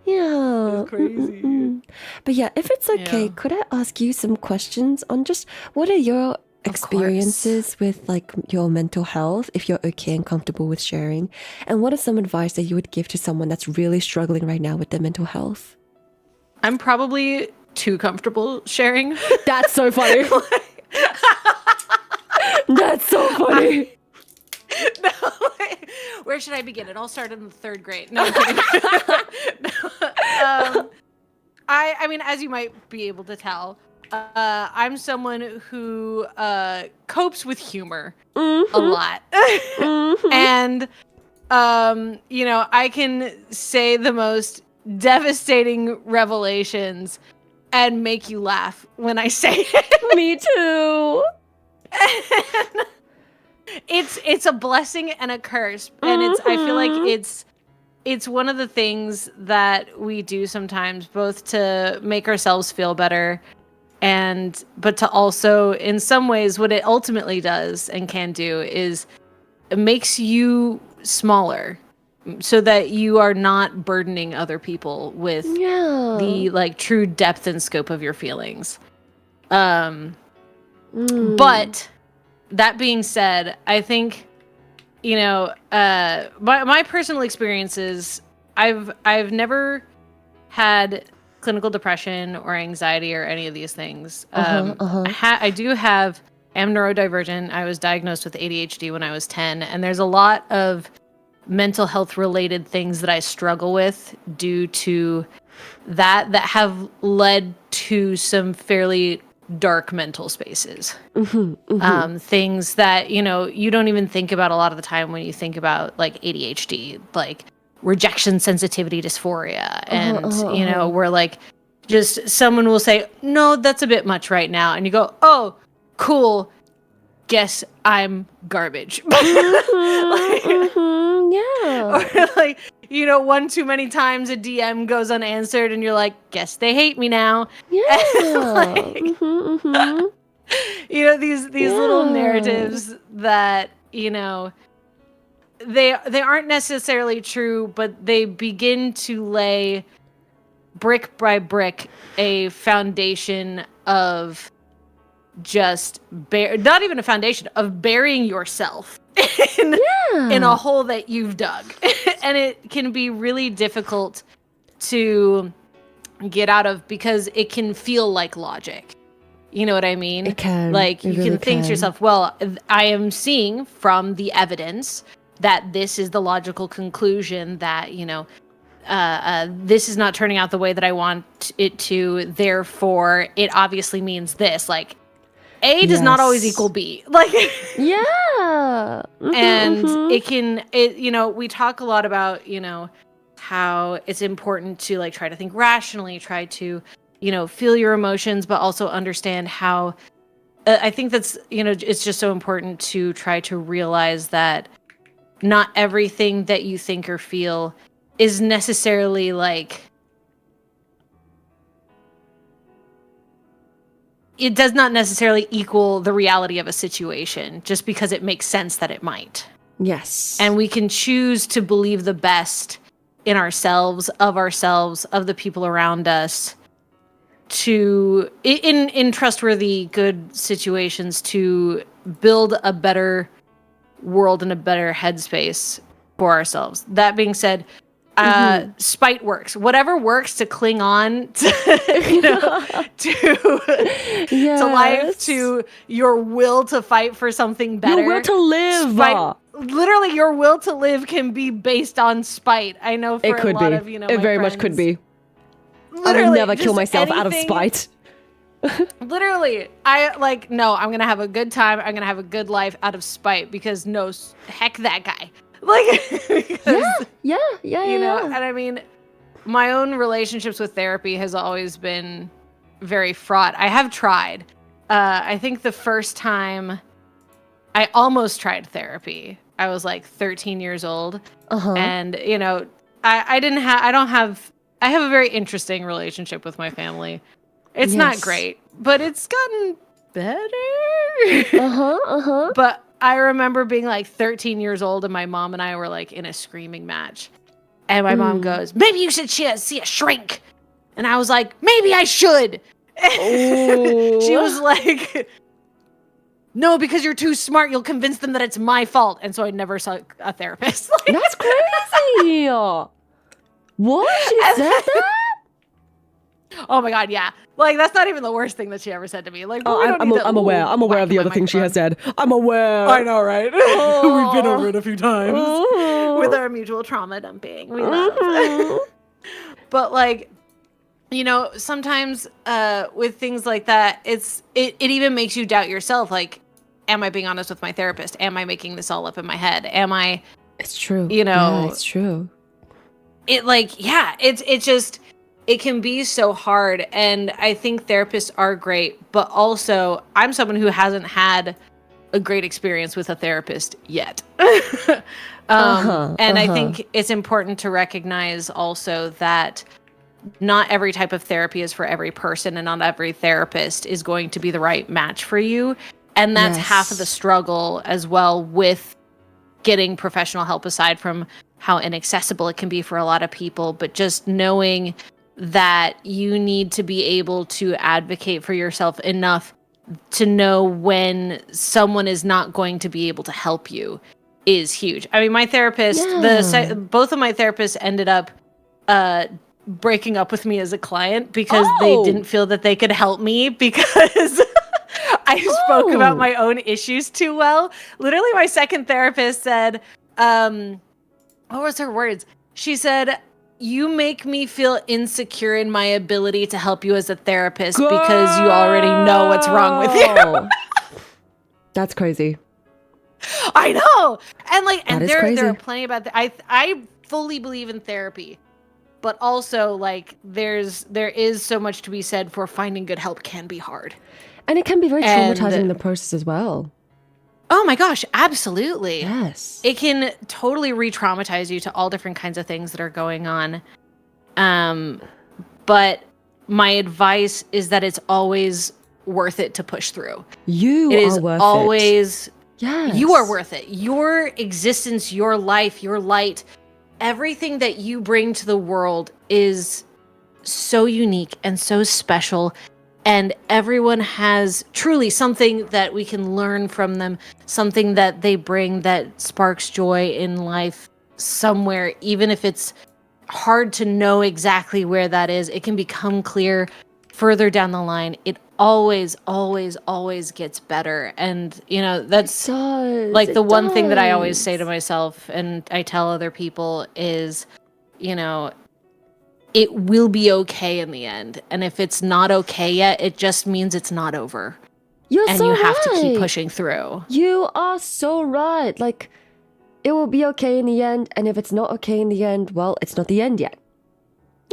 yeah. It's crazy. But yeah, if it's okay, could I ask you some questions on just what are your experiences with like your mental health, if you're okay and comfortable with sharing? And what are some advice that you would give to someone that's really struggling right now with their mental health? I'm probably too comfortable sharing. That's so funny. That's so funny. No, where should I begin? It all started in the 3rd grade. No, I'm kidding. No. I mean, as you might be able to tell, I'm someone who copes with humor a lot. And, I can say the most devastating revelations and make you laugh when I say it. Me too. And it's a blessing and a curse, and I feel like it's one of the things that we do sometimes, both to make ourselves feel better, but to also, in some ways, what it ultimately does and can do is it makes you smaller, so that you are not burdening other people with the like true depth and scope of your feelings. But that being said, I think, you know, my personal experiences, I've never had clinical depression or anxiety or any of these things. I'm neurodivergent. I was diagnosed with ADHD when I was 10, and there's a lot of mental health related things that I struggle with due to that have led to some fairly dark mental spaces. Things that, you know, you don't even think about a lot of the time when you think about like ADHD, like rejection sensitivity dysphoria, and you know, where like just someone will say, no, that's a bit much right now, and you go, oh, cool, guess I'm garbage. Or like, you know, one too many times a DM goes unanswered and you're like, guess they hate me now. Like, you know, these little narratives that, you know, they aren't necessarily true, but they begin to lay brick by brick a foundation of just not even a foundation of burying yourself in a hole that you've dug. And it can be really difficult to get out of because it can feel like logic. You know what I mean? It can. Like, you you can think to yourself, well, I am seeing from the evidence that this is the logical conclusion that, you know, this is not turning out the way that I want it to. Therefore, it obviously means this. Like, A does not always equal B. Like, and you know, we talk a lot about, you know, how it's important to like try to think rationally, try to, you know, feel your emotions, but also understand how, I think that's, you know, it's just so important to try to realize that not everything that you think or feel is necessarily like, it does not necessarily equal the reality of a situation just because it makes sense that it might. Yes. And we can choose to believe the best in ourselves, of the people around us, to in trustworthy, good situations, to build a better world and a better headspace for ourselves. That being said, spite works. Whatever works to cling on to, you know, to life, to your will to fight for something better. Your will to live. Literally, your will to live can be based on spite. I know for a lot of, you know, it very much could be. I will never kill myself out of spite. Literally, I'm gonna have a good time. I'm gonna have a good life out of spite because heck that guy. Like, yeah. You know, and I mean, my own relationships with therapy has always been very fraught. I have tried. I think the first time I almost tried therapy, I was like 13 years old, and you know, I have a very interesting relationship with my family. It's not great, but it's gotten better. But I remember being like 13 years old and my mom and I were like in a screaming match. And my mom goes, maybe you should see a shrink. And I was like, maybe I should. She was like, no, because you're too smart. You'll convince them that it's my fault. And so I never saw a therapist. Like, that's crazy. What? She said that? Oh my God, yeah. Like, that's not even the worst thing that she ever said to me. Like, I'm aware. I'm aware of the other things she has said. I'm aware. I know, right? We've been over it a few times with our mutual trauma dumping. We love. But like, you know, sometimes with things like that, it even makes you doubt yourself. Like, am I being honest with my therapist? Am I making this all up in my head? Am I? It's true. You know, yeah, it's true. It can be so hard, and I think therapists are great, but also I'm someone who hasn't had a great experience with a therapist yet. And I think it's important to recognize also that not every type of therapy is for every person, and not every therapist is going to be the right match for you. And that's half of the struggle as well with getting professional help, aside from how inaccessible it can be for a lot of people. But just knowing that you need to be able to advocate for yourself enough to know when someone is not going to be able to help you is huge. I mean, my therapist, both of my therapists ended up breaking up with me as a client because they didn't feel that they could help me because I spoke about my own issues too well. Literally, my second therapist said, what was her words? She said, "You make me feel insecure in my ability to help you as a therapist because you already know what's wrong with you." That's crazy. I know. And like, and there are crazy. plenty about that. I fully believe in therapy, but also like there is so much to be said for finding good help can be hard. And it can be very traumatizing in the process as well. Oh my gosh, absolutely. Yes. It can totally re-traumatize you to all different kinds of things that are going on. But my advice is that it's always worth it to push through. You are worth always, it. Yes. You are worth it. Your existence, your life, your light, everything that you bring to the world is so unique and so special. And everyone has truly something that we can learn from them, something that they bring that sparks joy in life somewhere, even if it's hard to know exactly where that is. It can become clear further down the line. It always, always, always gets better. And, you know, that's like the one thing that I always say to myself and I tell other people is, you know, it will be okay in the end. And if it's not okay yet, it just means it's not over. You have to keep pushing through. You are so right. Like, it will be okay in the end. And if it's not okay in the end, well, it's not the end yet.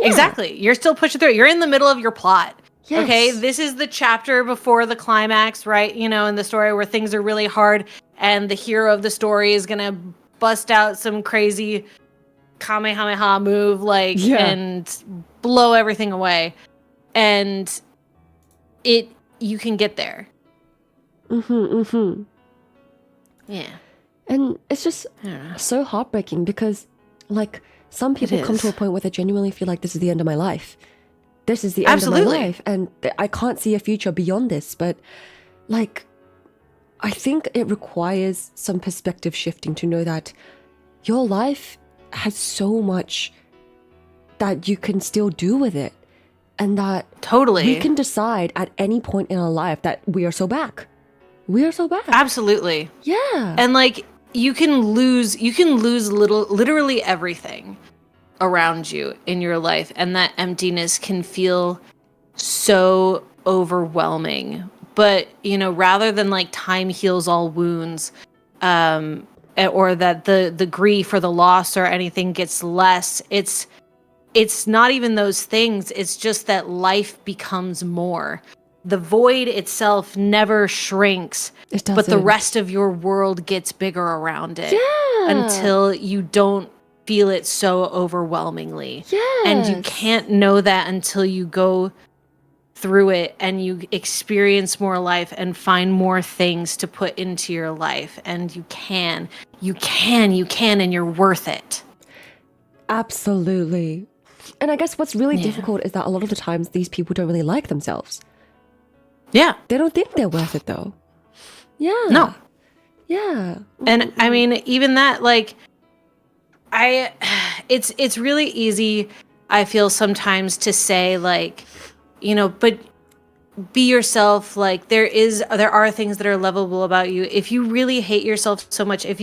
Yeah. Exactly. You're still pushing through. You're in the middle of your plot. Yes. Okay. This is the chapter before the climax, right? You know, in the story where things are really hard and the hero of the story is going to bust out some crazy Kamehameha move, like, and blow everything away. And you can get there. Yeah. And it's just so heartbreaking because, like, some people come to a point where they genuinely feel like this is the end of my life. This is the end of my life. And I can't see a future beyond this. But, like, I think it requires some perspective shifting to know that your life has so much that you can still do with it, and that we can decide at any point in our life that we are so back. We are so back. Absolutely. Yeah. And like you can lose literally everything around you in your life, and that emptiness can feel so overwhelming. But, you know, rather than like time heals all wounds, or that the grief or the loss or anything gets less, it's not even those things. It's just that life becomes more. The void itself never shrinks, but the rest of your world gets bigger around it until you don't feel it so overwhelmingly. And you can't know that until you go through it and you experience more life and find more things to put into your life. And you can, and you're worth it. Absolutely. And I guess what's really difficult is that a lot of the times these people don't really like themselves. Yeah. They don't think they're worth it though. Yeah. No. Yeah. And I mean, even that, like, it's really easy, I feel sometimes, to say, like, you know, but be yourself. Like, there are things that are lovable about you. If you really hate yourself so much, if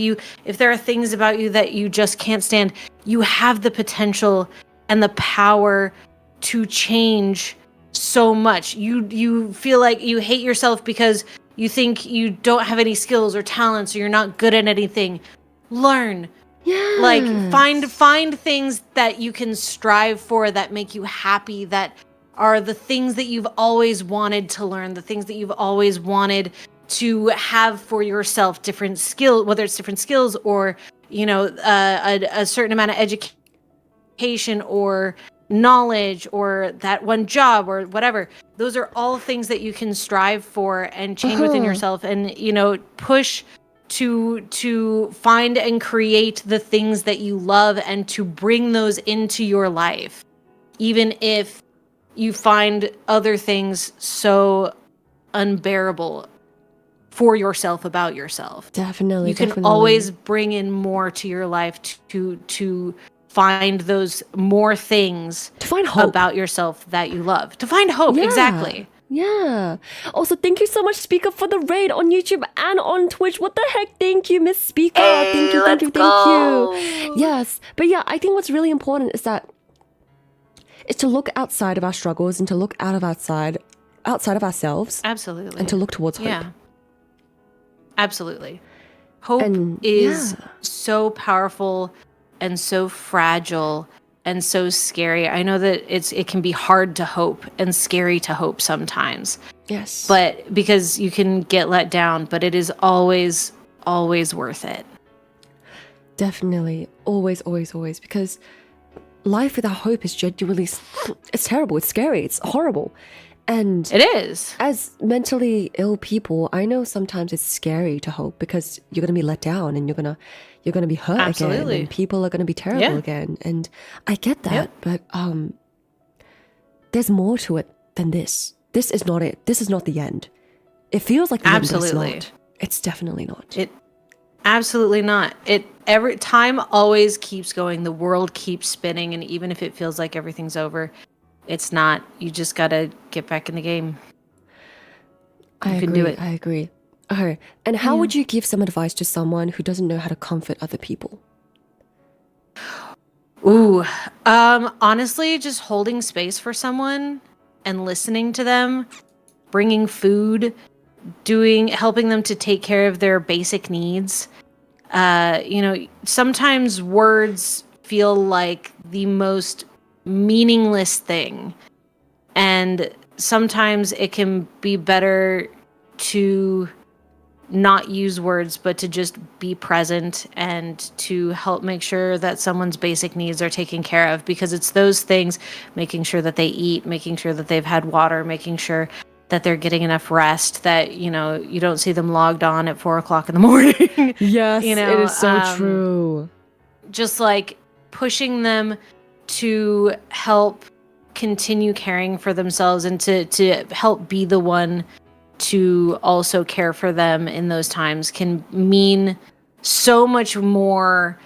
there are things about you that you just can't stand, you have the potential and the power to change so much. You feel like you hate yourself because you think you don't have any skills or talents, or you're not good at anything. Learn. Yeah. Like, find things that you can strive for, that make you happy, that are the things that you've always wanted to learn, the things that you've always wanted to have for yourself different skill, whether it's different skills or, you know, a certain amount of education or knowledge or that one job or whatever. Those are all things that you can strive for and change within yourself, and, you know, push to find and create the things that you love and to bring those into your life, even if you find other things so unbearable for yourself about yourself. Definitely. You can always bring in more to your life to find those more things, to find hope about yourself that you love, to find hope. Exactly. Yeah. Also, thank you so much, Speaker, for the raid on YouTube and on Twitch. What the heck? Thank you, Miss Speaker. Thank you. Yes. But yeah, I think what's really important is to look outside of our struggles and to look outside of ourselves. Absolutely. And to look towards hope. Yeah. Absolutely. Hope is so powerful and so fragile and so scary. I know that it can be hard to hope and scary to hope sometimes. Yes. But because you can get let down, but it is always worth it. Definitely. Always, always, always. Because life without hope is genuinely, it's terrible. It's scary. It's horrible. And it is. As mentally ill people, I know sometimes it's scary to hope because you're going to be let down and you're going to be hurt again, and people are going to be terrible again. And I get that, but there's more to it than this. This is not it. This is not the end. It feels like the end, but it's not. It's definitely not. Absolutely not. Every time always keeps going. The world keeps spinning, and even if it feels like everything's over, it's not. You just gotta get back in the game. I can do it. I agree. Okay. And how would you give some advice to someone who doesn't know how to comfort other people? Ooh. Honestly, just holding space for someone and listening to them, bringing food, helping them to take care of their basic needs. You know, sometimes words feel like the most meaningless thing, and sometimes it can be better to not use words, but to just be present and to help make sure that someone's basic needs are taken care of, because it's those things, making sure that they eat, making sure that they've had water, making sure that they're getting enough rest, that, you know, you don't see them logged on at 4:00 in the morning. Yes, you know, it is so true. Just like pushing them to help continue caring for themselves and to help be the one to also care for them in those times can mean so much more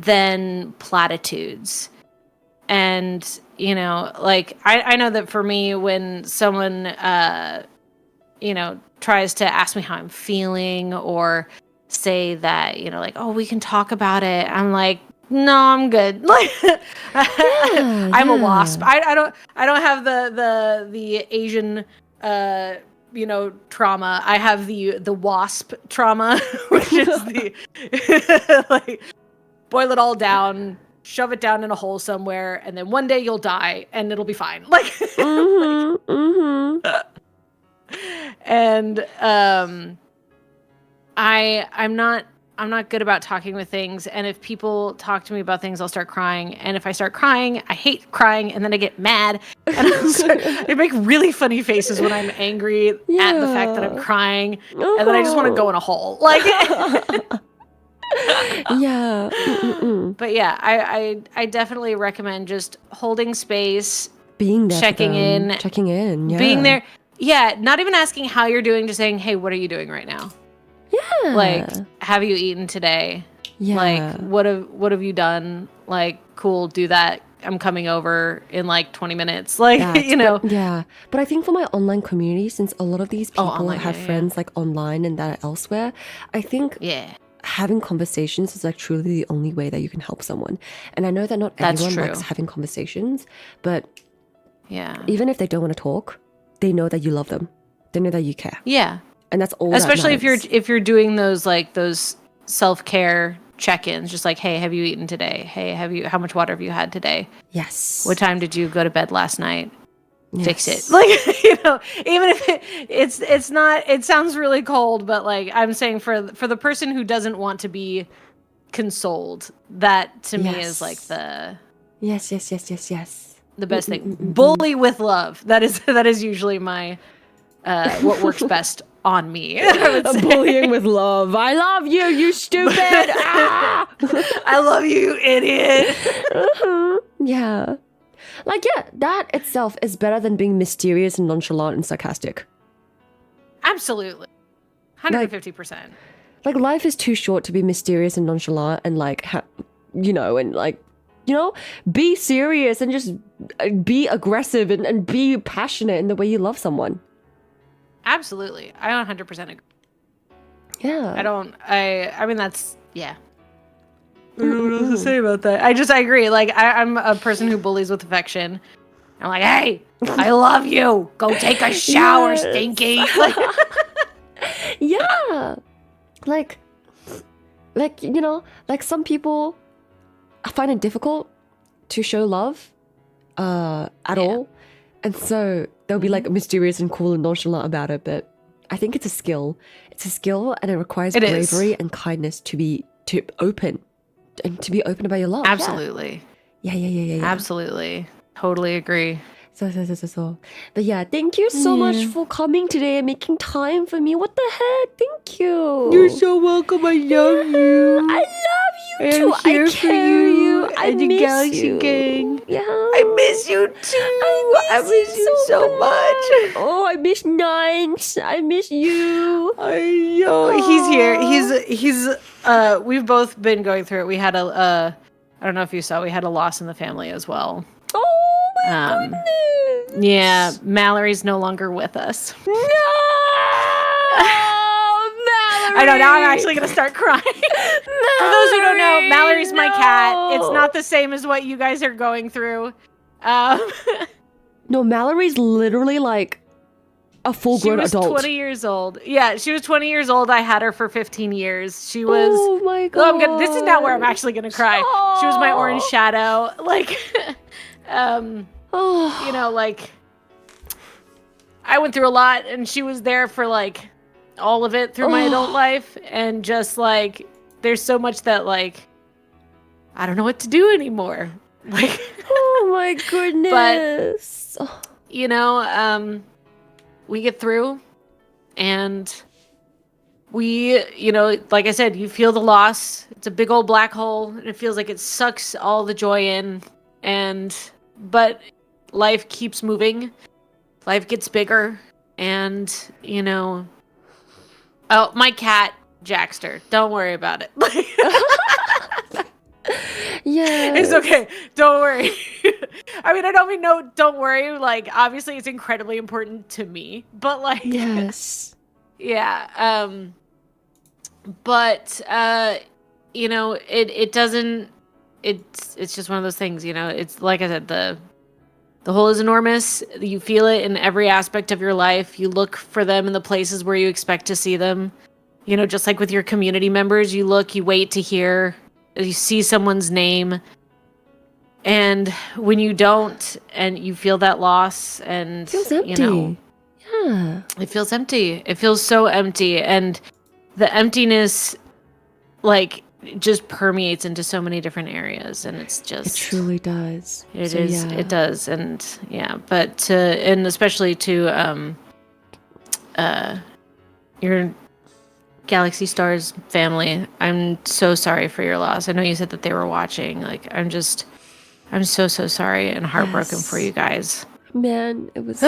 than platitudes. And, you know, like, I know that for me, when someone, you know, tries to ask me how I'm feeling or say that, you know, like, oh, we can talk about it, I'm like, no, I'm good. Like, I'm a wasp. I don't have the Asian, you know, trauma. I have the wasp trauma, which is the like, boil it all down, shove it down in a hole somewhere, and then one day you'll die and it'll be fine. Like, and I'm not good about talking with things, and if people talk to me about things, I'll start crying. And if I start crying, I hate crying, and then I get mad, and I make really funny faces when I'm angry at the fact that I'm crying, and then I just want to go in a hole. Like, yeah. But yeah, I definitely recommend just holding space, being there, checking in, yeah. being there. Yeah, not even asking how you're doing, just saying, hey, what are you doing right now? Yeah. Like, have you eaten today? Yeah. Like, what have you done? Like, cool, do that. I'm coming over in like 20 minutes. Like, you know. Yeah. But I think for my online community, since a lot of these people have friends like online and that are elsewhere, I think having conversations is like truly the only way that you can help someone. And I know that not everyone likes having conversations, but even if they don't want to talk, they know that you love them. They know that you care. Yeah. And that's all. Especially if you're doing those self-care check-ins, just like, hey, have you eaten today? Hey, how much water have you had today? Yes. What time did you go to bed last night? fix it. Yes. Like, even if it's not, it sounds really cold, but like I'm saying for the person who doesn't want to be consoled, that to me is like the Yes. the best thing. Bully with love. That is usually my what works best on me. I would say. Bullying with love. I love you, you stupid. Ah! I love you, you idiot. Yeah. Like, yeah, that itself is better than being mysterious and nonchalant and sarcastic. Absolutely. 150%. Like, life is too short to be mysterious and nonchalant and, like, be serious and just be aggressive and be passionate in the way you love someone. Absolutely. I 100% agree. Yeah. I mean, that's, yeah. I don't know what else to say about that. I agree. Like, I'm a person who bullies with affection. I'm like, hey, I love you. Go take a shower, Yes. Stinky. Like, Yeah. Like, some people find it difficult to show love at all. And so they'll be like mysterious and cool and nonchalant about it. But I think it's a skill. It's a skill, and it requires bravery and kindness to be open about your love. absolutely. Yeah. Absolutely. Totally agree. So. But yeah, thank you so much for coming today and making time for me. What the heck? Thank you. You're so welcome. I love you. I love you too. I carry you. I and the miss Galaxy you. Gang. Yeah. I miss you too. I miss you so much. Oh, I miss Nines. I miss you. I know. He's here. He's we've both been going through it. We had I don't know if you saw, we had a loss in the family as well. Oh my goodness. Yeah, Mallory's no longer with us. No, Mallory. I know, now I'm actually going to start crying. For those who don't know, Mallory's my cat. It's not the same as what you guys are going through. No, Mallory's literally like a full-grown adult. She was 20 years old. Yeah, she was 20 years old. I had her for 15 years. She was... Oh my god. Oh, this is now where I'm actually going to cry. She was my orange shadow. Like, you know, like, I went through a lot, and she was there for, like, all of it through my adult life. And just, like, there's so much that, like, I don't know what to do anymore. Like, oh my goodness. But, you know, we get through, and we, you know, like I said, you feel the loss. It's a big old black hole, and it feels like it sucks all the joy in. But life keeps moving. Life gets bigger, and, you know, oh, my cat, Jackster, don't worry about it. Yeah, it's okay. Don't worry. I mean, I don't mean no, don't worry. Like, obviously, it's incredibly important to me, but like, yes, yeah. But you know, it doesn't. It's just one of those things. You know, it's like I said, the hole is enormous. You feel it in every aspect of your life. You look for them in the places where you expect to see them. You know, just like with your community members, you look, you wait to hear. You see someone's name, and when you don't, and you feel that loss, and it feels empty. You know, yeah, it feels empty. It feels so empty, and the emptiness, like, just permeates into so many different areas, and it's just, it truly does. It does, and yeah, but and especially to your Galaxy Stars family, I'm so sorry for your loss. I know you said that they were watching. Like, I'm so sorry and heartbroken for you guys. Man, it was...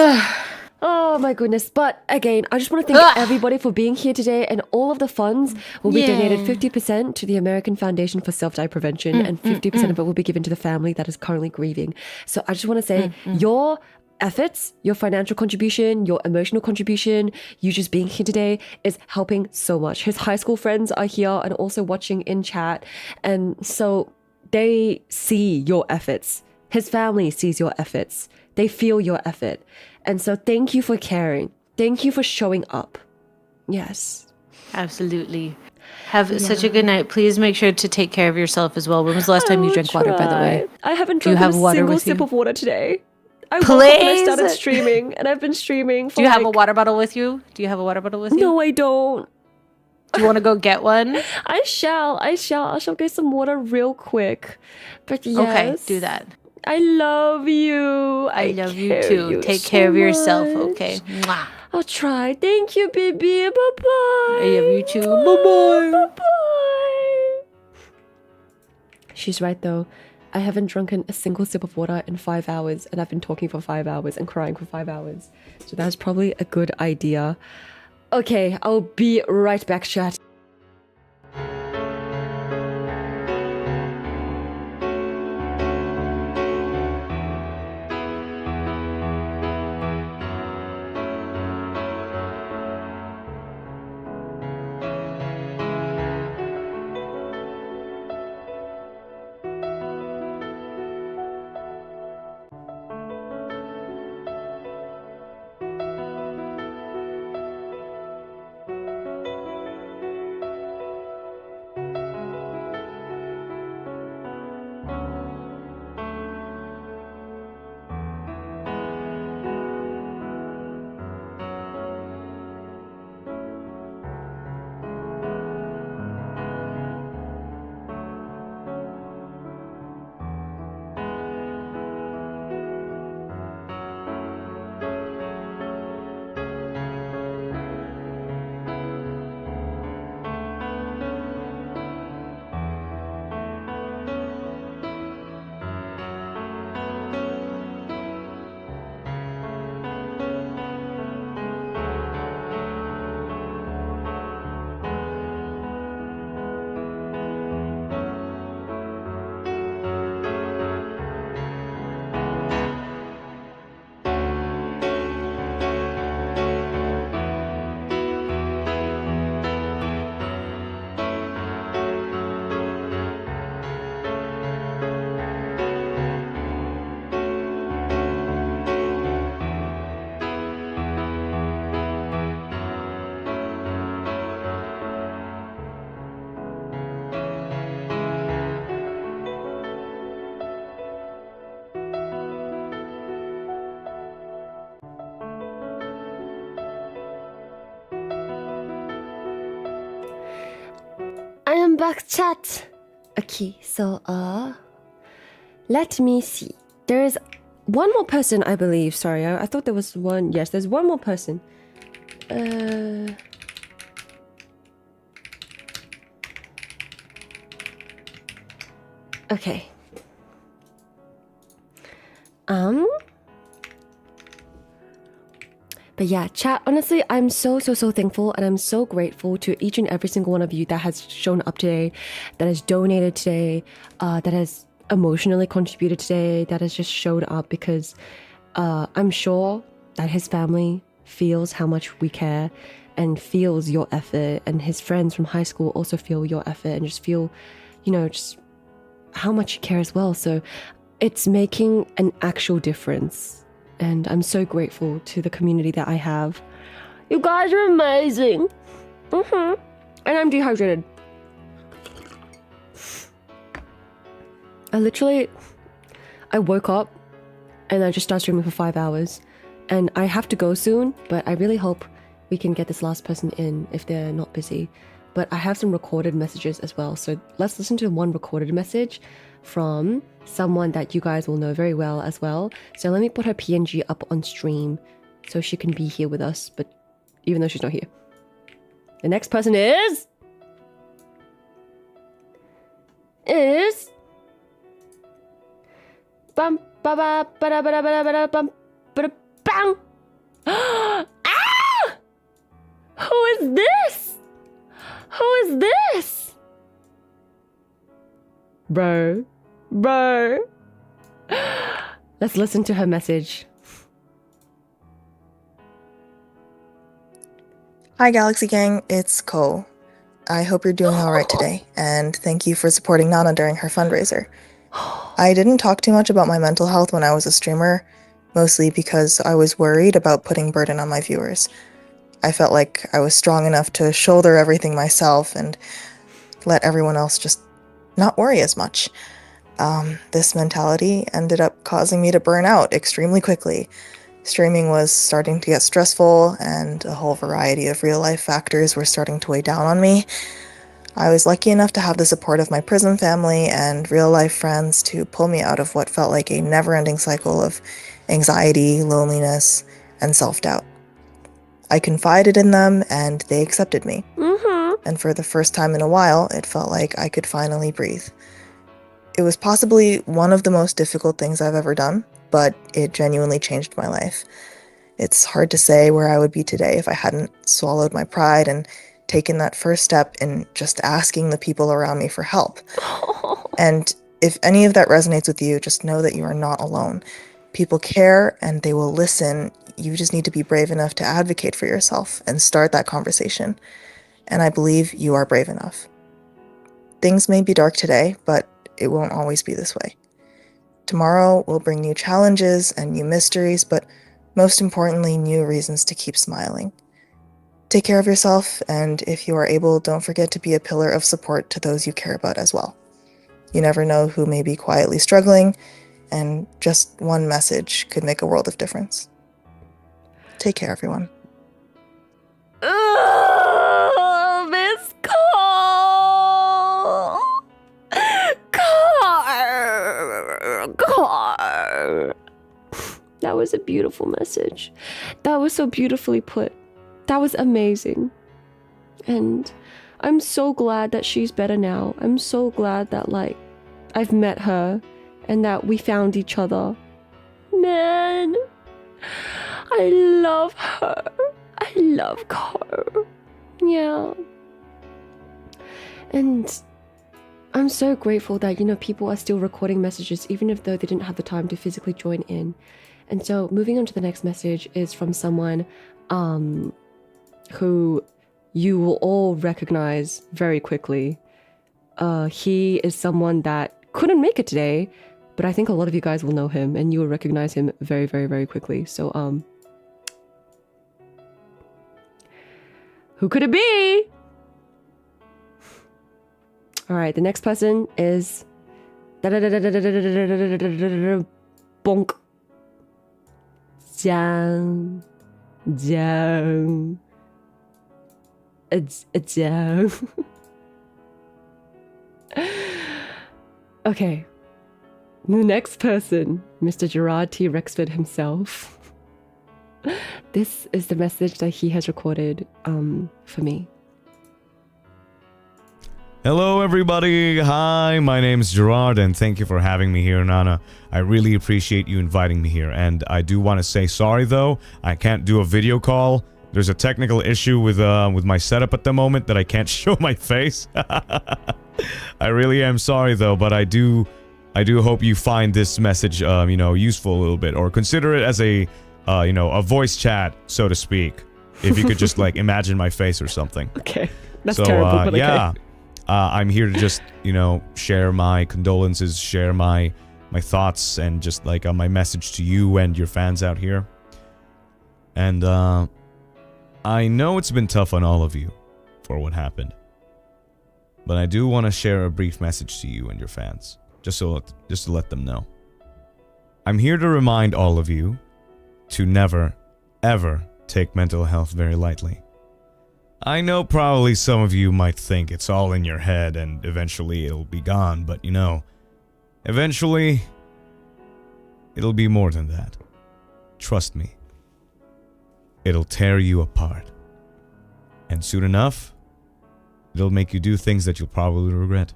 Oh my goodness. But again, I just want to thank everybody for being here today, and all of the funds will be donated 50% to the American Foundation for Self-Die Prevention, and 50% of it will be given to the family that is currently grieving. So I just want to say your efforts, your financial contribution, your emotional contribution, you just being here today is helping so much. His high school friends are here and also watching in chat, and so they see your efforts. His family sees your efforts. They feel your effort. And so thank you for caring. Thank you for showing up. Yes. Absolutely. Have such a good night. Please make sure to take care of yourself as well. When was the last time you drank water, by the way? I haven't drunk a single sip of water today. I woke up and I started Please? streaming, and I've been streaming for Do you have a like- water bottle with you? Do you have a water bottle with you? No, I don't. Do you want to go get one? I shall. I shall get some water real quick. But yes. Okay, do that. I love you. I love you care too. you Take so care of yourself, much. okay? Mwah. I'll try. Thank you, baby. Bye-bye. I love you too. Bye-bye. Bye-bye. She's right, though. I haven't drunken a single sip of water in 5 hours, and I've been talking for 5 hours and crying for 5 hours. So that's probably a good idea. Okay, I'll be right back, chat. I am back, chat. Okay, so let me see. There is one more person, I believe. Sorry, I thought there was one. Yes, there's one more person. Okay. But yeah, chat, honestly, I'm so thankful, and I'm so grateful to each and every single one of you that has shown up today, that has donated today, that has emotionally contributed today, that has just showed up, because I'm sure that his family feels how much we care and feels your effort, and his friends from high school also feel your effort and just feel, you know, just how much you care as well. So it's making an actual difference. And I'm so grateful to the community that I have. You guys are amazing. And I'm dehydrated. I woke up and I just started streaming for 5 hours. And I have to go soon, but I really hope we can get this last person in if they're not busy. But I have some recorded messages as well. So let's listen to one recorded message from someone that you guys will know very well as well. So let me put her PNG up on stream so she can be here with us, but even though she's not here. The next person is bum ba ba ba da ba da ba da ba da bum ba da bang. Ah! Who is this? Who is this? Bro. Let's listen to her message. Hi Galaxy Gang, it's Cole. I hope you're doing alright today, and thank you for supporting Nana during her fundraiser. I didn't talk too much about my mental health when I was a streamer, mostly because I was worried about putting burden on my viewers. I felt like I was strong enough to shoulder everything myself and let everyone else just not worry as much. This mentality ended up causing me to burn out extremely quickly. Streaming was starting to get stressful, and a whole variety of real-life factors were starting to weigh down on me. I was lucky enough to have the support of my prison family and real-life friends to pull me out of what felt like a never-ending cycle of anxiety, loneliness, and self-doubt. I confided in them, and they accepted me. And for the first time in a while, it felt like I could finally breathe. It was possibly one of the most difficult things I've ever done, but it genuinely changed my life. It's hard to say where I would be today if I hadn't swallowed my pride and taken that first step in just asking the people around me for help. And if any of that resonates with you, just know that you are not alone. People care and they will listen. You just need to be brave enough to advocate for yourself and start that conversation. And I believe you are brave enough. Things may be dark today, but it won't always be this way. Tomorrow will bring new challenges and new mysteries, but most importantly, new reasons to keep smiling. Take care of yourself, and if you are able, don't forget to be a pillar of support to those you care about as well. You never know who may be quietly struggling, and just one message could make a world of difference. Take care, everyone. Miss Cole! Car. That was a beautiful message. That was so beautifully put. That was amazing. And I'm so glad that she's better now. I'm so glad that, like, I've met her and that we found each other. Man, I love her. I love her. Yeah. And I'm so grateful that, you know, people are still recording messages even if though they didn't have the time to physically join in. And so moving on to the next message is from someone who you will all recognize very quickly. He is someone that couldn't make it today, but I think a lot of you guys will know him and you will recognize him very, very, very quickly. So, who could it be? All right, the next person is bonk. Jang. Okay. The next person, Mr. Gerard T. Rexford himself. This is the message that he has recorded for me. Hello everybody, hi, my name's Gerard and thank you for having me here, Nana. I really appreciate you inviting me here, and I do want to say sorry though, I can't do a video call. There's a technical issue with my setup at the moment that I can't show my face. I really am sorry though, but I do hope you find this message, you know, useful a little bit, or consider it as a, you know, a voice chat, so to speak. If you could just like imagine my face or something. Okay, that's so, terrible, but yeah. okay. I'm here to just, you know, share my condolences, share my thoughts, and just like my message to you and your fans out here. And I know it's been tough on all of you for what happened, but I do want to share a brief message to you and your fans, just to let them know. I'm here to remind all of you to never, ever take mental health very lightly. I know probably some of you might think it's all in your head and eventually it'll be gone, but you know, eventually it'll be more than that. Trust me. It'll tear you apart. And soon enough, it'll make you do things that you'll probably regret.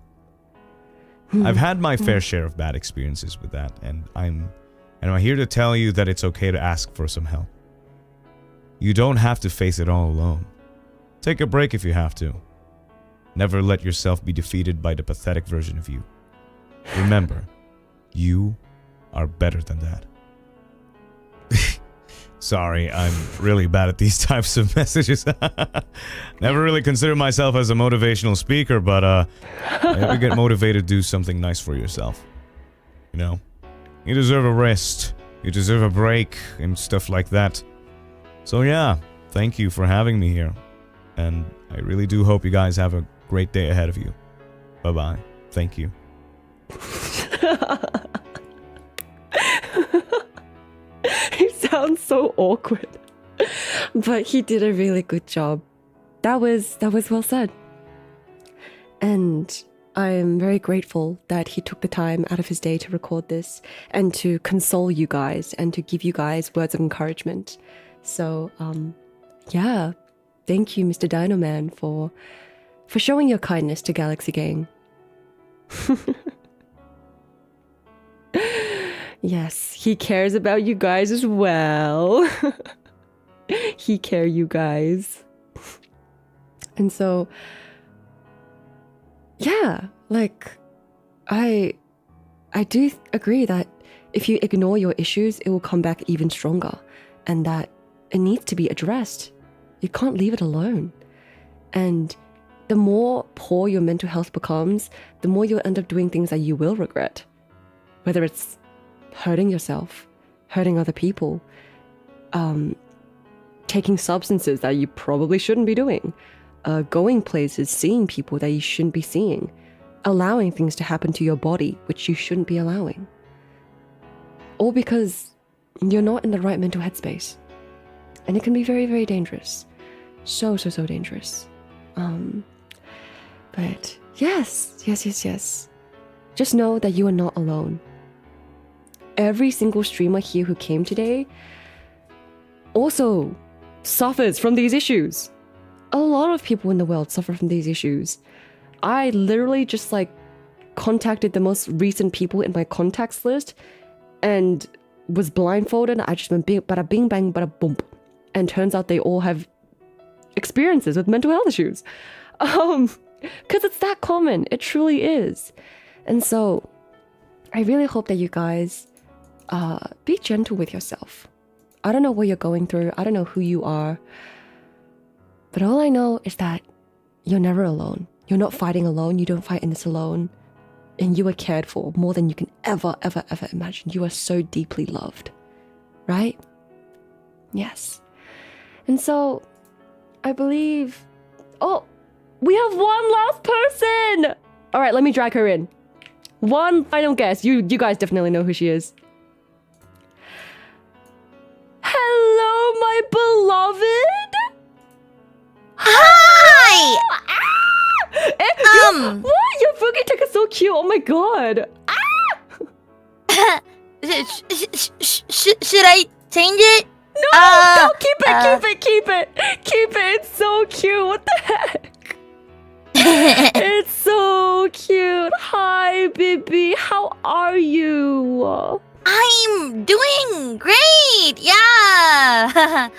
I've had my fair share of bad experiences with that, and I'm here to tell you that it's okay to ask for some help. You don't have to face it all alone. Take a break if you have to. Never let yourself be defeated by the pathetic version of you. Remember, you are better than that. Sorry, I'm really bad at these types of messages. Never really considered myself as a motivational speaker, but maybe get motivated to do something nice for yourself. You know? You deserve a rest. You deserve a break and stuff like that. So yeah, thank you for having me here. And I really do hope you guys have a great day ahead of you. Bye-bye. Thank you. He sounds so awkward. But he did a really good job. That was well said. And I am very grateful that he took the time out of his day to record this and to console you guys and to give you guys words of encouragement. So, yeah, thank you, Mr. Dino Man, for showing your kindness to Galaxy Gang. Yes, he cares about you guys as well. He care you guys. And so, yeah, like, I do agree that if you ignore your issues, it will come back even stronger, and that it needs to be addressed. You can't leave it alone. And the more poor your mental health becomes, the more you'll end up doing things that you will regret. Whether it's hurting yourself, hurting other people, taking substances that you probably shouldn't be doing, going places, seeing people that you shouldn't be seeing, allowing things to happen to your body which you shouldn't be allowing. All because you're not in the right mental headspace. And it can be very, very dangerous. So dangerous. But yes. Just know that you are not alone. Every single streamer here who came today also suffers from these issues. A lot of people in the world suffer from these issues. I literally just contacted the most recent people in my contacts list and was blindfolded. I just went bada bing bang bada boom. And turns out they all have experiences with mental health issues. Because it's that common. It truly is. And so I really hope that you guys be gentle with yourself. I don't know what you're going through. I don't know who you are. But all I know is that you're never alone. You're not fighting alone. You don't fight in this alone. And you are cared for more than you can ever imagine. You are so deeply loved. Right? Yes. And so, I believe... Oh! We have one last person! Alright, let me drag her in. One final guess. You guys definitely know who she is. Hello, my beloved! Hi! What? Your boogie tech is so cute. Oh my god. Should I change it? No, keep it. It's so cute. What the heck? It's so cute. Hi, baby. How are you? I'm doing great. Yeah.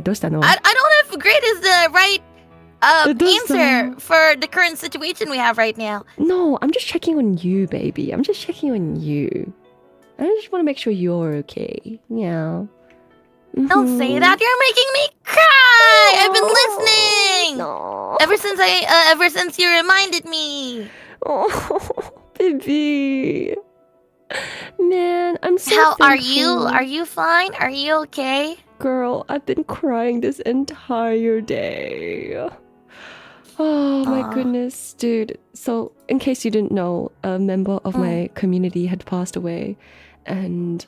どうしたの? I don't know if great is the right answer for the current situation we have right now. No, I'm just checking on you, baby. I'm just checking on you. I just want to make sure you're okay. Yeah. Don't say that. You're making me cry. I've been listening. No. Ever since you reminded me. Oh, baby. Man, I'm so How are thankful. you? Are you fine? Are you okay? Girl, I've been crying this entire day. Oh my goodness, dude. So, in case you didn't know, a member of my community had passed away, and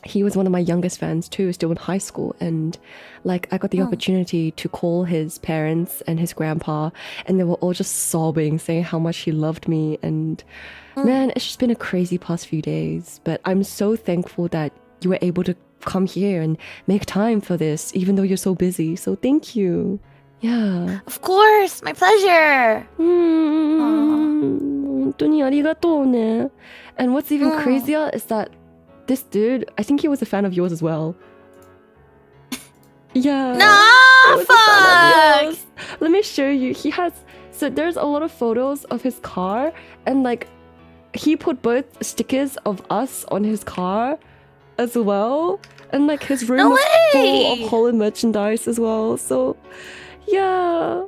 he was one of my youngest fans too, still in high school. And I got the opportunity to call his parents and his grandpa, and they were all just sobbing, saying how much he loved me. And man, it's just been a crazy past few days. But I'm so thankful that you were able to come here and make time for this, even though you're so busy. So thank you. Yeah. Of course, my pleasure. 本当にありがとうね. And what's even crazier is that this dude, I think he was a fan of yours as well. Yeah. No, fuck! Let me show you. He has... So there's a lot of photos of his car, and he put both stickers of us on his car as well. And his room was full of Holland merchandise as well. So, yeah.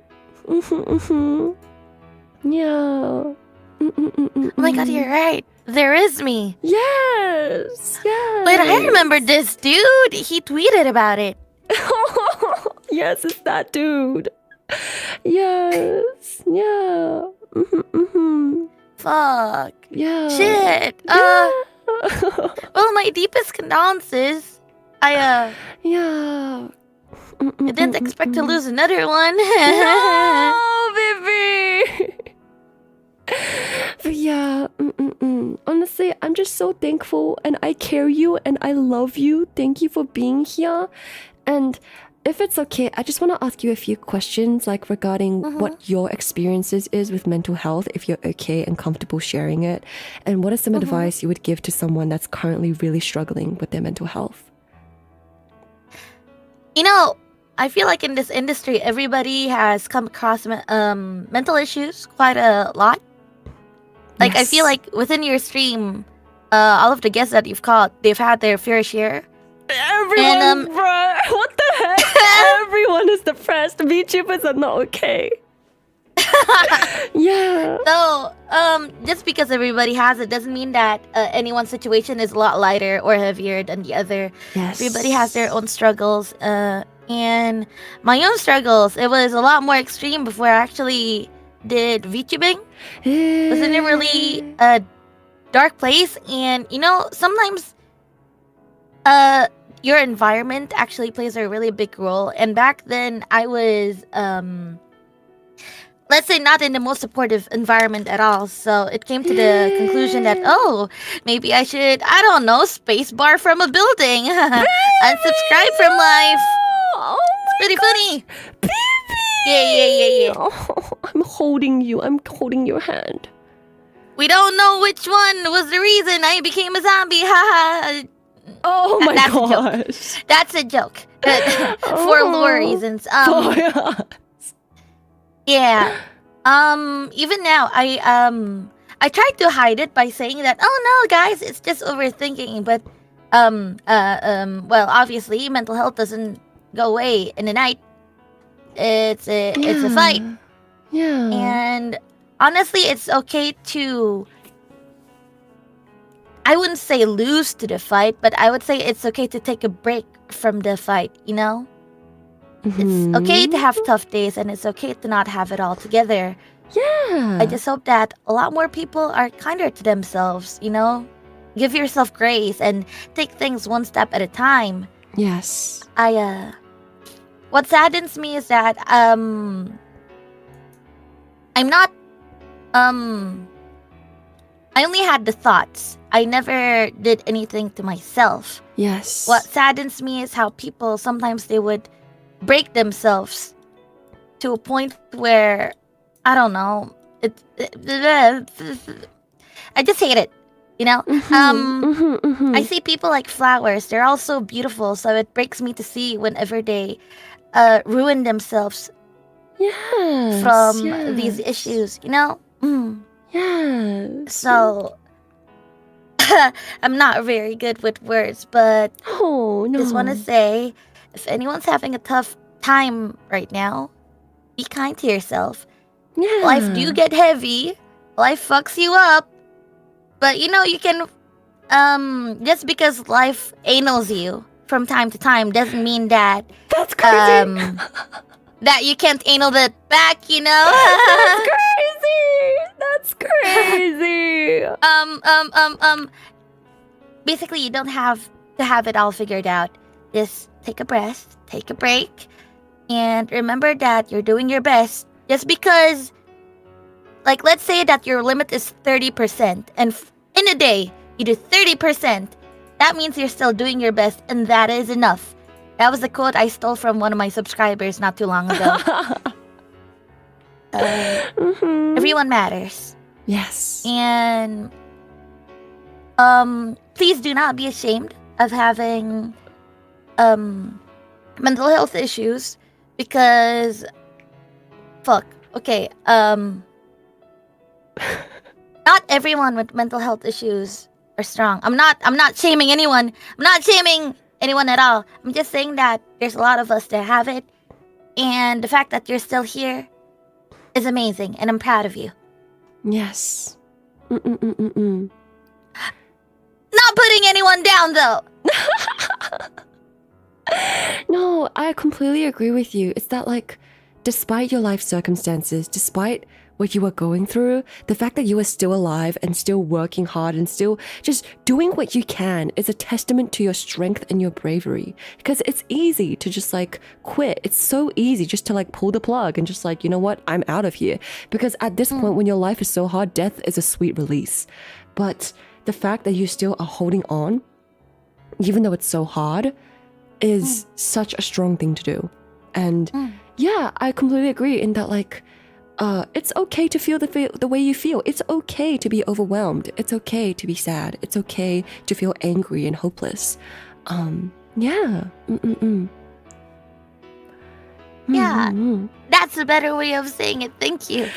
Yeah. Oh my god, you're right. There is me. Yes. Wait, I remember this dude. He tweeted about it. Yes, it's that dude. Yes. Yeah. Fuck. Yeah. Shit. Yeah. Well, my deepest condolences. I Yeah. didn't expect to lose another one. No, baby. But yeah, honestly, I'm just so thankful and I care you and I love you. Thank you for being here. And if it's okay, I just want to ask you a few questions like regarding what your experiences is with mental health, if you're okay and comfortable sharing it. And what is some advice you would give to someone that's currently really struggling with their mental health? You know, I feel like in this industry, everybody has come across mental issues quite a lot. Like, I feel like within your stream, all of the guests that you've caught, they've had their fair share. Everyone, bro, what the heck? Everyone is depressed. VTubers are not okay. Yeah. So, just because everybody has it doesn't mean that anyone's situation is a lot lighter or heavier than the other. Yes. Everybody has their own struggles. And my own struggles, it was a lot more extreme before I actually did VTubing. It was in a really dark place. And, you know, sometimes your environment actually plays a really big role. And back then, I was, let's say, not in the most supportive environment at all. So it came to the conclusion that, oh, maybe I should, I don't know, spacebar from a building, unsubscribe from life. Oh, it's pretty funny. Baby! Yeah. Oh, I'm holding you. I'm holding your hand. We don't know which one was the reason I became a zombie. Haha. Oh my That's gosh. That's a joke. For lore reasons. Yeah. Even now, I tried to hide it by saying that, oh no, guys, it's just overthinking. But well, obviously, mental health doesn't go away in the night. It's a fight. Yeah. And honestly, it's okay to, I wouldn't say lose to the fight, but I would say it's okay to take a break from the fight, you know? It's okay to have tough days and it's okay to not have it all together. Yeah. I just hope that a lot more people are kinder to themselves, you know? Give yourself grace and take things one step at a time. Yes. What saddens me is that, I'm not, I only had the thoughts. I never did anything to myself. Yes. What saddens me is how people, sometimes they would break themselves to a point where, I don't know, I just hate it, you know? I see people like flowers. They're all so beautiful, so it breaks me to see whenever they ruin themselves from these issues, you know? Yeah. So, I'm not very good with words, but just want to say, if anyone's having a tough time right now, be kind to yourself. Yeah. Life do get heavy. Life fucks you up. But, you know, you can, just because life anals you from time to time doesn't mean that... That's crazy! that you can't anal it back, you know? That's crazy! Basically, you don't have to have it all figured out. Just take a breath, take a break, and remember that you're doing your best. Just because, like, let's say that your limit is 30%, and in a day, you do 30%. That means you're still doing your best, and that is enough. That was the quote I stole from one of my subscribers not too long ago. Everyone matters. Yes. And please do not be ashamed of having mental health issues, because fuck, okay, not everyone with mental health issues are strong. I'm not shaming anyone. I'm not shaming anyone at all. I'm just saying that there's a lot of us that have it, and the fact that you're still here is amazing, and I'm proud of you. Yes. Not putting anyone down, though. No, I completely agree with you. It's that, like, despite your life circumstances, despite what you were going through, the fact that you are still alive and still working hard and still just doing what you can is a testament to your strength and your bravery. Because it's easy to just like quit. It's so easy just to like pull the plug and just like, you know what, I'm out of here. Because at this point, when your life is so hard, death is a sweet release. But the fact that you still are holding on, even though it's so hard, is such a strong thing to do. And yeah, I completely agree in that like, it's okay to feel the way you feel. It's okay to be overwhelmed. It's okay to be sad. It's okay to feel angry and hopeless. Yeah. Yeah, that's a better way of saying it. Thank you.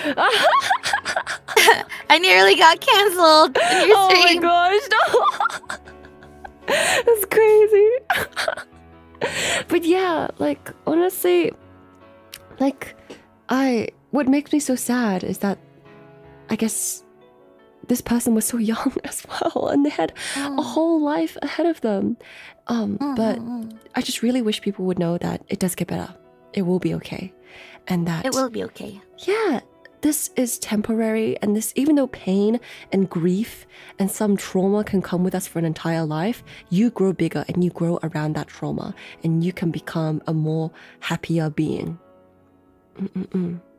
I nearly got canceled in your stream. Oh my gosh, no. That's crazy. But yeah, like honestly, like what makes me so sad is that I guess this person was so young as well and they had a whole life ahead of them. But I just really wish people would know that it does get better. It will be okay. And that It will be okay. yeah, this is temporary, and this, even though pain and grief and some trauma can come with us for an entire life, you grow bigger and you grow around that trauma and you can become a more happier being.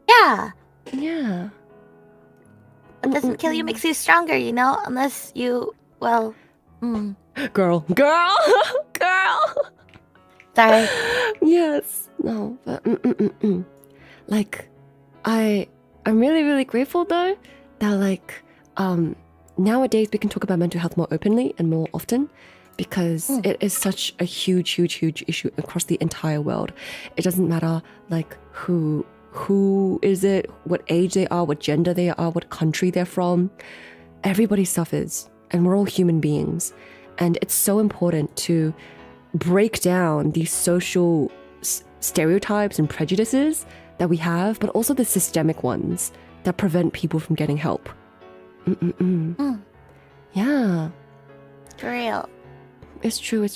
Yeah. Yeah. What doesn't kill you makes you stronger, you know? Unless you, well, Girl. Sorry. Yes. No, but like I'm really, really grateful though that like nowadays we can talk about mental health more openly and more often because it is such a huge issue across the entire world. It doesn't matter like who is it, what age they are, what gender they are, what country they're from. Everybody suffers and we're all human beings. And it's so important to break down these social stereotypes and prejudices that we have, but also the systemic ones that prevent people from getting help. Yeah. For real. It's true.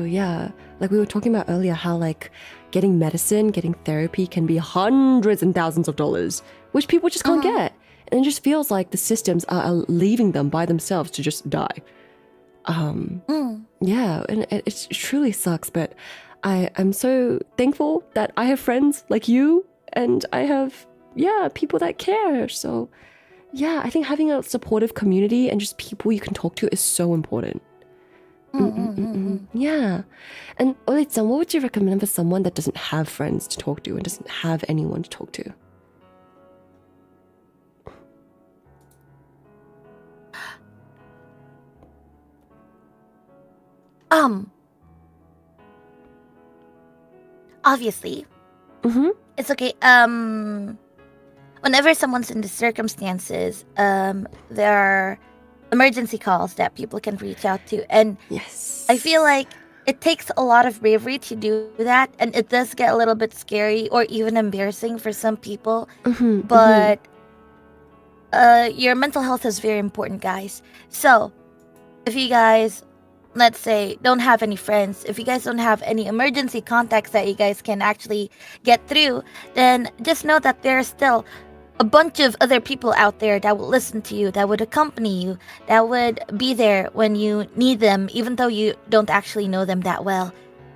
Yeah. Like we were talking about earlier, how like getting medicine, getting therapy can be hundreds and thousands of dollars, which people just can't get. And it just feels like the systems are leaving them by themselves to just die. Yeah, and it truly sucks, but I'm so thankful that I have friends like you and I have, people that care. So, yeah, I think having a supportive community and just people you can talk to is so important. Yeah. And Olitsan, what would you recommend for someone that doesn't have friends to talk to and doesn't have anyone to talk to? Obviously. It's okay. Whenever someone's in the circumstances, there are emergency calls that people can reach out to. And yes, I feel like it takes a lot of bravery to do that. And it does get a little bit scary or even embarrassing for some people. But your mental health is very important, guys. So if you guys, let's say, don't have any friends, if you guys don't have any emergency contacts that you guys can actually get through, then just know that there are still a bunch of other people out there that will listen to you, that would accompany you, that would be there when you need them, even though you don't actually know them that well.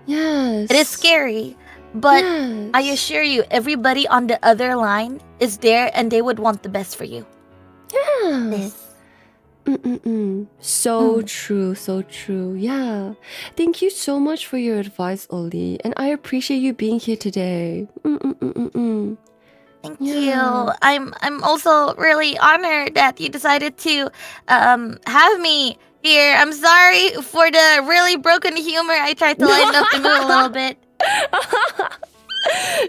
Yes. It is scary, but I assure you, everybody on the other line is there and they would want the best for you. Yeah. So true. Yeah. Thank you so much for your advice, Oli. And I appreciate you being here today. Thank you. I'm also really honored that you decided to have me here. I'm sorry for the really broken humor. I tried to lighten up the mood a little bit.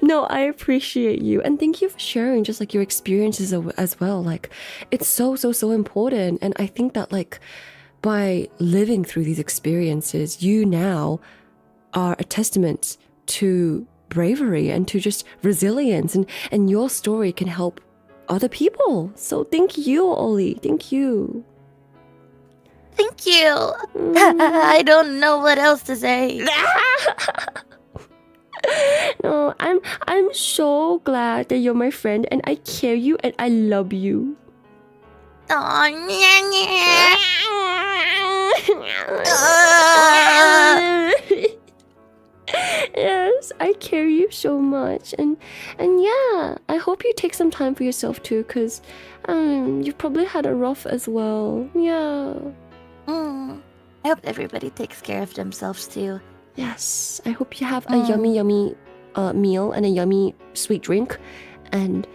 No, I appreciate you. And thank you for sharing just like your experiences as well. Like it's so important. And I think that like by living through these experiences, you now are a testament to bravery and to just resilience, and your story can help other people. So thank you, Oli. Thank you. Thank you. I don't know what else to say. No, I'm so glad that you're my friend and I care you and I love you. Yes, I care you so much, and yeah, I hope you take some time for yourself too, cause you've probably had a rough as well. Yeah. I hope everybody takes care of themselves too. Yes, I hope you have a yummy meal and a yummy sweet drink, and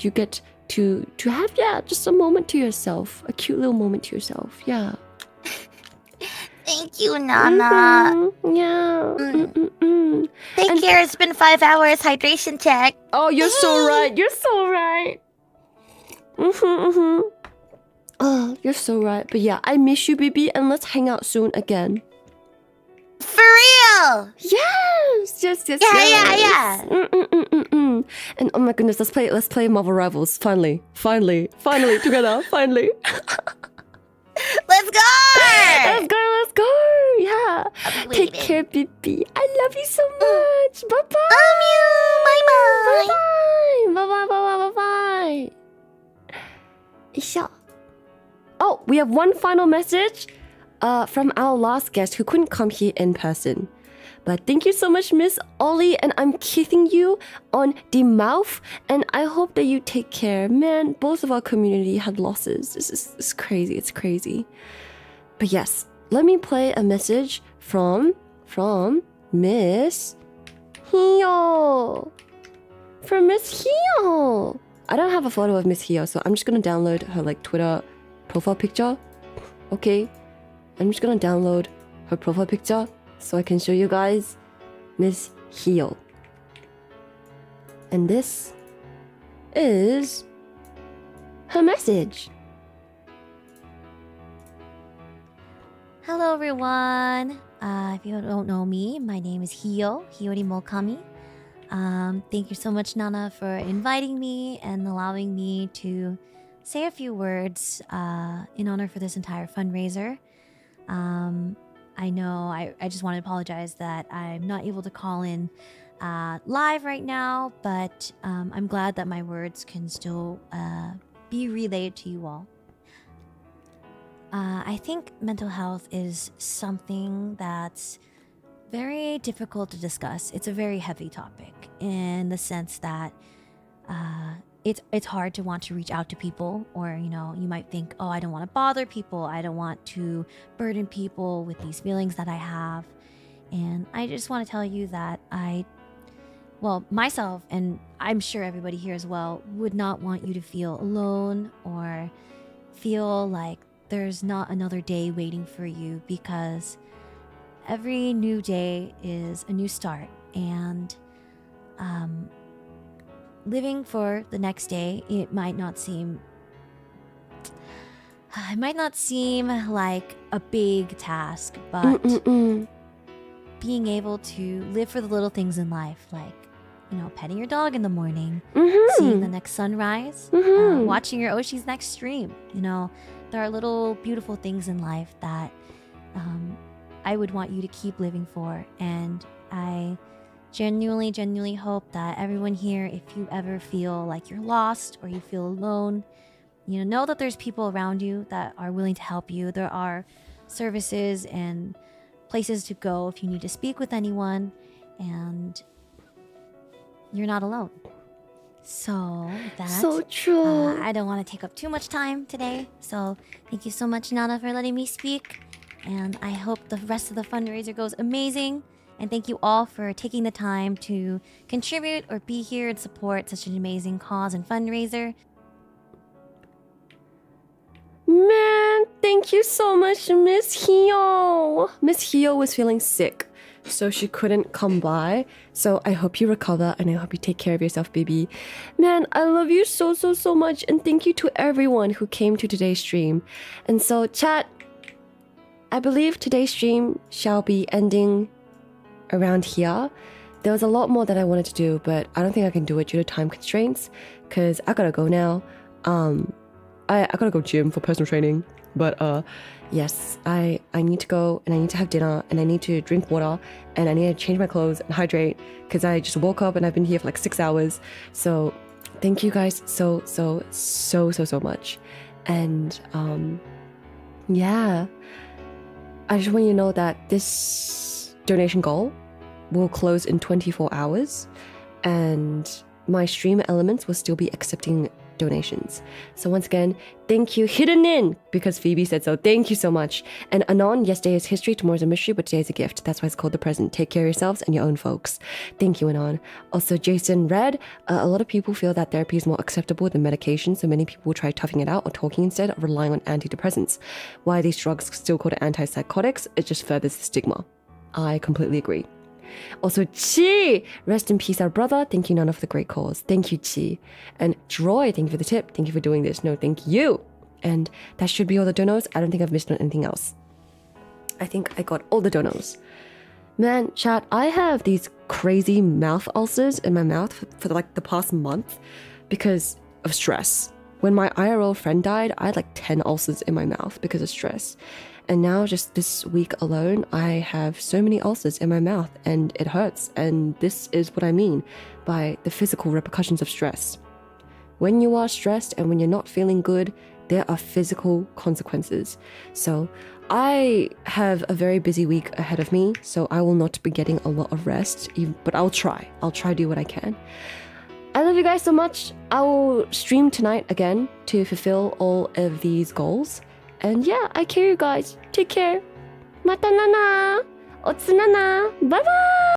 you get to have just a moment to yourself, a cute little moment to yourself. Yeah. Thank you, Nana. Yeah. Take care. It's been 5 hours. Hydration check. Oh, you're so right. You're so right. Oh, you're so right. But yeah, I miss you, baby, and let's hang out soon again. For real. Yes. Yeah. And oh my goodness, let's play Marvel Rivals. Finally, together. Finally. Let's go. Let's go. Yeah. Take care, baby. I love you so much. Bye bye. Bye bye. Oh, we have one final message from our last guest who couldn't come here in person. But thank you so much, Miss Ollie, and I'm kissing you on the mouth, and I hope that you take care. Man, both of our community had losses. It's crazy. It's crazy. But yes, let me play a message from Miss Hio. From Miss Hio. I don't have a photo of Miss Hio, so I'm just gonna download her Twitter profile picture. Okay, I'm just gonna download her profile picture so I can show you guys Miss Hio. And this is her message. Hello everyone. If you don't know me, my name is Hiyori Mokami. Thank you so much, Nana, for inviting me and allowing me to say a few words in honor for this entire fundraiser. I know I just want to apologize that I'm not able to call in live right now, but I'm glad that my words can still be relayed to you all. I think mental health is something that's very difficult to discuss. It's a very heavy topic in the sense that it's hard to want to reach out to people, or you might think, oh, I don't want to bother people, I don't want to burden people with these feelings that I have. And I just want to tell you that myself, and I'm sure everybody here as well, would not want you to feel alone or feel like there's not another day waiting for you, because every new day is a new start, and living for the next day, it might not seem like a big task, but being able to live for the little things in life, like petting your dog in the morning, seeing the next sunrise, watching your Oshi's next stream. There are little beautiful things in life that I would want you to keep living for. And I genuinely hope that everyone here, if you ever feel like you're lost or you feel alone, know that there's people around you that are willing to help you. There are services and places to go if you need to speak with anyone, and you're not alone. So that's so true. I don't want to take up too much time today, so thank you so much, Nana, for letting me speak, and I hope the rest of the fundraiser goes amazing. And thank you all for taking the time to contribute or be here and support such an amazing cause and fundraiser. Man, thank you so much, Miss Hio. Miss Hio was feeling sick, so she couldn't come by. So I hope you recover, and I hope you take care of yourself, baby. Man, I love you so much, and thank you to everyone who came to today's stream. And so, chat, I believe today's stream shall be ending around here. There was a lot more that I wanted to do, but I don't think I can do it due to time constraints, because I gotta go now. I gotta go gym for personal training. But yes, I need to go and I need to have dinner and I need to drink water and I need to change my clothes and hydrate because I just woke up and I've been here for like 6 hours. So thank you guys so much. And yeah, I just want you to know that this donation goal will close in 24 hours and my stream elements will still be accepting donations. So once again, thank you Hidden In, because Phoebe said so. Thank you so much. And Anon, yesterday is history, tomorrow's a mystery, but today's a gift. That's why it's called the present. Take care of yourselves and your own folks. Thank you, Anon. Also, Jason Red, a lot of people feel that therapy is more acceptable than medication, so many people will try toughing it out or talking instead of relying on antidepressants. Why are these drugs still called antipsychotics? It just furthers the stigma. I completely agree. Also, Chi, rest in peace, our brother. Thank you, Nana, for the great cause. Thank you, Chi. And Troy, thank you for the tip. Thank you for doing this. No, thank you. And that should be all the donos. I don't think I've missed on anything else. I think I got all the donos. Man, chat, I have these crazy mouth ulcers in my mouth for like the past month because of stress. When my IRL friend died, I had like 10 ulcers in my mouth because of stress. And now just this week alone, I have so many ulcers in my mouth and it hurts. And this is what I mean by the physical repercussions of stress. When you are stressed and when you're not feeling good, there are physical consequences. So I have a very busy week ahead of me, so I will not be getting a lot of rest, but I'll try. I'll try to do what I can. I love you guys so much. I will stream tonight again to fulfill all of these goals. And yeah, I care you guys. Take care. Mata nana. Otsu nana. Bye bye.